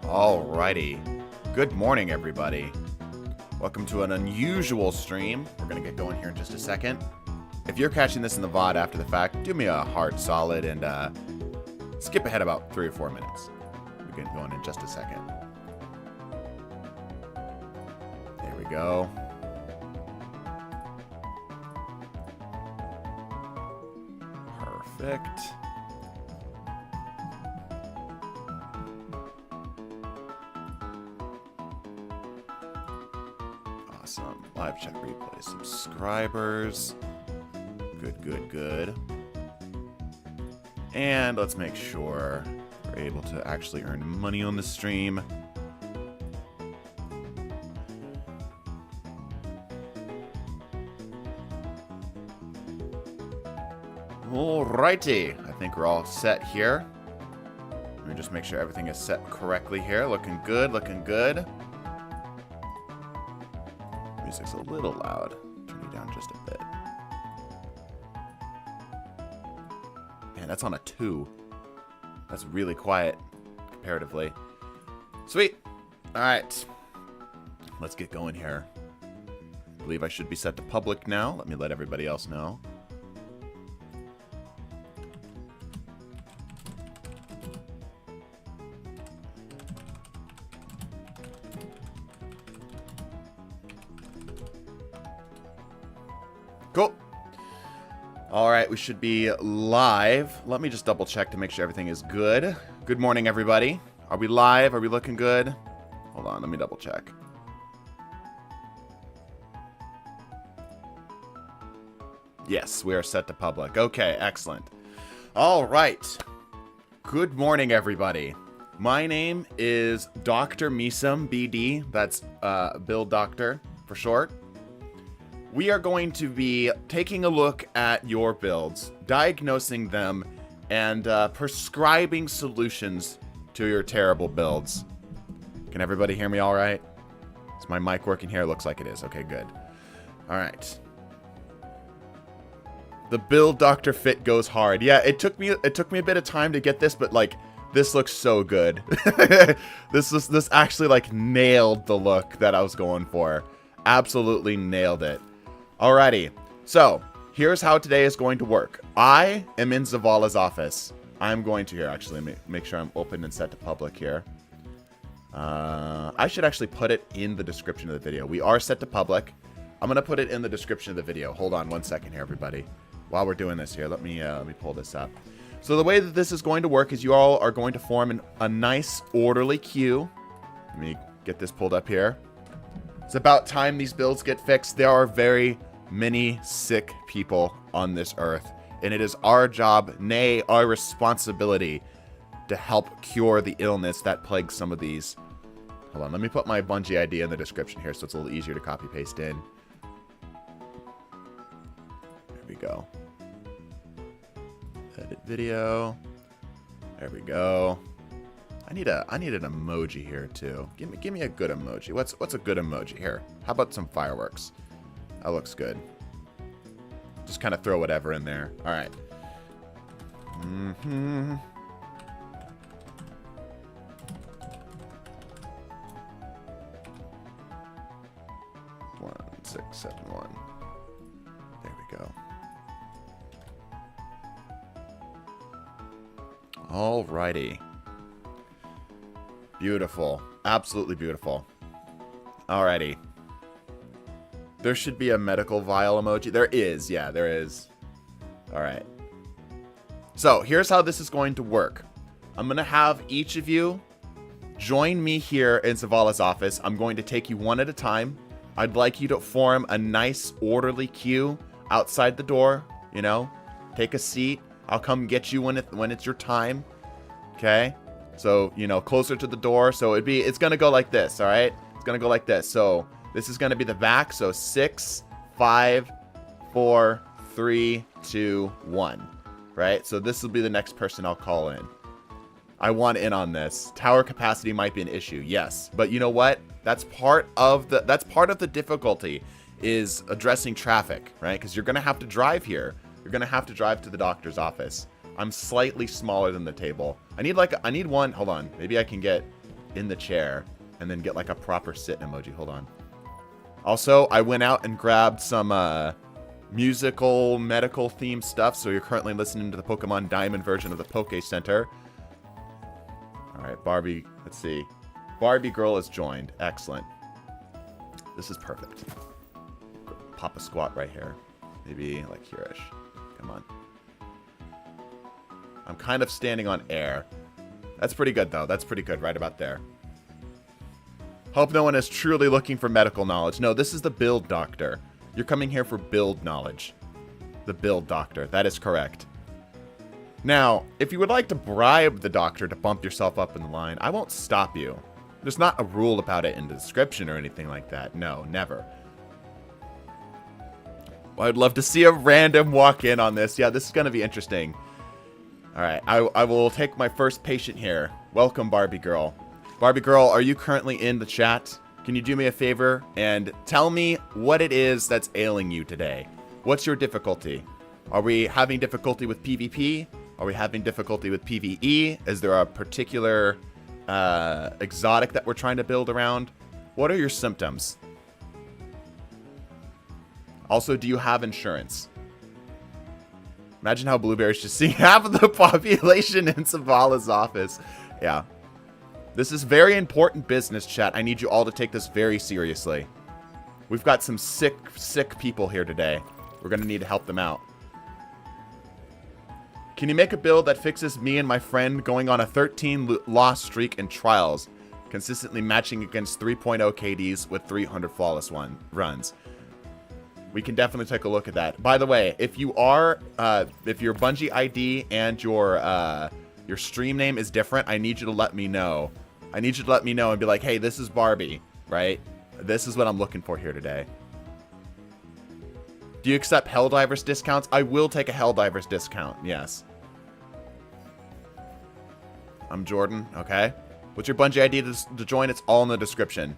Alrighty. Good morning, everybody. Welcome to an unusual stream. We're going to get going here in just a second. If you're catching this in the VOD after the fact, do me a hard solid and skip ahead about 3 or 4 minutes. We're getting going in just a second. There we go. Perfect. Awesome. Live chat replay. Subscribers. Good. And let's make sure we're able to actually earn money on the stream. Alrighty. I think we're all set here. Let me just make sure everything is set correctly here. Looking good. Music's a little loud. Turn it down just a bit. Man, that's on a 2. That's really quiet comparatively. Sweet. Alright. Let's get going here. I believe I should be set to public now. Let me let everybody else know. Cool. Alright, we should be live. Let me just double check to make sure everything is good. Good morning, everybody. Are we live? Are we looking good? Hold on, let me double check. Yes, we are set to public. Okay, excellent. Alright. Good morning, everybody. My name is Dr. Misum, BD. That's Bill Doctor for short. We are going to be taking a look at your builds, diagnosing them, and prescribing solutions to your terrible builds. Can everybody hear me all right? Is my mic working here? Looks like it is. Okay, good. All right. The Build Doctor fit goes hard. Yeah, it took me a bit of time to get this, but like this looks so good. This actually like nailed the look that I was going for. Absolutely nailed it. Alrighty, so here's how today is going to work. I am in Zavala's office. I'm going to here, actually, make sure I'm open and set to public here. I should actually put it in the description of the video. We are set to public. I'm going to put it in the description of the video. Hold on one second here, everybody. While we're doing this here, let me pull this up. So the way that this is going to work is you all are going to form a nice orderly queue. Let me get this pulled up here. It's about time these builds get fixed. There are very many sick people on this earth, and it is our job, nay, our responsibility, to help cure the illness that plagues some of these. Hold on, let me put my Bungie ID in the description here so it's a little easier to copy paste in. There we go. Edit video. There we go. I need an emoji here too. Give me a good emoji. What's a good emoji here? How about some fireworks? That looks good. Just kind of throw whatever in there. All right. Mm-hmm. 1671. There we go. Alrighty. Beautiful. Absolutely beautiful. Alrighty. There should be a medical vial emoji. There is. Yeah, there is. Alright. So, here's how this is going to work. I'm going to have each of you join me here in Zavala's office. I'm going to take you one at a time. I'd like you to form a nice orderly queue outside the door. You know, take a seat. I'll come get you when it's your time. Okay? So, you know, closer to the door. So it's going to go like this, all right? It's going to go like this. So this is going to be the back. So 6, 5, 4, 3, 2, 1. Right? So this will be the next person I'll call in. I want in on this. Tower capacity might be an issue. Yes. But you know what? That's part of the difficulty is addressing traffic, right? Because you're going to have to drive here. You're going to have to drive to the doctor's office. I'm slightly smaller than the table. I need one. Hold on. Maybe I can get in the chair and then get like a proper sit emoji. Hold on. Also, I went out and grabbed some musical, medical themed stuff. So you're currently listening to the Pokemon Diamond version of the Poke Center. All right, Barbie. Let's see. Barbie Girl is joined. Excellent. This is perfect. Pop a squat right here. Maybe like here-ish. Come on. I'm kind of standing on air. That's pretty good, though. That's pretty good right about there. Hope no one is truly looking for medical knowledge. No, this is the Build Doctor. You're coming here for build knowledge. The Build Doctor. That is correct. Now, if you would like to bribe the doctor to bump yourself up in the line, I won't stop you. There's not a rule about it in the description or anything like that. No, never. Well, I'd love to see a random walk in on this. Yeah, this is going to be interesting. All right, I will take my first patient here. Welcome, Barbie Girl. Barbie Girl, are you currently in the chat? Can you do me a favor and tell me what it is that's ailing you today? What's your difficulty? Are we having difficulty with PvP? Are we having difficulty with PvE? Is there a particular exotic that we're trying to build around? What are your symptoms? Also, do you have insurance? Imagine how Blueberry's just seeing half of the population in Savala's office. Yeah. This is very important business, chat. I need you all to take this very seriously. We've got some sick people here today. We're going to need to help them out. Can you make a build that fixes me and my friend going on a 13-loss streak in trials, consistently matching against 3.0 KDs with 300 flawless runs? We can definitely take a look at that. By the way, if you are, if your Bungie ID and your stream name is different, I need you to let me know. I need you to let me know and be like, hey, this is Barbie, right? This is what I'm looking for here today. Do you accept Helldivers discounts? I will take a Helldivers discount, yes. I'm Jordan, okay. What's your Bungie ID to join? It's all in the description.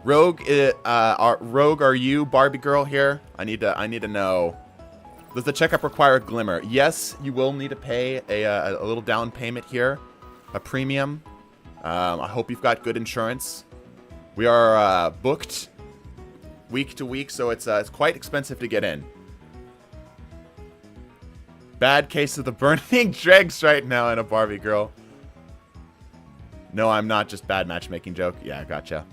Rogue, are you Barbie Girl here? I need to know. Does the checkup require a glimmer? Yes, you will need to pay a little down payment here, a premium. I hope you've got good insurance. We are booked week to week, so it's quite expensive to get in. Bad case of the burning dregs right now in a Barbie Girl. No, I'm not just bad matchmaking joke. Yeah, gotcha.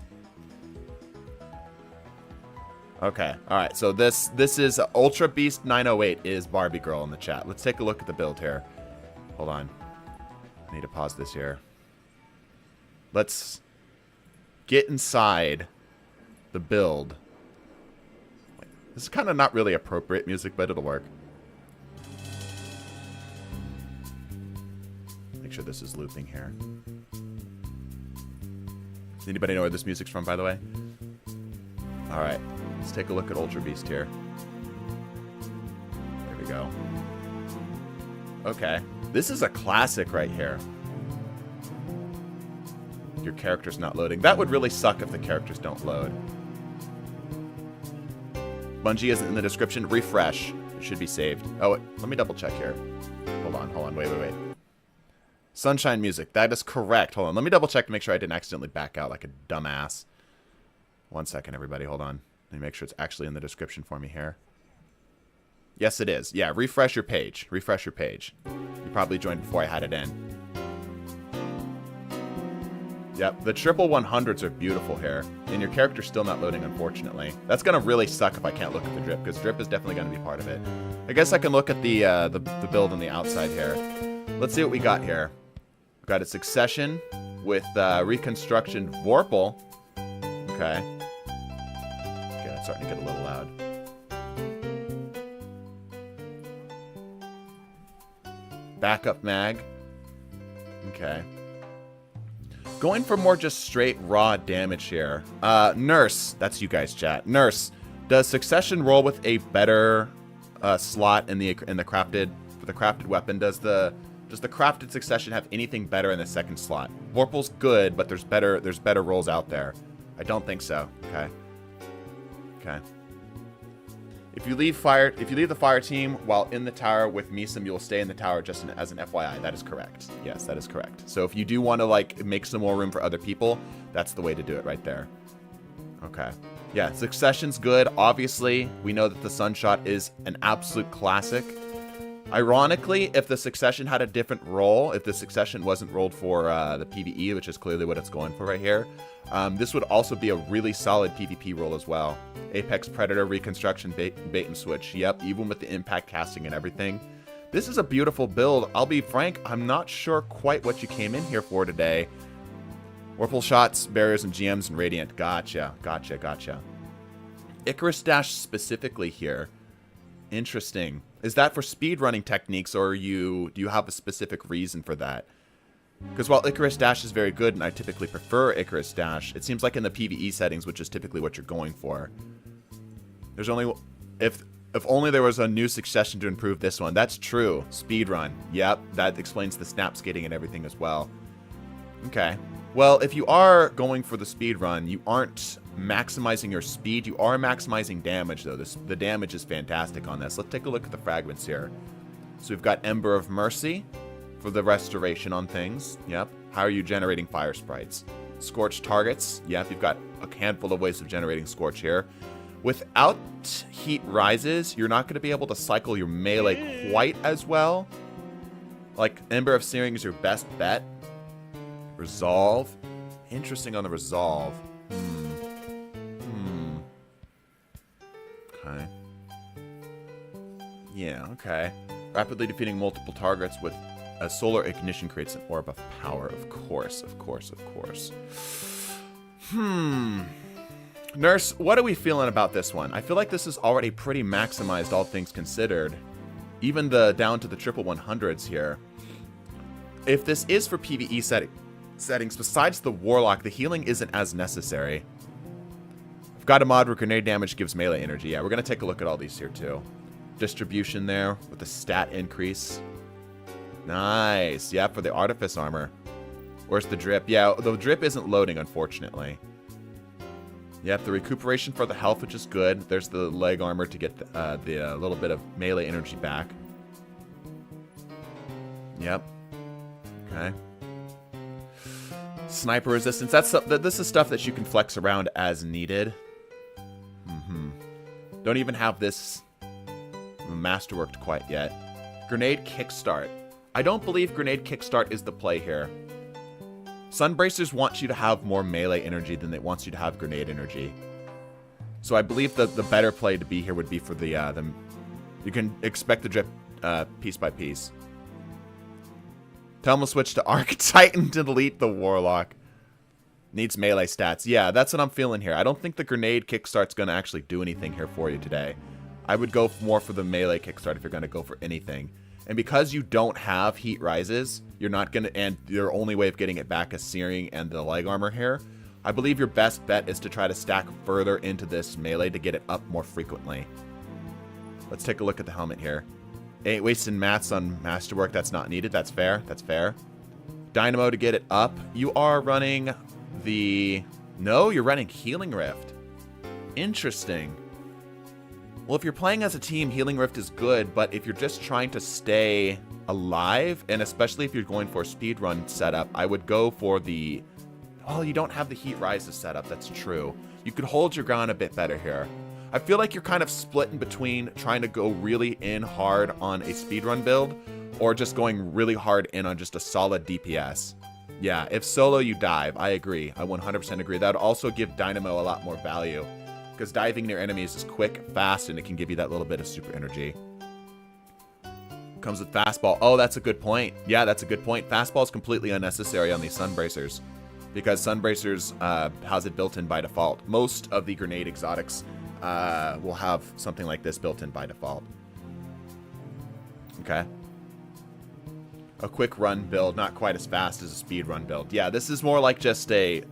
Okay, all right. So this is Ultra Beast 908 is Barbie Girl in the chat. Let's take a look at the build here. Hold on. I need to pause this here. Let's get inside the build. This is kind of not really appropriate music, but it'll work. Make sure this is looping here. Does anybody know where this music's from, by the way? All right. Let's take a look at Ultra Beast here. There we go. Okay. This is a classic right here. Your character's not loading. That would really suck if the characters don't load. Bungie isn't in the description. Refresh. It should be saved. Oh, let me double check here. Hold on. Wait. Sunshine music. That is correct. Hold on. Let me double check to make sure I didn't accidentally back out like a dumbass. 1 second, everybody. Hold on. Let me make sure it's actually in the description for me here. Yes, it is. Yeah, refresh your page. Refresh your page. You probably joined before I had it in. Yep, the triple 100s are beautiful here. And your character's still not loading, unfortunately. That's going to really suck if I can't look at the drip, because drip is definitely going to be part of it. I guess I can look at the build on the outside here. Let's see what we got here. We've got a Succession with Reconstruction Vorpal. Okay. Okay, it's starting to get a little loud. Backup mag. Okay. Going for more just straight raw damage here. Nurse, that's you guys, chat. Nurse, does Succession roll with a better slot in the crafted for the crafted weapon? Does the crafted Succession have anything better in the second slot? Vorpal's good, but there's better rolls out there. I don't think so. Okay. Okay. If you leave the fire team while in the tower with Misum, you'll stay in the tower just as an FYI. That is correct. Yes, that is correct. So if you do want to like make some more room for other people, that's the way to do it right there. Okay. Yeah, Succession's good. Obviously, we know that the Sunshot is an absolute classic. Ironically, if the Succession had a different role, if the Succession wasn't rolled for the PvE, which is clearly what it's going for right here, this would also be a really solid PvP role as well. Apex Predator, Reconstruction, bait and switch. Yep, even with the impact casting and everything. This is a beautiful build. I'll be frank, I'm not sure quite what you came in here for today. Whirlpool shots, barriers, and GMs, and Radiant. Gotcha. Icarus Dash specifically here. Interesting. Is that for speedrunning techniques, or do you have a specific reason for that? Because while Icarus Dash is very good, and I typically prefer Icarus Dash, it seems like in the PvE settings, which is typically what you're going for. There's only... If only there was a new Succession to improve this one. That's true. Speedrun. Yep, that explains the snap skating and everything as well. Okay. Well, if you are going for the speedrun, you aren't maximizing your speed. You are maximizing damage, though. The damage is fantastic on this. Let's take a look at the fragments here. So we've got Ember of Mercy for the restoration on things. Yep. How are you generating fire sprites? Scorched targets. Yep, you've got a handful of ways of generating Scorch here. Without Heat Rises, you're not going to be able to cycle your melee quite as well. Like, Ember of Searing is your best bet. Resolve. Interesting on the Resolve. Okay. Yeah, okay. Rapidly defeating multiple targets with a solar ignition creates an orb of power. Of course. Nurse, what are we feeling about this one? I feel like this is already pretty maximized, all things considered. Even down to the triple 100s here. If this is for PvE settings, besides the Warlock, the healing isn't as necessary. I've got a mod where grenade damage gives melee energy. Yeah, we're going to take a look at all these here too. Distribution there with the stat increase. Nice. Yeah, for the Artifice armor. Where's the drip? Yeah, the drip isn't loading, unfortunately. Yep, the recuperation for the health, which is good. There's the leg armor to get the little bit of melee energy back. Yep. Okay. Sniper resistance. This is stuff that you can flex around as needed. Don't even have this masterworked quite yet. Grenade Kickstart. I don't believe Grenade Kickstart is the play here. Sunbracers wants you to have more melee energy than it wants you to have grenade energy. So I believe that the better play to be here would be for the you can expect the drip piece by piece. Tell them to switch to Arc Titan to delete the Warlock. Needs melee stats. Yeah, that's what I'm feeling here. I don't think the grenade kickstart's going to actually do anything here for you today. I would go more for the melee kickstart if you're going to go for anything. And because you don't have Heat Rises, you're not going to, and your only way of getting it back is Searing and the leg armor here. I believe your best bet is to try to stack further into this melee to get it up more frequently. Let's take a look at the helmet here. Ain't wasting mats on masterwork. That's not needed. That's fair. That's fair. Dynamo to get it up. You are running the... No, you're running Healing Rift. Interesting. Well, if you're playing as a team, Healing Rift is good, but if you're just trying to stay alive, and especially if you're going for a speedrun setup, I would go for the... Oh, you don't have the Heat Rises setup. That's true. You could hold your ground a bit better here. I feel like you're kind of split in between trying to go really in hard on a speedrun build or just going really hard in on just a solid DPS. Yeah, if solo you dive, I agree. I 100% agree. That would also give Dynamo a lot more value because diving near enemies is quick, fast, and it can give you that little bit of super energy. Comes with Fastball. Oh, that's a good point. Yeah, that's a good point. Fastball is completely unnecessary on these Sunbracers because Sunbracers has it built in by default. Most of the grenade exotics will have something like this built in by default. Okay. A quick run build, not quite as fast as a speed run build. Yeah, this is more like just a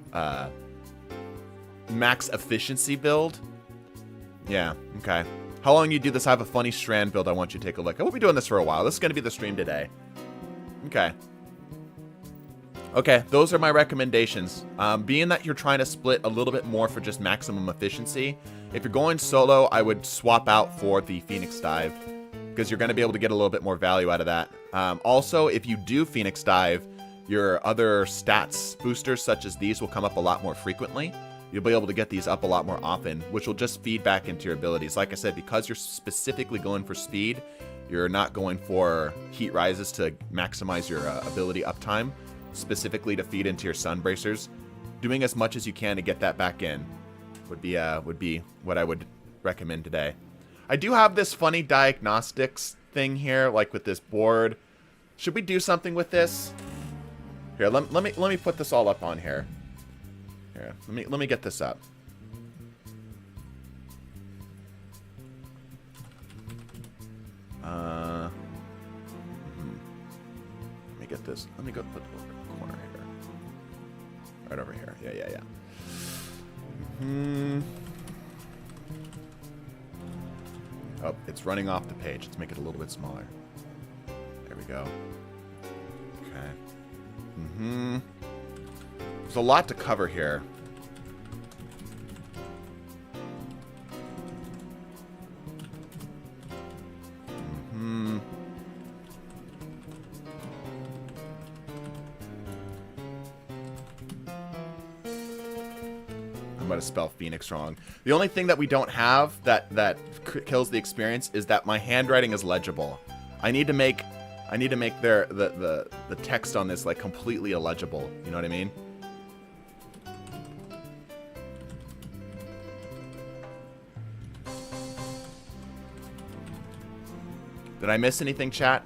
max efficiency build. Yeah, okay. How long you do this? I have a funny strand build I want you to take a look at. We'll be doing this for a while. This is going to be the stream today. Okay. Okay, those are my recommendations. Being that you're trying to split a little bit more for just maximum efficiency, if you're going solo, I would swap out for the Phoenix Dive, because you're going to be able to get a little bit more value out of that. Also, if you do Phoenix Dive, your other stats boosters such as these will come up a lot more frequently. You'll be able to get these up a lot more often, which will just feed back into your abilities. Like I said, because you're specifically going for speed, you're not going for heat rises to maximize your ability uptime, specifically to feed into your sun bracers. Doing as much as you can to get that back in would be what I would recommend today. I do have this funny diagnostics thing here, like with this board. Should we do something with this? Here, let me put this all up on here. Here, let me get this up. Let me get this. Let me go put it over in the corner here. Right over here. Yeah. Oh, it's running off the page. Let's make it a little bit smaller. There we go. Okay. There's a lot to cover here. I'm going to spell Phoenix wrong. The only thing that we don't have that kills the experience is that my handwriting is legible. I need to make the text on this like completely illegible. You know what I mean? Did I miss anything, chat?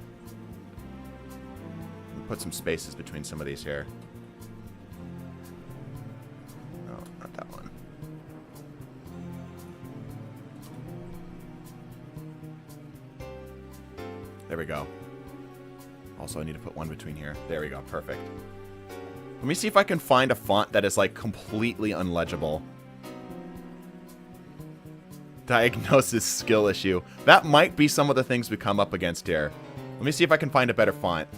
Put some spaces between some of these here. No, not that one. There we go. Also, I need to put one between here. There we go. Perfect. Let me see if I can find a font that is like completely unlegible. Diagnosis skill issue. That might be some of the things we come up against here. Let me see if I can find a better font.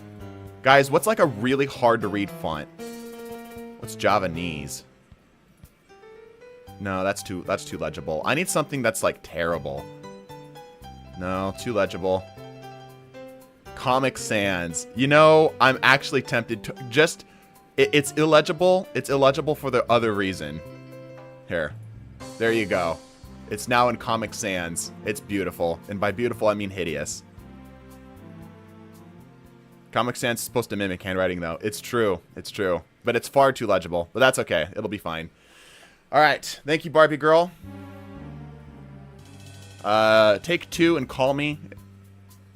Guys, what's like a really hard to read font? What's Javanese? No, that's too legible. I need something that's like terrible. No, too legible. Comic Sans. You know, I'm actually tempted to just it's illegible. It's illegible for the other reason. Here. There you go. It's now in Comic Sans. It's beautiful. And by beautiful, I mean hideous. Comic Sans is supposed to mimic handwriting, though. It's true. It's true. But it's far too legible. But that's okay. It'll be fine. All right. Thank you, Barbie girl. Take 2 and call me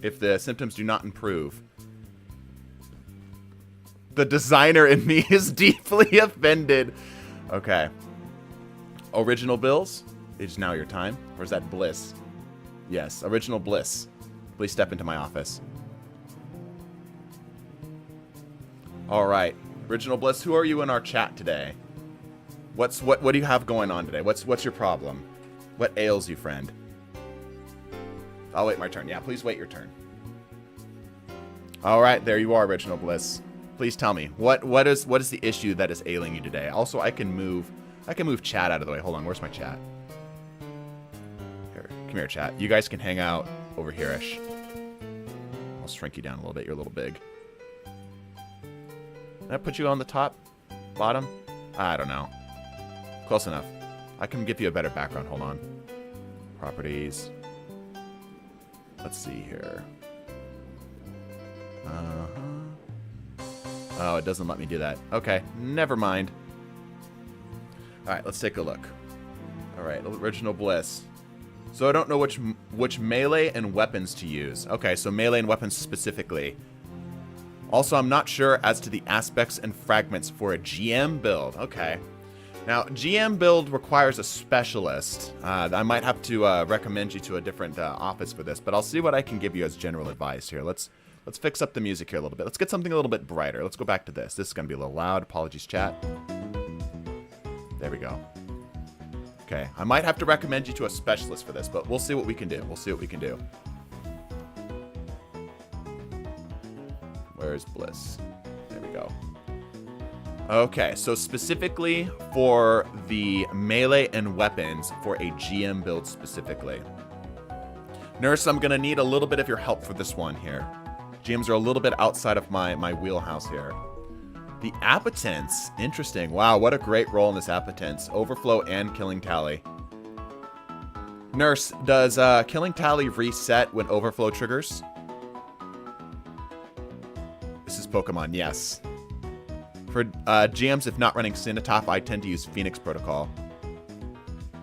if the symptoms do not improve. The designer in me is deeply offended. Okay. Original bills. It is now your time. Or is that Bliss? Yes, Original Bliss. Please step into my office. All right, Original Bliss. Who are you in our chat today? What do you have going on today? What's your problem? What ails you, friend? I'll wait my turn. Yeah, please wait your turn. All right, there you are, Original Bliss. Please tell me what is the issue that is ailing you today? Also, I can move chat out of the way. Hold on, where's my chat? Come here, chat. You guys can hang out over here-ish. I'll shrink you down a little bit. You're a little big. Did I put you on the top? Bottom? I don't know. Close enough. I can give you a better background. Hold on. Properties. Let's see here. Oh, it doesn't let me do that. Okay, never mind. All right, let's take a look. All right, Original Bliss. So I don't know which melee and weapons to use. Okay, so melee and weapons specifically. Also, I'm not sure as to the aspects and fragments for a GM build. Okay. Now, GM build requires a specialist. I might have to recommend you to a different office for this, but I'll see what I can give you as general advice here. Let's fix up the music here a little bit. Let's get something a little bit brighter. Let's go back to this. This is going to be a little loud. Apologies, chat. There we go. Okay, I might have to recommend you to a specialist for this, but we'll see what we can do. We'll see what we can do. Where's Bliss? There we go. Okay, so specifically for the melee and weapons for a GM build specifically. Nurse, I'm going to need a little bit of your help for this one here. GMs are a little bit outside of my wheelhouse here. The Appetence. Interesting. Wow, what a great role in this Appetence. Overflow and Killing Tally. Nurse, does Killing Tally reset when Overflow triggers? This is Pokemon, yes. For GMs, if not running Cinetop, I tend to use Phoenix Protocol.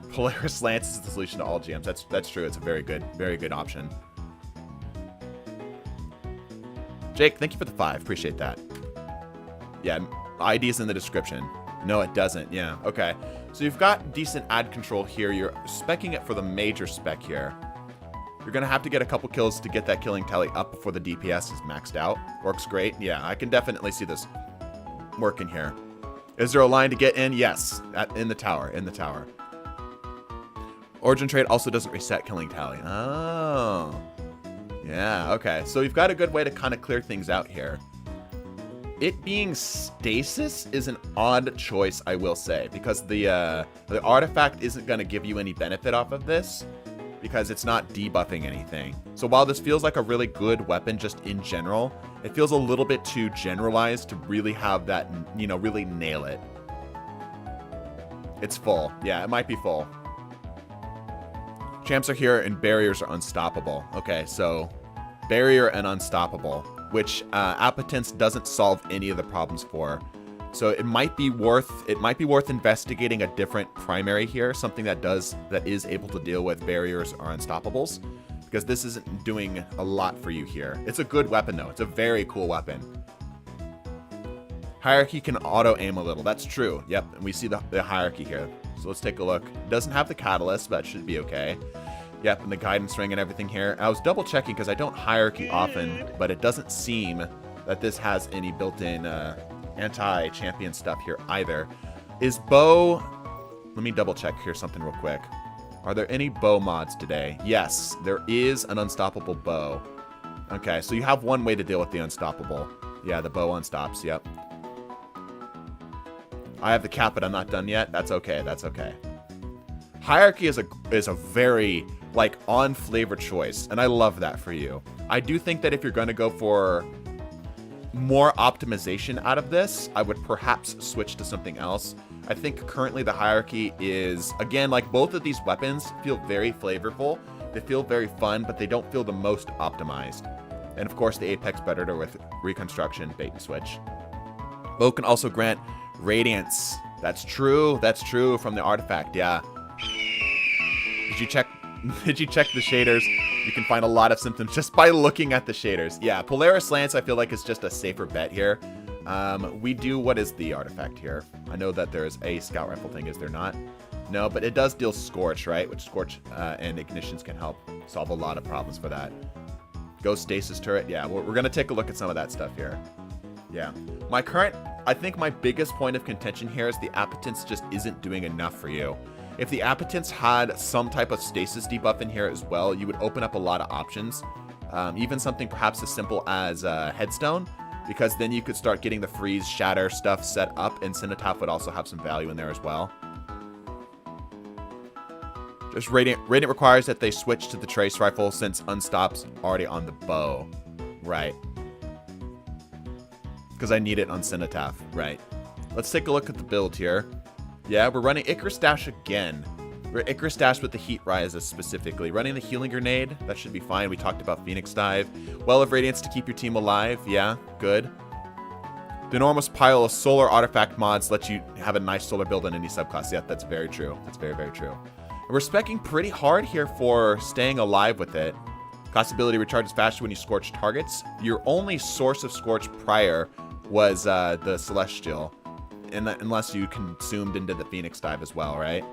Polaris Lance is the solution to all GMs. That's true. It's a very good option. Jake, thank you for the 5. Appreciate that. Yeah, ID is in the description. No, it doesn't. Yeah, okay. So you've got decent ad control here. You're speccing it for the major spec here. You're going to have to get a couple kills to get that killing tally up before the DPS is maxed out. Works great. Yeah, I can definitely see this working here. Is there a line to get in? Yes, in the tower. Origin Trade also doesn't reset killing tally. Oh. Yeah, okay. So you've got a good way to kind of clear things out here. It being stasis is an odd choice, I will say, because the artifact isn't going to give you any benefit off of this because it's not debuffing anything. So while this feels like a really good weapon just in general, it feels a little bit too generalized to really have that, you know, really nail it. It's full. Yeah, it might be full. Champs are here and barriers are unstoppable. Okay, so barrier and unstoppable, which Appetence doesn't solve any of the problems for. So it might be worth investigating a different primary here, something that is able to deal with barriers or unstoppables, because this isn't doing a lot for you here. It's a good weapon though. It's a very cool weapon. Hierarchy can auto aim a little. That's true. Yep, and we see the hierarchy here. So let's take a look. It doesn't have the catalyst, but it should be okay. Yep, and the guidance ring and everything here. I was double checking because I don't hierarchy often, but it doesn't seem that this has any built-in anti-champion stuff here either. Is bow... Let me double check here something real quick. Are there any bow mods today? Yes, there is an unstoppable bow. Okay, so you have one way to deal with the unstoppable. Yeah, the bow unstops, yep. I have the cap, but I'm not done yet. That's okay, that's okay. Hierarchy is a very, like, on-flavor choice, and I love that for you. I do think that if you're going to go for more optimization out of this, I would perhaps switch to something else. I think currently the hierarchy is, again, like both of these weapons feel very flavorful. They feel very fun, but they don't feel the most optimized. And of course, the Apex Predator with Reconstruction, bait and switch. Bow can also grant Radiance. That's true from the artifact, yeah. Did you check the shaders? You can find a lot of symptoms just by looking at the shaders. Yeah, Polaris Lance I feel like is just a safer bet here. We do, what is the artifact here? I know that there's a scout rifle thing, is there not? No, but it does deal Scorch, right? Which Scorch and Ignitions can help solve a lot of problems for that. Ghost Stasis Turret, yeah, we're going to take a look at some of that stuff here. Yeah. I think my biggest point of contention here is the Appetence just isn't doing enough for you. If the Appetence had some type of stasis debuff in here as well, you would open up a lot of options. Even something perhaps as simple as Headstone, because then you could start getting the freeze, shatter stuff set up, and Cinetop would also have some value in there as well. Just Radiant requires that they switch to the Trace Rifle since Unstop's already on the bow. Right. Because I need it on Cinetop. Right. Let's take a look at the build here. Yeah, we're running Icarus Dash again. We're Icarus Dash with the Heat Rises specifically. Running the Healing Grenade, that should be fine. We talked about Phoenix Dive. Well of Radiance to keep your team alive. Yeah, good. The enormous pile of solar artifact mods let you have a nice solar build in any subclass. Yeah, that's very true. That's very, very true. And we're speccing pretty hard here for staying alive with it. Cost ability recharges faster when you scorch targets. Your only source of scorch prior was the Celestial. Unless you consumed into the Phoenix Dive as well, right?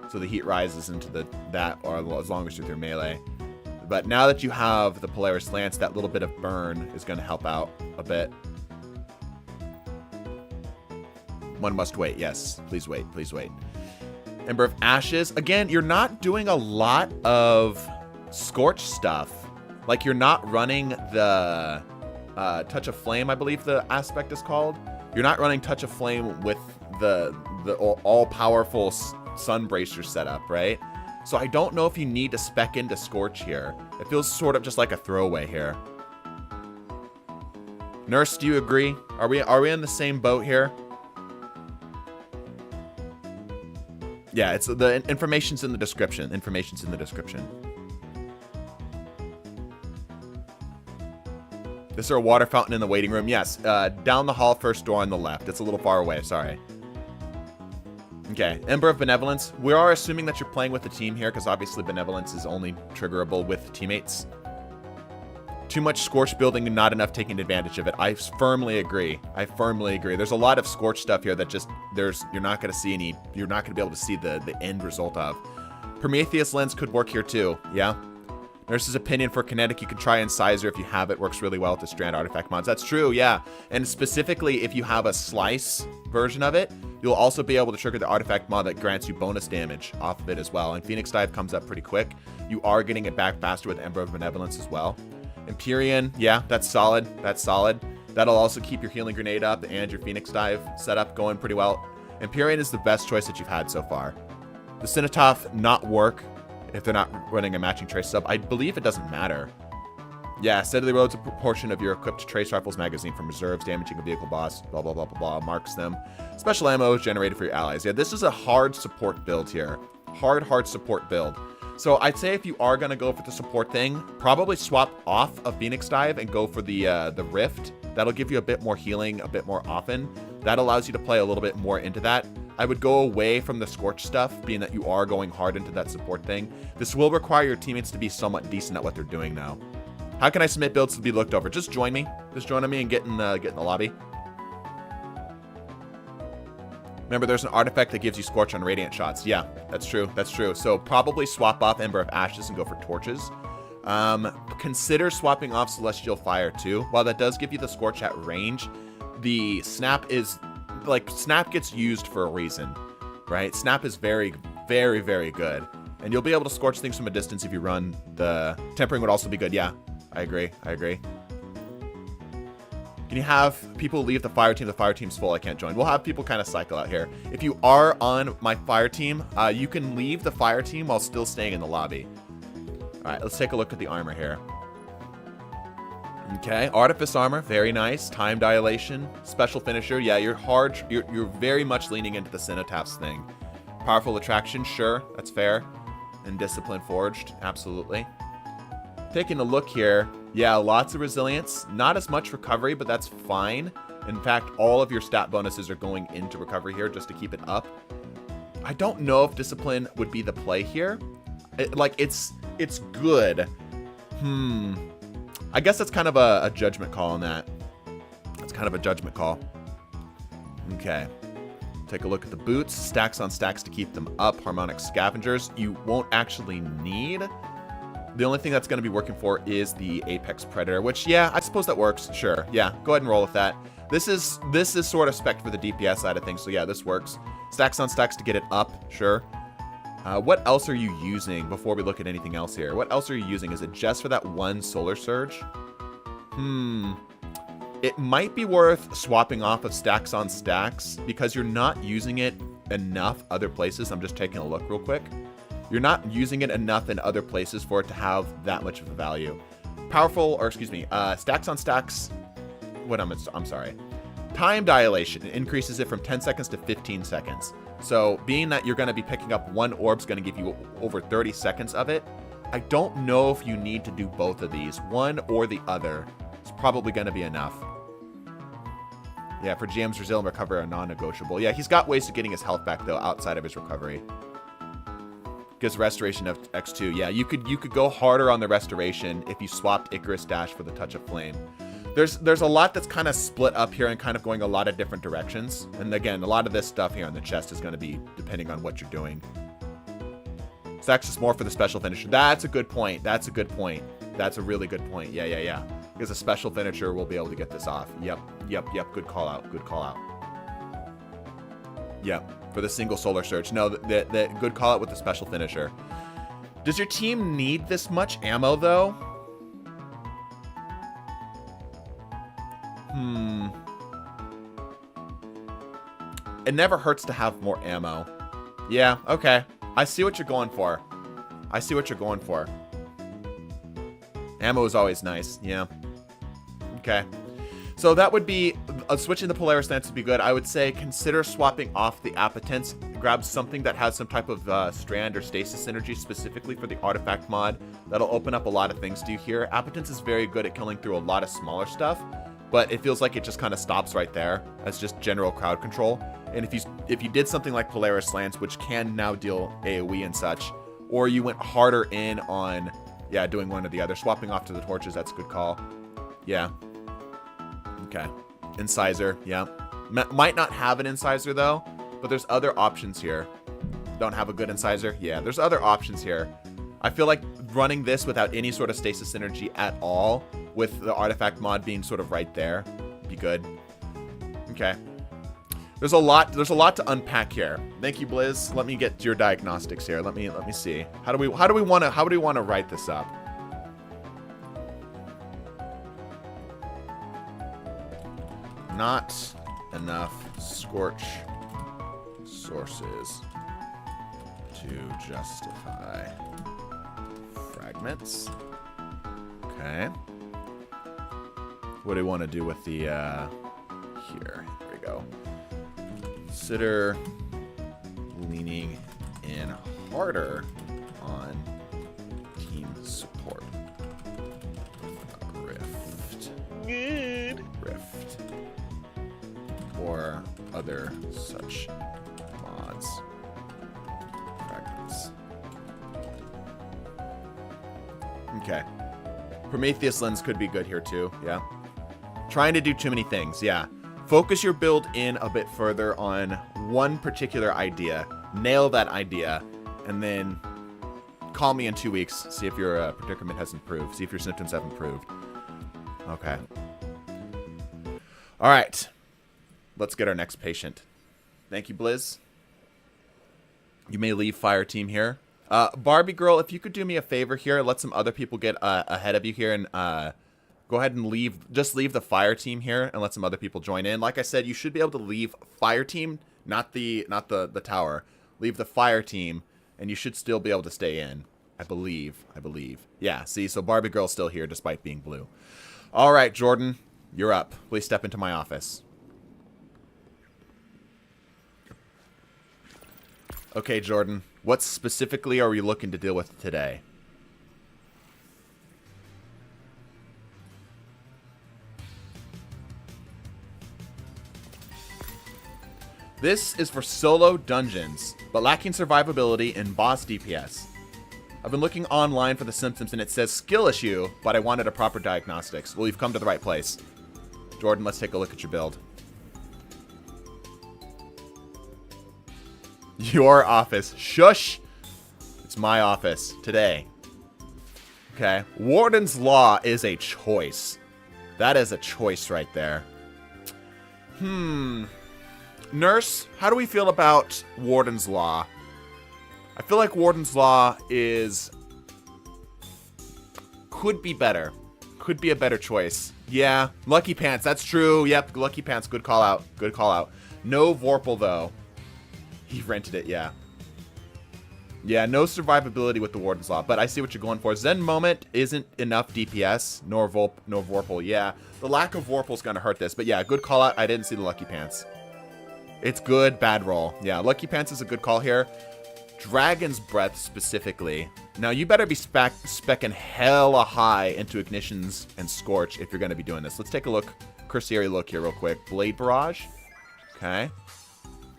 So the Heat rises into that, or as long as you're through melee. But now that you have the Polaris Lance, that little bit of burn is going to help out a bit. One must wait. Yes, please wait. Please wait. Ember of Ashes. Again, you're not doing a lot of Scorch stuff. Like, you're not running the Touch of Flame, I believe the aspect is called. You're not running Touch of Flame with the all-powerful Sun Bracer setup, right? So I don't know if you need to spec into Scorch here. It feels sort of just like a throwaway here. Nurse, do you agree? Are we in the same boat here? Yeah, it's the information's in the description. Information's in the description. Is there a water fountain in the waiting room? Yes. Down the hall, first door on the left. It's a little far away. Sorry. Okay. Ember of Benevolence. We are assuming that you're playing with the team here because obviously Benevolence is only triggerable with teammates. Too much Scorch building and not enough taking advantage of it. I firmly agree. I firmly agree. There's a lot of Scorch stuff here that just you're not going to see any. You're not going to be able to see the end result of. Prometheus Lens could work here too. Yeah. Nurse's opinion for kinetic, you can try Incisor if you have it. Works really well with the Strand artifact mods. That's true, yeah. And specifically, if you have a Slice version of it, you'll also be able to trigger the artifact mod that grants you bonus damage off of it as well. And Phoenix Dive comes up pretty quick. You are getting it back faster with Ember of Benevolence as well. Empyrean, yeah, that's solid. That's solid. That'll also keep your Healing Grenade up and your Phoenix Dive setup going pretty well. Empyrean is the best choice that you've had so far. The Cenotaph not work if they're not running a matching trace sub. I believe it doesn't matter. Yeah, steadily reloads a proportion of your equipped trace rifles magazine from reserves, damaging a vehicle boss, blah, blah, blah, blah, blah, marks them. Special ammo is generated for your allies. Yeah, this is a hard support build here. Hard support build. So I'd say if you are going to go for the support thing, probably swap off of Phoenix Dive and go for the Rift. That'll give you a bit more healing a bit more often. That allows you to play a little bit more into that. I would go away from the Scorch stuff, being that you are going hard into that support thing. This will require your teammates to be somewhat decent at what they're doing now. How can I submit builds to be looked over? Just join me. Just join me and get in the lobby. Remember, there's an artifact that gives you Scorch on Radiant shots. Yeah, that's true. That's true. So probably swap off Ember of Ashes and go for Torches. Consider swapping off Celestial Fire too. While that does give you the Scorch at range, the Snap is... like, Snap gets used for a reason, right? Snap is very, very, very good. And you'll be able to Scorch things from a distance if you run the... Tempering would also be good. Yeah, I agree. I agree. Can you have people leave the fire team? The fire team's full. I can't join. We'll have people kind of cycle out here. If you are on my fire team, you can leave the fire team while still staying in the lobby. All right, let's take a look at the armor here. Okay, Artifice Armor, very nice. Time Dilation, Special Finisher. Yeah, you're very much leaning into the Cenotaph's thing. Powerful Attraction, sure, that's fair. And Discipline Forged, absolutely. Taking a look here, yeah, lots of Resilience. Not as much Recovery, but that's fine. In fact, all of your stat bonuses are going into Recovery here just to keep it up. I don't know if Discipline would be the play here. It's good. I guess that's kind of a judgment call on that. That's kind of a judgment call. Okay. Take a look at the boots. Stacks on stacks to keep them up. Harmonic Scavengers. You won't actually need. The only thing that's going to be working for is the Apex Predator, which, yeah, I suppose that works. Sure. Yeah, go ahead and roll with that. This is sort of spec for the DPS side of things, so yeah, this works. Stacks on stacks to get it up. Sure. What else are you using before we look at anything else here? What else are you using? Is it just for that one Solar Surge? It might be worth swapping off of Stacks on Stacks because you're not using it enough other places. I'm just taking a look real quick. You're not using it enough in other places for it to have that much of a value. Stacks on Stacks. I'm sorry. Time Dilation increases it from 10 seconds to 15 seconds. So being that you're going to be picking up one orb's going to give you over 30 seconds of it, I don't know if you need to do both of these. One or the other is probably going to be enough. Yeah, for GM's Resilient Recovery are non-negotiable. Yeah, he's got ways to getting his health back, though, outside of his recovery. Gives Restoration of X2. Yeah, you could go harder on the Restoration if you swapped Icarus Dash for the Touch of Flame. There's a lot that's kind of split up here and kind of going a lot of different directions. And again, a lot of this stuff here on the chest is going to be depending on what you're doing. Stacks is more for the Special Finisher. That's a good point. That's a good point. That's a really good point. Yeah. Because a Special Finisher will be able to get this off. Yep. Good call out. Good call out. Yep. For the single Solar Surge. No, the good call out with the Special Finisher. Does your team need this much ammo, though? it never hurts to have more ammo. Yeah, okay. I see what you're going for. I see what you're going for. Ammo is always nice. Yeah. Okay. So that would be, switching the Polaris Lance would be good. I would say consider swapping off the Appetence. Grab something that has some type of strand or stasis energy specifically for the artifact mod. That'll open up a lot of things to you here. Appetence is very good at killing through a lot of smaller stuff, but it feels like it just kind of stops right there as just general crowd control. And if you did something like Polaris Lance, which can now deal AoE and such, or you went harder in on, yeah, doing one or the other, swapping off to the torches, that's a good call. Yeah. Okay. Incisor, yeah. Might not have an incisor though, but there's other options here. Don't have a good incisor? Yeah, there's other options here. I feel like running this without any sort of stasis energy at all, with the artifact mod being sort of right there, be good. Okay. There's a lot to unpack here. Thank you, Blizz. Let me get your diagnostics here. Let me see. How do we want to write this up? Not enough scorch sources to justify fragments. Okay. What do we want to do with the here we go. Consider leaning in harder on team support. Rift. Good. Rift. Or other such mods. Fragments. Okay. Prometheus lens could be good here too, yeah. Trying to do too many things, yeah. Focus your build in a bit further on one particular idea. Nail that idea, and then call me in 2 weeks. See if your predicament has improved. See if your symptoms have improved. Okay. All right. Let's get our next patient. Thank you, Blizz. You may leave fire team here. Barbie girl, if you could do me a favor here, let some other people get ahead of you here and go ahead and leave. Just leave the fire team here and let some other people join in. Like I said, you should be able to leave fire team, not the tower. Leave the fire team, and you should still be able to stay in. I believe. Yeah. See, so Barbie girl's still here despite being blue. All right, Jordan, you're up. Please step into my office. Okay, Jordan, what specifically are we looking to deal with today? This is for solo dungeons, but lacking survivability and boss DPS. I've been looking online for the symptoms and it says skill issue, but I wanted a proper diagnostics. Well, you've come to the right place. Jordan, let's take a look at your build. Your office. Shush! It's my office. Today. Okay. Warden's Law is a choice. That is a choice right there. Nurse, how do we feel about Warden's Law? I feel like Warden's Law could be better. Could be a better choice. Yeah. Lucky Pants, that's true. Yep, Lucky Pants, good call out. Good call out. No Vorpal, though. He rented it, yeah. Yeah, no survivability with the Warden's Law, but I see what you're going for. Zen Moment isn't enough DPS, nor Vorpal. Yeah, the lack of Vorpal is going to hurt this, but yeah, good call out. I didn't see the Lucky Pants. It's good, bad roll. Yeah, Lucky Pants is a good call here. Dragon's Breath specifically. Now, you better be specking hella high into Ignitions and Scorch if you're going to be doing this. Let's take a look, cursory look here real quick. Blade Barrage. Okay.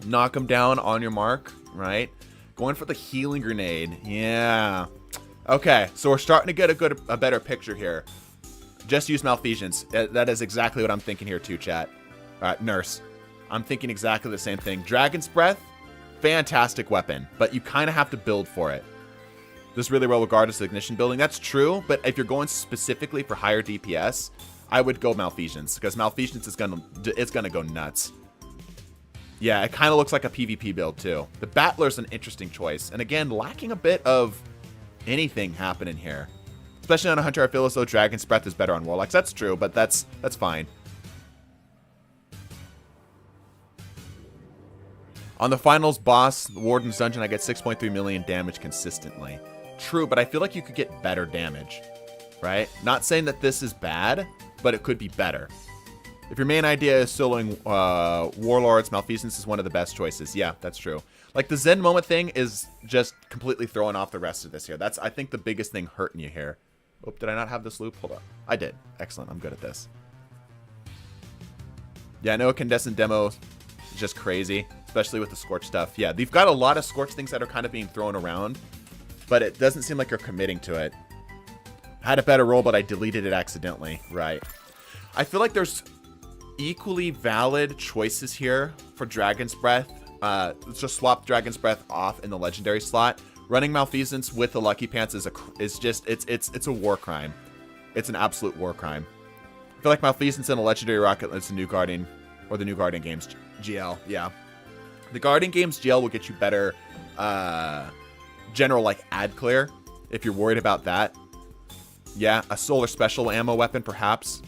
Knock them down on your mark, right? Going for the Healing Grenade. Yeah. Okay, so we're starting to get a better picture here. Just use Malfeasance. That is exactly what I'm thinking here too, chat. All right, Nurse. I'm thinking exactly the same thing. Dragon's Breath, fantastic weapon, but you kind of have to build for it. Does really well regardless of Ignition building. That's true, but if you're going specifically for higher DPS, I would go Malfeasance, because Malfeasance is gonna go nuts. Yeah, it kind of looks like a PvP build, too. The Battler's an interesting choice. And again, lacking a bit of anything happening here. Especially on a Hunter, I feel as though Dragon's Breath is better on Warlocks. That's true, but that's fine. On the finals boss, Warden's Dungeon, I get 6.3 million damage consistently. True, but I feel like you could get better damage, right? Not saying that this is bad, but it could be better. If your main idea is soloing Warlords, Malfeasance is one of the best choices. Yeah, that's true. Like, the Zen Moment thing is just completely throwing off the rest of this here. That's, I think, the biggest thing hurting you here. Oh, did I not have this loop? Hold on. I did. Excellent. I'm good at this. Yeah, I know Incandescent demo is just crazy, especially with the Scorch stuff. Yeah, they've got a lot of Scorch things that are kind of being thrown around, but it doesn't seem like you're committing to it. I had a better roll, but I deleted it accidentally. Right. I feel like there's equally valid choices here for Dragon's Breath. Let's just swap Dragon's Breath off in the Legendary slot. Running Malfeasance with the Lucky Pants is it's a war crime. It's an absolute war crime. I feel like Malfeasance and a Legendary Rocket is the New Guardian, or the New Guardian Games GL. Yeah, the Guardian Games GL will get you better general like ad clear if you're worried about that. Yeah, a solar special ammo weapon perhaps.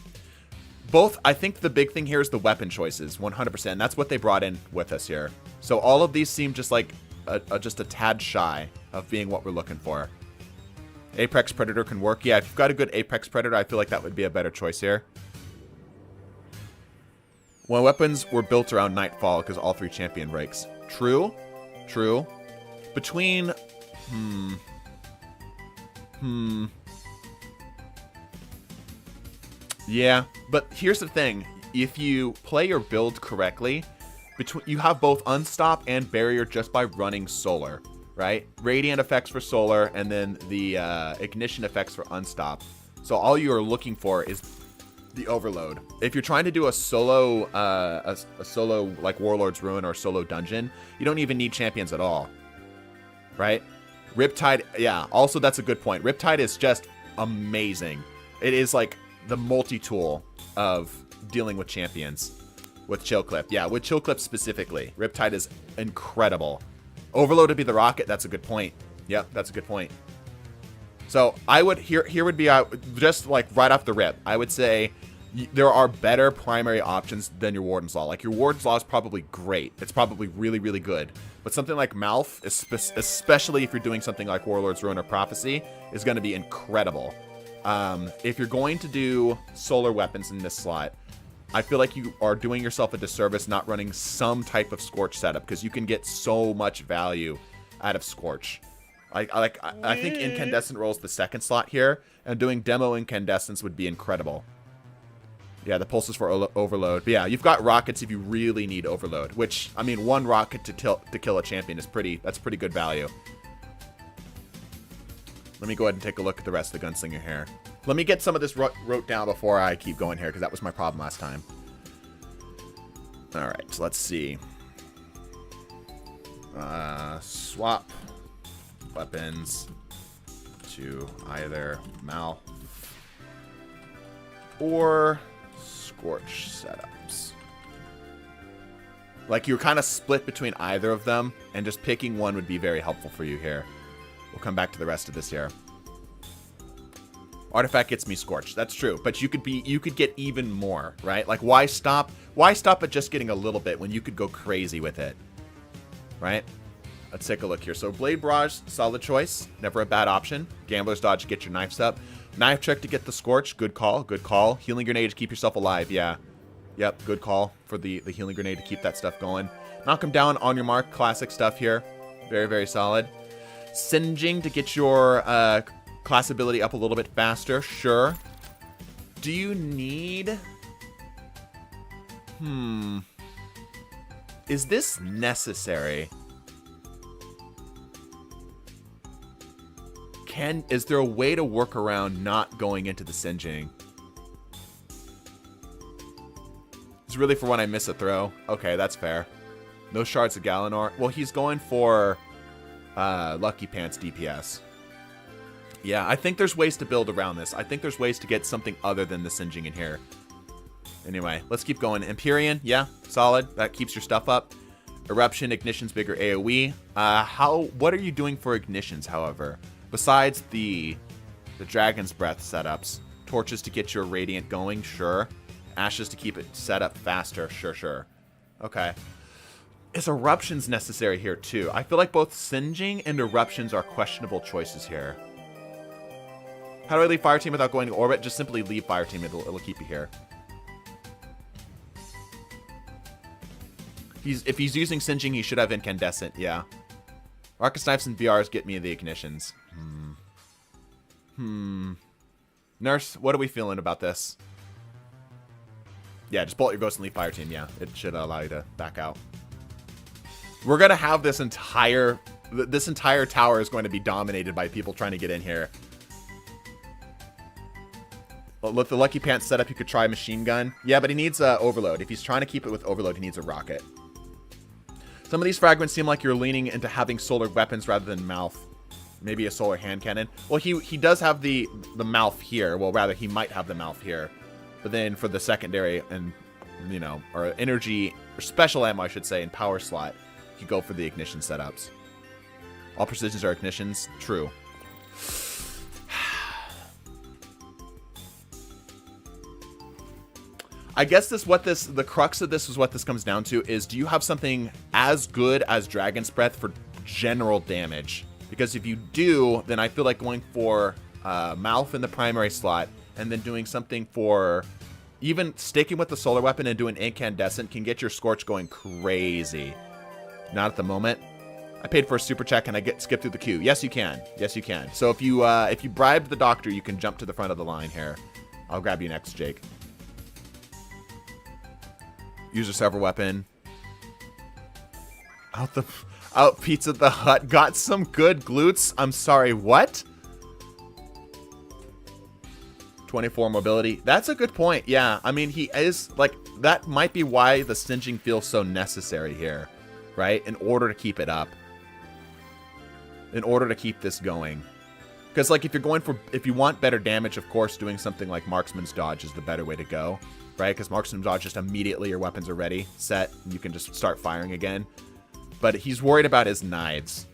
Both, I think the big thing here is the weapon choices, 100%. That's what they brought in with us here. So all of these seem just like just a tad shy of being what we're looking for. Apex Predator can work. Yeah, if you've got a good Apex Predator, I feel like that would be a better choice here. Well, weapons were built around Nightfall because all 3 champion breaks. True. True. Between... Yeah, but here's the thing. If you play your build correctly, you have both Unstop and Barrier just by running Solar, right? Radiant effects for Solar, and then the Ignition effects for Unstop. So all you are looking for is the Overload. If you're trying to do a solo like Warlord's Ruin or solo dungeon, you don't even need champions at all, right? Riptide, yeah, also that's a good point. Riptide is just amazing. It is like the multi-tool of dealing with champions with Chill Clip. Yeah, with Chill Clip specifically. Riptide is incredible. Overload would be the rocket. That's a good point. Yep, that's a good point. So I would, here would be, just like right off the rip, I would say there are better primary options than your Warden's Law. Like your Warden's Law is probably great. It's probably really, really good. But something like Malf, especially if you're doing something like Warlord's Ruin or Prophecy, is going to be incredible. If you're going to do solar weapons in this slot, I feel like you are doing yourself a disservice not running some type of Scorch setup, because you can get so much value out of Scorch. I think Incandescent rolls the second slot here, and doing Demo Incandescence would be incredible. Yeah, the pulses for Overload. But yeah, you've got rockets if you really need Overload, which, I mean, 1 rocket to kill a champion is that's pretty good value. Let me go ahead and take a look at the rest of the Gunslinger here. Let me get some of this wrote down before I keep going here, because that was my problem last time. Alright, so let's see. Swap weapons to either Mal or Scorch setups. Like, you're kind of split between either of them, and just picking one would be very helpful for you here. We'll come back to the rest of this here. Artifact gets me Scorch. That's true. But you could get even more, right? Like, why stop at just getting a little bit when you could go crazy with it? Right? Let's take a look here. So Blade Barrage, solid choice. Never a bad option. Gambler's Dodge to get your knives up. Knife Trick to get the Scorch. Good call. Good call. Healing Grenade to keep yourself alive. Yeah. Yep. Good call for the Healing Grenade to keep that stuff going. Knock him down on your mark. Classic stuff here. Very, very solid. Singeing to get your class ability up a little bit faster. Sure. Do you need... Is this necessary? Is there a way to work around not going into the Singeing? It's really for when I miss a throw. Okay, that's fair. No Shards of Galanor. Well, he's going for... Lucky Pants DPS. Yeah, I think there's ways to build around this. I think there's ways to get something other than the Singeing in here. Anyway, let's keep going. Empyrean, yeah, solid. That keeps your stuff up. Eruption, Ignition's bigger AoE. What are you doing for Ignitions, however? Besides the Dragon's Breath setups. Torches to get your Radiant going, sure. Ashes to keep it set up faster, sure. Okay. Is Eruptions necessary here too? I feel like both Singeing and Eruptions are questionable choices here. How do I leave Fire Team without going to orbit? Just simply leave Fire Team. It'll keep you here. If he's using Singeing, he should have Incandescent. Yeah. Arcus Snipes and VRs get me the Ignitions. Nurse, what are we feeling about this? Yeah, just bolt your Ghost and leave Fire Team. Yeah, it should allow you to back out. We're going to have this entire tower is going to be dominated by people trying to get in here. With the Lucky Pants setup, you could try Machine Gun. Yeah, but he needs Overload. If he's trying to keep it with Overload, he needs a rocket. Some of these fragments seem like you're leaning into having solar weapons rather than mouth. Maybe a solar hand cannon. Well, he does have the mouth here. Well, rather, he might have the mouth here. But then for the secondary and, you know, or energy, or special ammo, I should say, and power slot, you go for the ignition setups. All precisions are ignitions. True. I guess the crux of this is what this comes down to is, do you have something as good as Dragon's Breath for general damage? Because if you do, then I feel like going for mouth in the primary slot and then doing something for even sticking with the solar weapon and doing incandescent can get your Scorch going crazy. Not at the moment. I paid for a super check and I skip through the queue. Yes, you can. Yes, you can. So if you bribe the doctor, you can jump to the front of the line here. I'll grab you next, Jake. Use a several weapon. Out Pizza the Hut. Got some good glutes. I'm sorry, what? 24 mobility. That's a good point. Yeah, I mean, he is, like, that might be why the Singeing feels so necessary here, right? In order to keep it up. In order to keep this going. Because, like, if you want better damage, of course, doing something like Marksman's Dodge is the better way to go. Right? Because Marksman's Dodge, just immediately your weapons are ready, set, and you can just start firing again. But he's worried about his knives.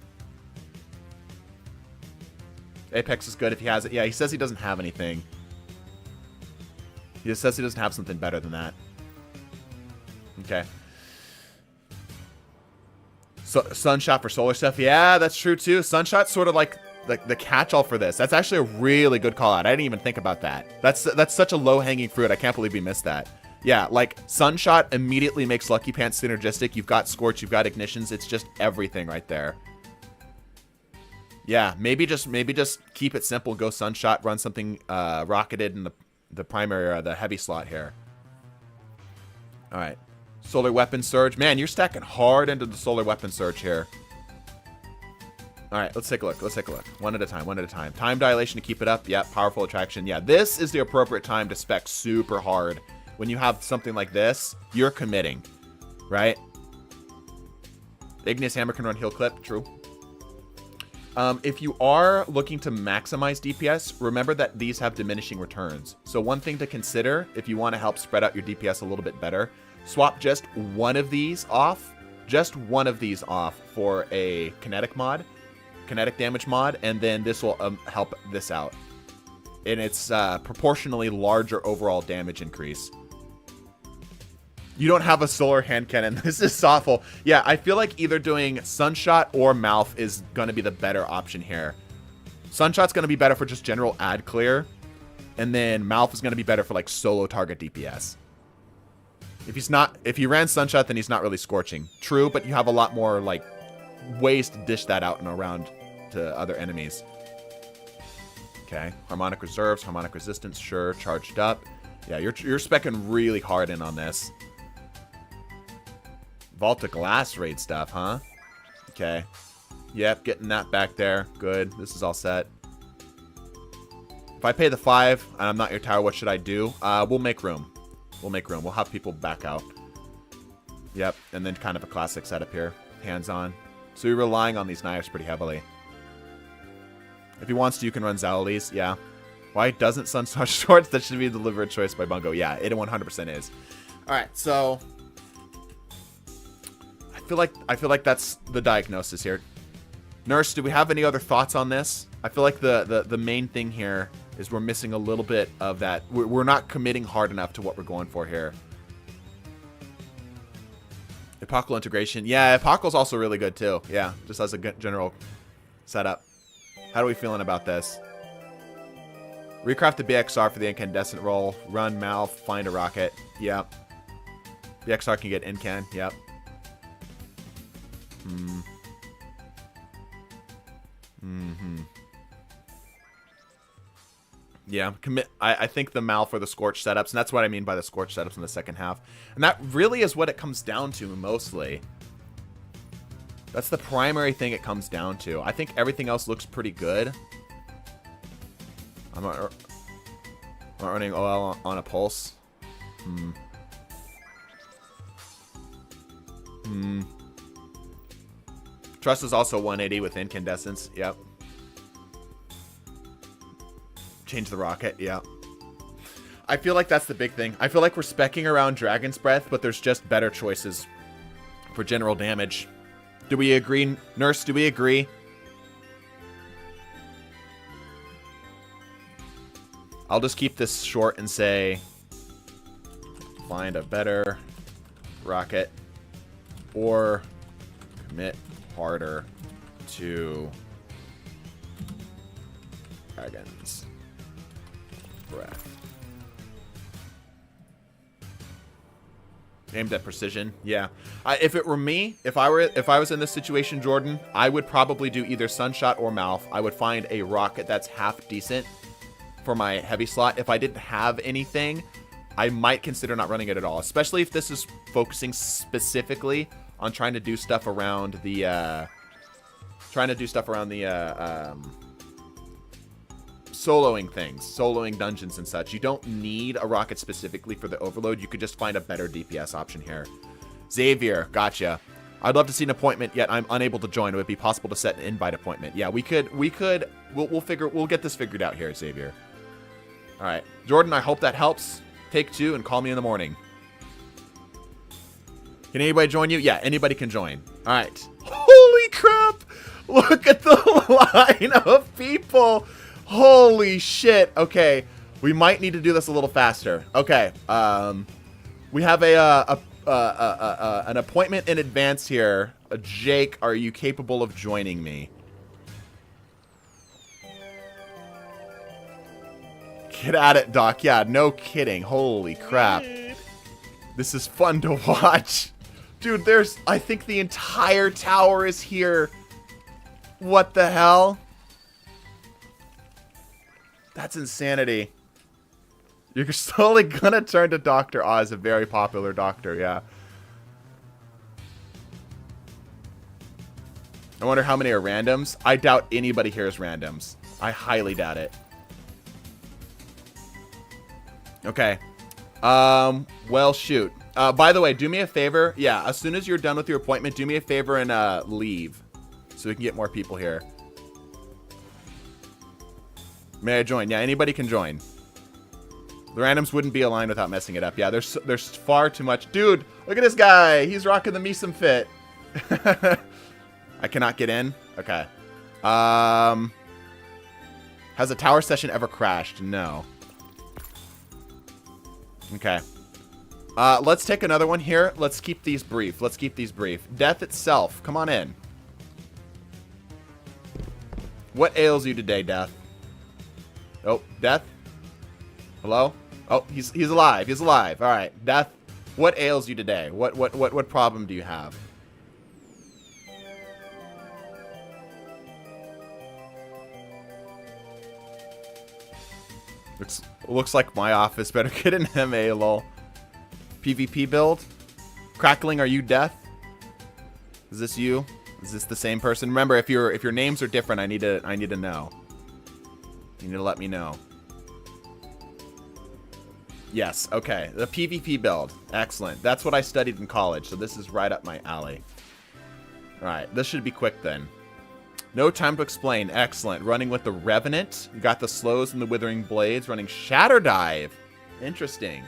Apex is good if he has it. Yeah, he says he doesn't have anything. He just says he doesn't have something better than that. Okay. So, Sunshot for solar stuff. Yeah, that's true too. Sunshot's sort of like the catch-all for this. That's actually a really good call-out. I didn't even think about that. That's such a low-hanging fruit. I can't believe we missed that. Yeah, like, Sunshot immediately makes Lucky Pants synergistic. You've got Scorch, you've got Ignitions. It's just everything right there. Yeah, maybe just keep it simple. Go Sunshot, run something rocketed in the primary or the heavy slot here. All right. Solar Weapon Surge. Man, you're stacking hard into the Solar Weapon Surge here. All right, let's take a look. Let's take a look. One at a time, one at a time. Time dilation to keep it up. Yep, powerful attraction. Yeah, this is the appropriate time to spec super hard. When you have something like this, you're committing, right? Igneous Hammer can run heal clip. True. If you are looking to maximize DPS, remember that these have diminishing returns. So one thing to consider, if you want to help spread out your DPS a little bit better, swap just one of these off. Just one of these off for a kinetic damage mod, and then this will help this out. And it's proportionally larger overall damage increase. You don't have a solar hand cannon. This is awful. Yeah, I feel like either doing Sunshot or Mouth is going to be the better option here. Sunshot's going to be better for just general ad clear, and then Mouth is going to be better for like solo target DPS. If he ran Sunshot, then he's not really scorching. True, but you have a lot more like ways to dish that out and around to other enemies. Okay, Harmonic Reserves, Harmonic Resistance, sure, charged up. Yeah, you're speccing really hard in on this. Vault of Glass raid stuff, huh? Okay. Yep, getting that back there. Good. This is all set. If I pay the 5 and I'm not your tower, what should I do? We'll make room. We'll make room. We'll have people back out. Yep, and then kind of a classic setup here. Hands-on. So you're relying on these knives pretty heavily. If he wants to, you can run Zalalis. Yeah. Why doesn't Sunstar Shorts? That should be the deliberate choice by Bungo. Yeah, it 100% is. All right, so I feel like that's the diagnosis here. Nurse, do we have any other thoughts on this? I feel like the main thing here is we're missing a little bit of that. We're not committing hard enough to what we're going for here. Epochal integration. Yeah, Epochal's also really good too. Yeah, just as a general setup. How are we feeling about this? Recraft the BXR for the incandescent roll. Run Mal, find a rocket. Yep. BXR can get incan. Yep. Yeah, commit. I think the Mal for the Scorch setups, and that's what I mean by the Scorch setups in the second half. And that really is what it comes down to, mostly. That's the primary thing it comes down to. I think everything else looks pretty good. I'm not running OL on a pulse. Trust is also 180 with incandescence. Yep. Change the rocket. Yep. I feel like that's the big thing. I feel like we're speccing around Dragon's Breath, but there's just better choices for general damage. Do we agree, Nurse? Do we agree? I'll just keep this short and say, find a better rocket or commit harder to Dragon's Breath. Aimed at precision. Yeah. If it were me, if I was in this situation, Jordan, I would probably do either Sunshot or Mouth. I would find a rocket that's half decent for my heavy slot. If I didn't have anything, I might consider not running it at all, especially if this is focusing specifically on trying to do stuff around the soloing things, soloing dungeons and such. You don't need a rocket specifically for the overload. You could just find a better DPS option here. Xavier, gotcha. I'd love to see an appointment, yet I'm unable to join. It would be possible to set an invite appointment. Yeah, we'll get this figured out here, Xavier. All right, Jordan, I hope that helps. Take 2 and call me in the morning. Can anybody join you? Yeah, anybody can join. All right. Holy crap! Look at the line of people. Holy shit. Okay, we might need to do this a little faster. Okay, we have an appointment in advance here. Jake, are you capable of joining me? Get at it, Doc. Yeah, no kidding. Holy crap. This is fun to watch. Dude, I think the entire tower is here. What the hell? That's insanity. You're slowly gonna turn to Dr. Oz, a very popular doctor, yeah. I wonder how many are randoms. I doubt anybody here is randoms. I highly doubt it. Okay. Well, shoot. By the way, do me a favor. Yeah, as soon as you're done with your appointment, do me a favor and leave, so we can get more people here. May I join? Yeah, anybody can join. The randoms wouldn't be aligned without messing it up. Yeah, there's far too much. Dude, look at this guy. He's rocking the Meesum fit. I cannot get in. Okay. Has a tower session ever crashed? No. Okay. Let's take another one here. Let's keep these brief. Death itself. Come on in. What ails you today, Death? Oh, Death? Hello? Oh, he's alive. He's alive. All right, Death. What ails you today? What problem do you have? Looks like my office better get an MA, lol. PvP build? Crackling, are you Death? Is this you? Is this the same person? Remember, if your names are different, I need to know. You need to let me know. Yes, okay. The PvP build. Excellent. That's what I studied in college, so this is right up my alley. Alright, this should be quick then. No time to explain. Excellent. Running with the Revenant. You got the Slows and the Withering Blades. Running Shatter Dive. Interesting.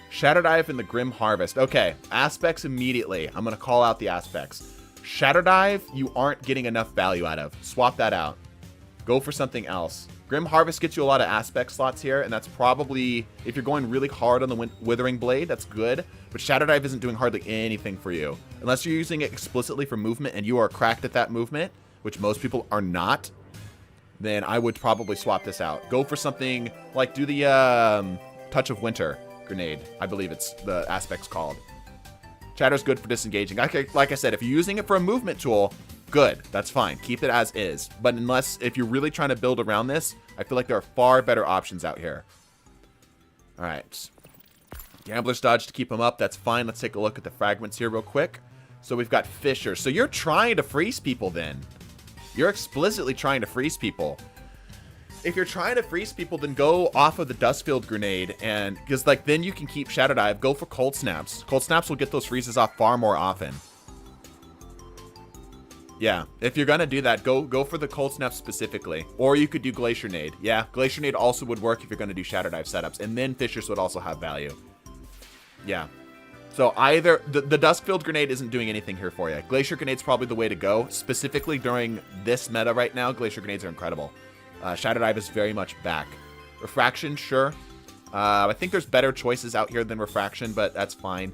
Shatter Dive and the Grim Harvest. Okay, aspects immediately. I'm going to call out the aspects. Shatter Dive, you aren't getting enough value out of. Swap that out. Go for something else. Grim Harvest gets you a lot of aspect slots here, and that's probably, if you're going really hard on the Withering Blade, that's good. But Shadow Dive isn't doing hardly anything for you. Unless you're using it explicitly for movement and you are cracked at that movement, which most people are not, then I would probably swap this out. Go for something like, do the Touch of Winter grenade. I believe it's the aspect's called. Shatter's good for disengaging. Like I said, if you're using it for a movement tool, good. That's fine. Keep it as is. But if you're really trying to build around this, I feel like there are far better options out here. All right. Gambler's Dodge to keep him up. That's fine. Let's take a look at the fragments here real quick. So we've got Fisher. So you're trying to freeze people then. You're explicitly trying to freeze people. If you're trying to freeze people, then go off of the Dustfield Grenade, and because like then you can keep Shadow Dive. Go for Cold Snaps. Cold Snaps will get those freezes off far more often. Yeah, if you're gonna do that, go for the Cold Snap specifically, or you could do Glacier Nade. Yeah, Glacier Nade also would work if you're gonna do Shadow Dive setups, and then Fissures would also have value. Yeah. So either the Duskfield Grenade isn't doing anything here for you. Glacier Grenade's probably the way to go. Specifically during this meta right now, Glacier Grenades are incredible. Shadow Dive is very much back. Refraction, sure. I think there's better choices out here than Refraction, but that's fine.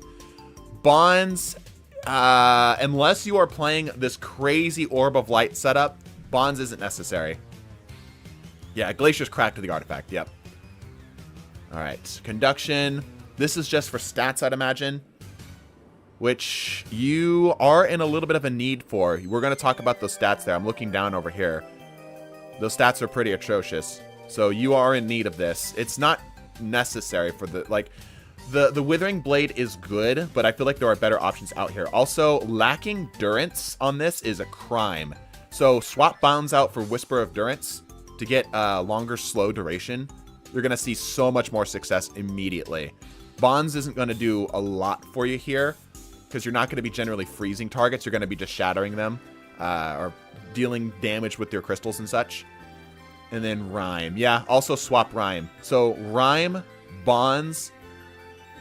Bonds, unless you are playing this crazy Orb of Light setup, Bonds isn't necessary. Yeah, Glacier's cracked to the artifact, yep. Alright, Conduction. This is just for stats, I'd imagine, which you are in a little bit of a need for. We're going to talk about those stats there. I'm looking down over here. Those stats are pretty atrocious. So you are in need of this. It's not necessary for the, like, the Withering Blade is good, but I feel like there are better options out here. Also, lacking Durance on this is a crime. So swap Bounds out for Whisper of Durance to get longer slow duration. You're going to see so much more success immediately. Bonds isn't going to do a lot for you here because you're not going to be generally freezing targets. You're going to be just shattering them or dealing damage with your crystals and such. And then Rhyme. Yeah, also swap Rhyme. So Rhyme, Bonds.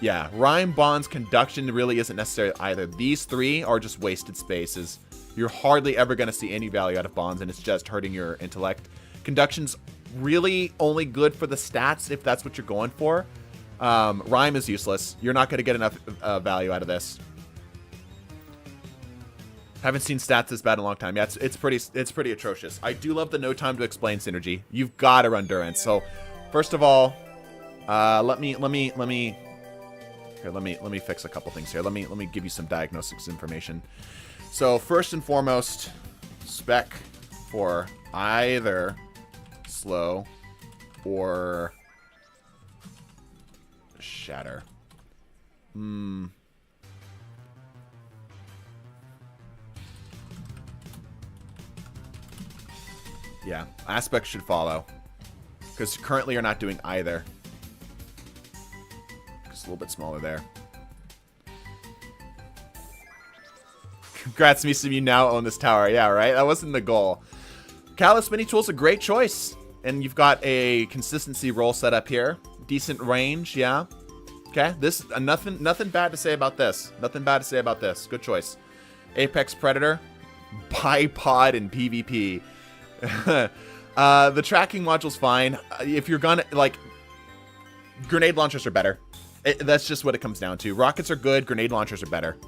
Yeah, Rhyme, Bonds, Conduction really isn't necessary either. These three are just wasted spaces. You're hardly ever going to see any value out of Bonds, and it's just hurting your intellect. Conduction's really only good for the stats if that's what you're going for. Rhyme is useless. You're not going to get enough value out of this. Haven't seen stats this bad in a long time. Yeah, it's pretty atrocious. I do love the no time to explain synergy. You've got to run Durance. So, first of all, let me fix a couple things here. Let me give you some diagnostics information. So, first and foremost, spec for either slow or shatter. Yeah, aspects should follow. Because currently you're not doing either. Just a little bit smaller there. Congrats, Misum, you now own this tower. Yeah, right? That wasn't the goal. Callus Mini Tool's a great choice. And you've got a consistency roll set up here. Decent range, yeah. Okay, this nothing bad to say about this. Nothing bad to say about this. Good choice. Apex Predator, Bipod, and PvP. The tracking module's fine. If you're gonna, like, grenade launchers are better. That's just what it comes down to. Rockets are good, grenade launchers are better.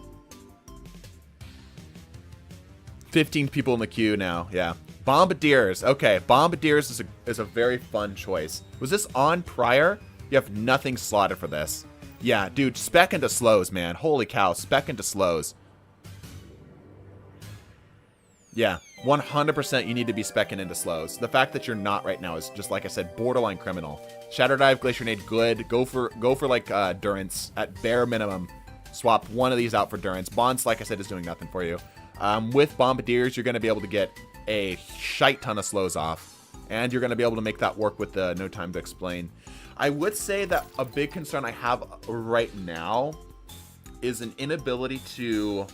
15 people in the queue now, yeah. Bombardiers, okay. Bombardiers is a very fun choice. Was this on prior? You have nothing slotted for this. Yeah, dude, spec into slows, man. Holy cow, spec into slows. Yeah, 100% you need to be speccing into slows. The fact that you're not right now is just, like I said, borderline criminal. Shadow Dive, Glacier Nade, good. Go for like Durance at bare minimum. Swap one of these out for Durance. Bonds, like I said, is doing nothing for you. With Bombardiers, you're going to be able to get a shite ton of slows off. And you're going to be able to make that work with the no time to explain. I would say that a big concern I have right now is an inability to...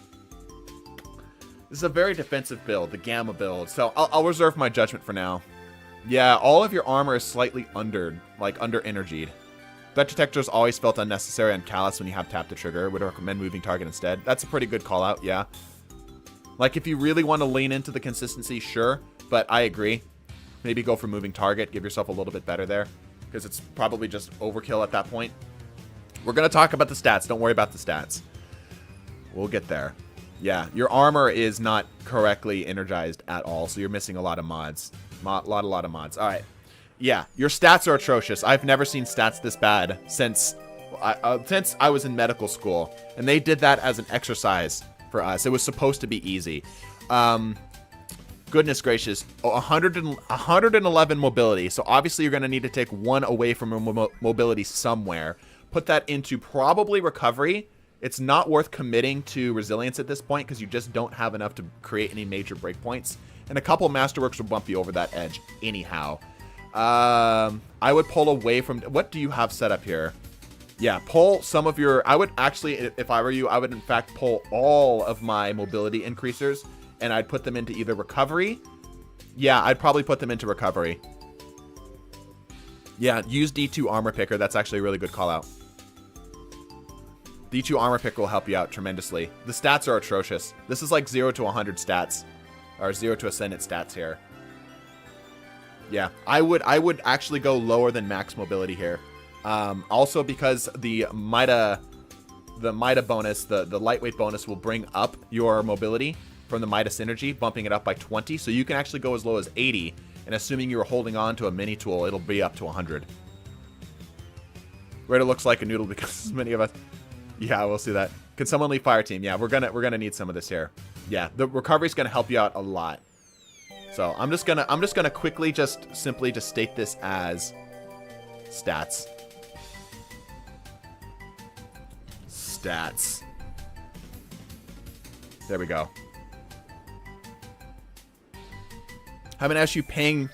This is a very defensive build, the Gamma build. So I'll reserve my judgment for now. Yeah, all of your armor is slightly under-energied. That detector is always felt unnecessary on Callus when you have tap the trigger. Would recommend moving target instead. That's a pretty good call out, yeah. Like, if you really want to lean into the consistency, sure. But I agree. Maybe go for moving target. Give yourself a little bit better there, because it's probably just overkill at that point. We're going to talk about the stats. Don't worry about the stats. We'll get there. Yeah, your armor is not correctly energized at all, so you're missing a lot of mods. A lot of mods. All right. Yeah, your stats are atrocious. I've never seen stats this bad since I was in medical school, and they did that as an exercise for us. It was supposed to be easy. Goodness gracious, 111 mobility. So obviously you're going to need to take one away from mobility somewhere. Put that into probably recovery. It's not worth committing to resilience at this point because you just don't have enough to create any major breakpoints. And a couple of masterworks will bump you over that edge anyhow. I would pull away from... What do you have set up here? Yeah, pull some of your... I would actually, if I were you, I would in fact pull all of my mobility increasers, and I'd put them into either recovery. Yeah, I'd probably put them into recovery. Yeah, use D2 Armor Picker. That's actually a really good call out. D2 Armor Picker will help you out tremendously. The stats are atrocious. This is like 0 to 100 stats. Or 0 to Ascendant stats here. Yeah, I would actually go lower than max mobility here. Also because the Mida bonus, the lightweight bonus will bring up your mobility from the Mida synergy, bumping it up by 20. So you can actually go as low as 80. And assuming you were holding on to a mini tool, it'll be up to 100. Raider looks like a noodle because many of us... Yeah, we'll see that. Can someone leave fire team? Yeah, we're gonna need some of this here. Yeah, the recovery's gonna help you out a lot. So I'm just gonna quickly simply state this as stats. Stats. There we go. Haven't asked you paying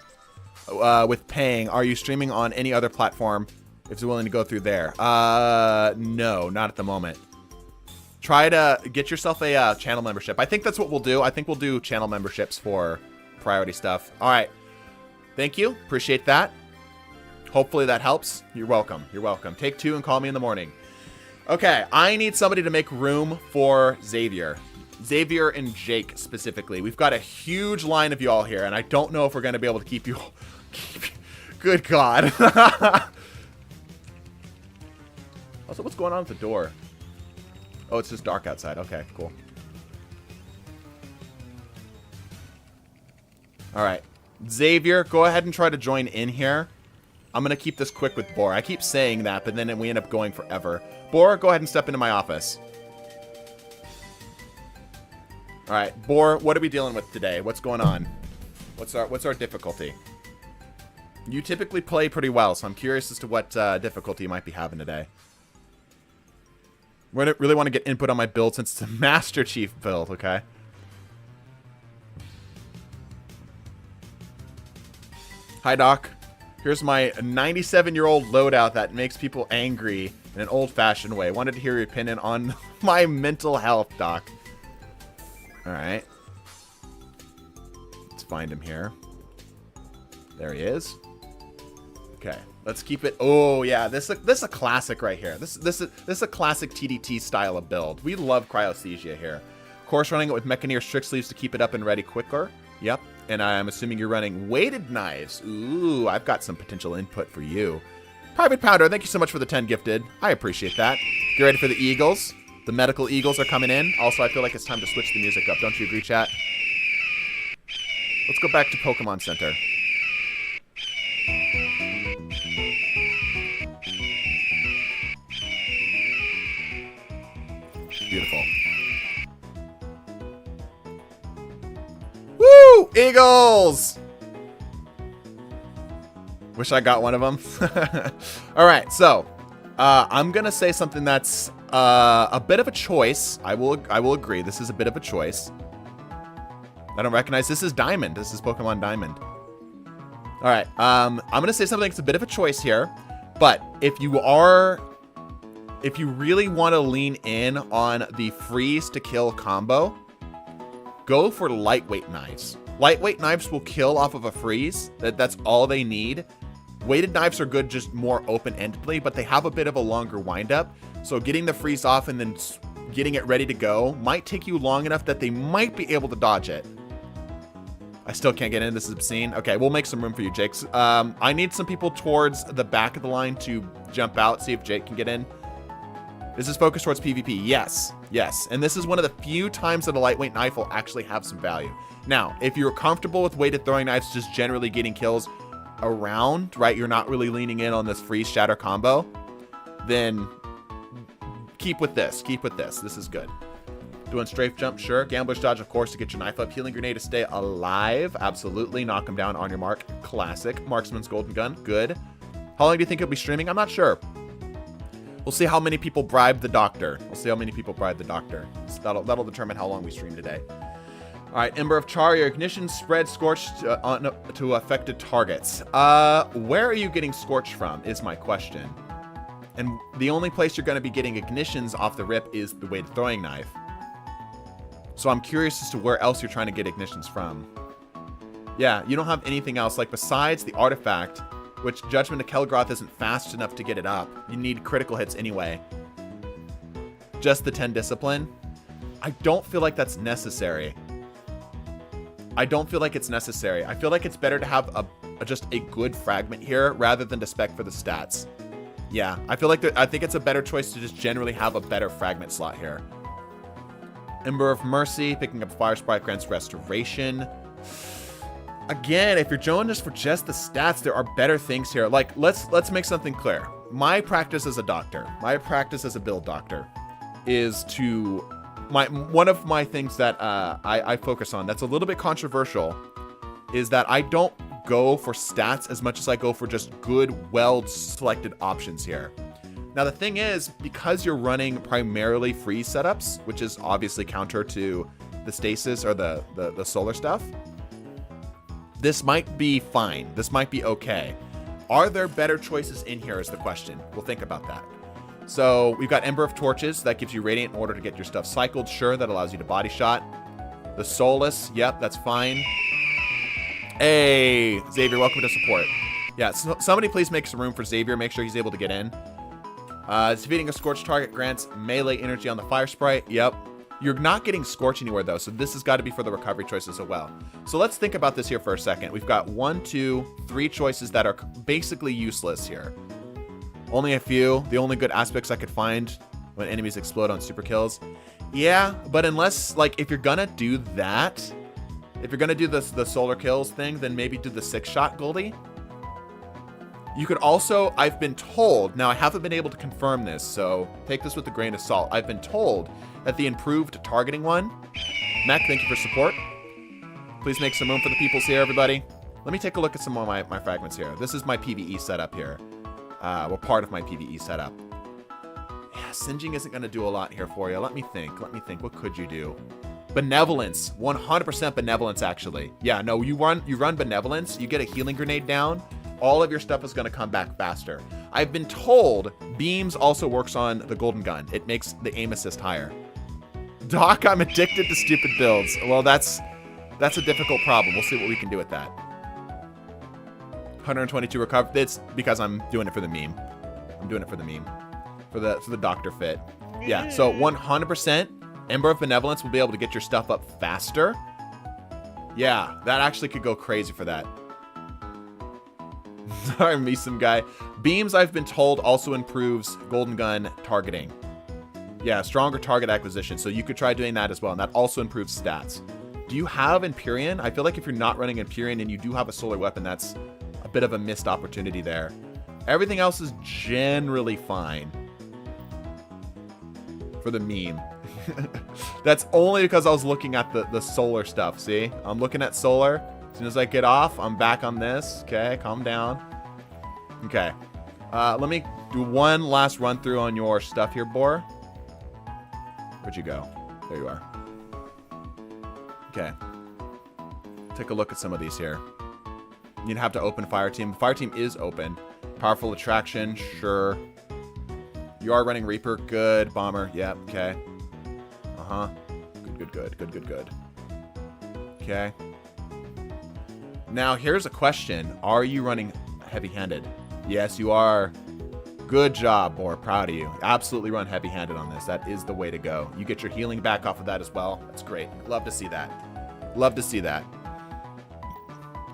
with paying. Are you streaming on any other platform? If you're willing to go through there. No, not at the moment. Try to get yourself a channel membership. I think that's what we'll do. I think we'll do channel memberships for priority stuff. All right. Thank you. Appreciate that. Hopefully that helps. You're welcome. You're welcome. Take 2 and call me in the morning. Okay. I need somebody to make room for Xavier. Xavier and Jake specifically. We've got a huge line of y'all here, and I don't know if we're going to be able to keep you... Good God. Also, what's going on with the door? Oh, it's just dark outside. Okay, cool. All right. Xavier, go ahead and try to join in here. I'm going to keep this quick with Bor. I keep saying that, but then we end up going forever. Bor, go ahead and step into my office. All right, Bor, what are we dealing with today? What's going on? What's our difficulty? You typically play pretty well, so I'm curious as to what difficulty you might be having today. We really want to get input on my build since it's a Master Chief build, okay? Hi, Doc. Here's my 97-year-old loadout that makes people angry in an old-fashioned way. Wanted to hear your opinion on my mental health, Doc. All right. Let's find him here. There he is. Okay. Let's keep it. Oh yeah, this is a classic right here. This is a classic TDT style of build. We love Cryosthesia here. Of course, running it with Mechaneer Strict Sleeves to keep it up and ready quicker. Yep. And I'm assuming you're running weighted knives. Ooh, I've got some potential input for you. Private Powder, thank you so much for the 10 gifted. I appreciate that. Get ready for the Eagles. The medical Eagles are coming in. Also, I feel like it's time to switch the music up. Don't you agree, chat? Let's go back to Pokemon Center. Beautiful. Woo! Eagles! Wish I got one of them. All right, so I'm gonna say something that's a bit of a choice. I will agree. This is a bit of a choice. I don't recognize. This is Diamond. This is Pokemon Diamond. All right. I'm gonna say something that's a bit of a choice here, but if you really want to lean in on the freeze to kill combo, go for lightweight knives. Lightweight knives will kill off of a freeze. That's all they need. Weighted knives are good just more open-endedly, but they have a bit of a longer windup. So getting the freeze off and then getting it ready to go might take you long enough that they might be able to dodge it. I still can't get in. This is obscene. Okay, we'll make some room for you, Jake. I need some people towards the back of the line to jump out, see if Jake can get in. This is focused towards PvP. Yes, yes. And this is one of the few times that a lightweight knife will actually have some value. Now, if you're comfortable with weighted throwing knives just generally getting kills around, right? You're not really leaning in on this freeze shatter combo, then keep with this. Keep with this. This is good. Doing strafe jump, sure. Gambler's dodge, of course, to get your knife up. Healing grenade to stay alive. Absolutely. Knock him down on your mark. Classic. Marksman's golden gun. Good. How long do you think he'll be streaming? I'm not sure. We'll see how many people bribe the doctor. We'll see how many people bribe the doctor. So that'll determine how long we stream today. All right, Ember of Char, your ignition spread scorched to affected targets. Where are you getting scorched from is my question. And the only place you're going to be getting ignitions off the rip is the weighted throwing knife. So I'm curious as to where else you're trying to get ignitions from. Yeah, you don't have anything else. Like besides the artifact, which Judgment of Kelgroth isn't fast enough to get it up. You need critical hits anyway. Just the 10 discipline. I don't feel like that's necessary. I don't feel like it's necessary. I feel like it's better to have just a good fragment here rather than to spec for the stats. Yeah, I feel like I think it's a better choice to just generally have a better fragment slot here. Ember of Mercy, picking up Fire Sprite grants restoration. Again, if you're joining us for just the stats, there are better things here. Like, let's make something clear. My practice as a doctor, my practice as a build doctor, is to one of my things that I focus on that's a little bit controversial is that I don't go for stats as much as I go for just good, well-selected options here. Now, the thing is, because you're running primarily freeze setups, which is obviously counter to the stasis or the solar stuff, this might be fine. This might be okay. Are there better choices in here is the question. We'll think about that. So we've got Ember of Torches. That gives you Radiant in order to get your stuff cycled. Sure, that allows you to body shot. The Soulless. Yep, that's fine. Hey, Xavier, welcome to support. Yeah, so somebody please make some room for Xavier. Make sure he's able to get in. Defeating a Scorched target grants melee energy on the Fire Sprite. Yep. You're not getting Scorch anywhere, though, so this has got to be for the recovery choices as well. So let's think about this here for a second. We've got 1, 2, 3 choices that are basically useless here. Only a few. The only good aspects I could find when enemies explode on super kills. Yeah, but unless, like, if you're going to do that, if you're going to do the solar kills thing, then maybe do the 6-shot Goldie. You could also, I've been told, now I haven't been able to confirm this, so take this with a grain of salt. I've been told that the improved targeting one, Mac, thank you for support. Please make some room for the peoples here, everybody. Let me take a look at some of my fragments here. This is my PvE setup here. Well, part of my PvE setup. Yeah, singeing isn't going to do a lot here for you. Let me think. What could you do? Benevolence. 100% benevolence, actually. Yeah, no, you run benevolence. You get a healing grenade down. All of your stuff is going to come back faster. I've been told beams also works on the golden gun. It makes the aim assist higher. Doc, I'm addicted to stupid builds. Well, that's a difficult problem. We'll see what we can do with that. 122 recover. It's because I'm doing it for the meme. I'm doing it for the meme. For the doctor fit. Yeah, so 100% Ember of Benevolence will be able to get your stuff up faster. Yeah, that actually could go crazy for that. Sorry, me some guy. Beams, I've been told, also improves golden gun targeting. Yeah, stronger target acquisition. So you could try doing that as well. And that also improves stats. Do you have Empyrean? I feel like if you're not running Empyrean and you do have a solar weapon, that's a bit of a missed opportunity there. Everything else is generally fine. For the meme. That's only because I was looking at the solar stuff, see? I'm looking at solar. As soon as I get off, I'm back on this. Okay, calm down. Okay. Let me do one last run through on your stuff here, Boar. Where'd you go? There you are. Okay. Take a look at some of these here. You'd have to open Fire Team. Fire Team is open. Powerful Attraction, sure. You are running Reaper, good. Bomber, yep, okay. Uh-huh. Good. Okay. Now, here's a question. Are you running heavy-handed? Yes, you are. Good job, Boar. Proud of you. Absolutely run heavy-handed on this. That is the way to go. You get your healing back off of that as well. That's great. Love to see that. Love to see that.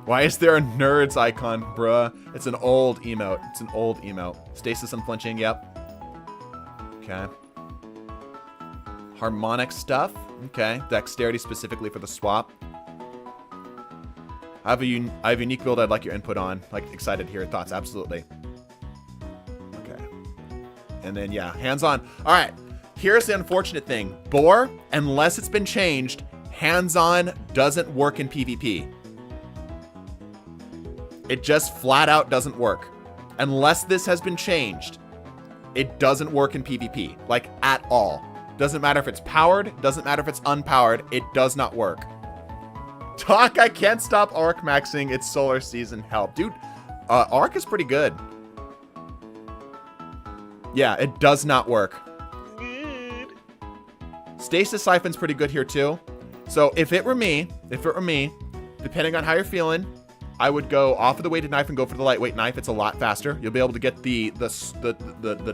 Why is there a nerds icon, bruh? It's an old emote. It's an old emote. Stasis unflinching, yep. Okay. Harmonic stuff. Okay. Dexterity specifically for the swap. I have a unique build I'd like your input on. Like, excited to hear your thoughts. Absolutely. Okay. And then, yeah, hands-on. All right. Here's the unfortunate thing. Boar, unless it's been changed, hands-on doesn't work in PvP. It just flat out doesn't work. Unless this has been changed, it doesn't work in PvP. Like, at all. Doesn't matter if it's powered. Doesn't matter if it's unpowered. It does not work. Talk, I can't stop Arc maxing. It's solar season. Help. Dude, Arc is pretty good. Yeah, it does not work. Good. Stasis Siphon's pretty good here, too. So, if it were me, depending on how you're feeling, I would go off of the weighted knife and go for the lightweight knife. It's a lot faster. You'll be able to get the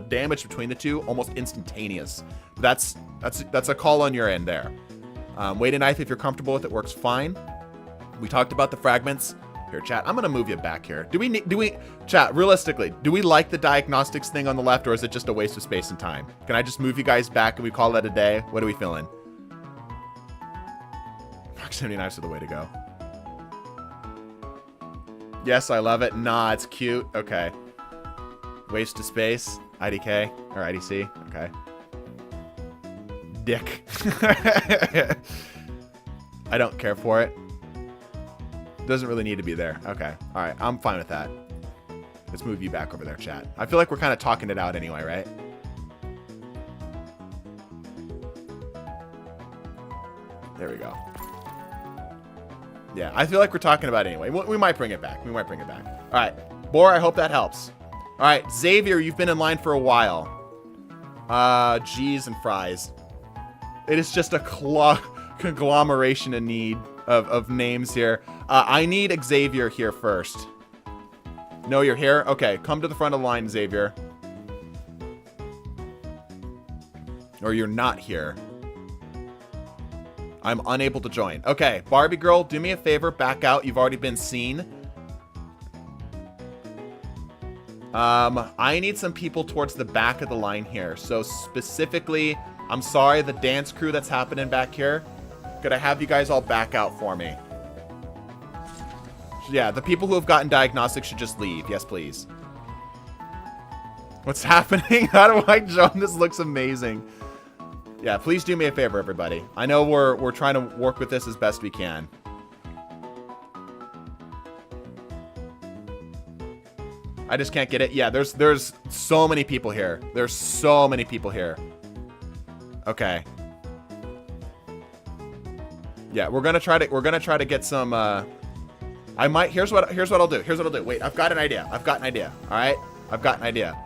damage between the two almost instantaneous. That's a call on your end there. Weighted knife, if you're comfortable with it, works fine. We talked about the fragments. Here, chat, I'm gonna move you back here. Do we chat, realistically, do we like the diagnostics thing on the left, or is it just a waste of space and time? Can I just move you guys back and we call that a day? What are we feeling? Proximity knives are the way to go. Yes, I love it. Nah, it's cute. Okay. Waste of space. IDK or IDC. Okay. Dick. I don't care for it. Doesn't really need to be there. Okay. All right. I'm fine with that. Let's move you back over there, chat. I feel like we're kind of talking it out anyway, right? There we go. Yeah, I feel like we're talking about it anyway. We might bring it back. We might bring it back. All right. Boar, I hope that helps. All right. Xavier, you've been in line for a while. Cheese and fries. It is just a conglomeration of need of names here. I need Xavier here first. No, you're here? Okay, come to the front of the line, Xavier. Or you're not here. I'm unable to join. Okay, Barbie girl, do me a favor, back out. You've already been seen. I need some people towards the back of the line here. So specifically, I'm sorry, the dance crew that's happening back here. Could I have you guys all back out for me? Yeah, the people who have gotten diagnostics should just leave. Yes, please. What's happening? How do I join? This looks amazing. Yeah, please do me a favor, everybody. I know we're trying to work with this as best we can. I just can't get it. Yeah, there's so many people here. There's so many people here. Okay. Yeah, we're gonna try to get some. I might. Here's what I'll do. Here's what I'll do. Wait, I've got an idea. All right, I've got an idea.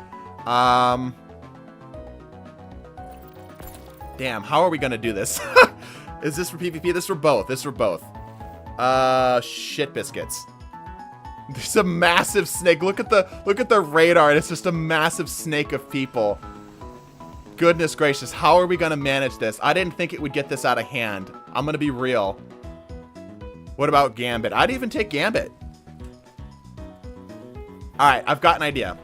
Damn, how are we gonna do this? Is this for PvP? This is for both. Shit biscuits. There's a massive snake. Look at the radar. It's just a massive snake of people. Goodness gracious, how are we gonna manage this? I didn't think it would get this out of hand. I'm gonna be real. What about Gambit? I'd even take Gambit. All right, I've got an idea.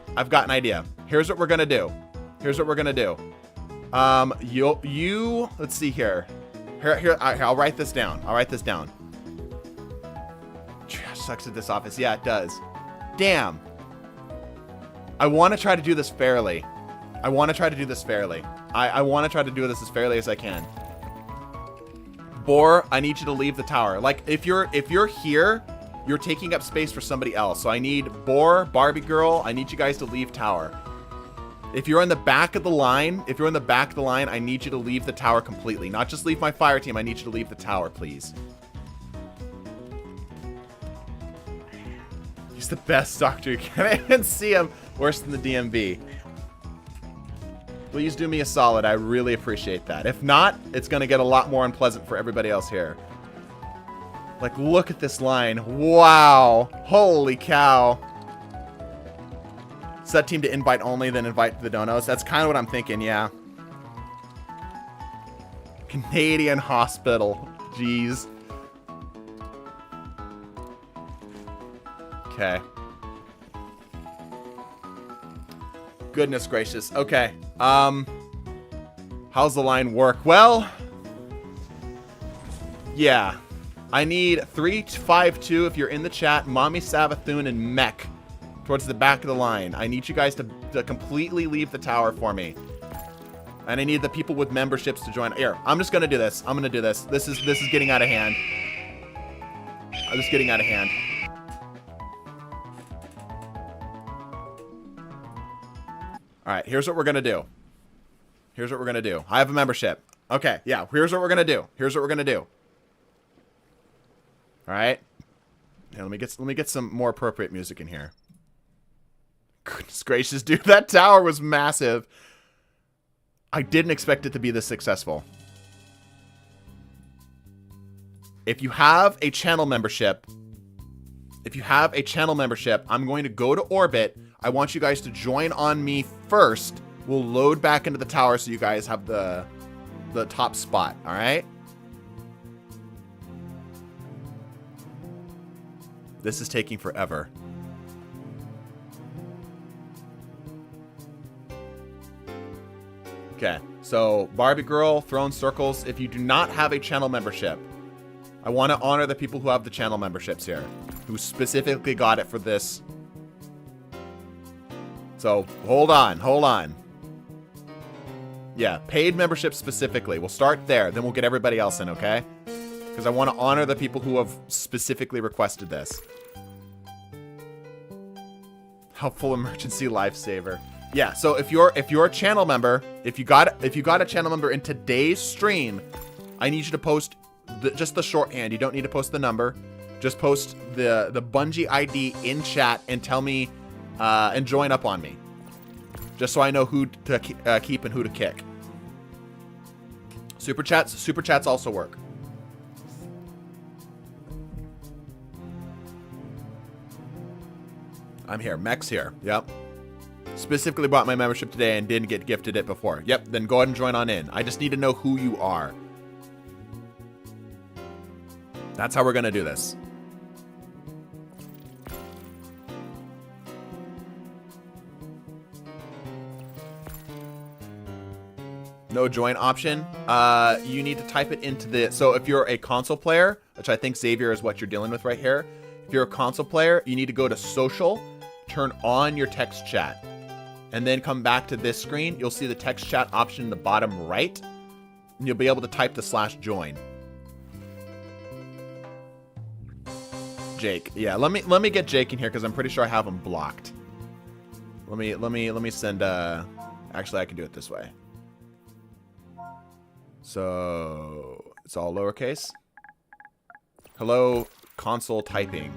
Here's what we're gonna do. Let's see here. Here, I'll write this down. Trash sucks at this office. Yeah, it does. Damn. I want to try to do this fairly. I want to try to do this as fairly as I can. Boar, I need you to leave the tower. Like, if you're here, you're taking up space for somebody else. So I need Boar, Barbie girl, I need you guys to leave tower. If you're in the back of the line, I need you to leave the tower completely. Not just leave my fire team, I need you to leave the tower, please. He's the best doctor. You can't even see him. Worse than the DMV. Please do me a solid. I really appreciate that. If not, it's going to get a lot more unpleasant for everybody else here. Like, look at this line. Wow. Holy cow. Set team to invite only, then invite the donos. That's kind of what I'm thinking, yeah. Canadian hospital. Jeez. Okay. Goodness gracious. Okay. How's the line work? Well, yeah. I need 352 if you're in the chat. Mommy Savathun and Mech towards the back of the line. I need you guys to completely leave the tower for me. And I need the people with memberships to join. Here, I'm just gonna do this. I'm gonna do this. This is getting out of hand. This is getting out of hand. Alright, here's what we're gonna do. Here's what we're gonna do. I have a membership. Okay, yeah, here's what we're gonna do. Here's what we're gonna do. Alright. Yeah, let me get some more appropriate music in here. Goodness gracious, dude, that tower was massive. I didn't expect it to be this successful. If you have a channel membership, I'm going to go to orbit. I want you guys to join on me first. We'll load back into the tower so you guys have the top spot, all right? This is taking forever. Okay, so Barbie Girl, Throne Circles, if you do not have a channel membership, I want to honor the people who have the channel memberships here, who specifically got it for this. So, hold on. Yeah, paid membership specifically. We'll start there, then we'll get everybody else in, okay? Because I want to honor the people who have specifically requested this. Helpful emergency lifesaver. Yeah, so if you're a channel member, if you got a channel member in today's stream, I need you to post just the shorthand. You don't need to post the number. Just post the Bungie ID in chat and tell me and join up on me. Just so I know who to keep and who to kick. Super chats also work. I'm here. Mech's here. Yep. Specifically bought my membership today and didn't get gifted it before. Yep, then go ahead and join on in. I just need to know who you are. That's how we're going to do this. No join option. You need to type it into the... So if you're a console player, which I think Xavier is what you're dealing with right here. If you're a console player, you need to go to social, turn on your text chat, and then come back to this screen. You'll see the text chat option in the bottom right, and you'll be able to type the /join. Jake. Yeah, let me get Jake in here because I'm pretty sure I have him blocked. Let me send actually I can do it this way. So it's all lowercase. Hello, console typing.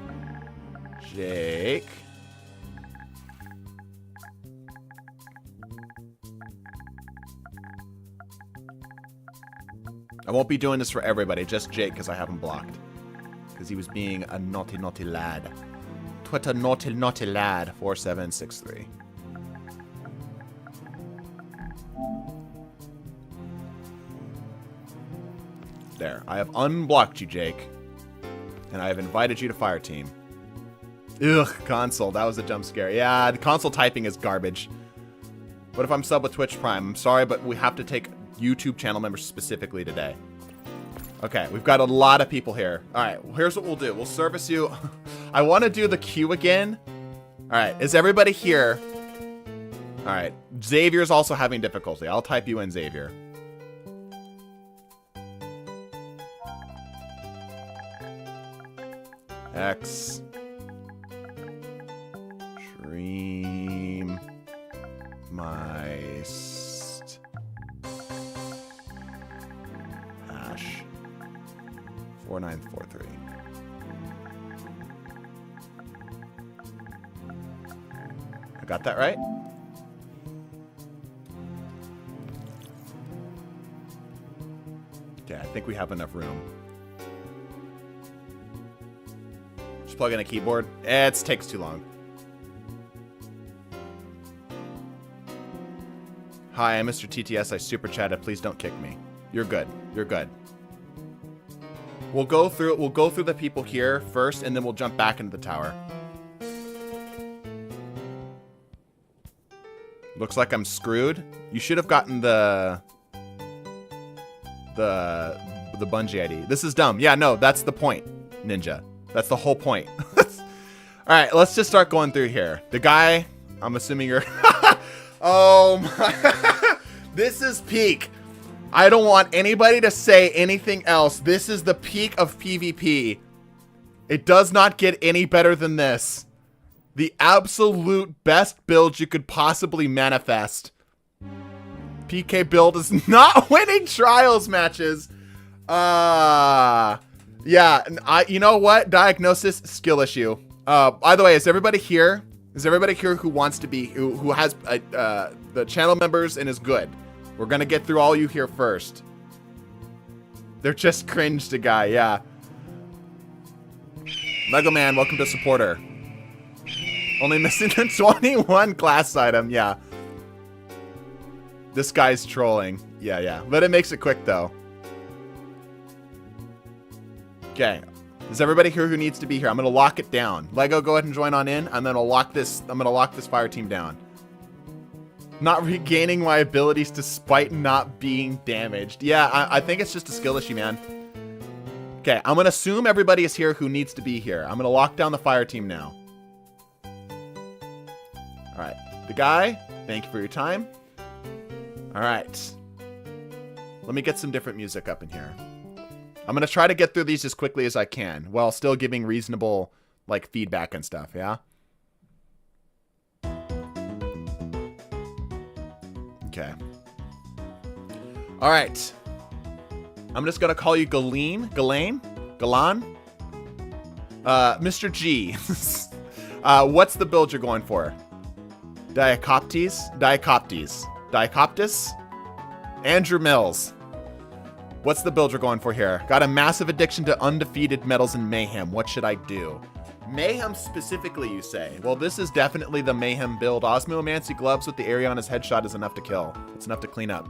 Jake. I won't be doing this for everybody, just Jake because I have him blocked. Because he was being a naughty, naughty lad. Twitter naughty, naughty lad 4763. There. I have unblocked you, Jake. And I have invited you to Fire Team. Ugh, console. That was a jump scare. Yeah, the console typing is garbage. What if I'm sub with Twitch Prime? I'm sorry, but we have to take YouTube channel members specifically today. Okay, we've got a lot of people here. All right, here's what we'll do. We'll service you. I want to do the queue again. All right, is everybody here? All right, Xavier's also having difficulty. I'll type you in, Xavier. X. Stream. Meist. Hash. 4943. I got that right? Okay, I think we have enough room. Just plug in a keyboard. It takes too long. Hi, I'm Mr. TTS. I super chatted. Please don't kick me. You're good. You're good. We'll go through the people here first, and then we'll jump back into the tower. Looks like I'm screwed. You should have gotten the bungee ID. This is dumb. Yeah, no, that's the point, Ninja. That's the whole point. All right, let's just start going through here. The guy, I'm assuming you're... Oh my... This is peak. I don't want anybody to say anything else. This is the peak of PvP. It does not get any better than this. The absolute best build you could possibly manifest. PK build is not winning trials matches. Yeah, you know what? Diagnosis, skill issue. By the way, is everybody here? Is everybody here who wants to be, who has the channel members and is good? We're gonna get through all you here first. They're just cringe to guy, yeah. Lego Man, welcome to supporter. Only missing the 21 class item, yeah. This guy's trolling. Yeah. But it makes it quick though. Okay. Is everybody here who needs to be here? I'm gonna lock it down. Lego, go ahead and join on in, and then I'm gonna lock this fire team down. Not regaining my abilities despite not being damaged. Yeah, I think it's just a skill issue, man. Okay, I'm gonna assume everybody is here who needs to be here. I'm gonna lock down the fire team now. All right, the guy, thank you for your time. All right, let me get some different music up in here. I'm gonna try to get through these as quickly as I can while still giving reasonable, like, feedback and stuff, yeah? Okay. All right. I'm just gonna call you Galan. Mr. G. What's the build you're going for? Diacoptes? Andrew Mills. What's the build you're going for here? Got a massive addiction to undefeated medals and mayhem. What should I do? Mayhem specifically, you say? Well, this is definitely the Mayhem build. Osmomancy gloves with the Ariana's headshot is enough to kill. It's enough to clean up.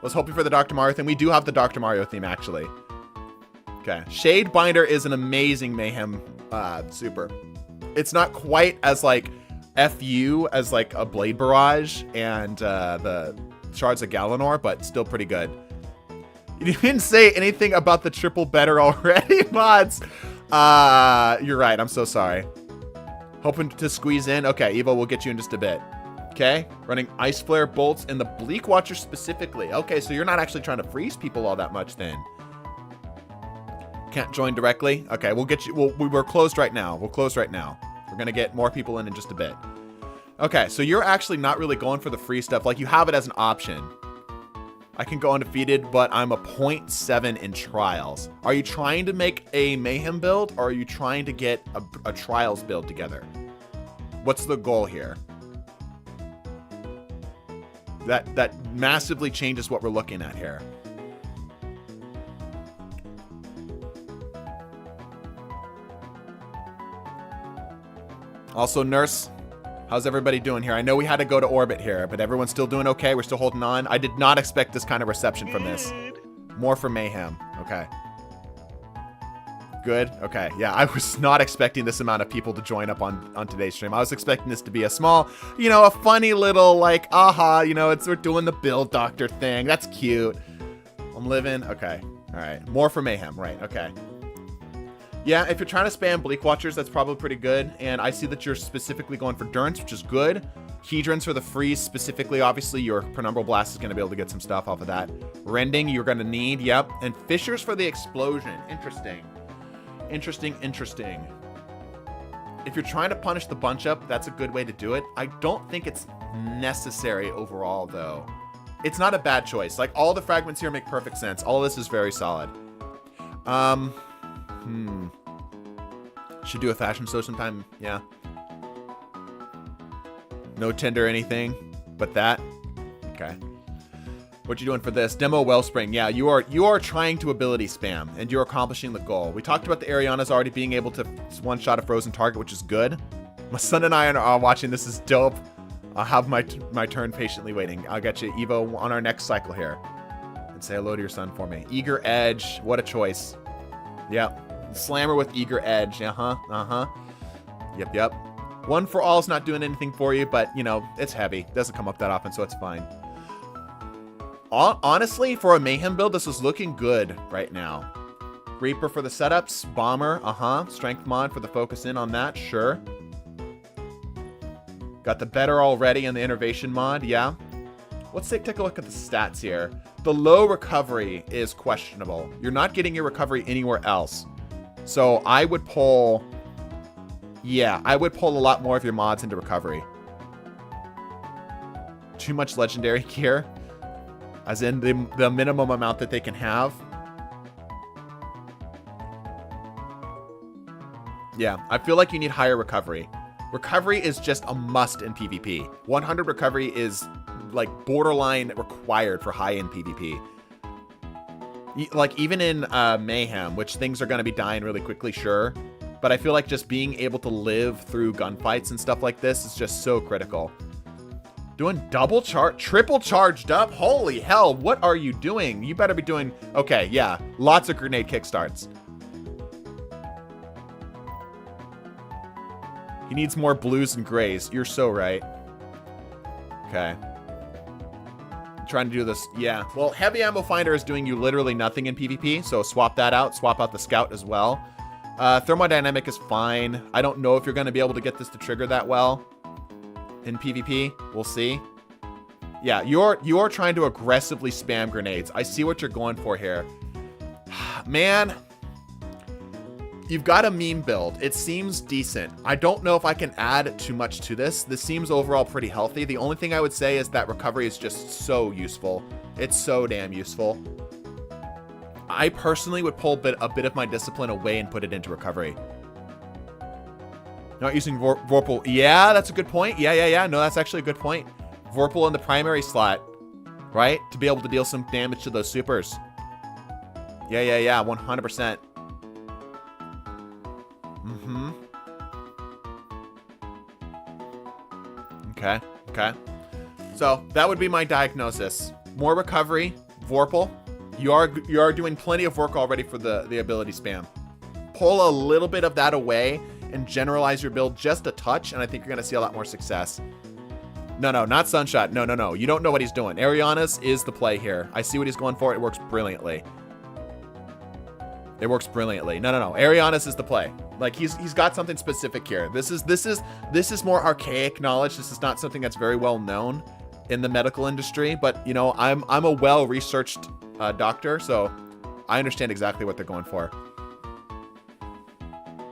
Was hoping for the Dr. Mario theme. We do have the Dr. Mario theme, actually. Okay. Shade Binder is an amazing Mayhem super. It's not quite as, like, FU as, like, a Blade Barrage and the Shards of Galanor, but still pretty good. You didn't say anything about the triple better already, mods. You're right. I'm so sorry. Hoping to squeeze in. Okay, Evo, we'll get you in just a bit. Okay, running Ice Flare bolts and the Bleak Watcher specifically. Okay, so you're not actually trying to freeze people all that much then. Can't join directly. Okay, we'll get you. We're closed right now. We're closed right now. We're gonna get more people in just a bit. Okay, so you're actually not really going for the free stuff. Like, you have it as an option. I can go undefeated, but I'm a 0.7 in trials. Are you trying to make a Mayhem build, or are you trying to get a trials build together? What's the goal here? That massively changes what we're looking at here. Also, Nurse, how's everybody doing here? I know we had to go to orbit here, but everyone's still doing okay. We're still holding on. I did not expect this kind of reception from this. More for Mayhem. Okay. Good. Okay. Yeah, I was not expecting this amount of people to join up on today's stream. I was expecting this to be a small, you know, a funny little, like, aha, you know, we're doing the Build Doctor thing. That's cute. I'm living. Okay. All right. More for Mayhem. Right. Okay. Yeah, if you're trying to spam Bleak Watchers, that's probably pretty good. And I see that you're specifically going for Durance, which is good. Hedrons for the freeze specifically. Obviously, your Penumbral Blast is going to be able to get some stuff off of that. Rending, you're going to need. Yep. And Fissures for the explosion. Interesting. Interesting. If you're trying to punish the bunch up, that's a good way to do it. I don't think it's necessary overall, though. It's not a bad choice. Like, all the fragments here make perfect sense. All of this is very solid. Should do a fashion show sometime. Yeah. No Tinder anything but that. Okay. What you doing for this? Demo Wellspring. Yeah, you are trying to ability spam, and you're accomplishing the goal. We talked about the Arianas already being able to one-shot a frozen target, which is good. My son and I are watching. This is dope. I'll have my turn patiently waiting. I'll get you, Evo, on our next cycle here. And say hello to your son for me. Eager Edge. What a choice. Yep. Slammer with Eager Edge. Yep. One for all is not doing anything for you, but, you know, it's heavy. Doesn't come up that often, so it's fine. Honestly, for a Mayhem build, this is looking good right now. Reaper for the setups. Bomber, Strength mod for the focus in on that, sure. Got the better already in the innervation mod, yeah. Let's take a look at the stats here. The low recovery is questionable. You're not getting your recovery anywhere else. So I would pull... Yeah, I would pull a lot more of your mods into recovery. Too much legendary gear. As in the minimum amount that they can have. Yeah, I feel like you need higher recovery. Recovery is just a must in PvP. 100 recovery is like borderline required for high-end PvP. Like even in Mayhem, which things are going to be dying really quickly, sure. But I feel like just being able to live through gunfights and stuff like this is just so critical. Doing double charge, triple charged up? Holy hell, what are you doing? You better be doing... Okay, yeah, lots of grenade kickstarts. He needs more blues and grays. You're so right. Okay. I'm trying to do this. Yeah. Well, heavy ammo finder is doing you literally nothing in PvP, so swap that out. Swap out the scout as well. Thermodynamic is fine. I don't know if you're going to be able to get this to trigger that well in PvP. We'll see. Yeah, you're trying to aggressively spam grenades. I see what you're going for here. Man, you've got a meme build. It seems decent. I don't know if I can add too much to this. This seems overall pretty healthy. The only thing I would say is that recovery is just so useful. It's so damn useful. I personally would pull a bit of my discipline away and put it into recovery. Not using Vorpal. Yeah, that's a good point. Yeah. No, that's actually a good point. Vorpal in the primary slot, right? To be able to deal some damage to those supers. Yeah. 100%. Okay. So that would be my diagnosis. More recovery, Vorpal. You are doing plenty of work already for the ability spam. Pull a little bit of that away and generalize your build just a touch, and I think you're going to see a lot more success. No, not Sunshot. No. You don't know what he's doing. Ariana's is the play here. I see what he's going for. It works brilliantly. No. Ariana's is the play. Like he's got something specific here. This is more archaic knowledge. This is not something that's very well known in the medical industry, but you know, I'm a well-researched doctor, so I understand exactly what they're going for.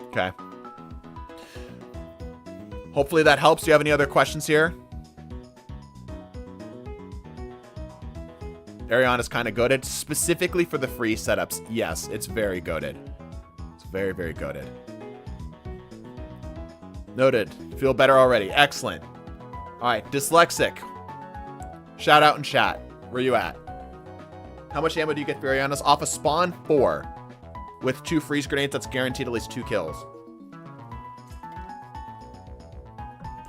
Okay. Hopefully that helps. Do you have any other questions here? Ariana's kind of goated. Specifically for the free setups, yes, it's very goated. It's very, very goated. Noted. Feel better already. Excellent. All right, dyslexic. Shout out in chat. Where you at? How much ammo do you get for Ariana's? Off a spawn 4. With 2 freeze grenades, that's guaranteed at least 2 kills.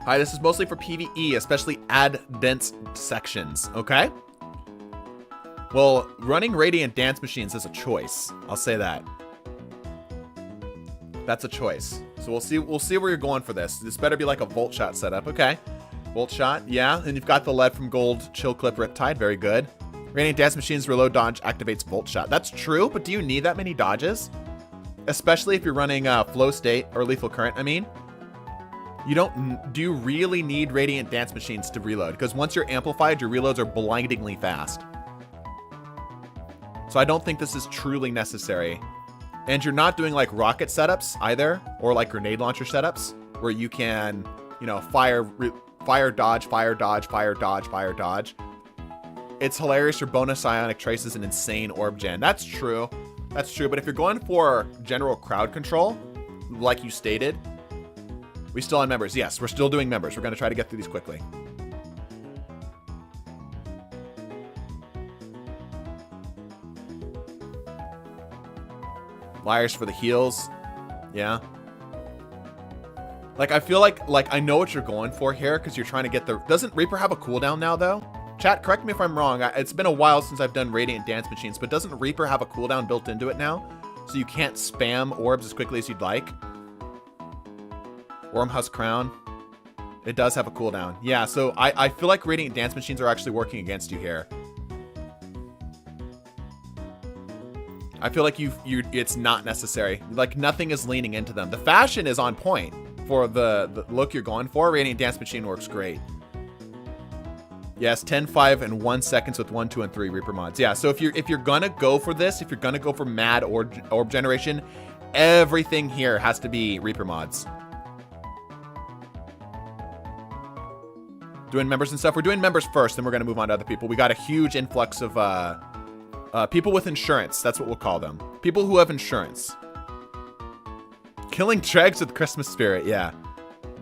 Alright, this is mostly for PvE, especially ad dense sections, okay? Well, running Radiant Dance Machines is a choice. I'll say that. That's a choice. So we'll see where you're going for this. This better be like a Volt Shot setup, okay? Volt Shot, yeah. And you've got the lead from Gold Chill Clip Riptide, very good. Radiant Dance Machines reload dodge activates Volt Shot. That's true, but do you need that many dodges? Especially if you're running Flow State or Lethal Current, I mean. Do you really need Radiant Dance Machines to reload? Because once you're amplified, your reloads are blindingly fast. So I don't think this is truly necessary. And you're not doing like rocket setups either, or like grenade launcher setups, where you can, you know, fire, dodge. It's hilarious. Your bonus ionic trace is an insane orb gen. That's true. But if you're going for general crowd control, like you stated, we still on members. Yes, we're still doing members. We're going to try to get through these quickly. Liars for the heals. Yeah. Like, I feel like I know what you're going for here because you're trying to get the... Doesn't Reaper have a cooldown now, though? Chat, correct me if I'm wrong. It's been a while since I've done Radiant Dance Machines, but doesn't Reaper have a cooldown built into it now? So you can't spam orbs as quickly as you'd like? Wormhusk Crown. It does have a cooldown. Yeah, so I feel like Radiant Dance Machines are actually working against you here. I feel like it's not necessary. Like, nothing is leaning into them. The fashion is on point for the look you're going for. Radiant Dance Machine works great. Yes, 10, 5, and 1 seconds with 1, 2, and 3 Reaper mods. Yeah, so if you're gonna go for this, if you're gonna go for Mad Orb Generation, everything here has to be Reaper mods. Doing members and stuff. We're doing members first, then we're gonna move on to other people. We got a huge influx of people with insurance. That's what we'll call them. People who have insurance. Killing dregs with Christmas spirit. Yeah.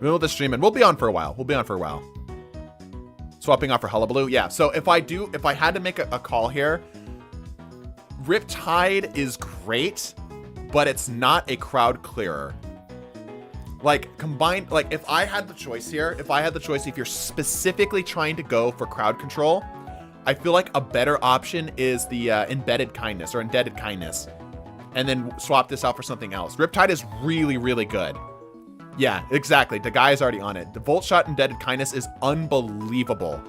Middle of the stream, and we'll be on for a while. Swapping off for Hullabaloo. Yeah. So if I had to make a call here, Riptide is great, but it's not a crowd clearer. Like, combined, like, if I had the choice here, if you're specifically trying to go for crowd control, I feel like a better option is the Embedded Kindness or Indebted Kindness. And then swap this out for something else. Riptide is really, really good. Yeah, exactly. The guy is already on it. The Volt Shot Indebted Kindness is unbelievable.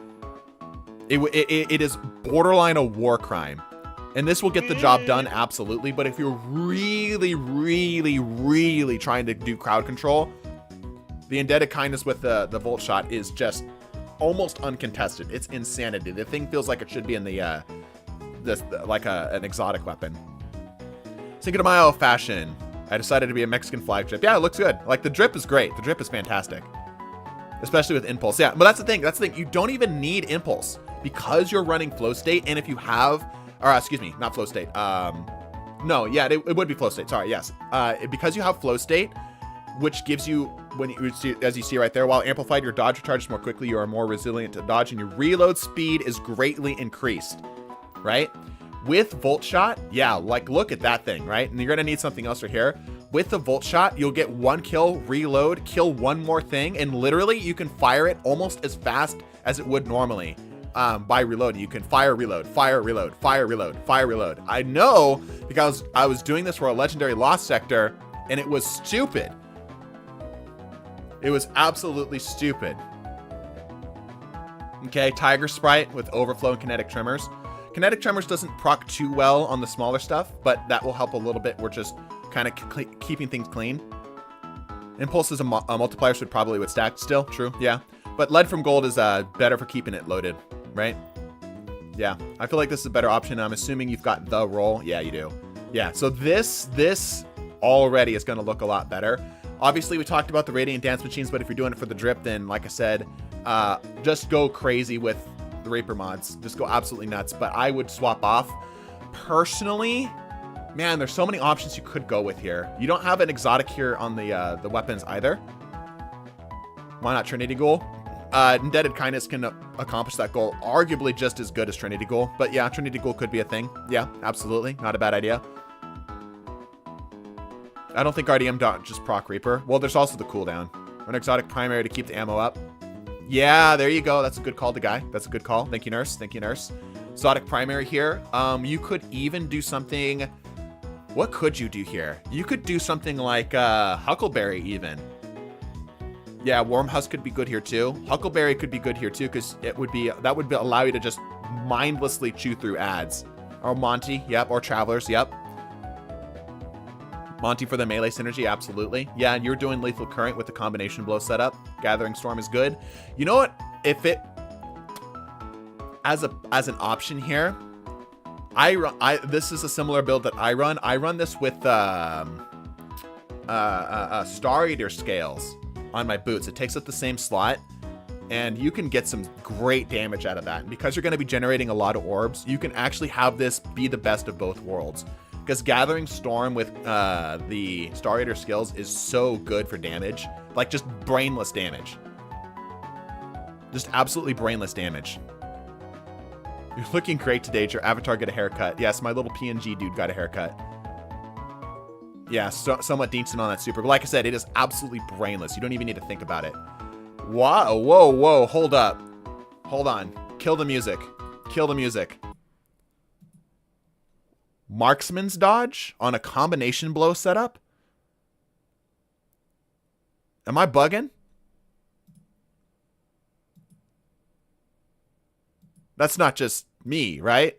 It is borderline a war crime. And this will get the job done, absolutely. But if you're really, really, really trying to do crowd control, the Indebted Kindness with the Volt Shot is just almost uncontested. It's insanity. The thing feels like it should be in the an exotic weapon. Cinco de Mayo fashion. I decided to be a Mexican flag drip. Yeah, it looks good. Like, the drip is great. The drip is fantastic. Especially with Impulse. Yeah, but that's the thing. You don't even need Impulse because you're running Flow State. And if you have, or excuse me, not Flow State. No, yeah, it would be Flow State. Sorry, yes. Because you have Flow State, which gives you, as you see right there, while amplified, your dodge recharges more quickly, you are more resilient to dodge, and your reload speed is greatly increased, right? With Volt Shot, yeah, like, look at that thing, right? And you're gonna need something else right here. With the Volt Shot, you'll get 1 kill, reload, kill 1 more thing, and literally you can fire it almost as fast as it would normally by reloading. You can fire, reload, fire, reload, fire, reload, fire, reload. I know because I was doing this for a Legendary Lost Sector, and it was stupid. It was absolutely stupid. Okay, Tiger Sprite with Overflow and Kinetic Tremors. Kinetic Tremors doesn't proc too well on the smaller stuff, but that will help a little bit. We're just kind of keeping things clean. Impulse is a multiplier, so it probably would stack still. True, yeah. But Lead from Gold is better for keeping it loaded, right? Yeah, I feel like this is a better option. I'm assuming you've got the roll. Yeah, you do. Yeah, so this already is going to look a lot better. Obviously, we talked about the Radiant Dance Machines, but if you're doing it for the drip, then like I said, just go crazy with the Reaper mods. Just go absolutely nuts. But I would swap off. Personally, man, there's so many options you could go with here. You don't have an exotic here on the weapons either. Why not Trinity Ghoul? Indebted Kindness can accomplish that goal arguably just as good as Trinity Ghoul. But yeah, Trinity Ghoul could be a thing. Yeah, absolutely. Not a bad idea. I don't think RDM just proc Reaper. Well, there's also the cooldown. An exotic primary to keep the ammo up. Yeah, there you go. That's a good call, the guy. That's a good call. Thank you, Nurse. Thank you, Nurse. Exotic primary here. You could even do something. What could you do here? You could do something like Huckleberry even. Yeah, Wormhusk could be good here too. Huckleberry could be good here too, because that would allow you to just mindlessly chew through ads. Or Monty, yep. Or Travelers, yep. Monty for the melee synergy, absolutely. Yeah, and you're doing Lethal Current with the combination blow setup. Gathering Storm is good. You know what? If it as an option here, this is a similar build that I run. I run this with Star Eater scales on my boots. It takes up the same slot, and you can get some great damage out of that. And because you're going to be generating a lot of orbs, you can actually have this be the best of both worlds. Because Gathering Storm with the Star Eater skills is so good for damage. Like, just brainless damage. Just absolutely brainless damage. You're looking great today. Did your avatar get a haircut? Yes, my little PNG dude got a haircut. Yeah, somewhat decent on that super. But like I said, it is absolutely brainless. You don't even need to think about it. Wow, whoa, hold up. Hold on. Kill the music. Kill the music. Marksman's dodge on a combination blow setup? Am I bugging? That's not just me, right?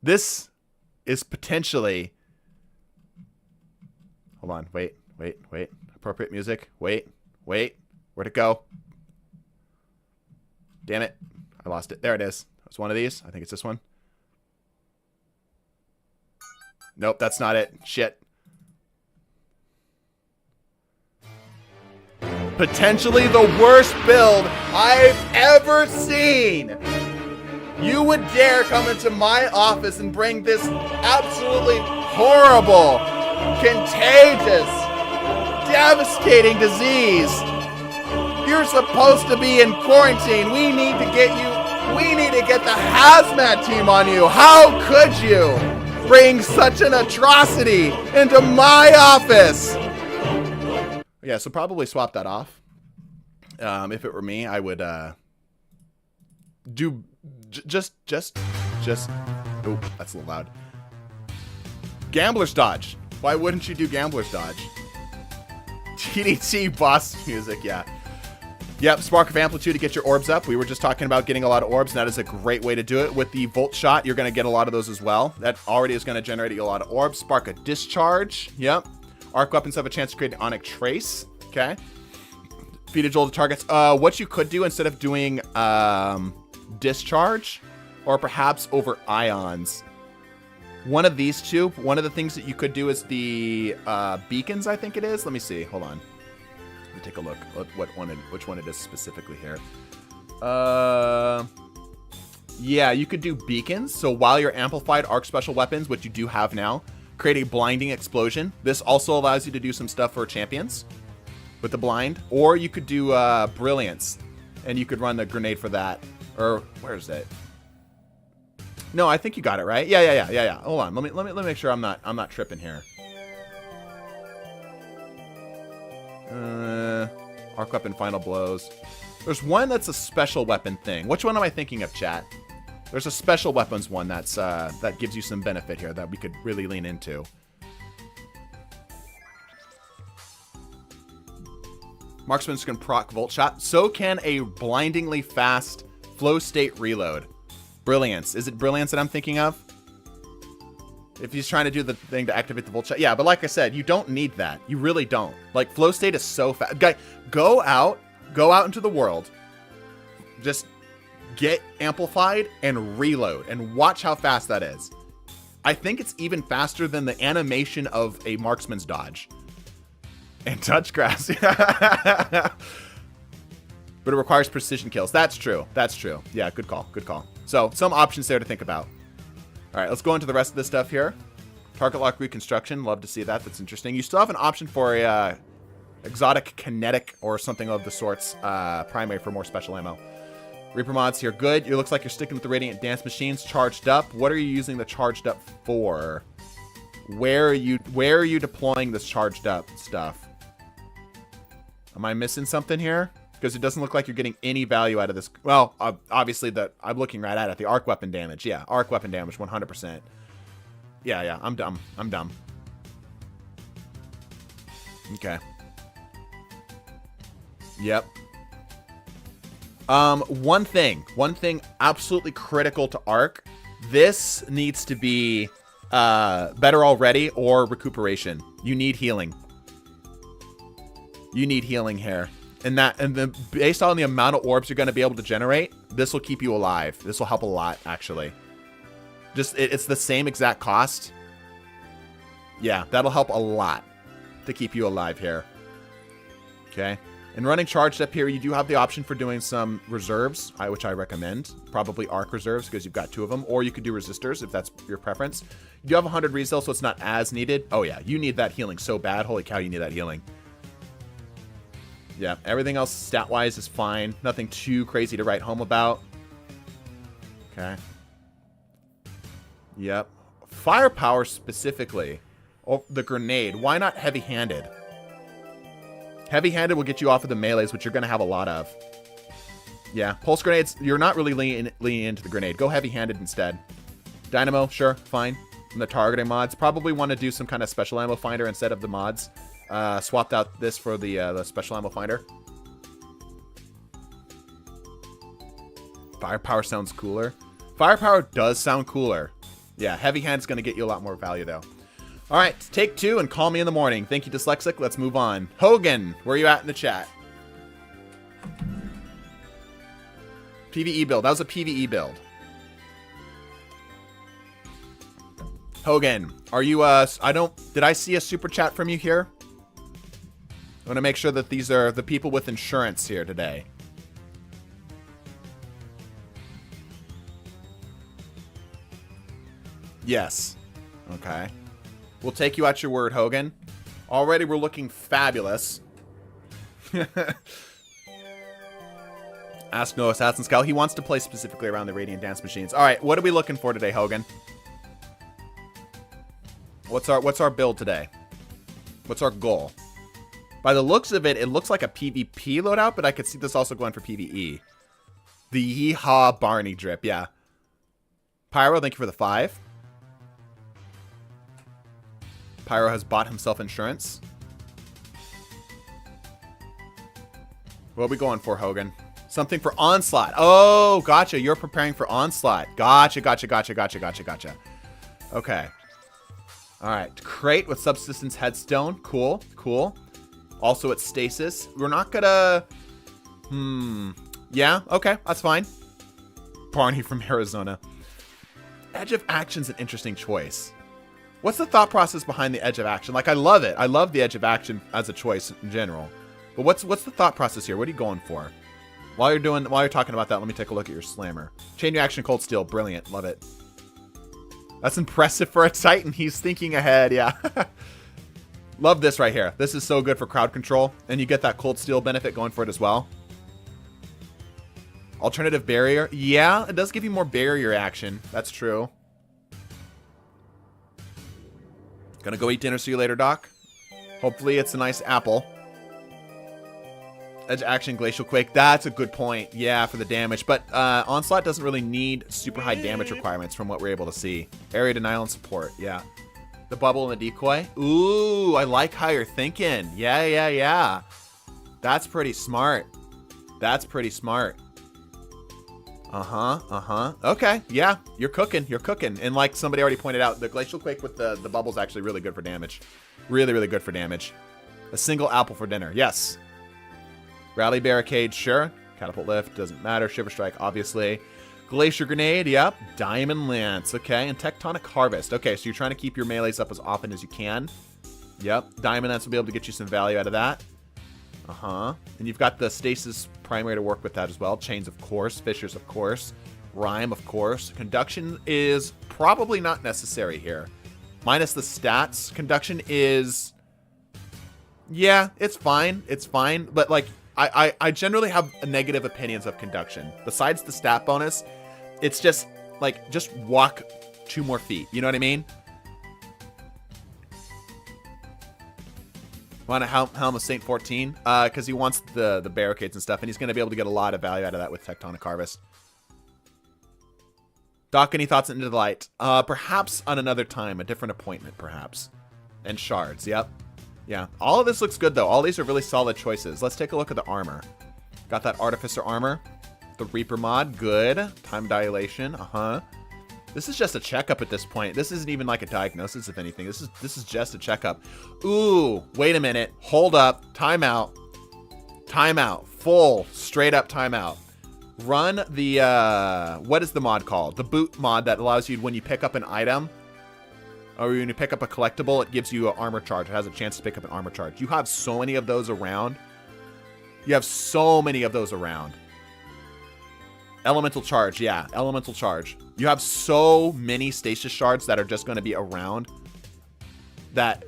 This is potentially... Hold on. Wait. Appropriate music. Wait. Where'd it go? Damn it. I lost it. There it is. It's one of these. I think it's this one. Nope, that's not it. Shit. Potentially the worst build I've ever seen. You would dare come into my office and bring this absolutely horrible, contagious, devastating disease. You're supposed to be in quarantine. We need to get the hazmat team on you. How could you bring such an atrocity into my office? Yeah, so probably swap that off. If it were me, I would do just. Oh, that's a little loud. Gambler's Dodge. Why wouldn't you do Gambler's Dodge? TDT boss music, yeah. Yep, Spark of Amplitude to get your orbs up. We were just talking about getting a lot of orbs, and that is a great way to do it. With the Volt Shot, you're going to get a lot of those as well. That already is going to generate you a lot of orbs. Spark of Discharge. Yep. Arc weapons have a chance to create an Onic Trace. Okay. Feed a Jolt to targets. What you could do instead of doing Discharge, or perhaps over Ions, one of these two, one of the things that you could do is the Beacons, I think it is. Let me see. Hold on. Let me take a look at which one it is specifically here. Yeah, you could do Beacons. So while you're amplified arc special weapons, which you do have now, create a blinding explosion. This also allows you to do some stuff for champions with the blind. Or you could do Brilliance, and you could run the grenade for that. Or where is it? No, I think you got it right. Yeah. Hold on. Let me make sure I'm not tripping here. Arc weapon final blows. There's one that's a special weapon thing. Which one am I thinking of, chat? There's a special weapons one that's that gives you some benefit here that we could really lean into. Marksman's can proc Volt Shot. So can a blindingly fast flow state reload. Brilliance. Is it Brilliance that I'm thinking of? If he's trying to do the thing to activate the Volt Shot. Yeah, but like I said, you don't need that. You really don't. Like, flow state is so fast. Guy, go out into the world. Just get amplified and reload and watch how fast that is. I think it's even faster than the animation of a marksman's dodge. And touch grass. But it requires precision kills. That's true. Yeah, good call. So, some options there to think about. All right, let's go into the rest of this stuff here. Target lock reconstruction. Love to see that. That's interesting. You still have an option for a exotic kinetic or something of the sorts. Primary for more special ammo. Reaper mods here. Good. It looks like you're sticking with the Radiant Dance Machines. Charged up. What are you using the charged up for? Where are you deploying this charged up stuff? Am I missing something here? Because it doesn't look like you're getting any value out of this. Well, obviously, I'm looking right at it. The arc weapon damage. Yeah, arc weapon damage, 100%. Yeah, I'm dumb. Okay. Yep. One thing absolutely critical to arc. This needs to be better already or recuperation. You need healing. Here. And then based on the amount of orbs you're going to be able to generate, this will keep you alive. This will help a lot, actually. Just, it's the same exact cost. Yeah, that'll help a lot to keep you alive here. Okay. And running charged up here, you do have the option for doing some reserves, which I recommend. Probably arc reserves, because you've got 2 of them. Or you could do resistors, if that's your preference. You do have 100 resale, so it's not as needed. Oh, yeah. You need that healing so bad. Holy cow, you need that healing. Yeah, everything else stat-wise is fine. Nothing too crazy to write home about. Okay. Yep. Firepower specifically. Oh, the grenade. Why not heavy-handed? Heavy-handed will get you off of the melees, which you're going to have a lot of. Yeah, pulse grenades, you're not really leaning into the grenade. Go heavy-handed instead. Dynamo, sure, fine. And the targeting mods. Probably want to do some kind of special ammo finder instead of the mods. Swapped out this for the special ammo finder. Firepower sounds cooler. Firepower does sound cooler. Yeah, heavy hand's going to get you a lot more value, though. All right, take 2 and call me in the morning. Thank you, Dyslexic. Let's move on. Hogan, where are you at in the chat? PvE build. That was a PvE build. Hogan, are you, did I see a super chat from you here? I want to make sure that these are the people with insurance here today. Yes. Okay. We'll take you at your word, Hogan. Already we're looking fabulous. Ask no Assassin Scout. He wants to play specifically around the Radiant Dance Machines. All right, what are we looking for today, Hogan? What's our build today? What's our goal? By the looks of it, it looks like a PvP loadout, but I could see this also going for PvE. The Yeehaw Barney drip, yeah. Pyro, thank you for the 5. Pyro has bought himself insurance. What are we going for, Hogan? Something for Onslaught. Oh, gotcha. You're preparing for Onslaught. Gotcha. Okay. All right. Crate with Subsistence Headstone. Cool. Also, it's Stasis. We're not gonna... Yeah, okay. That's fine. Barney from Arizona. Edge of Action's an interesting choice. What's the thought process behind the Edge of Action? Like, I love it. I love the Edge of Action as a choice in general. But what's the thought process here? What are you going for? While you're talking about that, let me take a look at your slammer. Chain reaction, cold steel, brilliant, love it. That's impressive for a Titan. He's thinking ahead, yeah. Love this right here. This is so good for crowd control, and you get that cold steel benefit going for it as well. Alternative barrier, yeah, it does give you more barrier action. That's true. Gonna go eat dinner. See you later, Doc. Hopefully it's a nice apple. Edge action, glacial quake. That's a good point. Yeah, for the damage. But Onslaught doesn't really need super high damage requirements from what we're able to see. Area denial and support. Yeah. The bubble and the decoy. Ooh, I like how you're thinking. Yeah. That's pretty smart. Okay, yeah, you're cooking. And like somebody already pointed out, the glacial quake with the bubble's actually really good for damage. Really good for damage. A single apple for dinner. Yes. Rally barricade, sure. Catapult lift, doesn't matter. Shiver strike, obviously. Glacier grenade, yep. Diamond lance, okay. And tectonic harvest. Okay, so you're trying to keep your melees up as often as you can. Yep. Diamond lance will be able to get you some value out of that. And you've got the stasis primary to work with that as well. Chains, of course. Fissures, of course. Rhyme, of course. Conduction is probably not necessary here. Minus the stats. Conduction is... Yeah, it's fine. But, like, I generally have negative opinions of conduction. Besides the stat bonus, it's just, like, just walk 2 more feet. You know what I mean? Want a Helm of Saint 14? Because he wants the barricades and stuff, and he's going to be able to get a lot of value out of that with Tectonic Harvest. Doc, any thoughts into the light? Perhaps on another time, a different appointment, perhaps. And shards, yep. Yeah, all of this looks good, though. All these are really solid choices. Let's take a look at the armor. Got that Artificer armor. The Reaper mod, good. Time dilation, This is just a checkup at this point. This isn't even like a diagnosis, if anything. This is just a checkup. Ooh, wait a minute. Hold up. Timeout. Timeout. Full, straight up timeout. Run the, what is the mod called? The boot mod that allows you, when you pick up an item, or when you pick up a collectible, it gives you an armor charge. It has a chance to pick up an armor charge. You have so many of those around. Elemental charge, yeah. Elemental charge. You have so many stasis shards that are just going to be around that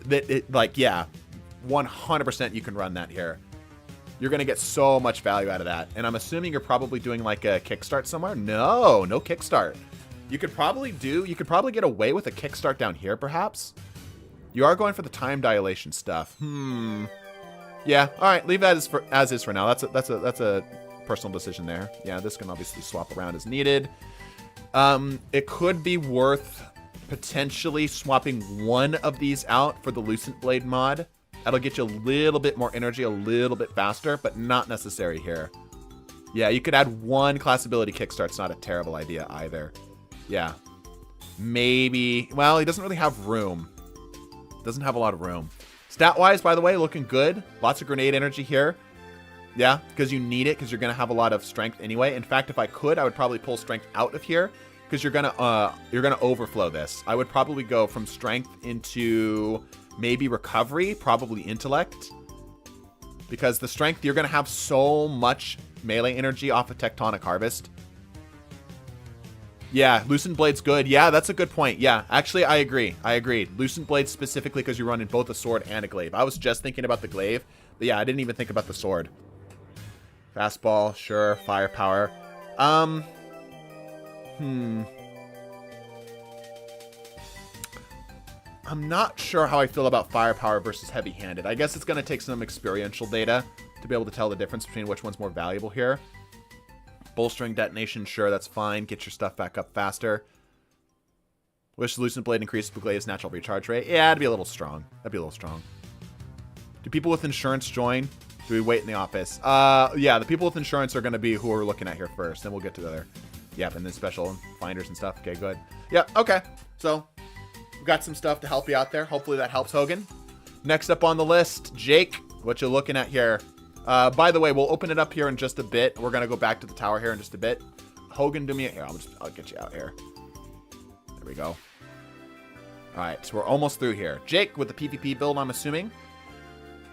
like, yeah, 100% you can run that here. You're going to get so much value out of that. And I'm assuming you're probably doing like a kickstart somewhere. No kickstart. You could probably get away with a kickstart down here, perhaps. You are going for the time dilation stuff. Yeah, all right, leave that as is for now. That's a personal decision there. Yeah, this can obviously swap around as needed. It could be worth potentially swapping one of these out for the Lucent Blade mod. That'll get you a little bit more energy, a little bit faster, but not necessary here. Yeah, you could add one class ability kickstart's not a terrible idea either. Yeah. Maybe. Well, he doesn't really have room. Doesn't have a lot of room. Stat-wise, by the way, looking good. Lots of grenade energy here. Yeah, because you need it, because you're going to have a lot of strength anyway. In fact, if I could, I would probably pull strength out of here, because you're gonna overflow this. I would probably go from strength into maybe recovery, probably intellect, because the strength, you're gonna have so much melee energy off of Tectonic Harvest. Yeah, Loosened Blade's good. Yeah, that's a good point. Yeah, actually, I agree. I agree. Loosened Blade specifically because you run in both a sword and a glaive. I was just thinking about the glaive, but yeah, I didn't even think about the sword. Fastball, sure. Firepower. I'm not sure how I feel about firepower versus heavy-handed. I guess it's going to take some experiential data to be able to tell the difference between which one's more valuable here. Bolstering detonation, sure, that's fine. Get your stuff back up faster. Wish Loosened Blade increases Glaive's natural recharge rate. Yeah, that'd be a little strong. That'd be a little strong. Do people with insurance join? Do we wait in the office? Yeah, the people with insurance are going to be who we're looking at here first. Then we'll get to the other. Yep, and then special finders and stuff. Okay, good. Yep, okay. So, we've got some stuff to help you out there. Hopefully that helps, Hogan. Next up on the list, Jake. What you looking at here? By the way, we'll open it up here in just a bit. We're going to go back to the tower here in just a bit. Hogan, do me a... Here, I'll get you out here. There we go. Alright, so we're almost through here. Jake with the PvP build, I'm assuming.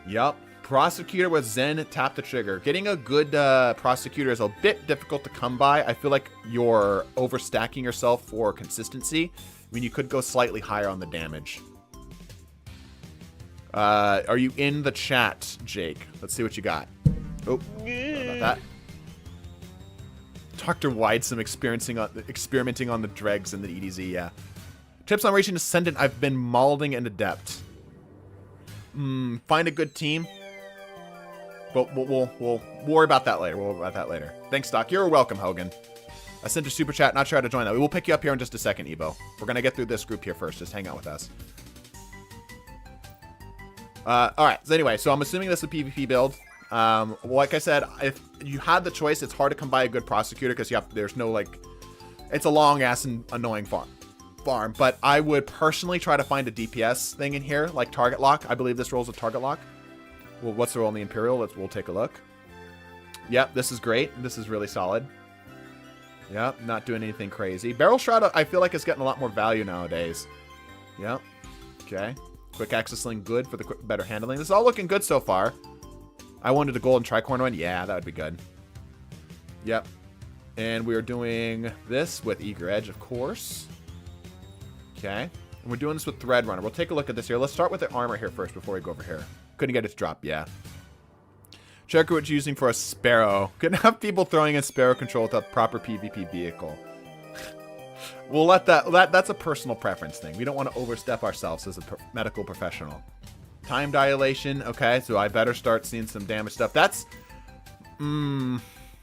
Yup. Prosecutor with Zen, tap the trigger. Getting a good Prosecutor is a bit difficult to come by. I feel like you're overstacking yourself for consistency. I mean, you could go slightly higher on the damage. Are you in the chat, Jake? Let's see what you got. Oh, sorry about that. Dr. Widesome experimenting on the dregs and the EDZ, yeah. Tips on reaching Ascendant. I've been mauling and adept. Find a good team. But we'll worry about that later. We'll worry about that later. Thanks, Doc. You're welcome, Hogan. I sent a super chat. Not sure how to join that. We will pick you up here in just a second, Ebo. We're going to get through this group here first. Just hang out with us. Alright, so anyway, so I'm assuming this is a PvP build. Like I said, if you had the choice, it's hard to come by a good Prosecutor because there's no, like, it's a long-ass and annoying farm. But I would personally try to find a DPS thing in here, like Target Lock. I believe this rolls with Target Lock. Well, what's the roll in the Imperial? We'll take a look. Yep, this is great. This is really solid. Yep, not doing anything crazy. Barrel Shroud, I feel like it's getting a lot more value nowadays. Yep. Okay. Quick Access Sling, good for the better handling. This is all looking good so far. I wanted a golden tricorn one. Yeah, that would be good. Yep. And we are doing this with Eager Edge, of course. Okay. And we're doing this with Thread Runner. We'll take a look at this here. Let's start with the armor here first before we go over here. Couldn't get it to drop, yeah. Check what you're using for a Sparrow. Couldn't have people throwing in Sparrow control without proper PvP vehicle. We'll let that's a personal preference thing. We don't want to overstep ourselves as a medical professional. Time dilation. Okay, so I better start seeing some damage stuff. That's...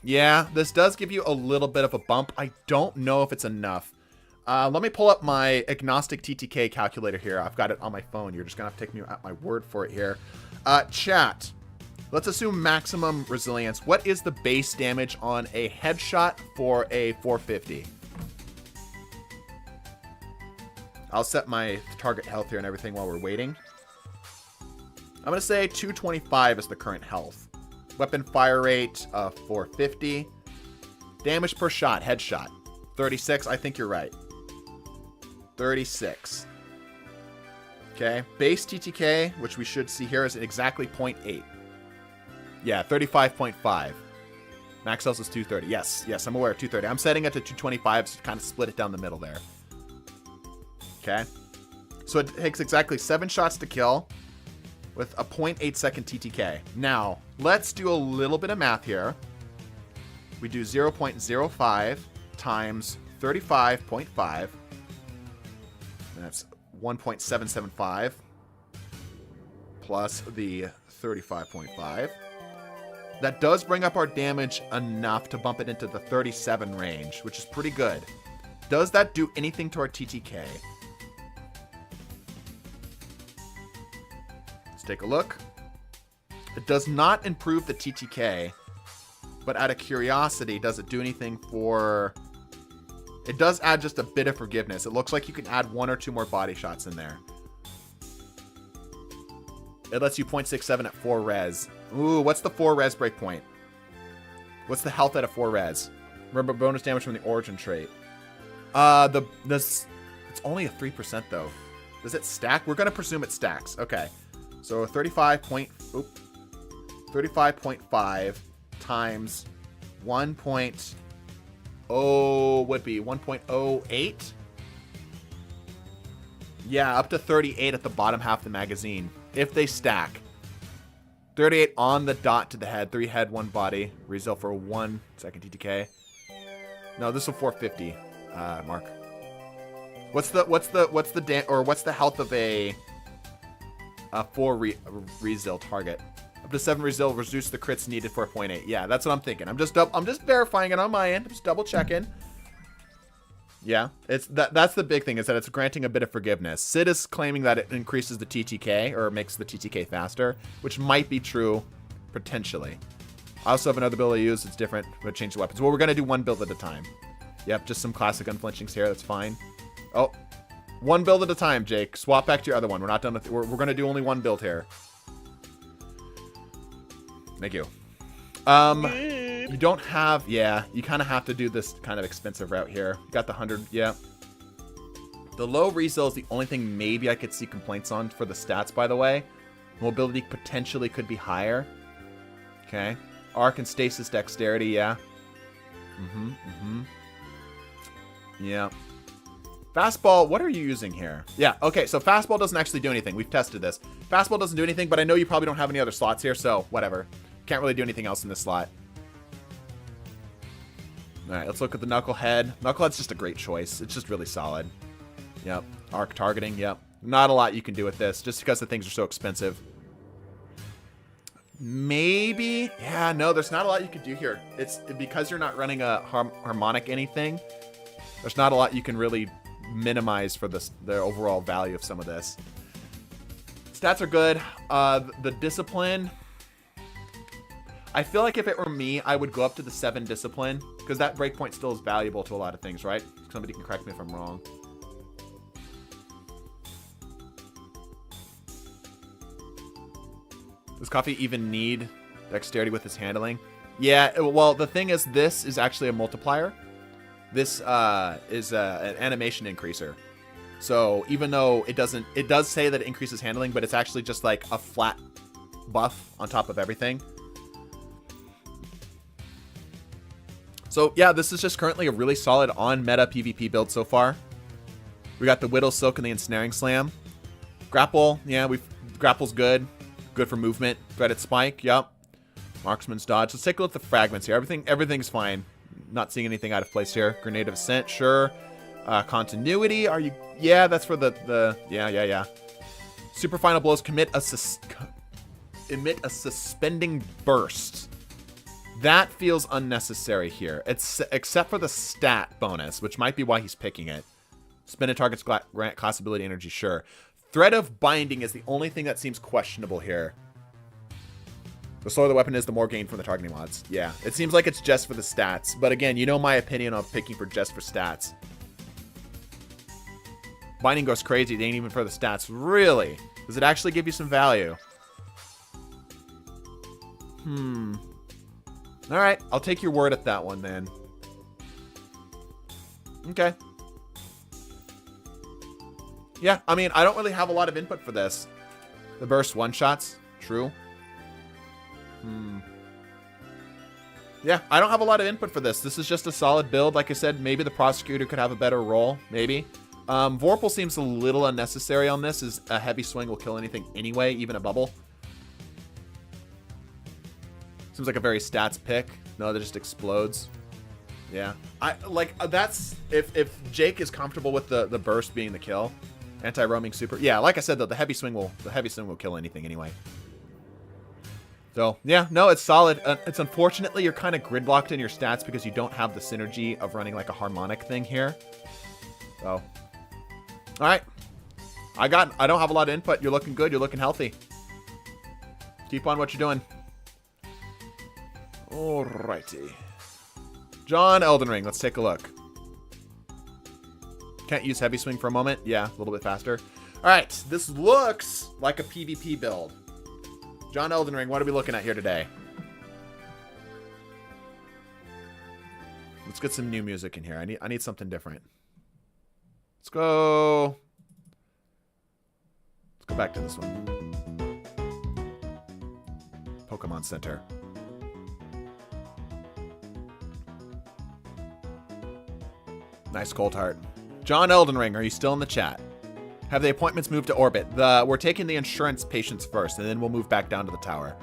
yeah, this does give you a little bit of a bump. I don't know if it's enough. Let me pull up my agnostic TTK calculator here. I've got it on my phone. You're just going to have to take me at my word for it here. Chat. Let's assume maximum resilience. What is the base damage on a headshot for a 450? I'll set my target health here and everything while we're waiting. I'm going to say 225 is the current health. Weapon fire rate, 450. Damage per shot, headshot. 36, I think you're right. 36. Okay, base TTK, which we should see here, is exactly 0.8. Yeah, 35.5. Max health is 230. Yes, I'm aware of 230. I'm setting it to 225 to kind of split it down the middle there. Okay. So it takes exactly 7 shots to kill with a 0.8 second TTK. Now, let's do a little bit of math here. We do 0.05 times 35.5. That's 1.775 plus the 35.5. That does bring up our damage enough to bump it into the 37 range, which is pretty good. Does that do anything to our TTK? Let's take a look. It does not improve the TTK, But out of curiosity, does it do anything for... It does add just a bit of forgiveness. It looks like you can add 1 or 2 more body shots in there. It lets you 0.67 at 4 res. Ooh, what's the 4 res breakpoint? What's the health at a 4 res? Remember bonus damage from the origin trait. It's only a 3% though. Does it stack? We're gonna presume it stacks. Okay. So 35.5 times 1.0 would be 1.08. Yeah, up to 38 at the bottom half of the magazine if they stack. 38 on the dot to the head, 3 head, 1 body. Resale for 1 second TTK. No, this will 450. Mark. What's the health of a 4 resale target? Up to 7 resale, reduce the crits needed for 0.8. Yeah, that's what I'm thinking. I'm just verifying it on my end. I'm just double checking. Yeah, that's the big thing, is that it's granting a bit of forgiveness. Sid is claiming that it increases the TTK or makes the TTK faster, which might be true potentially. I also have another build I use. It's different, but change the weapons. Well, we're gonna do 1 build at a time. Yep, just some classic unflinchings here. That's fine. Oh, 1 build at a time, Jake. Swap back to your other one. We're not done with. We're gonna do only 1 build here. Thank you. You don't have, yeah, you kind of have to do this kind of expensive route here. You got the 100, yeah. The low resale is the only thing maybe I could see complaints on for the stats, by the way. Mobility potentially could be higher. Okay. Arc and stasis dexterity, yeah. Yeah. Fastball, what are you using here? Yeah, okay, so fastball doesn't actually do anything. We've tested this. Fastball doesn't do anything, but I know you probably don't have any other slots here, so whatever. Can't really do anything else in this slot. Alright, let's look at the Knucklehead. Knucklehead's just a great choice. It's just really solid. Yep. Arc targeting, yep. Not a lot you can do with this, just because the things are so expensive. Maybe? Yeah, no, there's not a lot you can do here. It's because you're not running a harmonic anything. There's not a lot you can really minimize for the overall value of some of this. Stats are good. The discipline... I feel like if it were me, I would go up to the 7 discipline, because that breakpoint still is valuable to a lot of things, right? Somebody can correct me if I'm wrong. Does Coffee even need dexterity with his handling? Yeah, well, the thing is, this is actually a multiplier. This is an animation increaser. So even though it does say that it increases handling, but it's actually just like a flat buff on top of everything. So yeah, this is just currently a really solid on-meta PvP build so far. We got the Whittle Silk and the Ensnaring Slam. Grapple, yeah, grapple's good. Good for movement. Threaded Spike, yep. Marksman's Dodge. Let's take a look at the fragments here. Everything's fine. Not seeing anything out of place here. Grenade of Ascent, sure. Continuity, are you... Yeah, that's for the... Yeah. Super Final Blows emit a suspending burst. That feels unnecessary here. It's except for the stat bonus, which might be why he's picking it. Spin a target's grant class ability energy, sure. Threat of Binding is the only thing that seems questionable here. The slower the weapon is, the more gain from the targeting mods. Yeah, it seems like it's just for the stats. But again, you know my opinion on picking for just for stats. Binding goes crazy. It ain't even for the stats. Really? Does it actually give you some value? Alright, I'll take your word at that one then. Okay. Yeah, I mean, I don't really have a lot of input for this. The burst one-shots, true. Yeah, I don't have a lot of input for this. This is just a solid build. Like I said, maybe the Prosecutor could have a better role. Maybe. Vorpal seems a little unnecessary on this, as a heavy swing will kill anything anyway, even a bubble. Seems like a very stats pick. No, that just explodes. Yeah. That's if Jake is comfortable with the burst being the kill. Anti-roaming super. Yeah, like I said though, the heavy swing will kill anything anyway. So, yeah, no, it's solid. It's unfortunately you're kind of gridlocked in your stats because you don't have the synergy of running like a harmonic thing here. So, all right. I don't have a lot of input. You're looking good. You're looking healthy. Keep on what you're doing. Alrighty. John Elden Ring. Let's take a look. Can't use heavy swing for a moment. Yeah, a little bit faster. Alright, this looks like a PvP build. John Elden Ring, what are we looking at here today? Let's get some new music in here. I need something different. Let's go back to this one. Pokemon Center. Nice Cold Heart. John Elden Ring, are you still in the chat? Have the appointments moved to orbit? We're taking the insurance patients first, and then we'll move back down to the tower.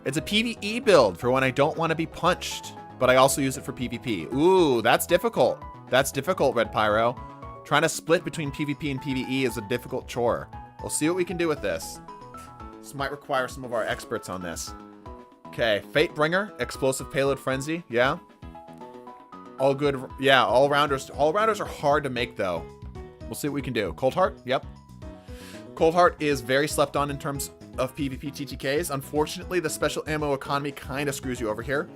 It's a PvE build for when I don't want to be punched, but I also use it for PvP. Ooh, that's difficult. That's difficult, Red Pyro. Trying to split between PvP and PvE is a difficult chore. We'll see what we can do with this. This might require some of our experts on this. Okay, Fatebringer, Explosive Payload Frenzy, yeah. All good, yeah, all-rounders. All-rounders are hard to make, though. We'll see what we can do. Cold Heart, yep. Cold Heart is very slept on in terms of PvP TTKs. Unfortunately, the special ammo economy kind of screws you over here.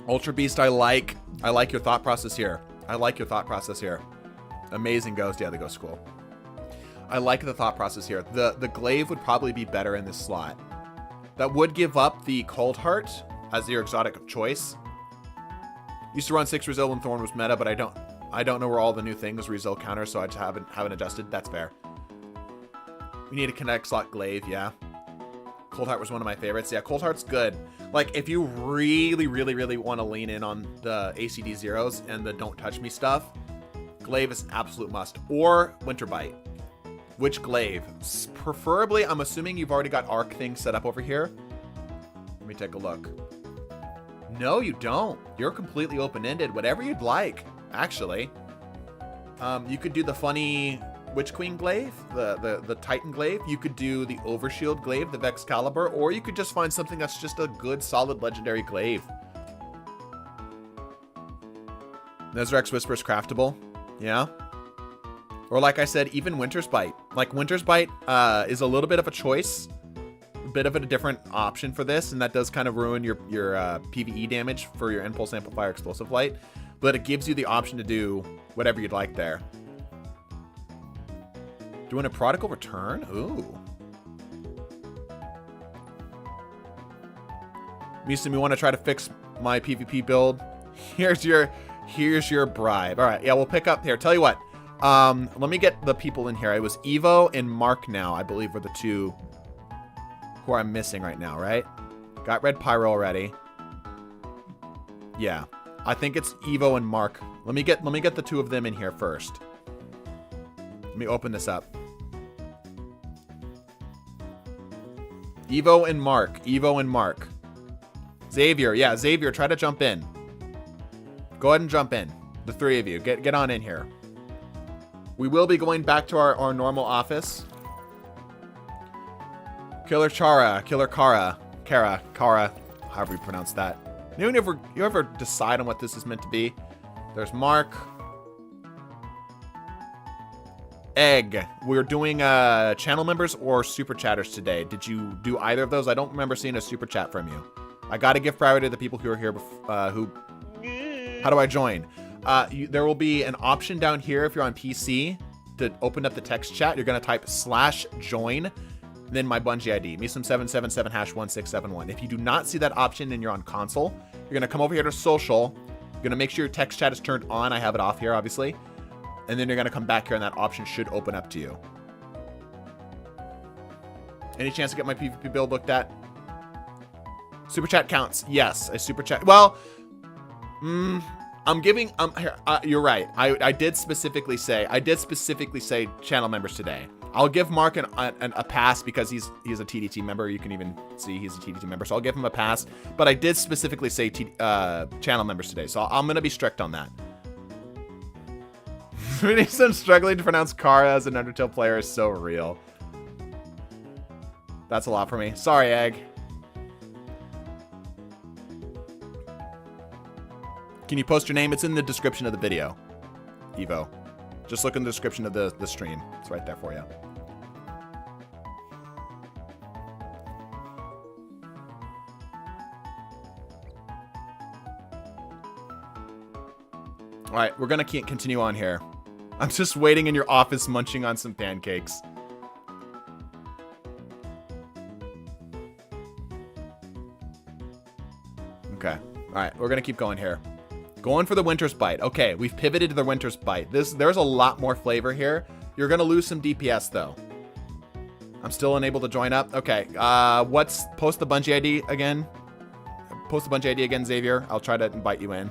Ultra Beast, I like your thought process here. I like your thought process here. Amazing Ghost, yeah, the Ghost School. I like the thought process here. The Glaive would probably be better in this slot. That would give up the Cold Heart as your exotic of choice. Used to run 6 Rizil when Thorn was meta, but I don't know where all the new things Rizil counter, so I just haven't adjusted. That's fair. We need a connect slot Glaive, yeah. Cold Heart was one of my favorites. Yeah, Cold Heart's good. Like, if you really, really, really want to lean in on the ACD zeros and the don't touch me stuff, Glaive is an absolute must. Or Winter Bite. Which Glaive? Preferably, I'm assuming you've already got arc things set up over here. Let me take a look. No, you don't. You're completely open-ended. Whatever you'd like, actually. You could do the funny Witch Queen Glaive, the Titan Glaive. You could do the Overshield Glaive, the Vexcalibur, or you could just find something that's just a good, solid, legendary Glaive. Nezrex Whisper is craftable. Yeah. Or like I said, even Winter's Bite. Like, Winter's Bite is a little bit of a choice. A bit of a different option for this, and that does kind of ruin your PvE damage for your Impulse Amplifier Explosive Light. But it gives you the option to do whatever you'd like there. Doing a Prodigal Return? Ooh. Musim, you want to try to fix my PvP build? Here's your bribe. All right, yeah, we'll pick up here. Tell you what. Let me get the people in here. It was Evo and Mark now, I believe, were the two who I'm missing right now, right? Got Red Pyro already. Yeah. I think it's Evo and Mark. Let me get the two of them in here first. Let me open this up. Evo and Mark. Evo and Mark. Xavier. Yeah, Xavier, try to jump in. Go ahead and jump in. The three of you. Get on in here. We will be going back to our normal office. Killer Kara, however you pronounce that. You ever decide on what this is meant to be? There's Mark. Egg. We're doing channel members or super chatters today. Did you do either of those? I don't remember seeing a super chat from you. I gotta give priority to the people who are here. How do I join? There will be an option down here if you're on PC to open up the text chat. You're gonna type /join, then my Bungie ID, Meesum777#1671. If you do not see that option and you're on console, you're gonna come over here to social. You're gonna make sure your text chat is turned on. I have it off here, obviously. And then you're gonna come back here and that option should open up to you. Any chance to get my PvP build looked at? Super chat counts. Yes, a super chat. Well, I'm giving, here, you're right. I did specifically say channel members today. I'll give Mark a pass because he's a TDT member. You can even see he's a TDT member, so I'll give him a pass. But I did specifically say channel members today, so I'm gonna be strict on that. I'm struggling to pronounce Kara as an Undertale player is so real. That's a lot for me. Sorry, Egg. Can you post your name? It's in the description of the video, Evo. Just look in the description of the stream. It's right there for you. All right, we're going to continue on here. I'm just waiting in your office munching on some pancakes. Okay. All right, we're going to keep going here. Going for the Winter's Bite. Okay, we've pivoted to the Winter's Bite. There's a lot more flavor here. You're going to lose some DPS, though. I'm still unable to join up. Okay, post the Bungie ID again. Post the Bungie ID again, Xavier. I'll try to invite you in.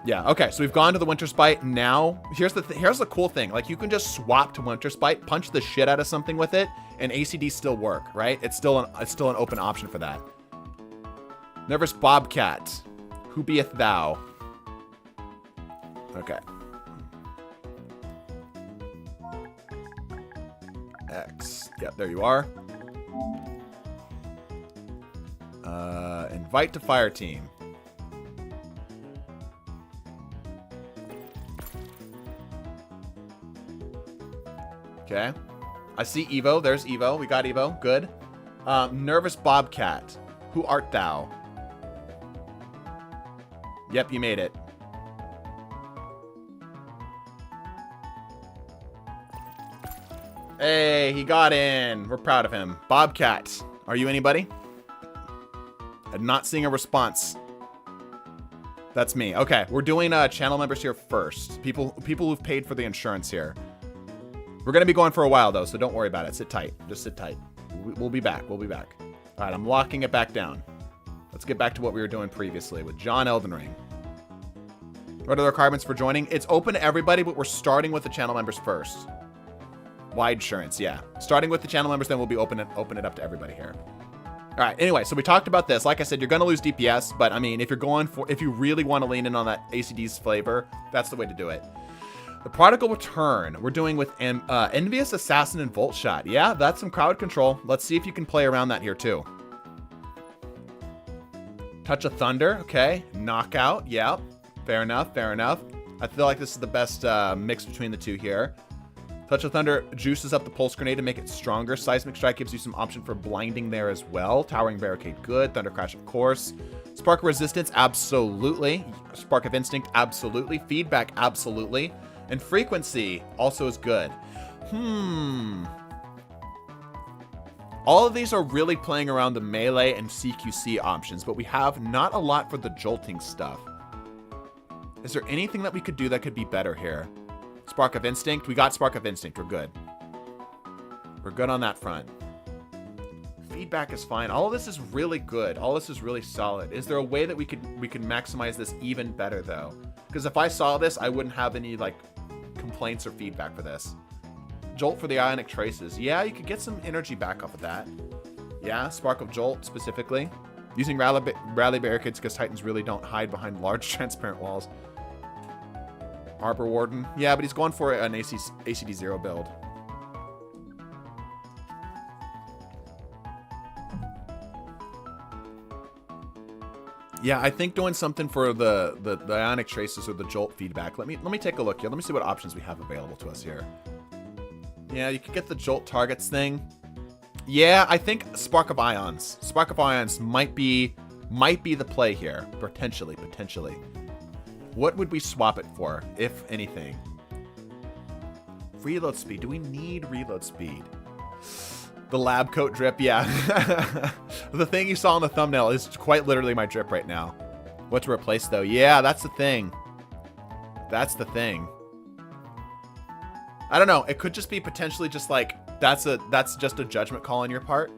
Yeah, okay, so we've gone to the Winter's Bite. Now, here's the cool thing. Like, you can just swap to Winter's Bite, punch the shit out of something with it, and ACD still work, right? It's still an open option for that. Nervous Bobcat. Who beeth thou? Okay. X. Yep, there you are. Invite to fire team. Okay. I see Evo. There's Evo. We got Evo. Good. Nervous Bobcat. Who art thou? Yep, you made it. Hey, he got in. We're proud of him. Bobcat. Are you anybody? I'm not seeing a response. That's me. Okay, we're doing channel members here first. People who've paid for the insurance here. We're going to be going for a while, though, so don't worry about it. Sit tight. Just sit tight. We'll be back. We'll be back. All right, I'm locking it back down. Let's get back to what we were doing previously with John Elden Ring. What are the requirements for joining? It's open to everybody, but we're starting with the channel members first. Wide insurance, yeah. Starting with the channel members, then we'll be open it up to everybody here. All right, anyway, so we talked about this. Like I said, you're going to lose DPS, but I mean, if you really want to lean in on that ACD's flavor, that's the way to do it. The Prodigal Return, we're doing with Envious Assassin and Volt Shot. Yeah, that's some crowd control. Let's see if you can play around that here too. Touch of Thunder, okay. Knockout, yeah. Fair enough, fair enough. I feel like this is the best mix between the two here. Touch of Thunder juices up the Pulse Grenade to make it stronger. Seismic Strike gives you some option for blinding there as well. Towering Barricade, good. Thunder Crash, of course. Spark of Resistance, absolutely. Spark of Instinct, absolutely. Feedback, absolutely. And Frequency also is good. All of these are really playing around the melee and CQC options, but we have not a lot for the jolting stuff. Is there anything that we could do that could be better here? Spark of Instinct. We got Spark of Instinct. We're good. We're good on that front. Feedback is fine. All of this is really good. All this is really solid. Is there a way that we could maximize this even better, though? Because if I saw this, I wouldn't have any, like, complaints or feedback for this. Jolt for the Ionic Traces. Yeah, you could get some energy back off of that. Yeah, Spark of Jolt, specifically. Using Rally Barricades because Titans really don't hide behind large transparent walls. Arbor Warden. Yeah, but he's going for an ACD0 build. Yeah, I think doing something for the Ionic Traces or the Jolt feedback. Let me take a look here. Let me see what options we have available to us here. Yeah, you could get the Jolt targets thing. Yeah, I think Spark of Ions. Spark of Ions might be the play here. Potentially. What would we swap it for, if anything? Reload speed. Do we need reload speed? The lab coat drip, yeah. The thing you saw on the thumbnail is quite literally my drip right now. What to replace, though? Yeah, that's the thing. That's the thing. I don't know. It could just be potentially just like, that's just a judgment call on your part.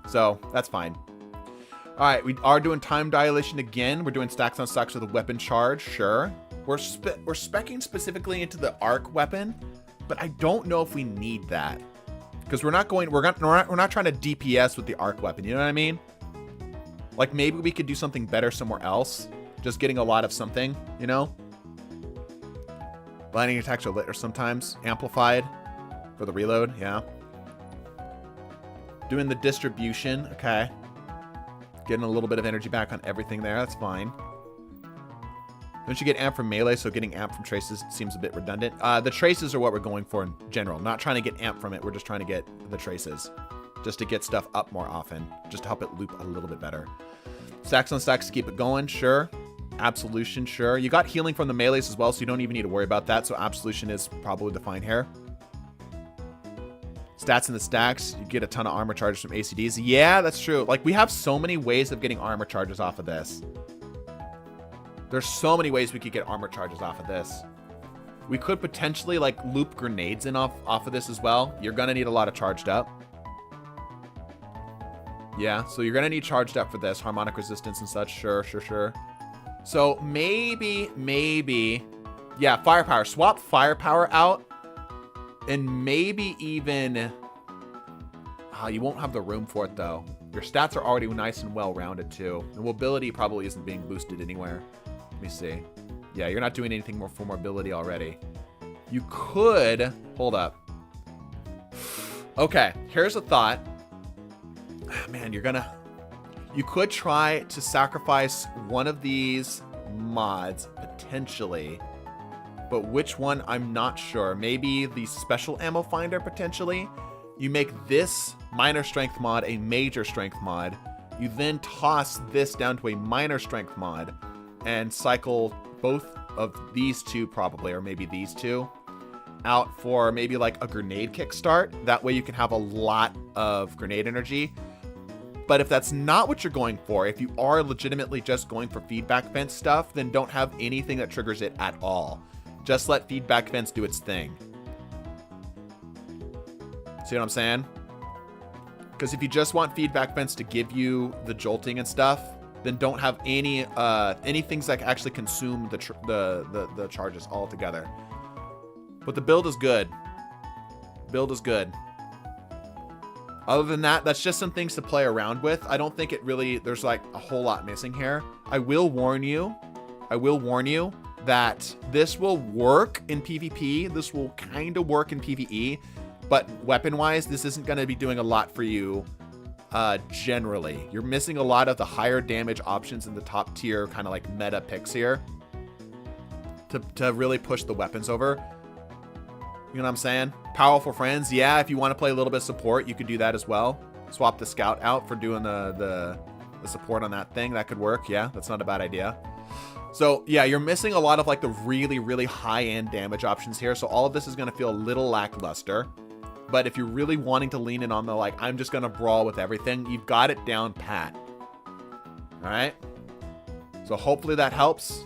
So, that's fine. All right, we are doing time dilation again. We're doing stacks on stacks with a weapon charge, sure. We're speccing specifically into the arc weapon, but I don't know if we need that because we're not trying to DPS with the arc weapon. You know what I mean? Like maybe we could do something better somewhere else. Just getting a lot of something, you know. Blinding attacks are lit or sometimes amplified for the reload. Yeah. Doing the distribution. Okay. Getting a little bit of energy back on everything there. That's fine. Don't you get amp from melee, so getting amp from traces seems a bit redundant. The traces are what we're going for in general. Not trying to get amp from it. We're just trying to get the traces. Just to get stuff up more often. Just to help it loop a little bit better. Stacks on stacks to keep it going. Sure. Absolution, sure. You got healing from the melees as well, so you don't even need to worry about that. So Absolution is probably the fine here. Stats in the stacks. You get a ton of armor charges from ACDs. Yeah, that's true. Like, we have so many ways of getting armor charges off of this. There's so many ways we could get armor charges off of this. We could potentially, like, loop grenades in off of this as well. You're going to need a lot of charged up. Yeah, so you're going to need charged up for this. Harmonic resistance and such. Sure. So maybe, yeah, firepower. Swap firepower out, and maybe even, you won't have the room for it though. Your stats are already nice and well rounded too. The mobility probably isn't being boosted anywhere. Let me see. Yeah, you're not doing anything more for mobility already. You could, hold up. Okay, here's a thought. Man, you could try to sacrifice one of these mods, potentially. But which one, I'm not sure. Maybe the special ammo finder, potentially. You make this minor strength mod a major strength mod. You then toss this down to a minor strength mod. And cycle both of these two, probably, or maybe these two, out for maybe like a grenade kickstart. That way you can have a lot of grenade energy. But if that's not what you're going for, if you are legitimately just going for feedback fence stuff, then don't have anything that triggers it at all. Just let feedback fence do its thing. See what I'm saying? Because if you just want feedback fence to give you the jolting and stuff, then don't have any things that actually consume the charges altogether. But the build is good. Build is good. Other than that, that's just some things to play around with. I don't think it really, there's like a whole lot missing here. I will warn you that this will work in PvP. This will kind of work in PvE, but weapon-wise, this isn't going to be doing a lot for you generally. You're missing a lot of the higher damage options in the top tier kind of like meta picks here to really push the weapons over. You know what I'm saying? Powerful friends. Yeah, if you want to play a little bit of support, you could do that as well. Swap the scout out for doing the support on that thing. That could work. Yeah, that's not a bad idea. So yeah, you're missing a lot of like the really, really high-end damage options here. So all of this is going to feel a little lackluster. But if you're really wanting to lean in on the like, I'm just going to brawl with everything, you've got it down pat. All right? So hopefully that helps.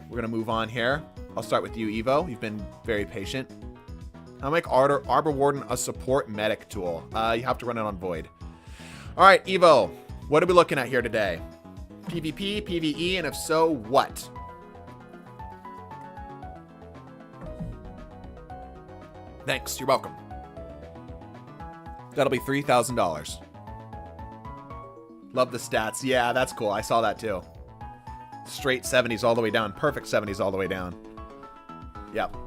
We're going to move on here. I'll start with you, Evo. You've been very patient. I'll make Arbor Warden a support medic tool. You have to run it on Void. All right, Evo. What are we looking at here today? PvP, PvE, and if so, what? Thanks. You're welcome. That'll be $3,000. Love the stats. Yeah, that's cool. I saw that too. Straight 70s all the way down. Perfect 70s all the way down. Yep.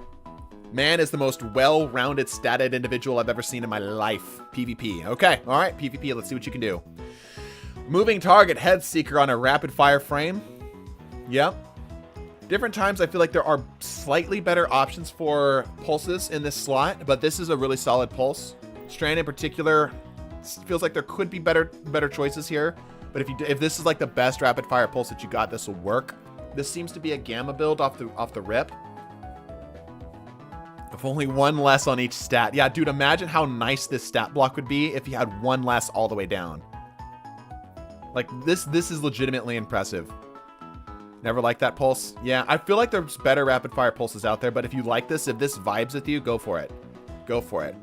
Man is the most well-rounded statted individual I've ever seen in my life. PvP. Okay. All right. PvP. Let's see what you can do. Moving target. Head Seeker on a rapid fire frame. Yep. Different times, I feel like there are slightly better options for pulses in this slot, but this is a really solid pulse. Strand in particular, feels like there could be better choices here. But if this is like the best rapid fire pulse that you got, this will work. This seems to be a gamma build off the rip. If only one less on each stat. Yeah, dude, imagine how nice this stat block would be if you had one less all the way down. Like, this is legitimately impressive. Never liked that pulse. Yeah, I feel like there's better rapid fire pulses out there, but if you like this, if this vibes with you, go for it. Go for it.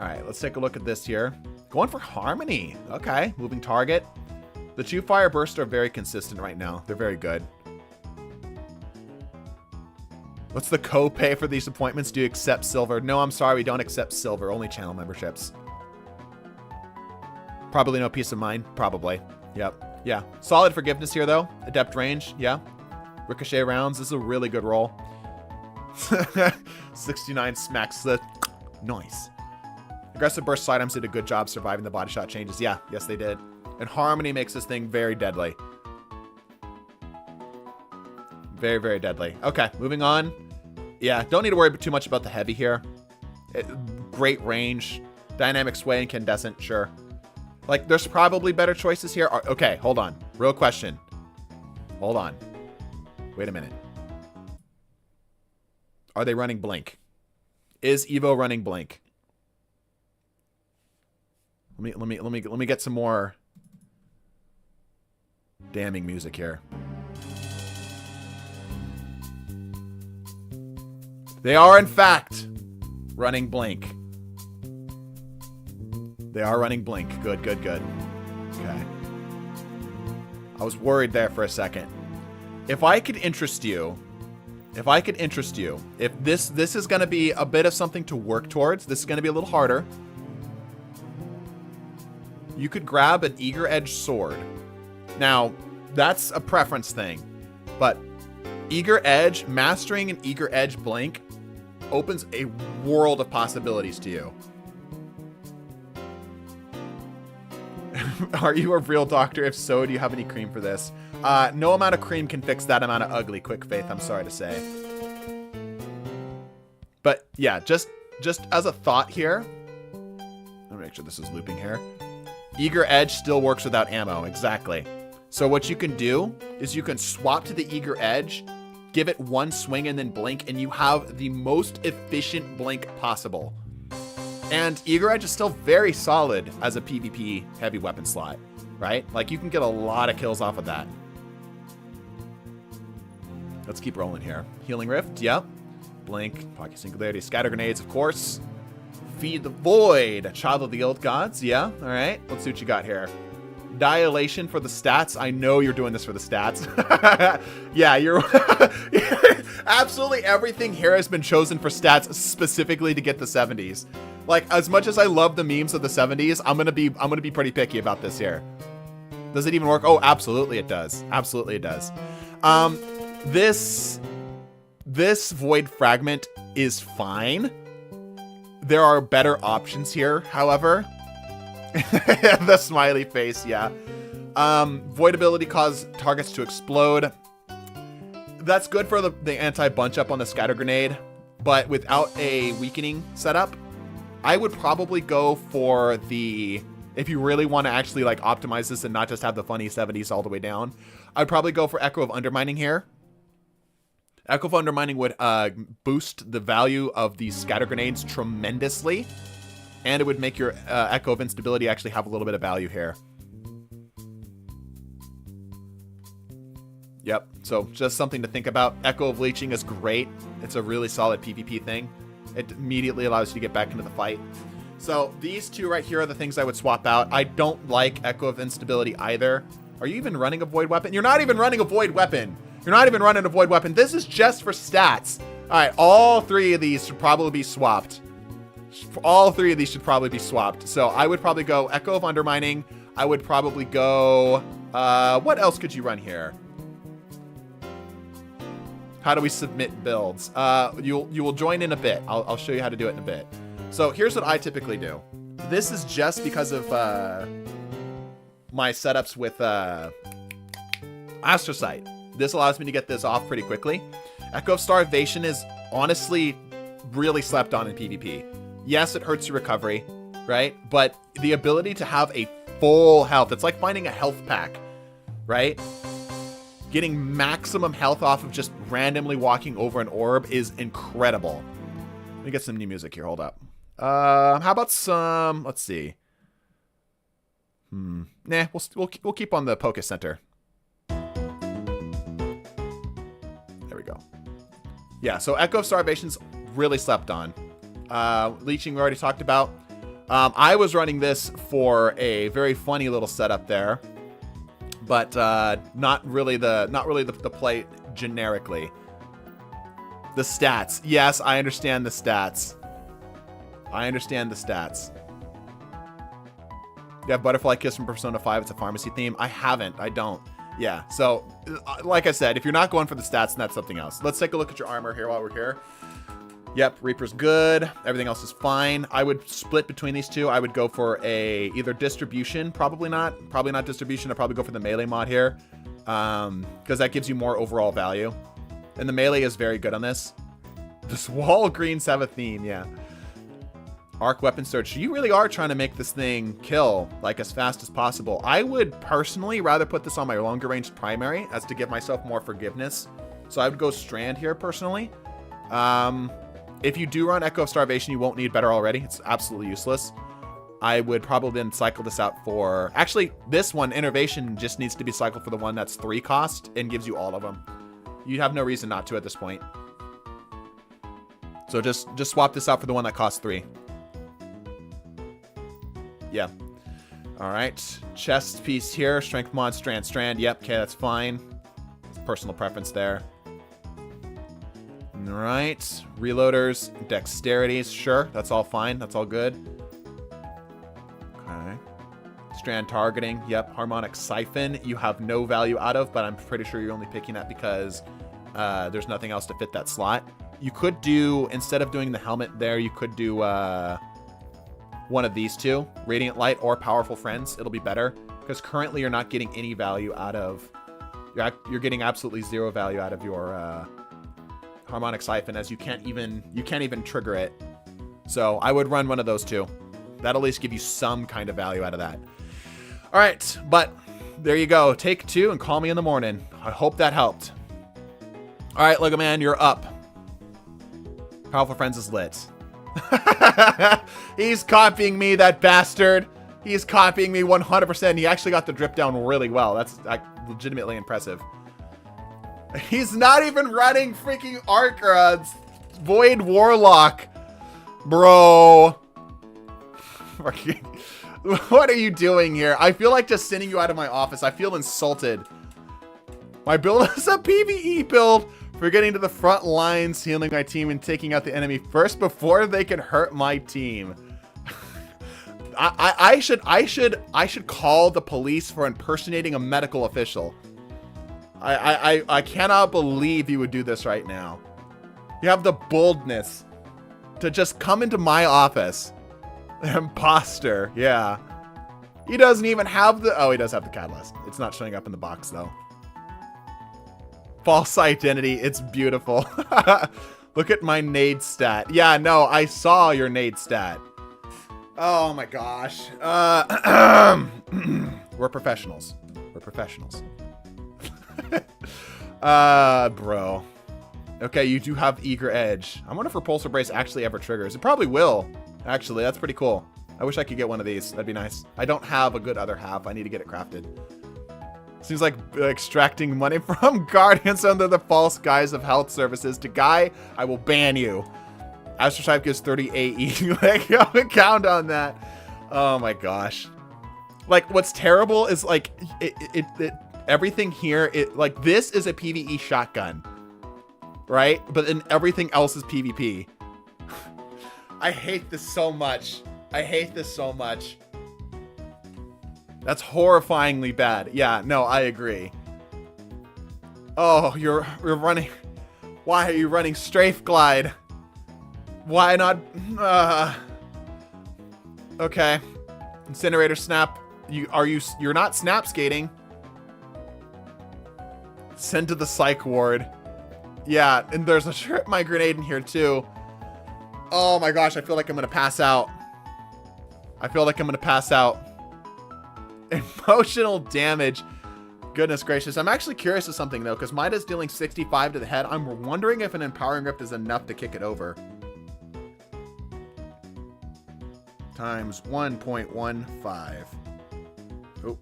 All right, let's take a look at this here. Going for Harmony. Okay, moving target. The two fire bursts are very consistent right now. They're very good. What's the co-pay for these appointments? Do you accept silver? No, I'm sorry, we don't accept silver. Only channel memberships. Probably no peace of mind. Probably. Yep. Yeah. Solid forgiveness here, though. Adept range. Yeah. Ricochet rounds. This is a really good roll. 69 smacks the... Nice. Aggressive burst sidearms did a good job surviving the body shot changes. Yeah. Yes, they did. And Harmony makes this thing very deadly. Very, very deadly. Okay, moving on. Yeah, don't need to worry too much about the heavy here. Great range. Dynamic sway, incandescent, sure. Like, there's probably better choices here. Okay, hold on. Real question. Hold on. Wait a minute. Are they running Blink? Is Evo running Blink? Let me get some more damning music here. They are in fact running Blink. They are running Blink. Good, good, good. Okay. I was worried there for a second. If I could interest you, if this is going to be a bit of something to work towards, this is going to be a little harder. You could grab an eager edge sword. Now, that's a preference thing, but eager edge, mastering an eager edge Blink opens a world of possibilities to you. Are you a real doctor? If so, do you have any cream for this? No amount of cream can fix that amount of ugly, Quick Faith, I'm sorry to say. But yeah, just as a thought here, let me make sure this is looping here. Eager Edge still works without ammo, exactly. So what you can do is you can swap to the Eager Edge, give it one swing and then blink, and you have the most efficient blink possible. And Eager Edge is still very solid as a PvP heavy weapon slot, right? Like, you can get a lot of kills off of that. Let's keep rolling here. Healing Rift, yep. Blink, Pocket Singularity, Scatter Grenades, of course. Feed the Void, Child of the Old Gods, yeah. All right, let's see what you got here. Dilation for the stats. I know you're doing this for the stats. Yeah, you're... Absolutely everything here has been chosen for stats specifically to get the 70s. Like, as much as I love the memes of the 70s, I'm gonna be pretty picky about this here. Does it even work? Oh, absolutely it does. Absolutely it does. This Void Fragment is fine. There are better options here, however. The smiley face, yeah. Void ability cause targets to explode. That's good for the anti-bunch up on the scatter grenade, but without a weakening setup, I would probably go for the, if you really want to actually like optimize this and not just have the funny 70s all the way down, I'd probably go for Echo of Undermining here. Echo of Undermining would boost the value of these scatter grenades tremendously, and it would make your Echo of Instability actually have a little bit of value here. Yep, so just something to think about. Echo of Leeching is great. It's a really solid PvP thing. It immediately allows you to get back into the fight. So these two right here are the things I would swap out. I don't like Echo of Instability either. Are you even running a Void Weapon? You're not even running a Void Weapon. You're not even running a Void Weapon. This is just for stats. All right, all three of these should probably be swapped. All three of these should probably be swapped. So I would probably go Echo of Undermining. I would probably go... what else could you run here? How do we submit builds? You will join in a bit. I'll show you how to do it in a bit. So here's what I typically do. This is just because of my setups with Astrocyte. This allows me to get this off pretty quickly. Echo of Starvation is honestly really slept on in PvP. Yes, it hurts your recovery, right? But the ability to have a full health, it's like finding a health pack, right? Getting maximum health off of just randomly walking over an orb is incredible. Let me get some new music here. Hold up. How about some... Let's see. Nah, we'll keep on the Poké Center. There we go. Yeah, so Echo of Starvation's really slept on. Leeching we already talked about. I was running this for a very funny little setup there. But not really the play generically. The stats. Yes, I understand the stats. I understand the stats. You have Butterfly Kiss from Persona 5. It's a pharmacy theme. I haven't. I don't. Yeah. So, like I said, if you're not going for the stats, then that's something else. Let's take a look at your armor here while we're here. Yep, Reaper's good. Everything else is fine. I would split between these two. I would go for either distribution. Probably not distribution. I'd probably go for the melee mod here. Because that gives you more overall value. And the melee is very good on this. The Wall Greens have a theme, yeah. Arc weapon search. You really are trying to make this thing kill like as fast as possible. I would personally rather put this on my longer range primary as to give myself more forgiveness. So I would go Strand here personally. If you do run Echo of Starvation, you won't need better already. It's absolutely useless. I would probably then cycle this out for... Actually, this one, Innovation, just needs to be cycled for the one that's 3 cost and gives you all of them. You have no reason not to at this point. So just swap this out for the one that costs 3. Yeah. All right. Chest piece here. Strength mod, strand. Yep. Okay, that's fine. Personal preference there. All right. Reloaders, dexterities. Sure. That's all fine. That's all good. Okay. Strand targeting. Yep. Harmonic siphon. You have no value out of, but I'm pretty sure you're only picking that because there's nothing else to fit that slot. You could do, instead of doing the helmet there, you could do one of these two, Radiant Light or Powerful Friends. It'll be better because currently you're not getting any value out of, you're getting absolutely 0 value out of your Harmonic Siphon, as you can't even trigger it. So I would run one of those two. That'll at least give you some kind of value out of that. All right, but there you go. Take 2 and call me in the morning. I hope that helped. All right, Lego Man, you're up. Powerful Friends is lit. He's copying me, that bastard. He's copying me 100%. He actually got the drip down really well. That's legitimately impressive. He's not even running freaking Arc or Void Warlock. Bro. What are you doing here? I feel like just sending you out of my office. I feel insulted. My build is a PvE build for getting to the front lines, healing my team, and taking out the enemy first before they can hurt my team. I should call the police for impersonating a medical official. I cannot believe you would do this right now. You have the boldness to just come into my office. Imposter, yeah. He doesn't even have the... Oh, he does have the catalyst. It's not showing up in the box, though. False identity. It's beautiful. Look at my nade stat. Yeah, no, I saw your nade stat. Oh, my gosh. We're professionals. We're professionals. Bro. Okay, you do have Eager Edge. I wonder if Repulsor Brace actually ever triggers. It probably will. Actually, that's pretty cool. I wish I could get one of these. That'd be nice. I don't have a good other half. I need to get it crafted. Seems like extracting money from Guardians under the false guise of health services. To Guy, I will ban you. Astrotype gives 30 AE. Like, I would count on that. Oh my gosh. Like, what's terrible is like everything here. Like, this is a PvE shotgun, right? But then everything else is PvP. I hate this so much. I hate this so much. That's horrifyingly bad. Yeah, no, I agree. Oh, you're running. Why are you running Strafe Glide? Why not? Okay. Incinerator Snap. You're not snap skating. Send to the psych ward. Yeah, and there's a Trip My Grenade in here too. Oh my gosh, I feel like I'm gonna pass out. I feel like I'm gonna pass out. Emotional damage. Goodness gracious. I'm actually curious of something though, because Mida's dealing 65 to the head. I'm wondering if an Empowering Rift is enough to kick it over. Times 1.15. Oh.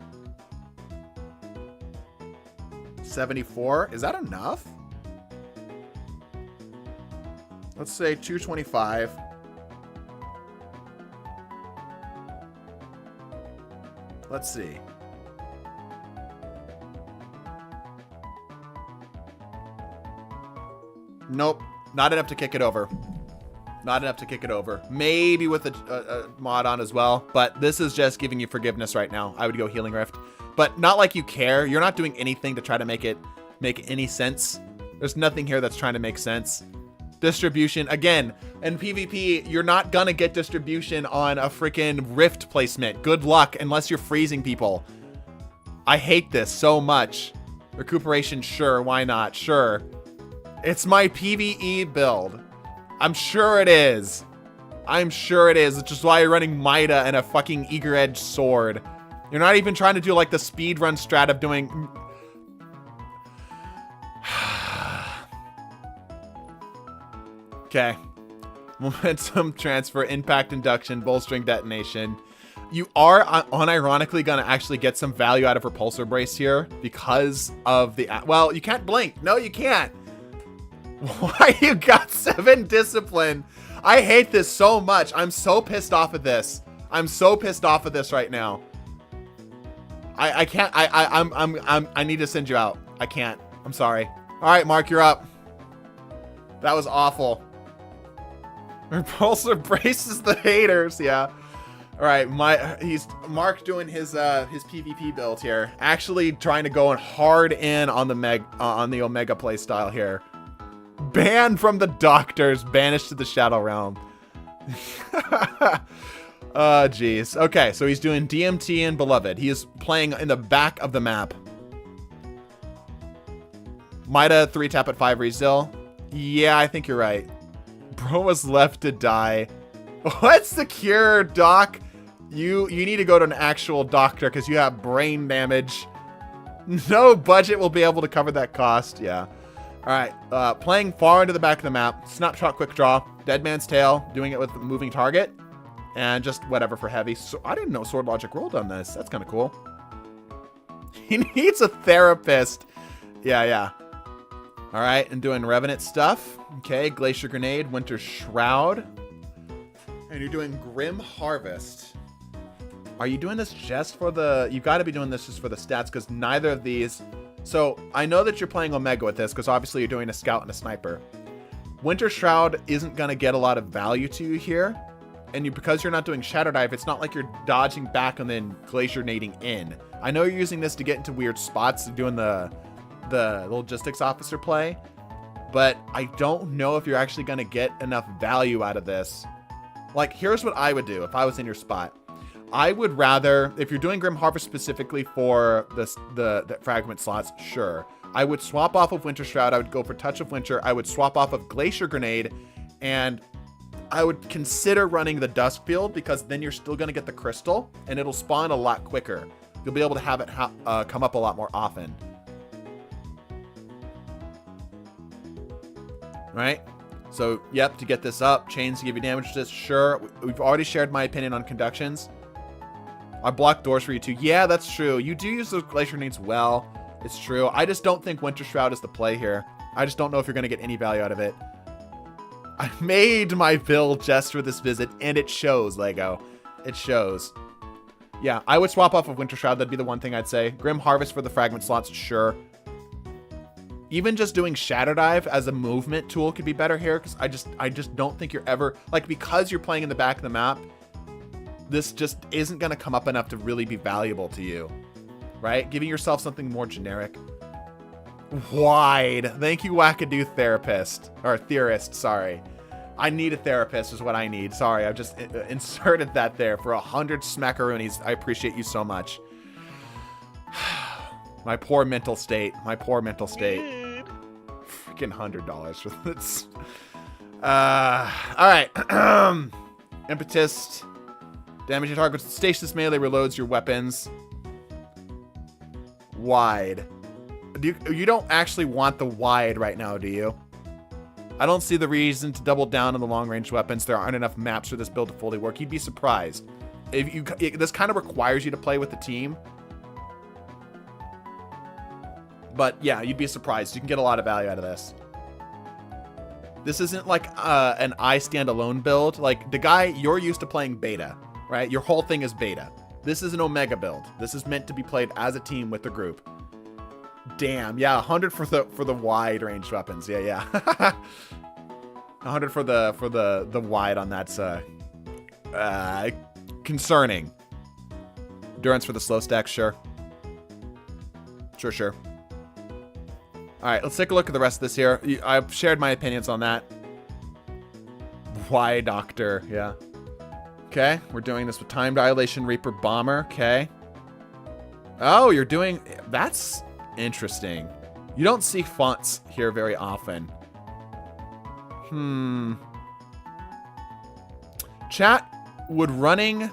74. Is that enough? Let's say 225. Let's see. Nope. Not enough to kick it over. Not enough to kick it over. Maybe with a mod on as well. But this is just giving you forgiveness right now. I would go Healing Rift. But not like you care. You're not doing anything to try to make it make any sense. There's nothing here that's trying to make sense. Distribution. Again, in PvP, you're not gonna get distribution on a freaking rift placement. Good luck, unless you're freezing people. I hate this so much. Recuperation, sure. Why not? Sure. It's my PvE build. I'm sure it is. I'm sure it is. It's just why you're running Mida and a fucking eager-edged sword. You're not even trying to do like the speedrun strat of doing... Okay. Momentum transfer, impact induction, bolstering detonation. You are unironically going to actually get some value out of Repulsor Brace here because of the... Well, you can't blink. No, you can't. Why you got 7 discipline? I hate this so much. I'm so pissed off at this. I'm so pissed off at this right now. I can't. I need to send you out. I can't. I'm sorry. All right, Mark, you're up. That was awful. Repulsor braces the haters. Yeah. All right, he's Mark doing his PvP build here. Actually trying to go hard in on the Omega playstyle here. Banned from the doctors, banished to the Shadow Realm. Oh, jeez. Okay, so he's doing DMT and Beloved. He is playing in the back of the map. Mida 3-tap at 5 restill. Yeah, I think you're right. Bro was left to die. What's the cure, Doc? You need to go to an actual doctor because you have brain damage. No budget will be able to cover that cost. Yeah. All right. Playing far into the back of the map. Snapshot quick draw. Dead Man's Tail. Doing it with a moving target. And just whatever for heavy. So I didn't know Sword Logic rolled on this. That's kind of cool. He needs a therapist. Yeah. All right. And doing Revenant stuff. Okay. Glacier Grenade. Winter Shroud. And you're doing Grim Harvest. Are you doing this just for the... You got to be doing this just for the stats because neither of these... So I know that you're playing Omega with this because obviously you're doing a Scout and a Sniper. Winter Shroud isn't going to get a lot of value to you here. And because you're not doing Shadow Dive, it's not like you're dodging back and then Glacier Nading in. I know you're using this to get into weird spots, doing the Logistics Officer play. But I don't know if you're actually going to get enough value out of this. Like, here's what I would do if I was in your spot. I would rather, if you're doing Grim Harvest specifically for the fragment slots, sure. I would swap off of Winter Shroud. I would go for Touch of Winter. I would swap off of Glacier Grenade. And I would consider running the Dusk Field because then you're still going to get the Crystal. And it'll spawn a lot quicker. You'll be able to have it come up a lot more often. Right? So, yep, to get this up. Chains to give you damage to this, sure. We've already shared my opinion on Conductions. I block doors for you too. Yeah, that's true. You do use those Glacier Nades well. It's true. I just don't think Winter Shroud is the play here. I just don't know if you're going to get any value out of it. I made my build just for this visit, and it shows, Lego. It shows. Yeah, I would swap off of Winter Shroud. That'd be the one thing I'd say. Grim Harvest for the fragment slots, sure. Even just doing Shadow Dive as a movement tool could be better here, because I just don't think you're ever... Like, because you're playing in the back of the map... This just isn't going to come up enough to really be valuable to you, right? Giving yourself something more generic. Wide. Thank you, Wackadoo Therapist. Or Theorist, sorry. I need a therapist is what I need. Sorry, I've just inserted that there for 100 smackaroonies. I appreciate you so much. My poor mental state. My poor mental state. Freaking $100 for this. All right. Impetus. Damage your target with stasis melee reloads your weapons. Wide. You don't actually want the wide right now, do you? I don't see the reason to double down on the long-range weapons. There aren't enough maps for this build to fully work. You'd be surprised. This kind of requires you to play with the team. But yeah, you'd be surprised. You can get a lot of value out of this. This isn't like an I stand alone build. Like the guy, you're used to playing beta. Right? Your whole thing is beta. This is an Omega build. This is meant to be played as a team with the group. Damn. Yeah, 100 for the wide range weapons. Yeah. 100 for the wide on that's concerning. Endurance for the slow stack, sure. Sure. All right, let's take a look at the rest of this here. I've shared my opinions on that. Why Doctor? Yeah. Okay, we're doing this with Time Dilation, Reaper, Bomber. Okay. Oh, you're doing... That's interesting. You don't see fonts here very often. Chat, would running...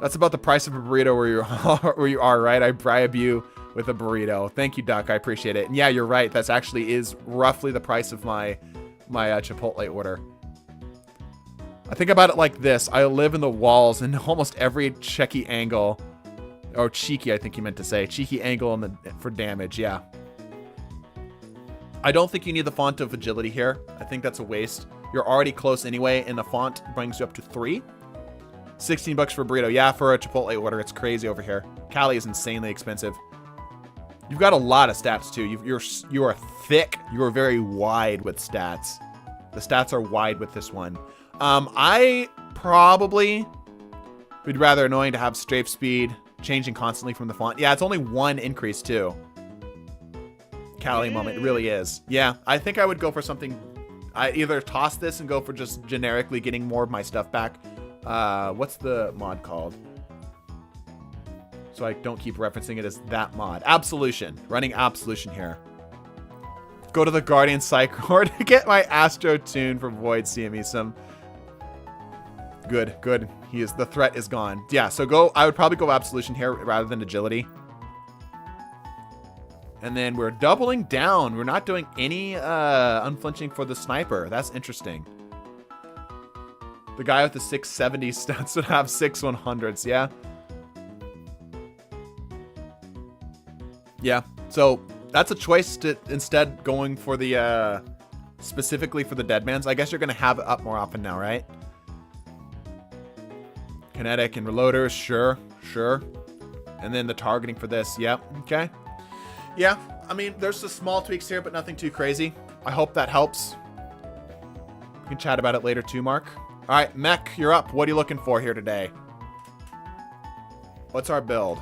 That's about the price of a burrito where you are, right? I bribe you with a burrito. Thank you, Duck. I appreciate it. And yeah, you're right. That's actually is roughly the price of my Chipotle order. I think about it like this. I live in the walls in almost every cheeky angle. Or cheeky, I think you meant to say. Cheeky angle for damage, yeah. I don't think you need the font of agility here. I think that's a waste. You're already close anyway, and the font brings you up to 3. 16 bucks for a burrito. Yeah, for a Chipotle order, it's crazy over here. Cali is insanely expensive. You've got a lot of stats too. You are thick. You are very wide with stats. The stats are wide with this one. I probably would rather annoying to have strafe speed changing constantly from the font. Yeah, it's only 1 increase too. Cali moment, it really is. Yeah, I think I would go for something. I either toss this and go for just generically getting more of my stuff back. What's the mod called? So I don't keep referencing it as that mod. Absolution. Running Absolution here. Go to the Guardian Psychor to get my Astro Tune from Void CME some. Good, good. The threat is gone. Yeah, so I would probably go Absolution here rather than Agility. And then we're doubling down. We're not doing any unflinching for the sniper. That's interesting. The guy with the 670 stats would have 6 100s, yeah? Yeah, so that's a choice to instead going for the, specifically for the Deadmans. I guess you're going to have it up more often now, right? Kinetic and reloaders, sure, sure. And then the targeting for this, yep, okay. Yeah, I mean, there's some small tweaks here, but nothing too crazy. I hope that helps. We can chat about it later too, Mark. All right, Mech, you're up. What are you looking for here today? What's our build?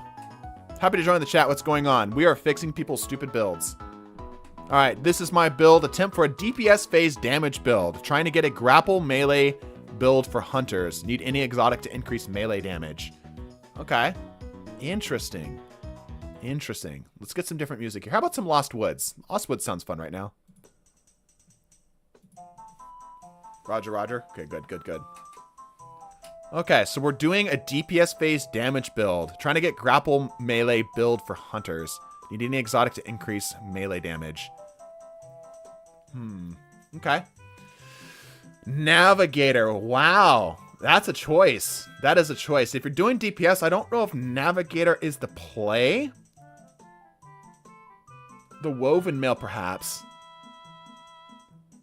Happy to join the chat. What's going on? We are fixing people's stupid builds. All right, this is my build. Attempt for a DPS phase damage build. Trying to get a grapple melee build for hunters. Need any exotic to increase melee damage. Okay. Interesting. Interesting. Let's get some different music here. How about some Lost Woods? Lost Woods sounds fun right now. Roger, roger. Okay, good, good, good. Okay, so we're doing a DPS phase damage build. Trying to get grapple melee build for hunters. Need any exotic to increase melee damage. Okay. Navigator. Wow. That's a choice. That is a choice. If you're doing DPS, I don't know if Navigator is the play. The Woven Mail, perhaps.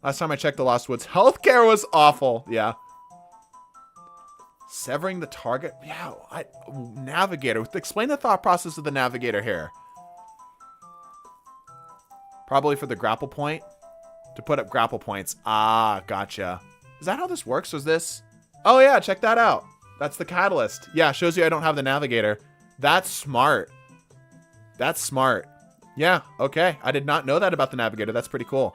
Last time I checked the Lost Woods, healthcare was awful. Yeah. Severing the target. Yeah. Navigator. Explain the thought process of the Navigator here. Probably for the grapple point. To put up grapple points. Ah, gotcha. Is that how this works? Was this? Oh, yeah. Check that out. That's the catalyst. Yeah. Shows you I don't have the Navigator. That's smart. That's smart. Yeah. Okay. I did not know that about the Navigator. That's pretty cool.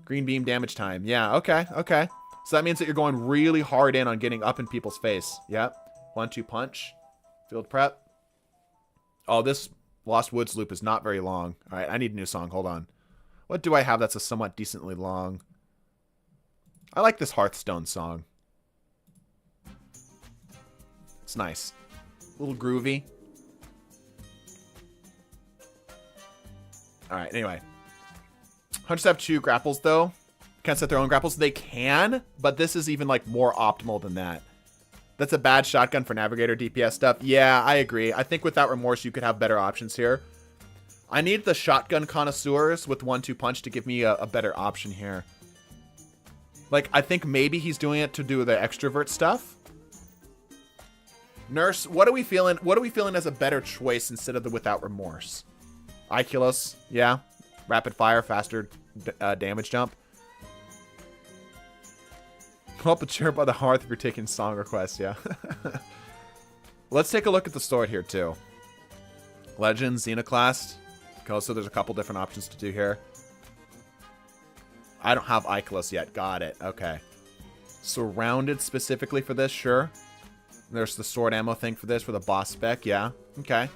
Green beam damage time. Yeah, okay, okay. So that means that you're going really hard in on getting up in people's face. Yep. 1-2 punch. Field prep. Oh, this Lost Woods loop is not very long. All right, I need a new song. Hold on. What do I have that's a somewhat decently long? I like this Hearthstone song. It's nice. A little groovy. All right, anyway. Hunters have 2 grapples, though. Can't set their own grapples. They can, but this is even, like, more optimal than that. That's a bad shotgun for Navigator DPS stuff. Yeah, I agree. I think without Remorse, you could have better options here. I need the shotgun connoisseurs with 1-2 punch to give me a better option here. Like, I think maybe he's doing it to do the extrovert stuff. Nurse, what are we feeling? What are we feeling as a better choice instead of the without Remorse? Iculus, yeah. Rapid fire, faster damage jump. Pull up a chair by the hearth if you're taking song requests, yeah. Let's take a look at the sword here, too. Legends, Xenoclast. Okay, so there's a couple different options to do here. I don't have Iculus yet. Got it. Okay. Surrounded specifically for this, sure. There's the sword ammo thing for this, for the boss spec, yeah. Okay.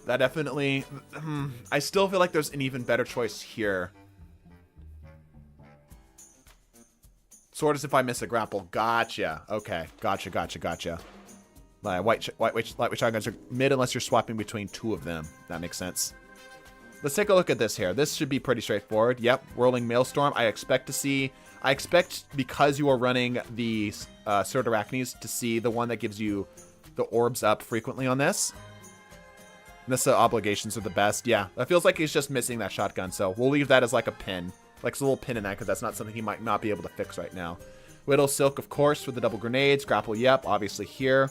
That definitely... I still feel like there's an even better choice here. Sword is if I miss a grapple. Gotcha. Okay. Gotcha. Lightweight shotguns are mid unless you're swapping between two of them. That makes sense. Let's take a look at this here. This should be pretty straightforward. Yep. Whirling Maelstrom. I expect because you are running the Sword Arachnes to see the one that gives you the orbs up frequently on this. Nissa obligations are the best. Yeah, that feels like he's just missing that shotgun, so we'll leave that as like a pin. Like a little pin in that, because that's not something he might not be able to fix right now. Widow Silk, of course, with the double grenades. Grapple, yep, obviously here.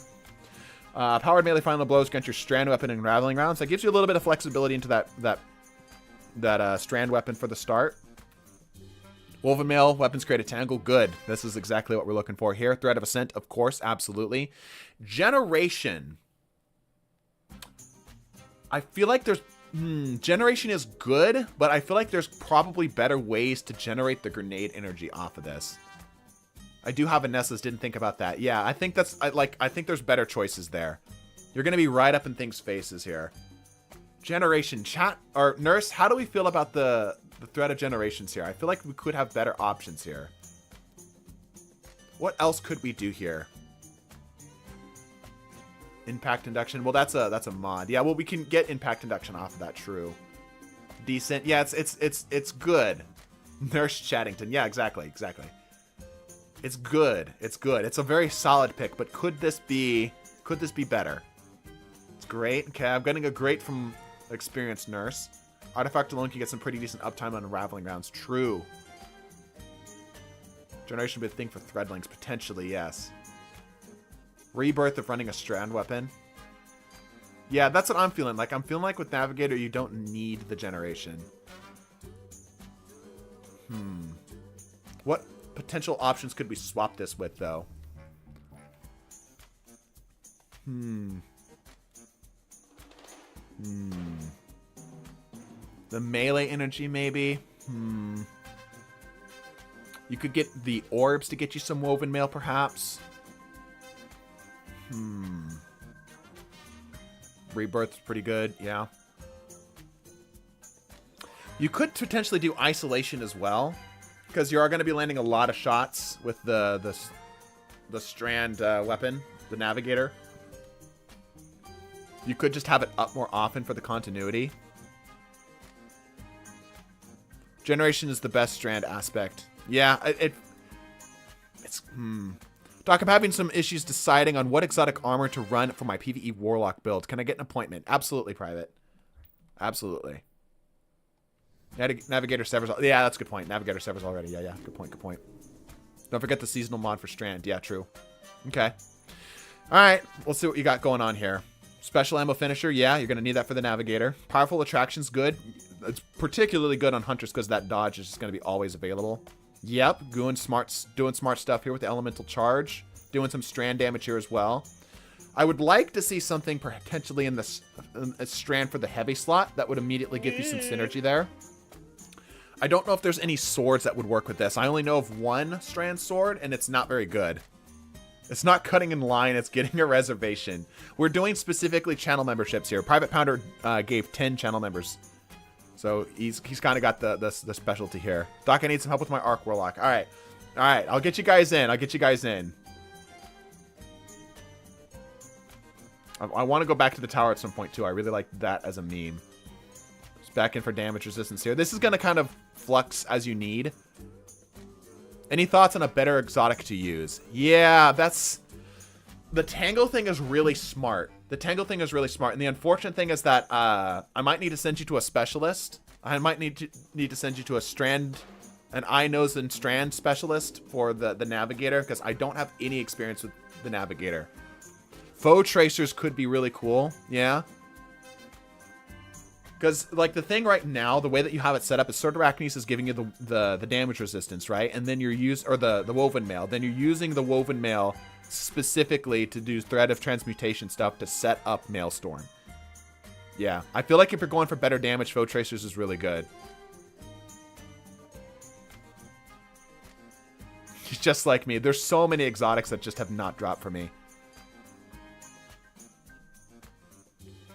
Powered melee final blows grant your strand weapon and rattling rounds. That gives you a little bit of flexibility into that strand weapon for the start. Woven mail, weapons create a tangle. Good. This is exactly what we're looking for here. Thread of Ascent, of course, absolutely. Generation. I feel like there's... Generation is good, but I feel like there's probably better ways to generate the grenade energy off of this. I do have a Nessa's, didn't think about that. Yeah, I think that's... I think there's better choices there. You're going to be right up in things' faces here. Generation. Chat... Or Nurse, how do we feel about the threat of generations here? I feel like we could have better options here. What else could we do here? Impact induction. Well, that's a mod. Yeah, well, we can get impact induction off of that. True. Decent. Yeah, it's good. Nurse Chattington. Yeah, exactly. It's good. It's a very solid pick, but could this be better? It's great. Okay, I'm getting a great from experienced Nurse. Artifact alone can get some pretty decent uptime on unraveling rounds. True. Generation would be a thing for threadlings. Potentially, yes. Rebirth of running a strand weapon. Yeah, that's what I'm feeling like. I'm feeling like with Navigator, you don't need the generation. What potential options could we swap this with, though? The melee energy, maybe? You could get the orbs to get you some woven mail, perhaps. Rebirth's pretty good, yeah. You could potentially do isolation as well, because you are going to be landing a lot of shots with the strand weapon, the Navigator. You could just have it up more often for the continuity. Generation is the best strand aspect. Yeah, it's... Doc, I'm having some issues deciding on what exotic armor to run for my PvE Warlock build. Can I get an appointment? Absolutely, Private. Absolutely. Navigator severs... Yeah, that's a good point. Navigator severs already. Yeah. Good point. Don't forget the seasonal mod for Strand. Yeah, true. Okay. Alright, let's see what you got going on here. Special ammo finisher. Yeah, you're going to need that for the Navigator. Powerful attraction's good. It's particularly good on Hunters because that dodge is just going to be always available. Yep, doing smart stuff here with the elemental charge. Doing some strand damage here as well. I would like to see something potentially in this strand for the heavy slot. That would immediately give you some synergy there. I don't know if there's any swords that would work with this. I only know of one strand sword, and it's not very good. It's not cutting in line. It's getting a reservation. We're doing specifically channel memberships here. Private Pounder gave 10 channel members. So he's kind of got the specialty here. Doc, I need some help with my Arc Warlock. All right. I'll get you guys in. I want to go back to the tower at some point, too. I really like that as a meme. Just back in for damage resistance here. This is going to kind of flux as you need. Any thoughts on a better exotic to use? Yeah, that's... The Tangle thing is really smart. And the unfortunate thing is that I might need to send you to a specialist. I might need to send you to an eye, nose, and strand specialist for the Navigator, because I don't have any experience with the Navigator. Foe tracers could be really cool. Yeah. Because, like, the thing right now, the way that you have it set up is Sword Arachnes is giving you the damage resistance, right? And then the Woven Mail. Then you're using the Woven Mail specifically to do Thread of Transmutation stuff to set up Maelstrom. Yeah, I feel like if you're going for better damage, Foe Tracers is really good. Just like me. There's so many exotics that just have not dropped for me.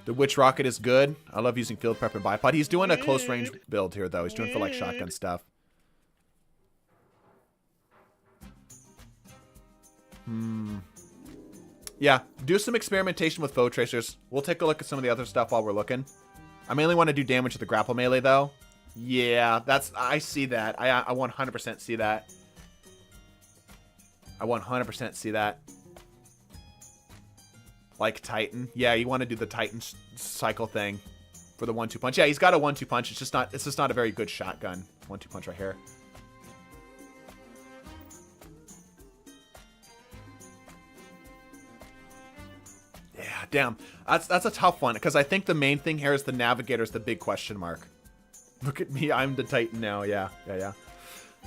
The Witch Rocket is good. I love using Field Prep and Bipod. He's doing a close range build here, though. He's doing for, like, shotgun stuff. Yeah, do some experimentation with foe tracers. We'll take a look at some of the other stuff while we're looking. I mainly want to do damage with the grapple melee, though. Yeah, I see that. I 100% see that. I 100% see that. Like Titan. Yeah, you want to do the Titan cycle thing for the 1-2 punch. Yeah, he's got a 1-2 punch. It's just not a very good shotgun. 1-2 punch right here. Yeah, damn. That's a tough one, because I think the main thing here is the navigator is the big question mark. Look at me, I'm the Titan now. Yeah.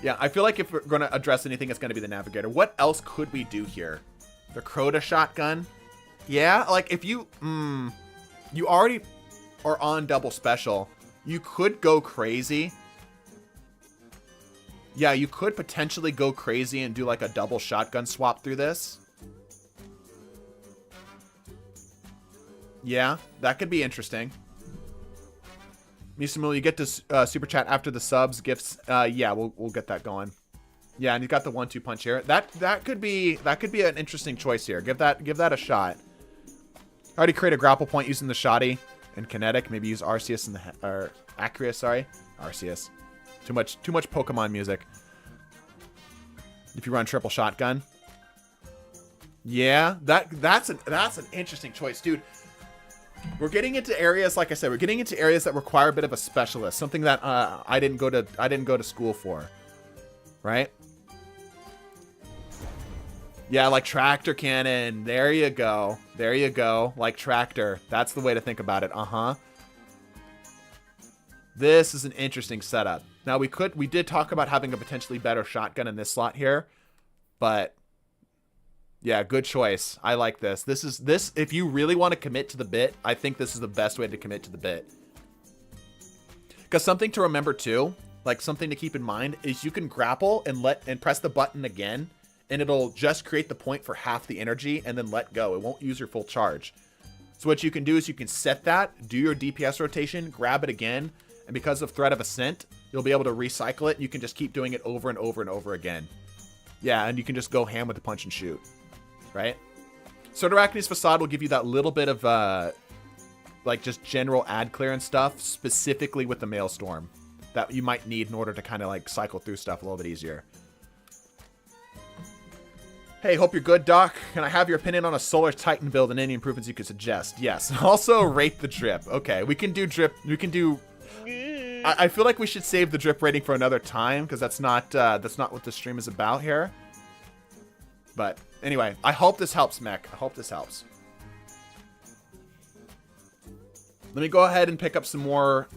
Yeah, I feel like if we're going to address anything, it's going to be the navigator. What else could we do here? The Crota shotgun? Yeah, like if you... you already are on double special. You could go crazy. Yeah, you could potentially go crazy and do like a double shotgun swap through this. Yeah, that could be interesting. Misamu, you get this super chat after the subs, gifts. Yeah, we'll get that going. Yeah, and you got the 1-2 punch here. That could be an interesting choice here. Give that a shot. I already create a grapple point using the shoddy and kinetic. Maybe use Arceus in the or Acreus, sorry, Arceus. Too much Pokemon music. If you run triple shotgun. Yeah, that's an interesting choice, dude. We're getting into areas, like I said, we're getting into areas that require a bit of a specialist, something that I didn't go to school for, right? Yeah, like tractor cannon. There you go. There you go. Like tractor. That's the way to think about it. This is an interesting setup. Now we did talk about having a potentially better shotgun in this slot here, but yeah, good choice. I like this. This if you really want to commit to the bit, I think this is the best way to commit to the bit. Because something to remember too, like something to keep in mind, is you can grapple and press the button again, and it'll just create the point for half the energy and then let go. It won't use your full charge. So what you can do is you can set that, do your DPS rotation, grab it again, and because of Threat of Ascent, you'll be able to recycle it. You can just keep doing it over and over and over again. Yeah, and you can just go ham with the punch and shoot. Right? Sotorachne's Facade will give you that little bit of, like, just general ad clearance stuff, specifically with the Maelstrom, that you might need in order to kind of, like, cycle through stuff a little bit easier. Hey, hope you're good, Doc. Can I have your opinion on a Solar Titan build and any improvements you could suggest? Yes. Also, rate the drip. Okay, we can do drip. We can do... I feel like we should save the drip rating for another time, because that's not what the stream is about here. But... anyway, I hope this helps, Mech. I hope this helps. Let me go ahead and pick up some more,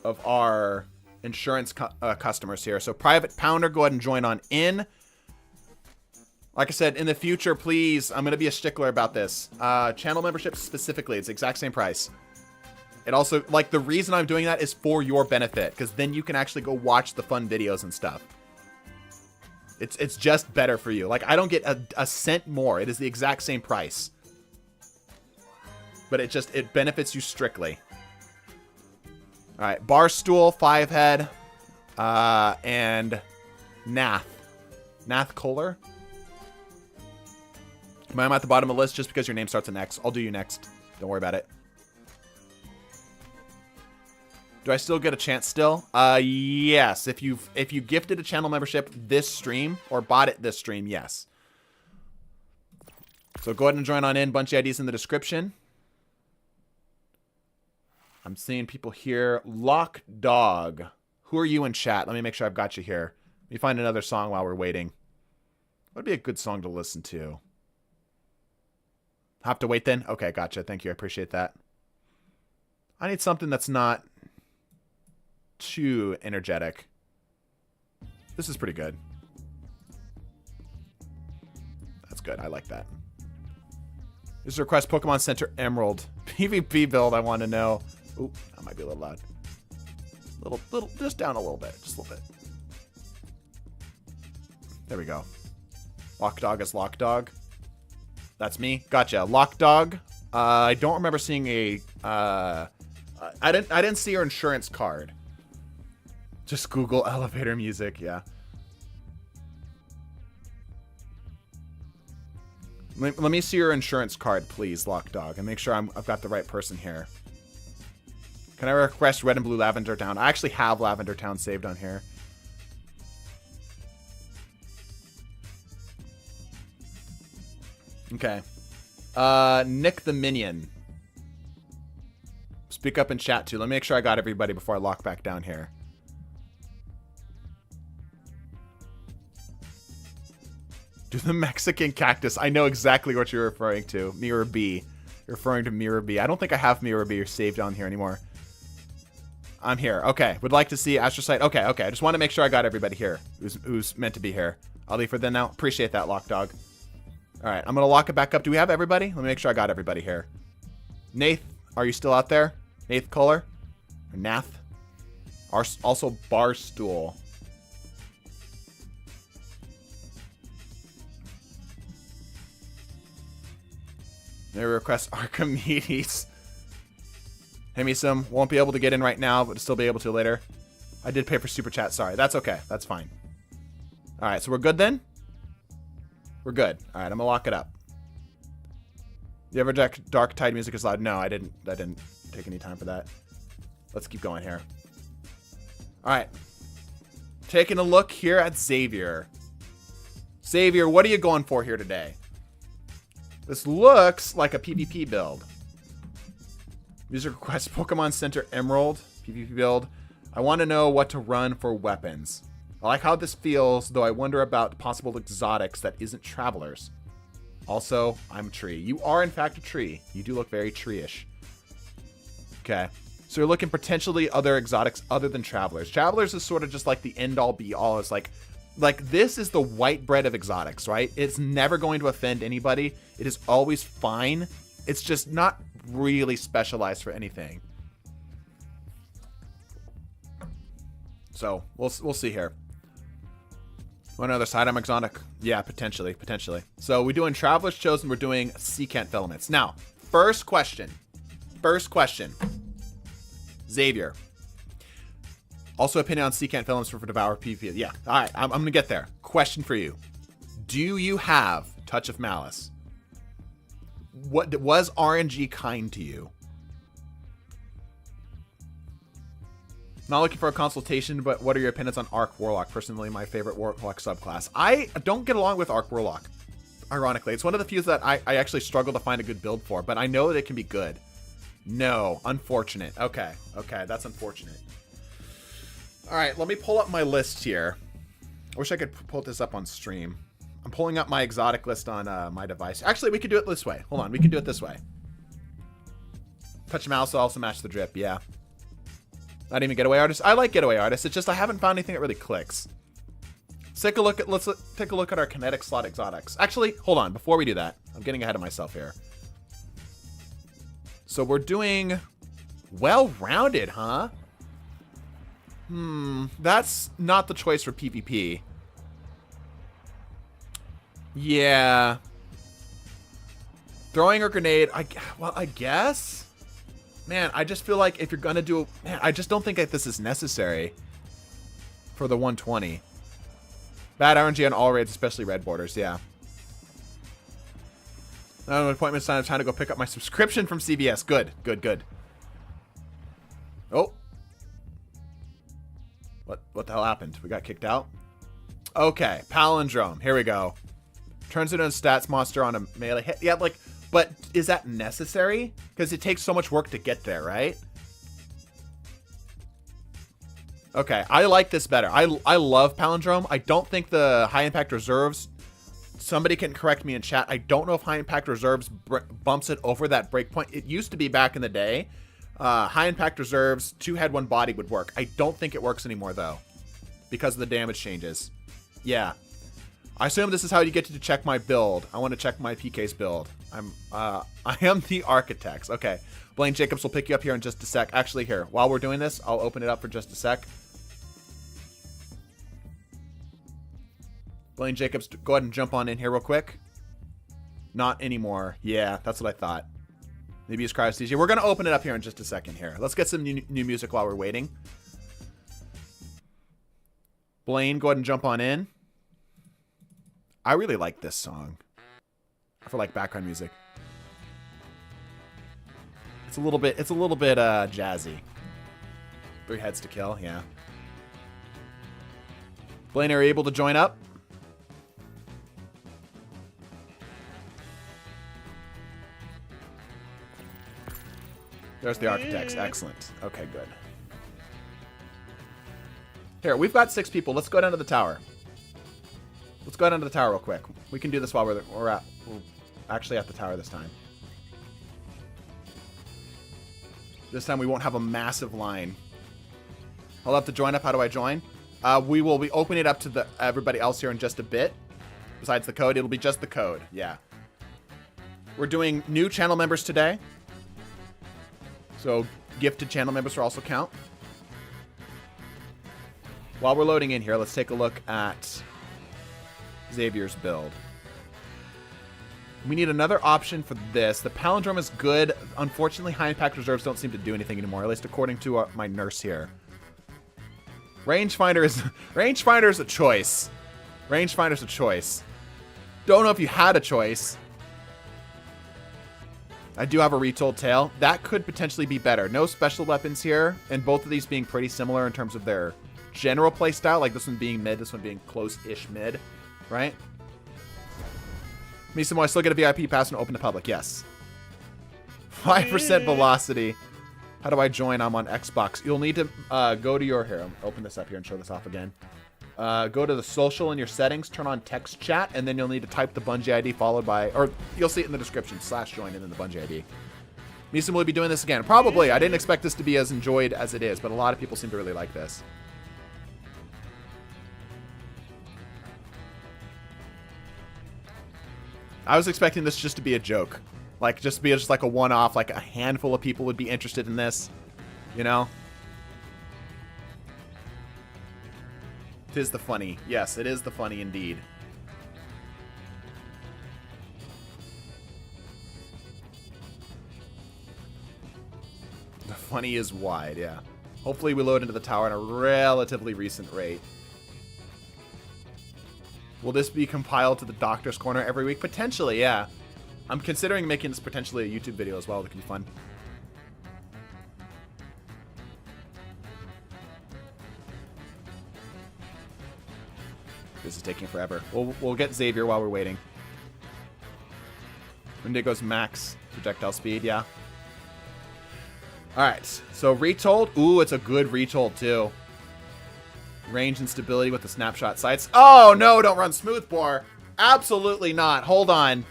of our insurance customers here. So Private Pounder, go ahead and join on in. Like I said, in the future, please, I'm going to be a stickler about this. Channel membership specifically, it's the exact same price. It also, like, the reason I'm doing that is for your benefit, because then you can actually go watch the fun videos and stuff. It's just better for you. Like, I don't get a cent more. It is the exact same price. But it benefits you strictly. Alright, Barstool, 5-head, and Nath. Nath Kohler? I'm at the bottom of the list just because your name starts with X. I'll do you next. Don't worry about it. Do I still get a chance still? Yes. If you gifted a channel membership this stream or bought it this stream, yes. So go ahead and join on in. Bunch of IDs in the description. I'm seeing people here. Lock Dog. Who are you in chat? Let me make sure I've got you here. Let me find another song while we're waiting. What would be a good song to listen to? Have to wait then? Okay, gotcha. Thank you. I appreciate that. I need something that's not too energetic. This is pretty good. That's good. I like that. This is a request Pokemon Center Emerald. PvP build I want to know. Oop, that might be a little loud. Little, just down a little bit. Just a little bit. There we go. Lock Dog is Lock Dog. That's me. Gotcha. Lock Dog. I don't remember seeing a... I didn't see your insurance card. Just Google elevator music, yeah. Let me see your insurance card, please, Lockdog, and make sure I've got the right person here. Can I request red and blue Lavender Town? I actually have Lavender Town saved on here. Okay. Nick the Minion. Speak up in chat, too. Let me make sure I got everybody before I lock back down here. Do the Mexican cactus. I know exactly what you're referring to. Mirror B. You're referring to Mirror B. I don't think I have Mirror B saved on here anymore. I'm here. Okay. Would like to see Astrocyte. Okay, okay. I just want to make sure I got everybody here who's meant to be here. I'll leave for then now. Appreciate that, Lockdog. All right. I'm going to lock it back up. Do we have everybody? Let me make sure I got everybody here. Nath, are you still out there? Nath Kohler? Or Nath? Also Barstool. They request Archimedes. Hey, me some. Won't be able to get in right now, but still be able to later. I did pay for Super Chat. Sorry. That's okay. That's fine. All right. So we're good then? We're good. All right. I'm going to lock it up. You ever Dark Tide music is loud? No, I didn't take any time for that. Let's keep going here. All right. Taking a look here at Xavier. Xavier, what are you going for here today? This looks like a PvP build. User request Pokemon Center Emerald PvP build. I want to know what to run for weapons. I like how this feels, though I wonder about possible exotics that isn't travelers. Also, I'm a tree. You are, in fact, a tree. You do look very tree-ish. Okay. So you're looking potentially other exotics other than travelers. Travelers is sort of just like the end-all be-all. It's like this is the white bread of exotics, right? It's never going to offend anybody. It is always fine. It's just not really specialized for anything. So we'll see here. One other side, I'm exotic. Yeah, potentially. So we're doing Traveler's Chosen. We're doing Secant Filaments. Now, first question. Xavier. Also, opinion on Secant Filaments for Devour PvP. Yeah, all right, I'm going to get there. Question for you. Do you have Touch of Malice? What was RNG kind to you? Not looking for a consultation, but what are your opinions on Arc Warlock? Personally, my favorite Warlock subclass. I don't get along with Arc Warlock. Ironically, it's one of the few that I actually struggle to find a good build for, but I know that it can be good. No, unfortunate. Okay, that's unfortunate. All right, let me pull up my list here. I wish I could pull this up on stream. I'm pulling up my exotic list on my device. Actually, we could do it this way. Hold on, we can do it this way. Touch Mouse will also match the drip, yeah. Not even Getaway Artist. I like Getaway Artist. It's just I haven't found anything that really clicks. Let's take a look at our kinetic slot exotics. Actually, hold on. Before we do that, I'm getting ahead of myself here. So we're doing well-rounded, huh? That's not the choice for PvP. Yeah. Throwing a grenade, I guess. Man, I just feel like if you're gonna do, man, I just don't think that this is necessary for the 120. Bad RNG on all raids, especially red borders. Yeah. Appointment sign. Time to go pick up my subscription from CVS. Good. Oh. What the hell happened? We got kicked out? Okay. Palindrome. Here we go. Turns into a stats monster on a melee hit. Yeah, like, but is that necessary? Because it takes so much work to get there, right? Okay, I like this better. I love Palindrome. I don't think the high impact reserves, somebody can correct me in chat. I don't know if high impact reserves bumps it over that breakpoint. It used to be back in the day. High impact reserves, 2 head, 1 body would work. I don't think it works anymore though, because of the damage changes. Yeah. I assume this is how you get to check my build. I want to check my PK's build. I am the architects. Okay. Blaine Jacobs will pick you up here in just a sec. Actually, here, while we're doing this, I'll open it up for just a sec. Blaine Jacobs, go ahead and jump on in here real quick. Not anymore. Yeah, that's what I thought. Maybe it's Cryosthesia. We're going to open it up here in just a second here. Let's get some new music while we're waiting. Blaine, go ahead and jump on in. I really like this song. for like background music. It's a little bit jazzy. 3 heads to kill, yeah. Blaine, are you able to join up? There's the architects. Excellent. Okay, good. Here, we've got 6 people. Let's go down to the tower. Let's go down to the tower real quick. We can do this while we're actually at the tower this time. This time we won't have a massive line. I'll have to join up. How do I join? We will be opening it up to everybody else here in just a bit. Besides the code, it'll be just the code. Yeah. We're doing new channel members today. So gifted channel members will also count. While we're loading in here, let's take a look at Xavier's build. We need another option for this. The palindrome is good. Unfortunately, high impact reserves don't seem to do anything anymore, at least according to my nurse here. Rangefinder is a choice. Rangefinder's a choice. Don't know if you had a choice. I do have a retold tale. That could potentially be better. No special weapons here, and both of these being pretty similar in terms of their general playstyle, like this one being mid, this one being close-ish mid, right? Misamo, I still get a VIP pass and open to public. Yes. 5% velocity. How do I join? I'm on Xbox. You'll need to go to your... Here, I'll open this up here and show this off again. Go to the social in your settings, turn on text chat, and then you'll need to type the Bungie ID followed by... Or you'll see it in the description, /join, and then the Bungie ID. Misamo will be doing this again. Probably. I didn't expect this to be as enjoyed as it is, but a lot of people seem to really like this. I was expecting this just to be a joke. Like, just to be just like a one-off, like a handful of people would be interested in this. You know? It is the funny. Yes, it is the funny indeed. The funny is wide, yeah. Hopefully we load into the tower at a relatively recent rate. Will this be compiled to the Doctor's Corner every week? Potentially, yeah. I'm considering making this potentially a YouTube video as well. That could be fun. This is taking forever. We'll get Xavier while we're waiting. Wendigo's max projectile speed, yeah. Alright, so retold. Ooh, it's a good retold too. Range and stability with the snapshot sights. Oh no, don't run smoothbore. Absolutely not. Hold on.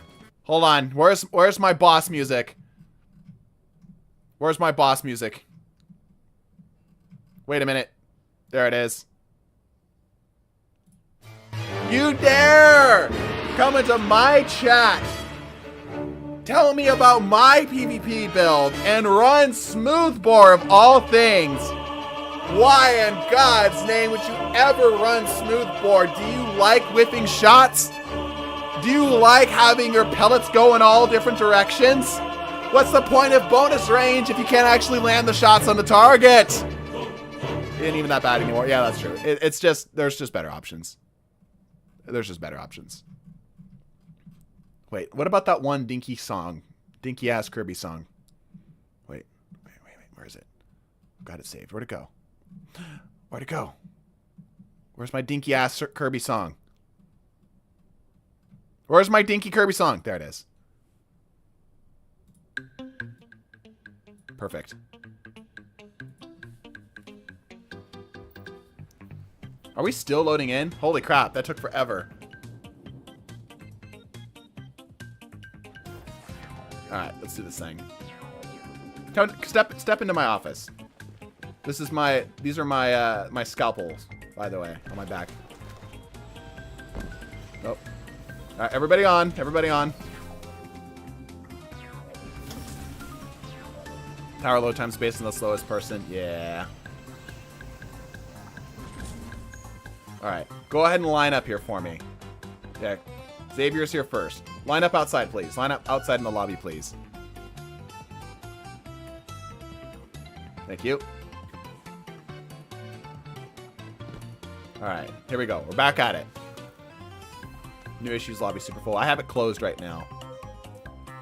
Hold on. Where's my boss music? Where's my boss music? Wait a minute. There it is. You dare come into my chat, tell me about my PvP build, and run smoothbore of all things. Why in God's name would you ever run smoothbore? Do you like whipping shots? Do you like having your pellets go in all different directions? What's the point of bonus range if you can't actually land the shots on the target? It ain't even that bad anymore. Yeah, that's true. It's just, there's just better options. There's just better options. Wait, what about that one dinky song? Dinky ass Kirby song. Wait. Where is it? Got it saved. Where'd it go? Where'd it go? Where's my dinky ass Kirby song? Where's my dinky Kirby song? There it is. Perfect. Are we still loading in? Holy crap, that took forever. Alright, let's do this thing. Step into my office. These are my scalpels, by the way, on my back. Nope. Alright, everybody on. Everybody on. Tower load time space and the slowest person. Yeah. Alright. Go ahead and line up here for me. Yeah. Xavier's here first. Line up outside, please. Line up outside in the lobby, please. Thank you. Alright. Here we go. We're back at it. New issues lobby super full. I have it closed right now.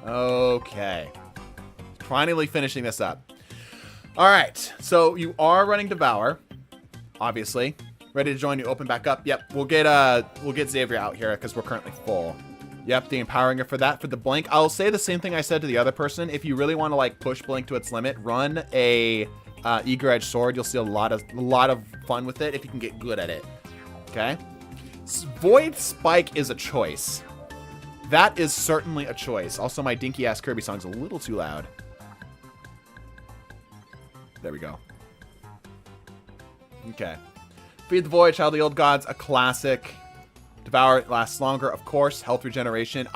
Okay. Finally finishing this up. All right. So you are running Devour, obviously. Ready to join you. Open back up. Yep. We'll get Xavier out here because we're currently full. Yep. The empowering for that. For the Blink, I'll say the same thing I said to the other person. If you really want to like push Blink to its limit, run a Eager Edge Sword. You'll see a lot of fun with it if you can get good at it. Okay. Void Spike is a choice. That is certainly a choice. Also, my dinky ass Kirby song's a little too loud. There we go. Okay. Feed the Void, Child of the Old Gods, a classic. Devour lasts longer, of course. Health regeneration.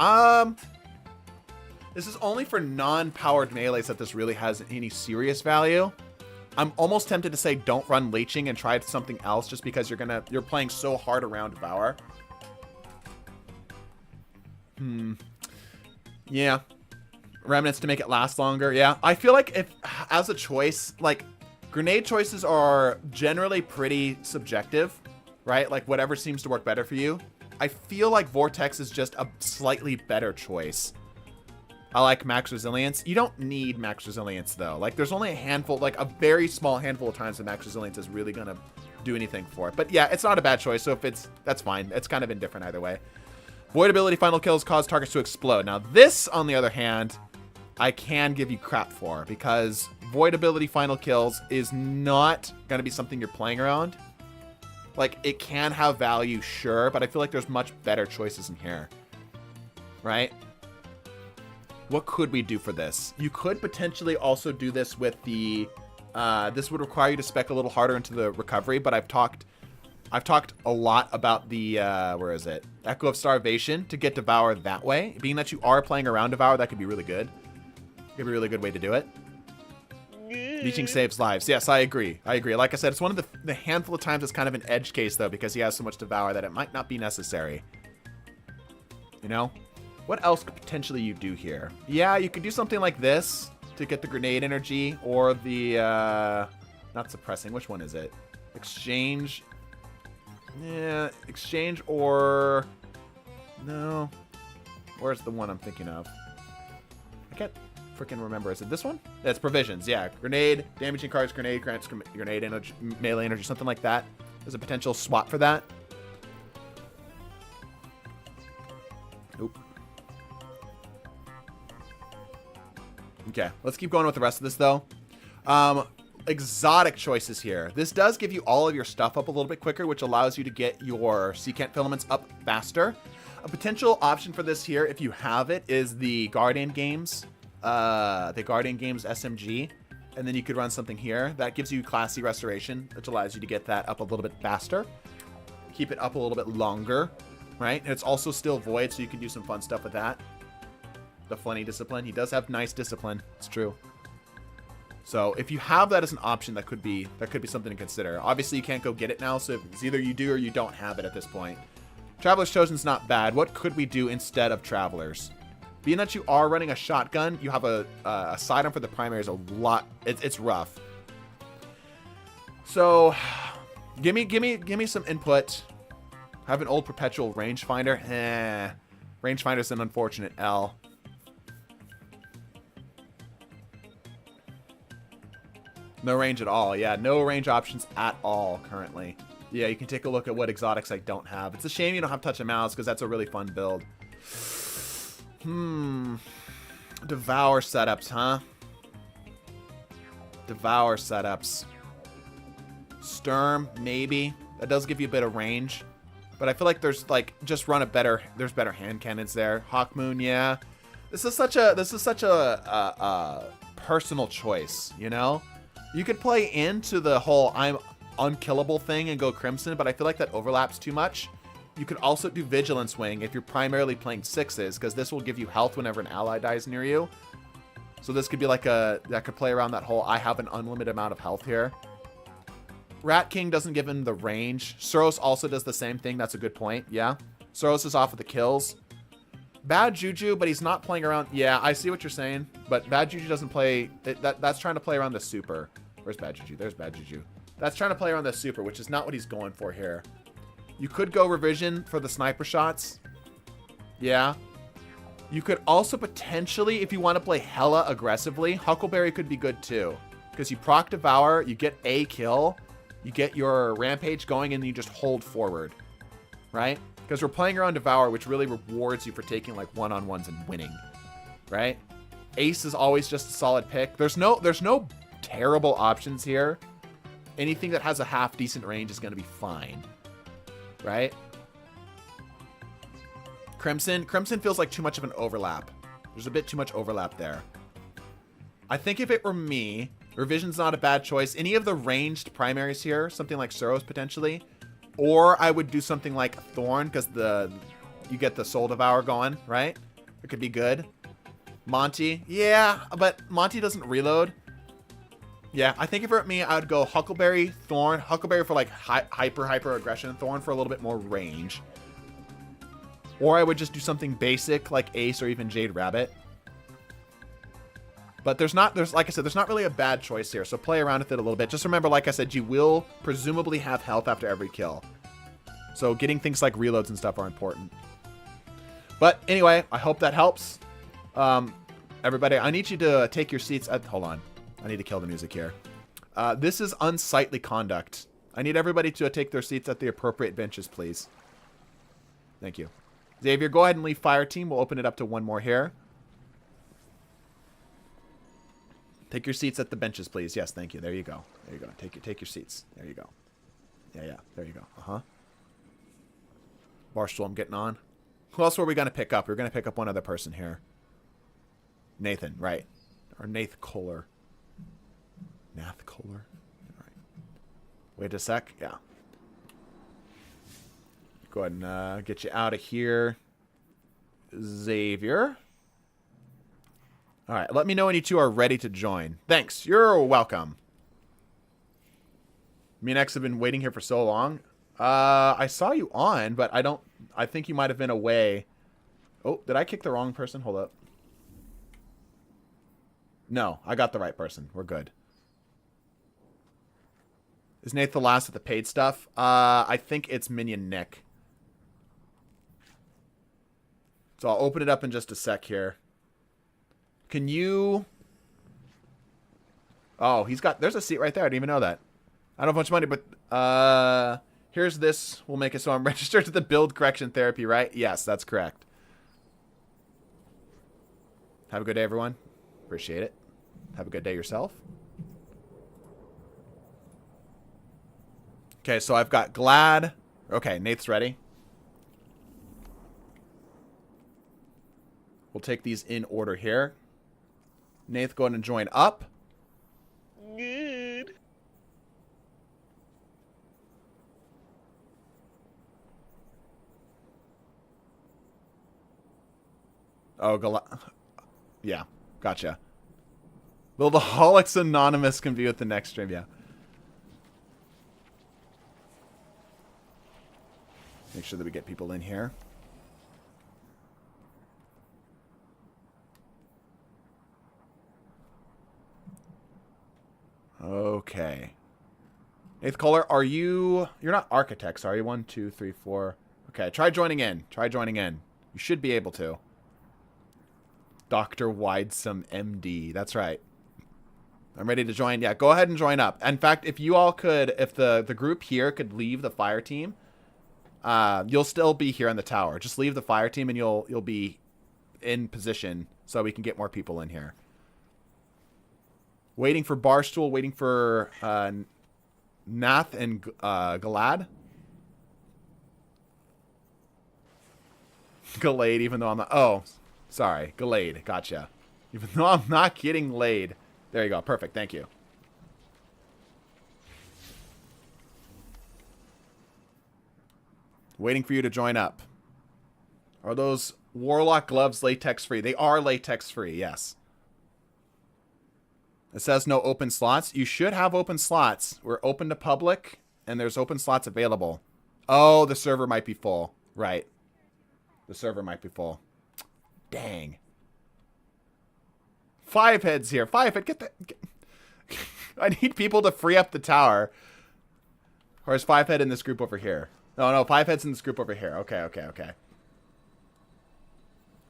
This is only for non-powered melees that this really has any serious value. I'm almost tempted to say don't run leeching and try something else just because you're playing so hard around Devour. Yeah. Remnants to make it last longer. Yeah. I feel like if, as a choice, like, grenade choices are generally pretty subjective, right? Like, whatever seems to work better for you. I feel like Vortex is just a slightly better choice. I like Max Resilience. You don't need Max Resilience, though. Like, there's only a handful, like, a very small handful of times that Max Resilience is really going to do anything for it. But, yeah, it's not a bad choice, so if that's fine. It's kind of indifferent either way. Void ability final kills cause targets to explode. Now, this, on the other hand, I can give you crap for, because Void ability final kills is not going to be something you're playing around. Like, it can have value, sure, but I feel like there's much better choices in here. Right? What could we do for this? You could potentially also do this with the... this would require you to spec a little harder into the recovery, but I've talked a lot about the, where is it? Echo of Starvation to get Devour that way. Being that you are playing around Devour, that could be really good. Could be a really good way to do it. Leeching saves lives. Yes, I agree. Like I said, it's one of the handful of times it's kind of an edge case, though, because he has so much Devour that it might not be necessary. You know? What else could potentially you do here? Yeah, you could do something like this to get the grenade energy, or the, not suppressing. Which one is it? Exchange. Yeah, exchange or... No. Where's the one I'm thinking of? I can't freaking remember. Is it this one? That's provisions. Yeah, grenade, damaging cards, grenade grants, grenade energy, melee energy, something like that. There's a potential swap for that. Nope. Okay, let's keep going with the rest of this, though. Exotic choices here. This does give you all of your stuff up a little bit quicker, which allows you to get your secant filaments up faster. A potential option for this here, if you have it, is the Guardian Games. The Guardian Games SMG. And then you could run something here. That gives you Class C Restoration, which allows you to get that up a little bit faster. Keep it up a little bit longer, right? And it's also still Void, so you can do some fun stuff with that. The Funny Discipline. He does have nice discipline. It's true. So if you have that as an option, that could be something to consider. Obviously, you can't go get it now, so it's either you do or you don't have it at this point. Traveler's Chosen's not bad. What could we do instead of Travelers? Being that you are running a shotgun, you have a sidearm for the primary is a lot. It's rough. So, give me some input. Have an old perpetual rangefinder. Rangefinder's an unfortunate L. No range at all. Yeah, no range options at all currently. Yeah, you can take a look at what exotics I don't have. It's a shame you don't have touch of mouse because that's a really fun build. Devour setups, huh? Devour setups. Sturm, maybe. That does give you a bit of range. But I feel like there's like just run a better. There's better hand cannons there. Hawkmoon, yeah. This is such a personal choice, you know? You could play into the whole I'm unkillable thing and go Crimson, but I feel like that overlaps too much. You could also do Vigilance Wing if you're primarily playing 6s, because this will give you health whenever an ally dies near you. So this could be like that could play around that whole I have an unlimited amount of health here. Rat King doesn't give him the range. Suros also does the same thing. That's a good point. Yeah. Suros is off of the kills. Bad Juju, but he's not playing around. Yeah, I see what you're saying. But Bad Juju doesn't play. That's trying to play around the super. Where's Bad Juju? There's Bad Juju. That's trying to play around the super, which is not what he's going for here. You could go Revision for the sniper shots. Yeah. You could also potentially, if you want to play hella aggressively, Huckleberry could be good too. Because you proc Devour, you get a kill, you get your Rampage going, and you just hold forward. Right? Because we're playing around Devour, which really rewards you for taking like one-on-ones and winning. Right? Ace is always just a solid pick. There's no terrible options here. Anything that has a half decent range is going to be fine. Right? Crimson feels like too much of an overlap. There's a bit too much overlap there. I think if it were me, Revision's not a bad choice. Any of the ranged primaries here, something like Suros potentially, or I would do something like Thorn because you get the Soul Devour going, right? It could be good. Monty, yeah, but Monty doesn't reload. Yeah, I think if it were me, I would go Huckleberry, Thorn, Huckleberry for like hyper aggression, Thorn for a little bit more range. Or I would just do something basic like Ace or even Jade Rabbit. But like I said, there's not really a bad choice here. So play around with it a little bit. Just remember, like I said, you will presumably have health after every kill. So getting things like reloads and stuff are important. But anyway, I hope that helps. Everybody, I need you to take your seats at... Hold on. I need to kill the music here. This is unsightly conduct. I need everybody to take their seats at the appropriate benches, please. Thank you. Xavier, go ahead and leave fire team. We'll open it up to one more here. Take your seats at the benches, please. Yes, thank you. There you go. There you go. Take your seats. There you go. Yeah. There you go. Barstool, I'm getting on. Who else were we going to pick up? We're going to pick up one other person here. Nathan, right. Or Nath Kohler. Nath Kohler. All right. Wait a sec. Yeah. Go ahead and get you out of here. Xavier. All right. Let me know when you two are ready to join. Thanks. You're welcome. Me and X have been waiting here for so long. I saw you on, but I think you might have been away. Oh, did I kick the wrong person? Hold up. No, I got the right person. We're good. Is Nate the last of the paid stuff? I think it's Minion Nick. So I'll open it up in just a sec here. Can you... Oh, there's a seat right there. I didn't even know that. I don't have much money, but here's this. We'll make it so I'm registered to the build correction therapy, right? Yes, that's correct. Have a good day, everyone. Appreciate it. Have a good day yourself. Okay, so I've got Glad. Okay, Nate's ready. We'll take these in order here. Nate, go ahead and join up. Good. Oh, yeah, gotcha. Well, the Holics Anonymous can be with the next stream, yeah. Make sure that we get people in here. Okay. Eighth caller, you're not architects, are you? 1, 2, 3, 4. Okay, try joining in. Try joining in. You should be able to. Dr. Widesome MD. That's right. I'm ready to join. Yeah, go ahead and join up. In fact, if you all could, if the group here could leave the fire team, you'll still be here on the tower. Just leave the fire team and you'll be in position so we can get more people in here. Waiting for Barstool, waiting for Nath and Galad. Galade, even though I'm not... Oh, sorry. Galade. Gotcha. Even though I'm not getting laid. There you go. Perfect. Thank you. Waiting for you to join up. Are those Warlock gloves latex free? They are latex free, yes. It says no open slots. You should have open slots. We're open to public, and there's open slots available. Oh, the server might be full. Right. The server might be full. Dang. Five heads here. Five head. Get that. I need people to free up the tower. Or is five head in this group over here? No, five heads in this group over here. Okay.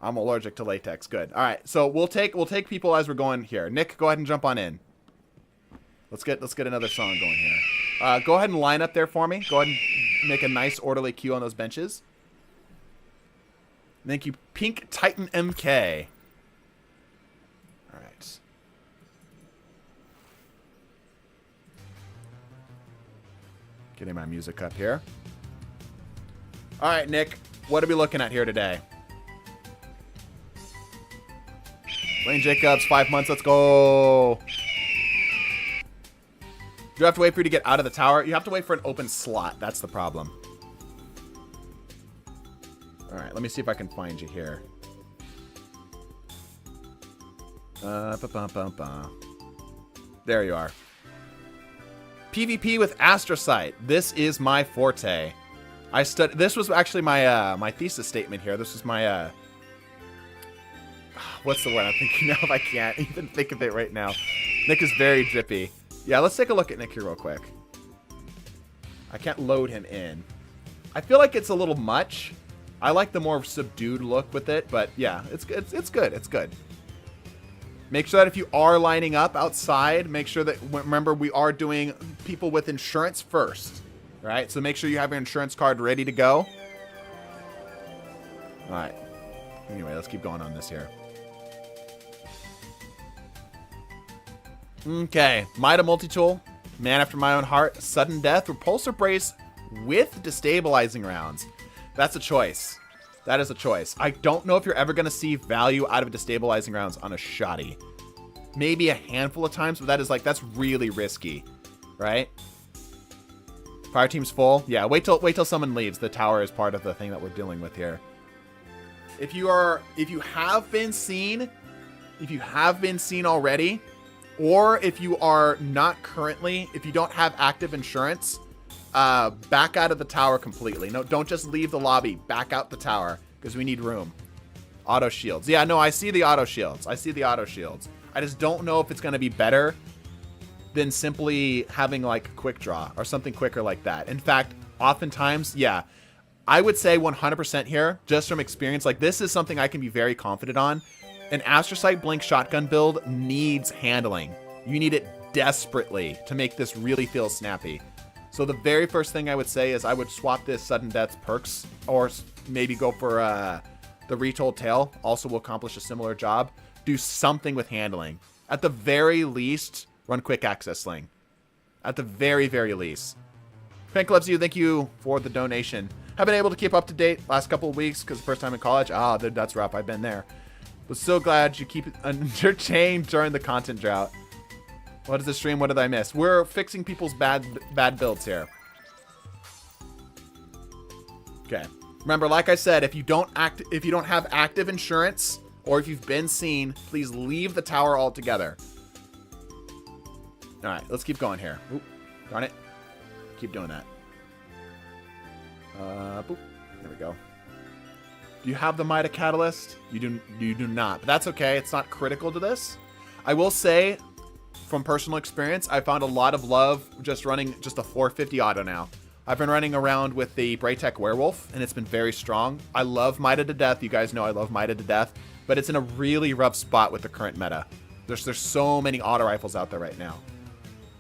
I'm allergic to latex. Good. All right. So we'll take people as we're going here. Nick, go ahead and jump on in. Let's get another song going here. Go ahead and line up there for me. Go ahead and make a nice orderly queue on those benches. Thank you, Pink Titan MK. All right. Getting my music up here. All right, Nick. What are we looking at here today? Lane Jacobs, 5 months. Let's go. Do you have to wait for you to get out of the tower? You have to wait for an open slot. That's the problem. All right, let me see if I can find you here. There you are. PvP with Astrocyte. This is my forte. This was actually my my thesis statement here. This was my what's the word I'm thinking of? I can't even think of it right now. Nick is very drippy. Yeah, let's take a look at Nick here real quick. I can't load him in. I feel like it's a little much. I like the more subdued look with it, but yeah, it's good. It's good. Make sure that if you are lining up outside, make sure that, remember, we are doing people with insurance first, right? So make sure you have your insurance card ready to go. All right. Anyway, let's keep going on this here. Okay, Mida Multi-Tool, Man After My Own Heart, Sudden Death, Repulsor Brace with Destabilizing Rounds. That's a choice. That is a choice. I don't know if you're ever going to see value out of Destabilizing Rounds on a shoddy. Maybe a handful of times, but that's really risky, right? Fire team's full. Yeah, wait till someone leaves. The tower is part of the thing that we're dealing with here. If you have been seen already, or if you are not currently, if you don't have active insurance, back out of the tower completely. No, don't just leave the lobby. Back out the tower because we need room. Auto shields. Yeah, no, I see the auto shields. I just don't know if it's going to be better than simply having like quick draw or something quicker like that. In fact, oftentimes, yeah, I would say 100% here, just from experience, like this is something I can be very confident on. An Astrocyte Blink shotgun build needs handling. You need it desperately to make this really feel snappy. So the very first thing I would say is I would swap this Sudden Death perks, or maybe go for the Retold Tail. Also will accomplish a similar job. Do something with handling. At the very least, run Quick Access Sling. At the very, very least. Frank loves you. Thank you for the donation. Have been able to keep up to date last couple of weeks because first time in college. Ah, that's rough. I've been there. But so glad you keep it entertained during the content drought. What is the stream? What did I miss? We're fixing people's bad builds here. Okay. Remember, like I said, if you don't have active insurance, or if you've been seen, please leave the tower altogether. All right, let's keep going here. Oop, darn it. Keep doing that. Boop. There we go. Do you have the Mida Catalyst? You do not, but that's okay. It's not critical to this. I will say, from personal experience, I found a lot of love just running just a 450 auto now. I've been running around with the Braytech Werewolf, and it's been very strong. I love Mida to death. You guys know I love Mida to death, but it's in a really rough spot with the current meta. There's so many auto rifles out there right now.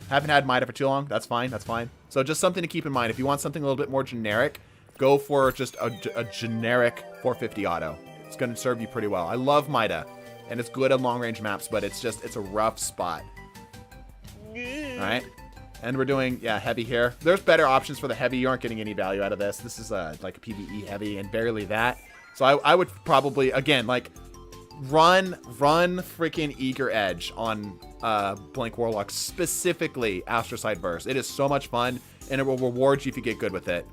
Haven't had Mida for too long. That's fine. That's fine. So just something to keep in mind. If you want something a little bit more generic, go for just a generic 450 auto. It's going to serve you pretty well. I love Mida, and it's good on long-range maps, but it's a rough spot. All right. And we're doing, yeah, heavy here. There's better options for the heavy. You aren't getting any value out of this. This is like a PvE heavy and barely that. So I would probably, again, like run freaking Eager Edge on Blink Warlock, specifically Astrocyte Burst. It is so much fun, and it will reward you if you get good with it.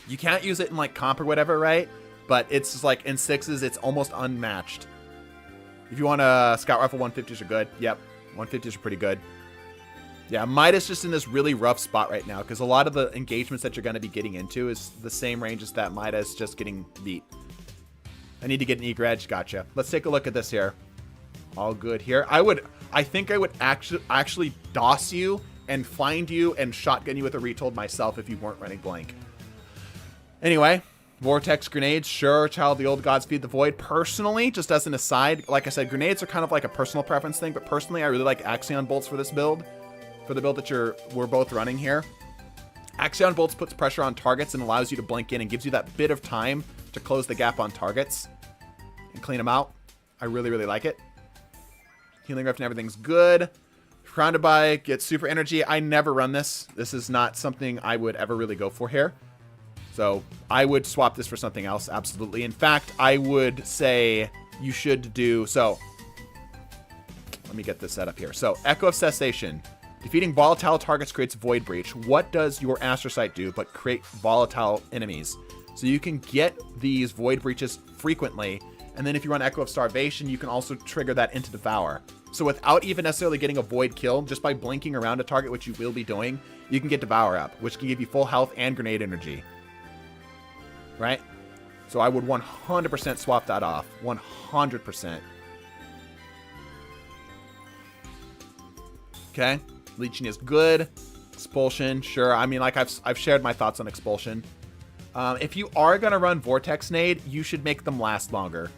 You can't use it in like comp or whatever, right? But it's just like in sixes, it's almost unmatched. If you want a Scout Rifle, 150s are good. Yep, 150s are pretty good. Yeah, Midas just in this really rough spot right now because a lot of the engagements that you're going to be getting into is the same range as that Midas just getting beat. I need to get an Eager Edge. Gotcha. Let's take a look at this here. All good here. I think I would actually DOS you and find you and shotgun you with a Retold myself if you weren't running Blank. Anyway, Vortex grenades, sure. Child of the old gods feed the void. Personally, just as an aside, like I said, grenades are kind of like a personal preference thing, but personally, I really like Axion bolts for this build. For the build that we're both running here. Axion bolts puts pressure on targets and allows you to blink in and gives you that bit of time to close the gap on targets and clean them out. I really, really like it. Healing Rift and everything's good. Surrounded by, get super energy. I never run this. This is not something I would ever really go for here. So I would swap this for something else, absolutely. In fact, I would say you should do, so let me get this set up here. So Echo of Cessation. Defeating volatile targets creates Void Breach. What does your Astrocyte do but create volatile enemies? So you can get these Void Breaches frequently, and then if you run Echo of Starvation, you can also trigger that into Devour. So without even necessarily getting a Void kill, just by blinking around a target, which you will be doing, you can get Devour up, which can give you full health and grenade energy. Right? So I would 100% swap that off. 100%. Okay. Leeching is good. Expulsion, sure. I mean, like I've shared my thoughts on Expulsion. If you are going to run Vortex Nade, you should make them last longer.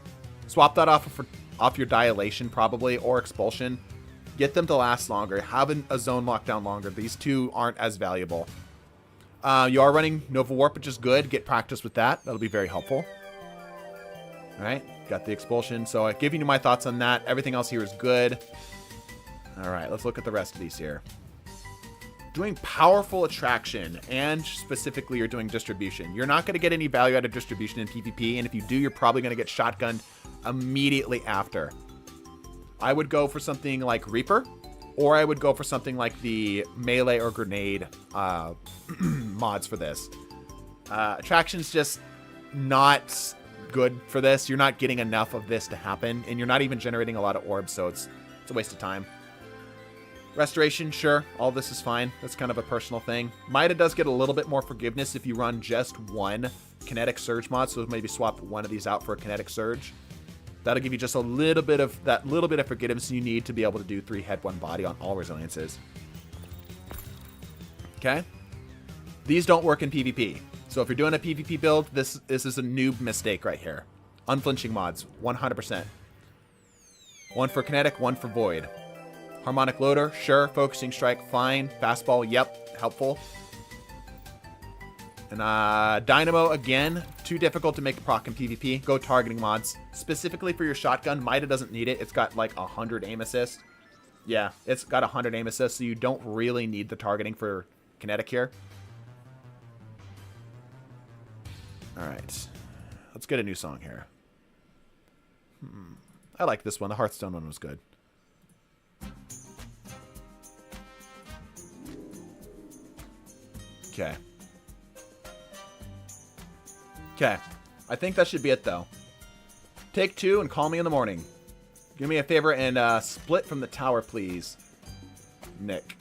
Swap that off your Dilation probably, or Expulsion. Get them to last longer. Have a zone lockdown longer. These two aren't as valuable. You are running Nova Warp, which is good. Get practice with that. That'll be very helpful. All right. Got the Expulsion. So I've given you my thoughts on that. Everything else here is good. All right, let's look at the rest of these here. Doing Powerful Attraction, and specifically you're doing Distribution. You're not going to get any value out of Distribution in PvP, and if you do, you're probably going to get shotgunned immediately after. I would go for something like Reaper, or I would go for something like the Melee or Grenade mods for this. Attraction's just not good for this. You're not getting enough of this to happen, and you're not even generating a lot of orbs, so it's a waste of time. Restoration, sure. All this is fine. That's kind of a personal thing. Mida does get a little bit more forgiveness if you run just one Kinetic Surge mod, so maybe swap one of these out for a Kinetic Surge. That'll give you just a little bit of forgiveness you need to be able to do 3 head, 1 body on all resiliences. Okay? These don't work in PvP. So if you're doing a PvP build, this is a noob mistake right here. Unflinching mods, 100%. One for Kinetic, one for Void. Harmonic Loader, sure. Focusing Strike, fine. Fastball, yep. Helpful. And Dynamo, again, too difficult to make a proc in PvP. Go targeting mods. Specifically for your shotgun, Mida doesn't need it. It's got like 100 aim assist. Yeah, it's got 100 aim assist, so you don't really need the targeting for Kinetic here. Alright. Let's get a new song here. I like this one. The Hearthstone one was good. Okay. Okay. I think that should be it, though. Take 2 and call me in the morning. Do me a favor and split from the tower, please. Nick.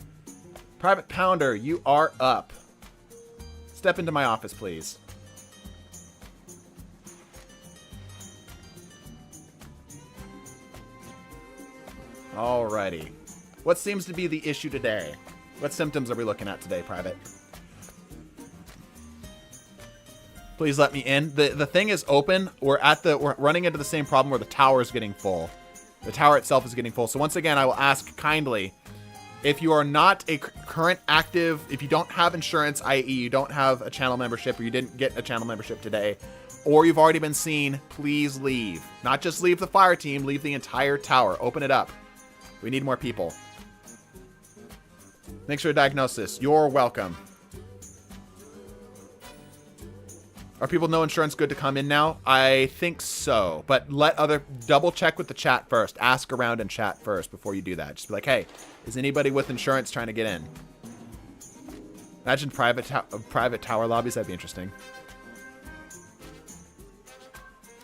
Private Pounder, you are up. Step into my office, please. Alrighty. What seems to be the issue today? What symptoms are we looking at today, Private? Please let me in. The thing is open. We're running into the same problem where the tower is getting full. The tower itself is getting full. So once again, I will ask kindly, if you are not a current active, if you don't have insurance, i.e. you don't have a channel membership or you didn't get a channel membership today, or you've already been seen, please leave. Not just leave the fire team, leave the entire tower. Open it up. We need more people. Thanks for a diagnosis. You're welcome. Are people no insurance good to come in now? I think so, but double check with the chat first. Ask around in chat first before you do that. Just be like, hey, is anybody with insurance trying to get in? Imagine private tower lobbies. That'd be interesting.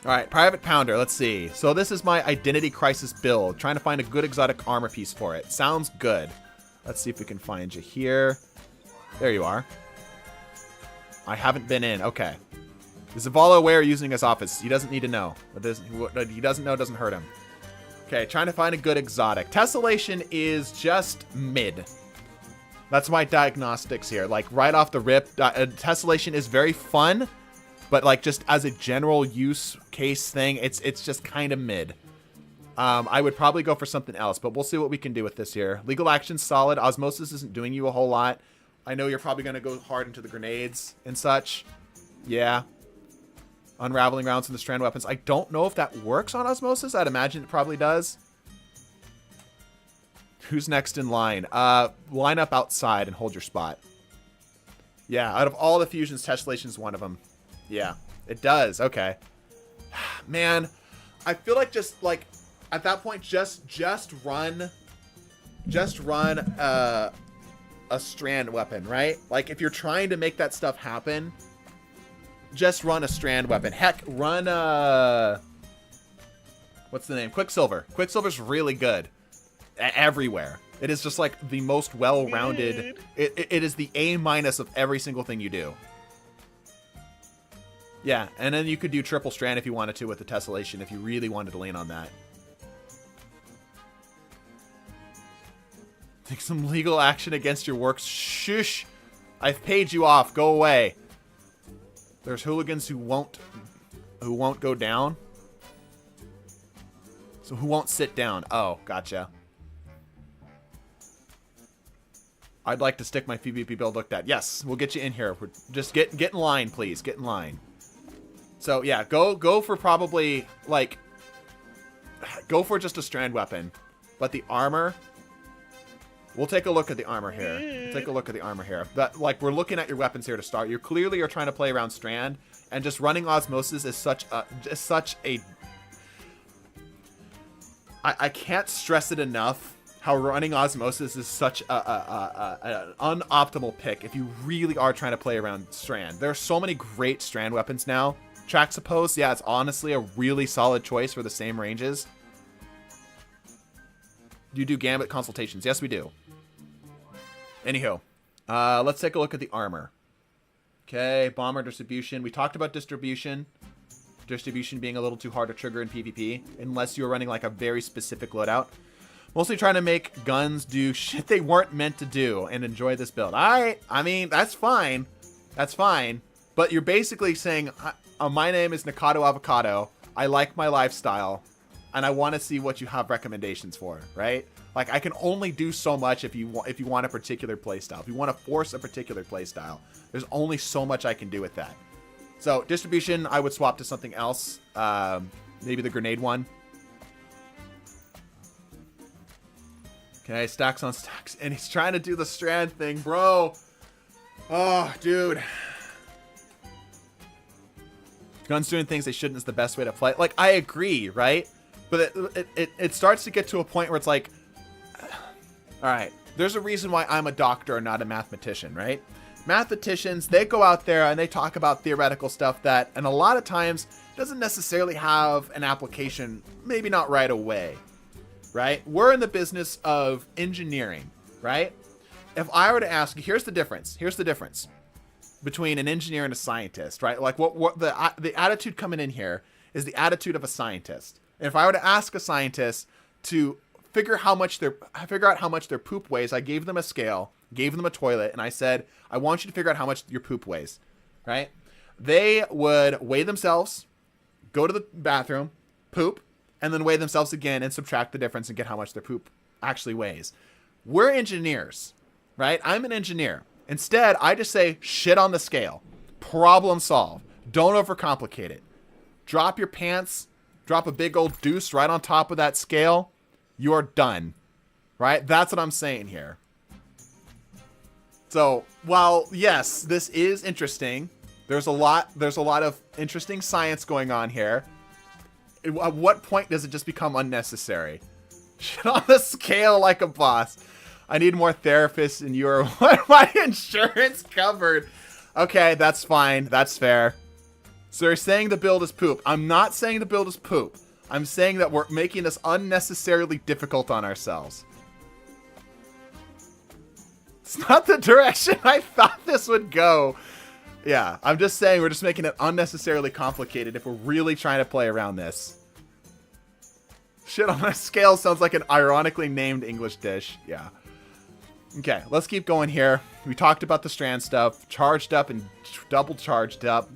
All right, Private Pounder. Let's see. So this is my Identity Crisis build. Trying to find a good exotic armor piece for it. Sounds good. Let's see if we can find you here. There you are. I haven't been in. Okay. Is Zavala aware using his office? He doesn't need to know. What he doesn't know doesn't hurt him. Okay, trying to find a good exotic. Tessellation is just mid. That's my diagnostics here. Like, right off the rip, Tessellation is very fun, But like just as a general use case thing, it's just kind of mid. I would probably go for something else, but we'll see what we can do with this here. Legal action's solid. Osmosis isn't doing you a whole lot. I know you're probably going to go hard into the grenades and such. Yeah. Unraveling rounds in the strand weapons. I don't know if that works on Osmosis. I'd imagine it probably does. Who's next in line? Line up outside and hold your spot. Yeah, out of all the fusions, Tessellation is one of them. Yeah, it does. Okay. Man, I feel like just like at that point, just run a strand weapon, right? Like if you're trying to make that stuff happen, just run a strand weapon. Heck, run what's the name? Quicksilver. Quicksilver's really good everywhere. It is just like the most well-rounded. It is the A- of every single thing you do. Yeah, and then you could do triple strand if you wanted to with the tessellation, if you really wanted to lean on that. Take some legal action against your works. Shush! I've paid you off. Go away. There's hooligans who won't go down. So who won't sit down? Oh, gotcha. I'd like to stick my PvP build looked at. Yes, we'll get you in here. We're just get in line, please. Get in line. So yeah, go for probably like go for just a strand weapon, but the armor. We'll take a look at the armor here. We'll take a look at the armor here. But like we're looking at your weapons here to start. You clearly are trying to play around strand, and just running osmosis is such a. I can't stress it enough how running osmosis is such an unoptimal pick if you really are trying to play around strand. There are so many great strand weapons now. Traxapose, yeah, it's honestly a really solid choice for the same ranges. Do you do Gambit consultations? Yes, we do. Anywho, let's take a look at the armor. Okay, bomber distribution. We talked about distribution. Distribution being a little too hard to trigger in PvP, unless you're running like a very specific loadout. Mostly trying to make guns do shit they weren't meant to do and enjoy this build. I mean, that's fine. That's fine. But you're basically saying, my name is Nikado Avocado. I like my lifestyle. And I want to see what you have recommendations for, right? Like, I can only do so much if you want a particular playstyle. If you want to force a particular playstyle, there's only so much I can do with that. So, distribution, I would swap to something else. Maybe the grenade one. Okay, stacks on stacks. And he's trying to do the strand thing, bro. Oh, dude. Guns doing things they shouldn't is the best way to play. Like, I agree, right? But it starts to get to a point where it's like, all right, there's a reason why I'm a doctor and not a mathematician, right? Mathematicians, they go out there and they talk about theoretical stuff that, and a lot of times, doesn't necessarily have an application, maybe not right away, right? We're in the business of engineering, right? If I were to ask you, here's the difference between an engineer and a scientist, right? Like what the attitude coming in here is the attitude of a scientist. And if I were to ask a scientist to figure out how much their poop weighs, I gave them a scale, gave them a toilet, and I said, I want you to figure out how much your poop weighs, right? They would weigh themselves, go to the bathroom, poop, and then weigh themselves again and subtract the difference and get how much their poop actually weighs. We're engineers, right? I'm an engineer. Instead, I just say, shit on the scale. Problem solve. Don't overcomplicate it. Drop your pants. Drop a big old deuce right on top of that scale. You're done. Right? That's what I'm saying here. So, while, yes, this is interesting, there's a lot of interesting science going on here. At what point does it just become unnecessary? Shit on the scale like a boss. I need more therapists and you're my insurance covered. Okay, that's fine. That's fair. So you're saying the build is poop. I'm not saying the build is poop. I'm saying that we're making this unnecessarily difficult on ourselves. It's not the direction I thought this would go. Yeah, I'm just saying we're just making it unnecessarily complicated if we're really trying to play around this. Shit on a scale sounds like an ironically named English dish. Yeah. Okay, let's keep going here. We talked about the strand stuff. Charged up and double charged up.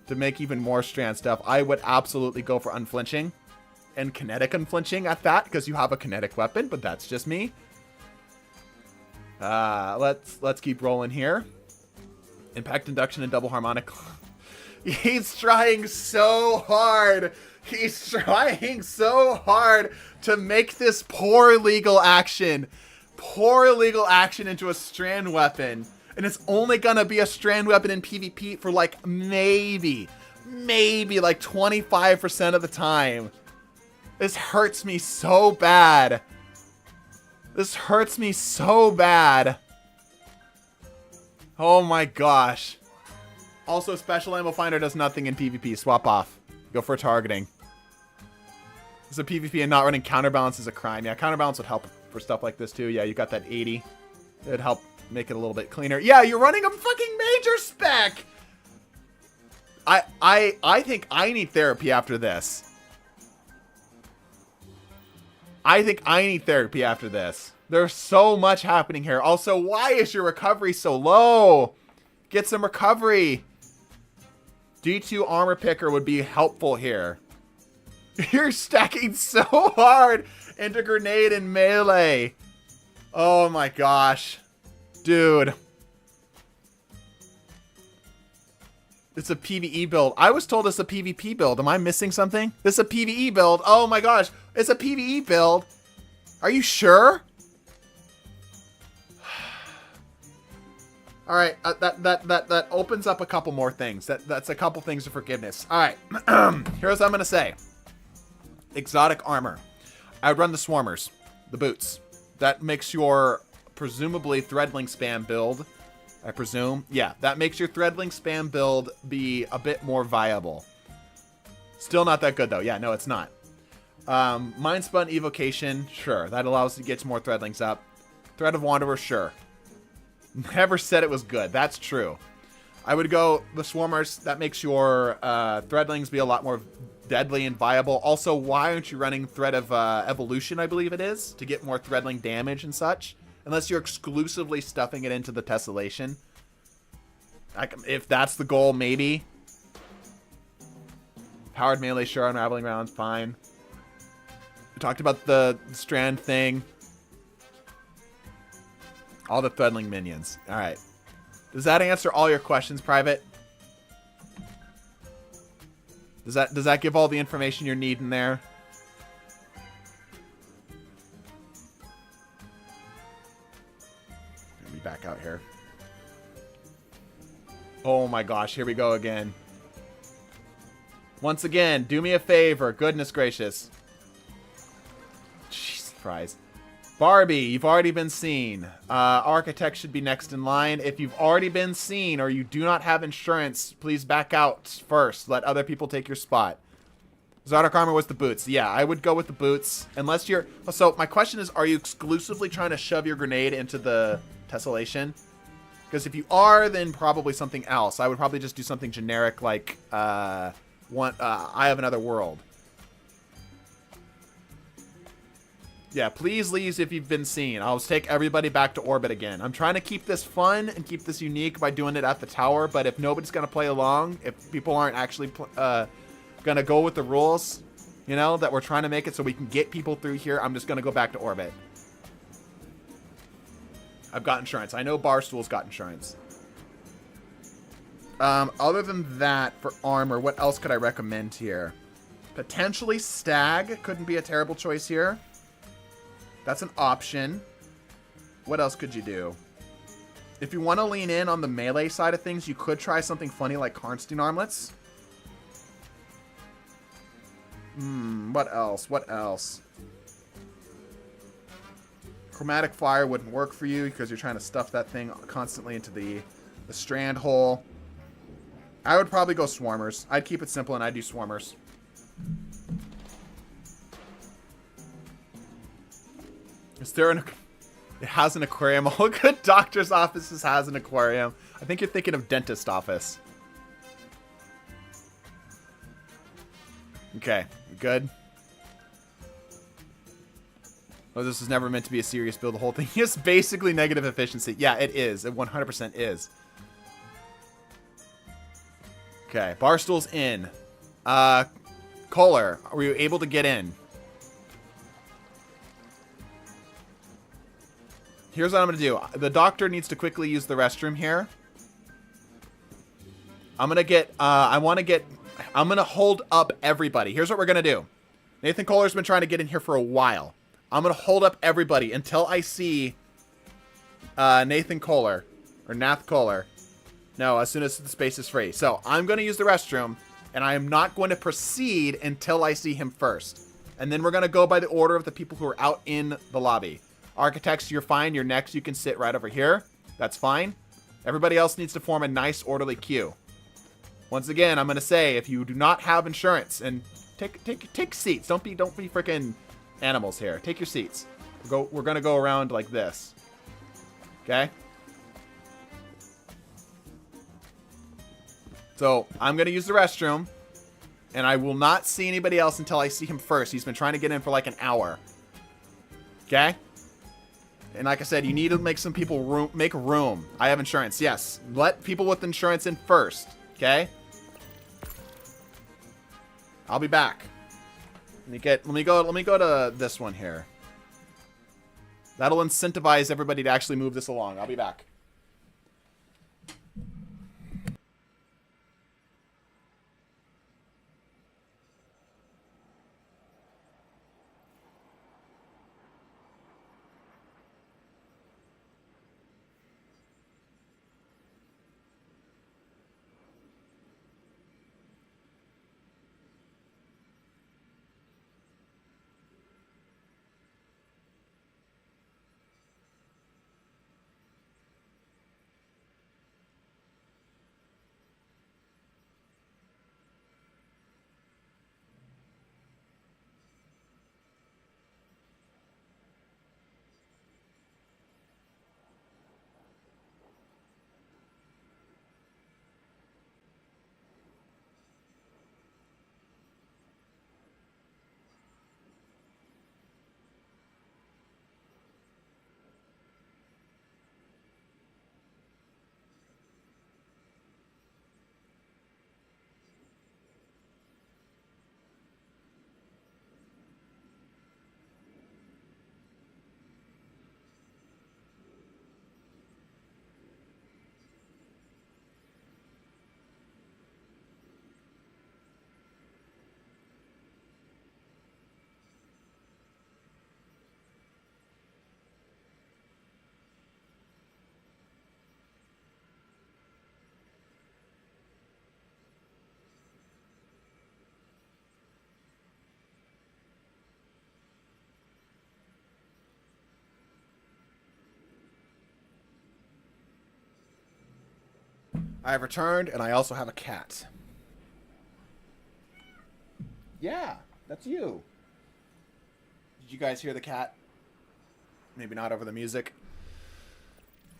to make even more strand stuff, I would absolutely go for unflinching and kinetic unflinching at that, because you have a kinetic weapon, but that's just me. Let's keep rolling here. Impact induction and double harmonic. He's trying so hard. He's trying so hard to make this poor legal action into a strand weapon. And it's only gonna be a strand weapon in PvP for like maybe like 25% of the time. This hurts me so bad. This hurts me so bad. Oh my gosh. Also, special ammo finder does nothing in PvP. Swap off. Go for targeting. It's a PvP and not running counterbalance is a crime. Yeah, counterbalance would help for stuff like this too. Yeah, you got that 80. It would help make it a little bit cleaner. Yeah, you're running a fucking major spec. I think I need therapy after this. I think I need therapy after this. There's so much happening here. Also, why is your recovery so low? Get some recovery. D2 armor picker would be helpful here. You're stacking so hard into grenade and melee. Oh my gosh. Dude. It's a PvE build. I was told it's a PvP build. Am I missing something? This is a PvE build. Oh my gosh. It's a PvE build. Are you sure? All right, that opens up a couple more things. That's a couple things of forgiveness. All right, here's what I'm gonna say. Exotic armor. I would run the swarmers, the boots. That makes your presumably threadling spam build. I presume, yeah, that makes your threadling spam build be a bit more viable. Still not that good though. Yeah, no, it's not. Mind spun evocation, sure. That allows you to get more threadlings up. Thread of wanderer, sure. Never said it was good. That's true. I would go the swarmers. That makes your threadlings be a lot more deadly and viable. Also, why aren't you running thread of evolution, I believe it is, to get more threadling damage and such? Unless you're exclusively stuffing it into the tessellation. If that's the goal, maybe. Powered melee, sure. Unraveling rounds, fine. We talked about the strand thing. All the threadling minions. All right. Does that answer all your questions, Private? Does that give all the information you're needing there? Let me back out here. Oh my gosh, here we go again. Once again, do me a favor. Goodness gracious. Jesus Christ. Barbie, you've already been seen. Architect should be next in line. If you've already been seen or you do not have insurance, please back out first. Let other people take your spot. Zardoc armor was the boots. Yeah, I would go with the boots. Unless you're... So, my question is, are you exclusively trying to shove your grenade into the tessellation? Because if you are, then probably something else. I would probably just do something generic like I Have Another World. Yeah, please leave if you've been seen. I'll take everybody back to orbit again. I'm trying to keep this fun and keep this unique by doing it at the tower, but if nobody's going to play along, if people aren't actually going to go with the rules, you know, that we're trying to make it so we can get people through here, I'm just going to go back to orbit. I've got insurance. I know Barstool's got insurance. Other than that, for armor, what else could I recommend here? Potentially Stag couldn't be a terrible choice here. That's an option. What else could you do? If you want to lean in on the melee side of things, you could try something funny like Karnstein armlets. What else? What else? Chromatic fire wouldn't work for you because you're trying to stuff that thing constantly into the strand hole. I would probably go swarmers. I'd keep it simple and I'd do swarmers. Is there an... It has an aquarium. All good doctor's offices has an aquarium. I think you're thinking of dentist office. Okay, good. Oh, this is never meant to be a serious build. The whole thing is basically negative efficiency. Yeah, it is. It 100% is. Okay, Barstool's in. Kohler, were you able to get in? Here's what I'm going to do. The doctor needs to quickly use the restroom here. I'm going to hold up everybody. Here's what we're going to do. Nathan Kohler's been trying to get in here for a while. I'm going to hold up everybody until I see Nathan Kohler. Or Nath Kohler. No, as soon as the space is free. So, I'm going to use the restroom, and I am not going to proceed until I see him first. And then we're going to go by the order of the people who are out in the lobby. Architects, you're fine. You're next. You can sit right over here. That's fine. Everybody else needs to form a nice, orderly queue. Once again, I'm going to say, if you do not have insurance, and take seats. Don't be freaking animals here. Take your seats. We're going to go around like this. Okay? So, I'm going to use the restroom, and I will not see anybody else until I see him first. He's been trying to get in for like an hour. Okay? And like I said, you need to make some people make room. I have insurance. Yes. Let people with insurance in first. Okay? I'll be back. Let me go to this one here. That'll incentivize everybody to actually move this along. I'll be back. I have returned, and I also have a cat. Yeah, that's you. Did you guys hear the cat? Maybe not over the music.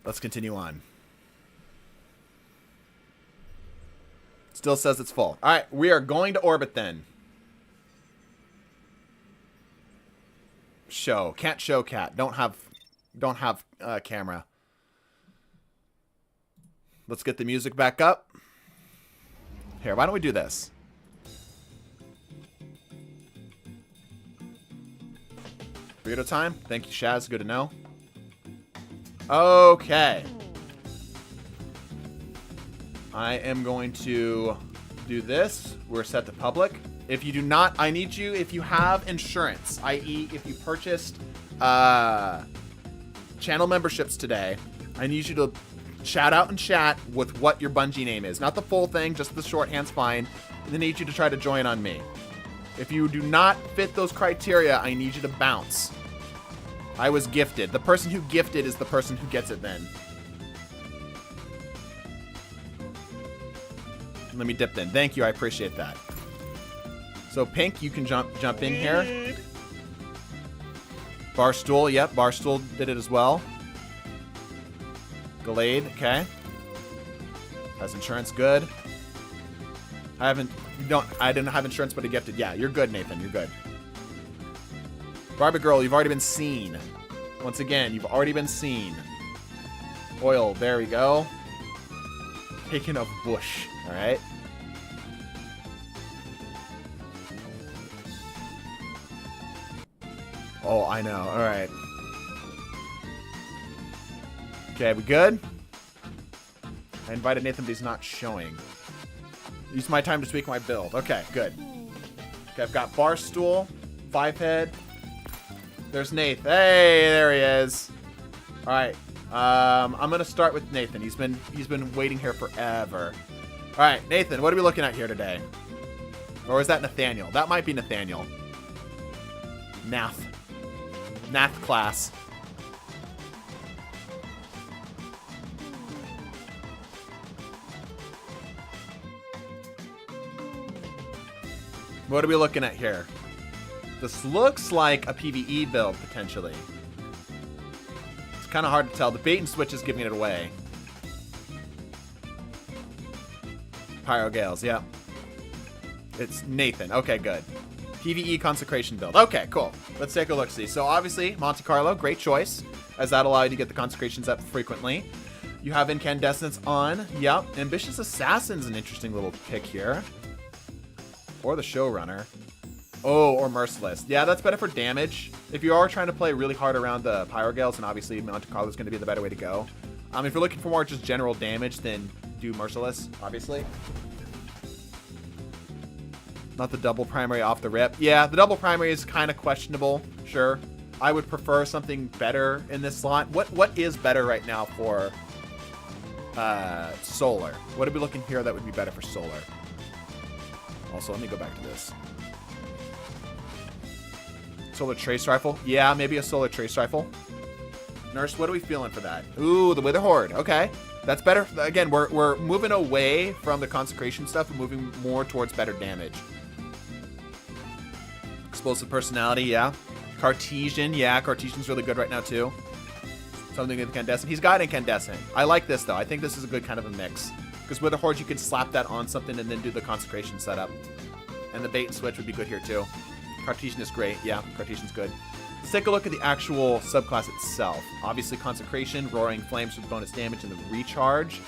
Let's continue on. Still says it's full. All right, we are going to orbit then. Show. Can't show cat. Don't have camera. Let's get the music back up. Here, why don't we do this? Burrito time. Thank you, Shaz. Good to know. Okay. I am going to do this. We're set to public. If you do not, I need you, if you have insurance, i.e. if you purchased channel memberships today, I need you to shout out in chat with what your Bungie name is. Not the full thing, just the shorthand's fine. And I need you to try to join on me. If you do not fit those criteria, I need you to bounce. I was gifted. The person who gifted is the person who gets it then. Let me dip then. Thank you, I appreciate that. So Pink, you can jump in here. Barstool, yep, Barstool did it as well. Glade, okay. Has insurance, good. I didn't have insurance, but I gifted. Yeah, you're good, Nathan. You're good. Barbie Girl, you've already been seen. Once again, you've already been seen. Oil, there we go. Taking a bush, all right. Oh, I know. All right. Okay, we good? I invited Nathan, but he's not showing. Use my time to tweak my build. Okay, good. Okay, I've got Barstool, 5-head. There's Nathan. Hey, there he is. All right. I'm gonna start with Nathan. He's been waiting here forever. All right, Nathan. What are we looking at here today? Or is that Nathaniel? That might be Nathaniel. Nath class. What are we looking at here? This looks like a PvE build, potentially. It's kind of hard to tell. The bait and switch is giving it away. Pyro Gales, yeah. It's Nathan. Okay, good. PvE consecration build. Okay, cool. Let's take a look-see. So obviously, Monte Carlo, great choice, as that allow you to get the consecrations up frequently. You have Incandescence on. Yep. Ambitious Assassin's an interesting little pick here. Or the Showrunner. Oh, or Merciless. Yeah, that's better for damage. If you are trying to play really hard around the Pyro Gales, then obviously Monte Carlo is going to be the better way to go. If you're looking for more just general damage, then do Merciless, obviously. Not the double primary off the rip. Yeah, the double primary is kind of questionable. Sure. I would prefer something better in this slot. What is better right now for solar? What are we looking here that would be better for solar? Also, let me go back to this. Solar Trace Rifle? Yeah, maybe a Solar Trace Rifle. Nurse, what are we feeling for that? Ooh, the Wither Horde. Okay. That's better. Again, we're moving away from the consecration stuff and moving more towards better damage. Explosive Personality, yeah. Cartesian, yeah. Cartesian's really good right now, too. Something Incandescent. He's got Incandescent. I like this, though. I think this is a good kind of a mix. Because with a Horde, you could slap that on something and then do the consecration setup. And the bait and switch would be good here, too. Cartesian is great. Yeah, Cartesian's good. Let's take a look at the actual subclass itself. Obviously, Consecration, Roaring Flames for the bonus damage and the recharge.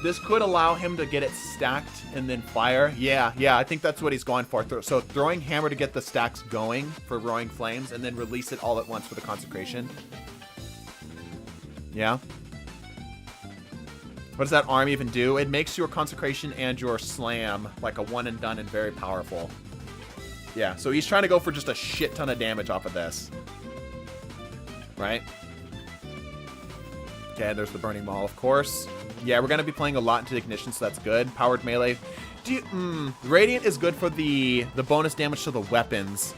This could allow him to get it stacked and then fire. Yeah, I think that's what he's going for. So throwing Hammer to get the stacks going for Roaring Flames and then release it all at once for the Consecration. Yeah. What does that arm even do? It makes your Consecration and your Slam like a one and done and very powerful. Yeah, so he's trying to go for just a shit ton of damage off of this. Right? Okay, there's the Burning Maul, of course. Yeah, we're going to be playing a lot into Ignition, so that's good. Powered Melee. Radiant is good for the bonus damage to the weapons,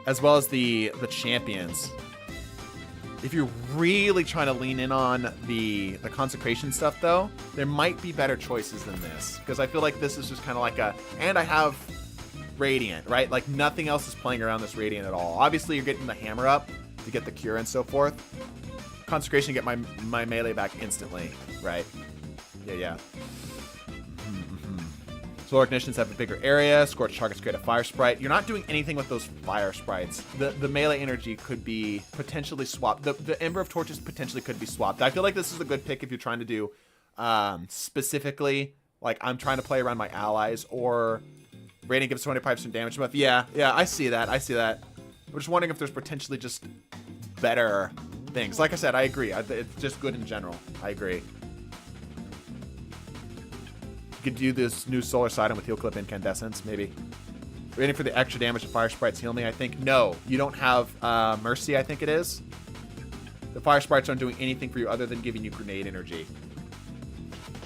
as well as the champions. If you're really trying to lean in on the consecration stuff, though, there might be better choices than this. Because I feel like this is just kind of like a... And I have Radiant, right? Like, nothing else is playing around this Radiant at all. Obviously, you're getting the Hammer up to get the Cure and so forth. Consecration, get my melee back instantly, right? Yeah. Solar Ignitions have a bigger area. Scorched targets create a fire sprite. You're not doing anything with those fire sprites. The melee energy could be potentially swapped. The Ember of Torches potentially could be swapped. I feel like this is a good pick if you're trying to do specifically, like I'm trying to play around my allies, or Radiant gives 25% damage buff. Yeah, I see that. I'm just wondering if there's potentially just better things. Like I said, I agree. It's just good in general. I agree. You could do this new Solar Sidon with Heal Clip Incandescence, maybe. Waiting for the extra damage to Fire Sprites heal me, I think. No, you don't have Mercy, I think it is. The Fire Sprites aren't doing anything for you other than giving you grenade energy.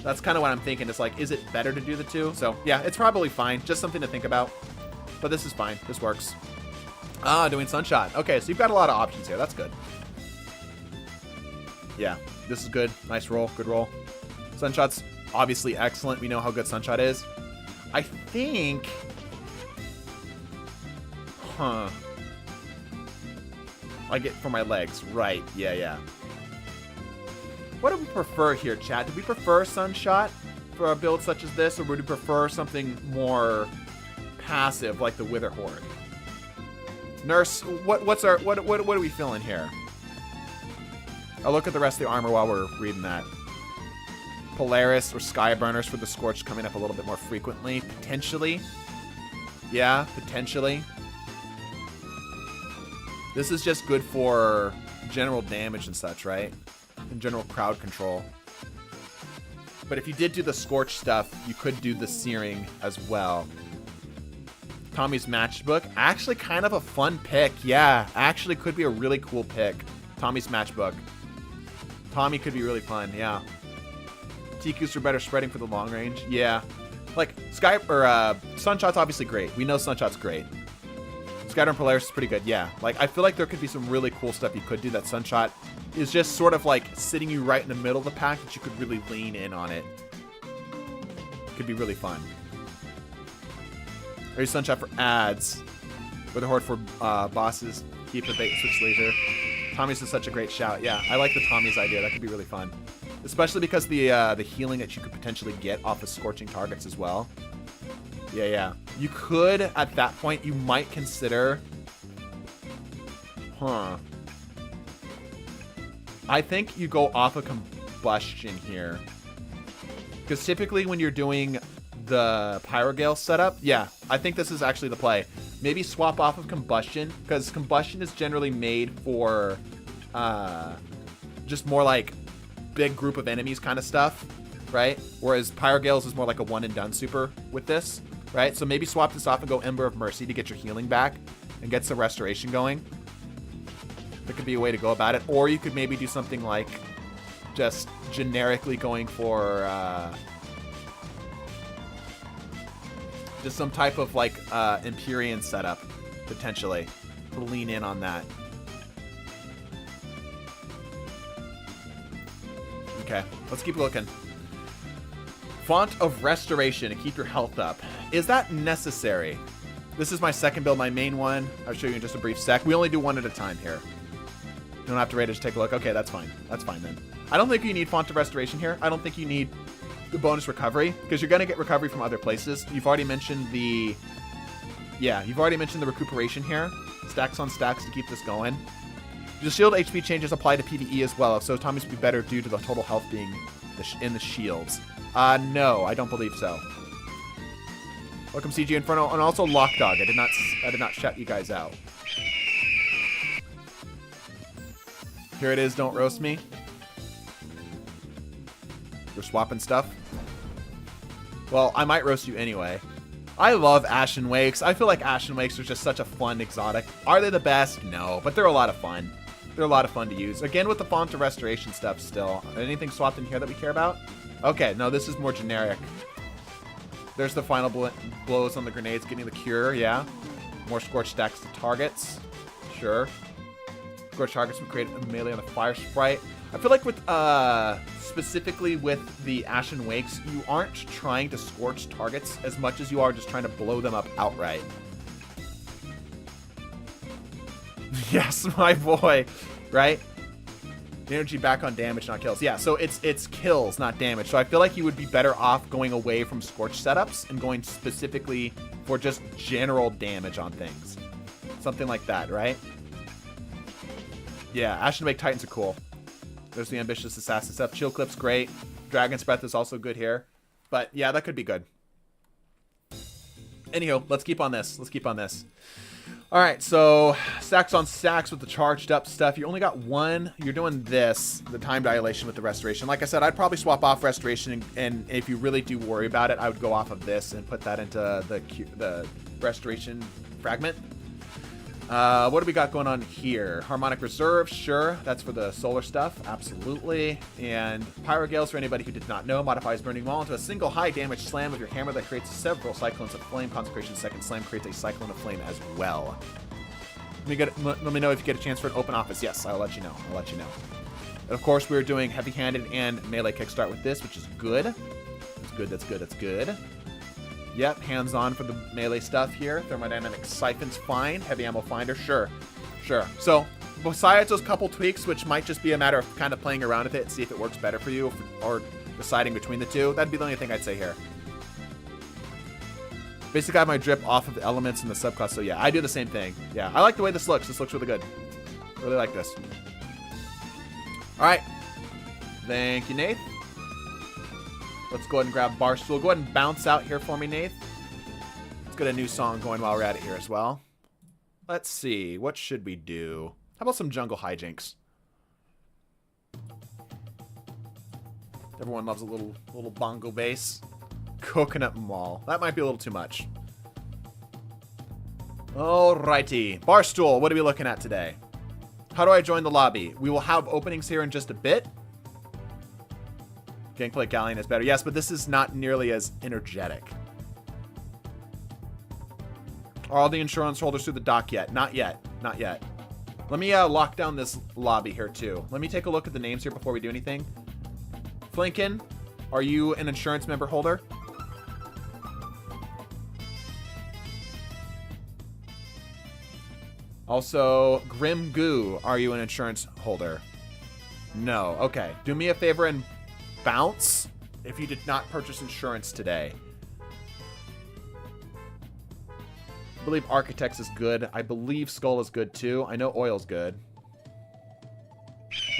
That's kind of what I'm thinking. It's like, is it better to do the two? So, yeah, it's probably fine. Just something to think about. But this is fine. This works. Doing Sunshot. Okay, so you've got a lot of options here. That's good. Yeah, this is good. Nice roll. Good roll. Sunshot's obviously excellent. We know how good Sunshot is. I think... I get for my legs. Right. Yeah. What do we prefer here, chat? Do we prefer Sunshot for a build such as this, or would we prefer something more passive like the Wither Horde? Nurse, what are we feeling here? I'll look at the rest of the armor while we're reading that. Polaris or Skyburners for the Scorch coming up a little bit more frequently, potentially. Yeah, potentially. This is just good for general damage and such, right? And general crowd control. But if you did do the Scorch stuff, you could do the Searing as well. Tommy's Matchbook. Actually kind of a fun pick. Yeah, actually could be a really cool pick. Tommy's Matchbook. Tommy could be really fun, yeah. TQs for better spreading for the long range. Yeah. Like, Sunshot's obviously great. We know Sunshot's great. Scatter and Polaris is pretty good, yeah. Like, I feel like there could be some really cool stuff you could do that Sunshot is just sort of like sitting you right in the middle of the pack that you could really lean in on it. Could be really fun. There's Sunshot for ads. With a Horde for bosses. Keep the bait and switch laser. Tommy's is such a great shout. Yeah, I like the Tommy's idea. That could be really fun. Especially because the healing that you could potentially get off of scorching targets as well. Yeah. You could, at that point, you might consider... Huh. I think you go off of Combustion here. Because typically when you're doing the Pyrogale setup, yeah, I think this is actually the play. Maybe swap off of Combustion, because Combustion is generally made for just more like big group of enemies kind of stuff, right? Whereas Pyrogales is more like a one-and-done super with this, right? So maybe swap this off and go Ember of Mercy to get your healing back and get some restoration going. That could be a way to go about it. Or you could maybe do something like just generically going for just some type of like Empyrean setup, potentially, to lean in on that. Okay, let's keep looking. Font of Restoration to keep your health up. Is that necessary? This is my second build, my main one. I'll show you in just a brief sec. We only do one at a time here. You don't have to rate it, just take a look. Okay, that's fine. That's fine then. I don't think you need Font of Restoration here. I don't think you need the bonus recovery, because you're going to get recovery from other places. You've already mentioned the... Yeah, you've already mentioned the recuperation here. Stacks on stacks to keep this going. The shield HP changes apply to PvE as well, so Tommy's would be better due to the total health being in the shields. No, I don't believe so. Welcome CG Inferno, and also Lockdog. I did not shut you guys out. Here it is, don't roast me. We're swapping stuff. Well, I might roast you anyway. I love Ashen Wakes. I feel like Ashen Wakes are just such a fun exotic. Are they the best? No, but they're a lot of fun. They're a lot of fun to use. Again, with the Font of Restoration stuff still. Anything swapped in here that we care about? Okay, no, this is more generic. There's the final blows on the grenades, getting the cure, yeah. More Scorch stacks to targets. Sure. Scorch targets will create a melee on the fire sprite. I feel like with, specifically with the Ashen Wakes, you aren't trying to scorch targets as much as you are just trying to blow them up outright. Yes, my boy, right? Energy back on damage, not kills. Yeah, so it's kills, not damage. So I feel like you would be better off going away from Scorch setups and going specifically for just general damage on things. Something like that, right? Yeah, Ashen Wake Titans are cool. There's the Ambitious Assassin stuff. Chill Clip's great. Dragon's Breath is also good here. But yeah, that could be good. Anyhow, let's keep on this. Let's keep on this. All right, so stacks on stacks with the charged up stuff. You only got one. You're doing this, the time dilation with the restoration. Like I said, I'd probably swap off restoration, and if you really do worry about it, I would go off of this and put that into the restoration fragment. What do we got going on here? Harmonic Reserve, sure. That's for the solar stuff, absolutely. And Pyrogales, for anybody who did not know, modifies Burning Wall into a single high damage slam of your hammer that creates several Cyclones of Flame. Consecration second slam creates a Cyclone of Flame as well. Let me know if you get a chance for an open office. Yes, I'll let you know. I'll let you know. And of course, we're doing heavy-handed and melee kickstart with this, which is good. That's good, that's good, that's good. Yep, hands-on for the melee stuff here. Thermodynamic Siphon's fine. Heavy Ammo Finder, sure. Sure. So, besides those couple tweaks, which might just be a matter of kind of playing around with it, see if it works better for you, or deciding between the two, that'd be the only thing I'd say here. Basically, I have my drip off of the elements in the subclass, so yeah, I do the same thing. Yeah, I like the way this looks. This looks really good. Really like this. Alright. Thank you, Nath. Let's go ahead and grab Barstool. Go ahead and bounce out here for me, Nath. Let's get a new song going while we're at it here as well. Let's see. What should we do? How about some jungle hijinks? Everyone loves a little bongo bass. Coconut Mall. That might be a little too much. Alrighty. Barstool, what are we looking at today? How do I join the lobby? We will have openings here in just a bit. Gangplank Galleon is better. Yes, but this is not nearly as energetic. Are all the insurance holders through the dock yet? Not yet. Not yet. Let me lock down this lobby here too. Let me take a look at the names here before we do anything. Flinken, are you an insurance member holder? Also, Grim Goo, are you an insurance holder? No. Okay. Do me a favor and bounce if you did not purchase insurance today. I believe Architects is good. I believe Skull is good too. I know Oil's good.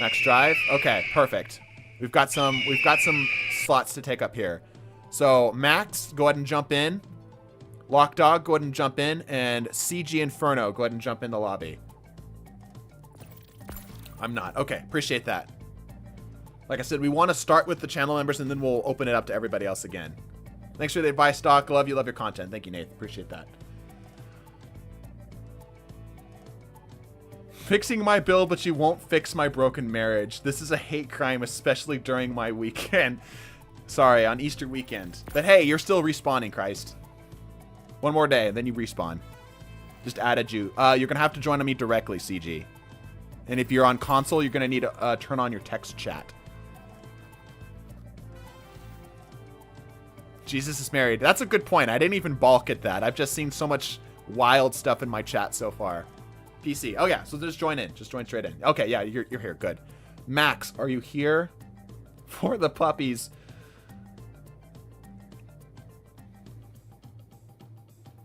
Max Drive. Okay, perfect. We've got some slots to take up here. So Max, go ahead and jump in. Lockdog, go ahead and jump in. And CG Inferno, go ahead and jump in the lobby. I'm not. Okay, appreciate that. Like I said, we want to start with the channel members and then we'll open it up to everybody else again. Thanks for the advice, Doc. Love you, love your content. Thank you, Nate. Appreciate that. Fixing my build, but you won't fix my broken marriage. This is a hate crime, especially during my weekend. Sorry, on Easter weekend. But hey, you're still respawning, Christ. One more day, then you respawn. Just added you. You're going to have to join me directly, CG. And if you're on console, you're going to need to turn on your text chat. Jesus is married. That's a good point. I didn't even balk at that. I've just seen so much wild stuff in my chat so far. PC. Oh, yeah. So just join in. Just join straight in. Okay, yeah, you're here. Good. Max, are you here for the puppies?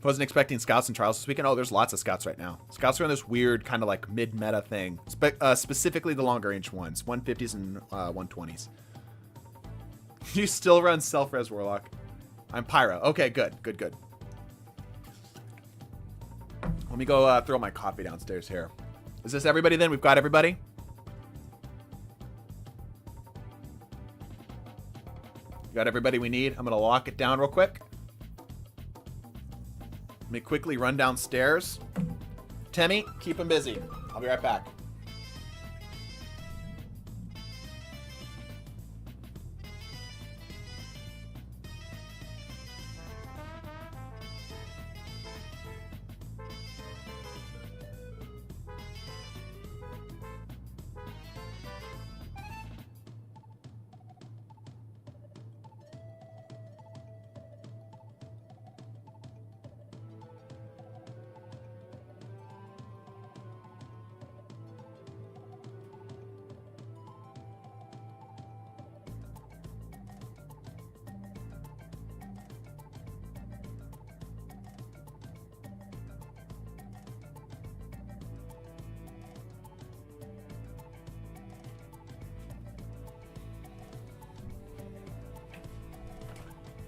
Wasn't expecting scouts and trials this weekend. Oh, there's lots of scouts right now. Scouts are in this weird kind of like mid-meta thing. Specifically the longer range ones. 150s and 120s. You still run Self-Res Warlock. I'm Pyro. Okay, good. Let me go throw my coffee downstairs here. Is this everybody then? We've got everybody? Got everybody we need. I'm going to lock it down real quick. Let me quickly run downstairs. Temmie, keep him busy. I'll be right back.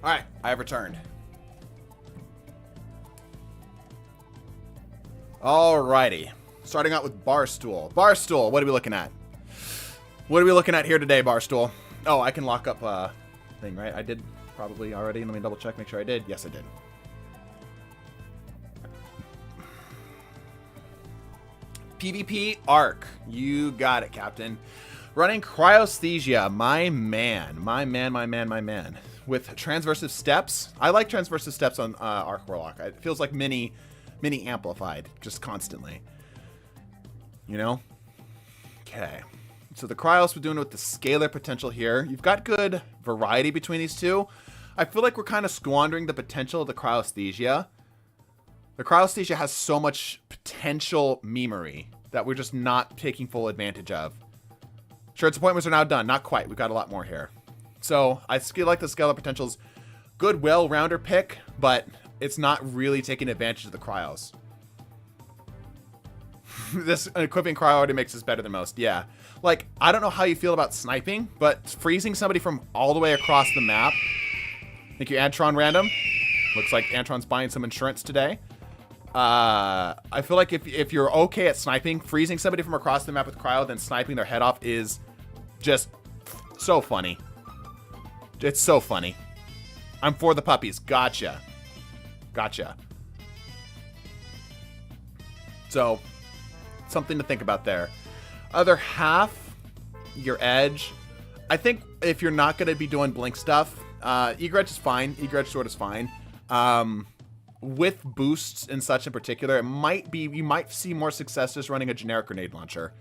All right, I have returned. Alrighty, starting out with Barstool. Barstool, what are we looking at? What are we looking at here today, Barstool? Oh, I can lock up thing, right? I did probably already. Let me double check, make sure I did. Yes, I did. PvP Arc, you got it, Captain. Running Cryosthesia, my man. With transversive steps. I like transversive steps on Arc Warlock. It feels like mini amplified, just constantly. You know? Okay. So the Cryos we're doing with the scalar potential here. You've got good variety between these two. I feel like we're kind of squandering the potential of the Cryosthesia. The Cryosthesia has so much potential memery that we're just not taking full advantage of. Sure, its appointments are now done. Not quite. We've got a lot more here. So I feel like the scalar potential's good, well-rounder pick, but it's not really taking advantage of the Cryos. This equipping Cryo already makes this better than most. Yeah. Like, I don't know how you feel about sniping, but freezing somebody from all the way across the map. Thank you, Adtron Random. Looks like Antron's buying some insurance today. I feel like if you're okay at sniping, freezing somebody from across the map with cryo, then sniping their head off is just so funny. It's so funny. I'm for the puppies. Gotcha. Gotcha. So, something to think about there. Other half, your edge. I think if you're not going to be doing blink stuff, Egret is fine. Egret sword is fine. With boosts and such in particular, it might be, you might see more success just running a generic grenade launcher.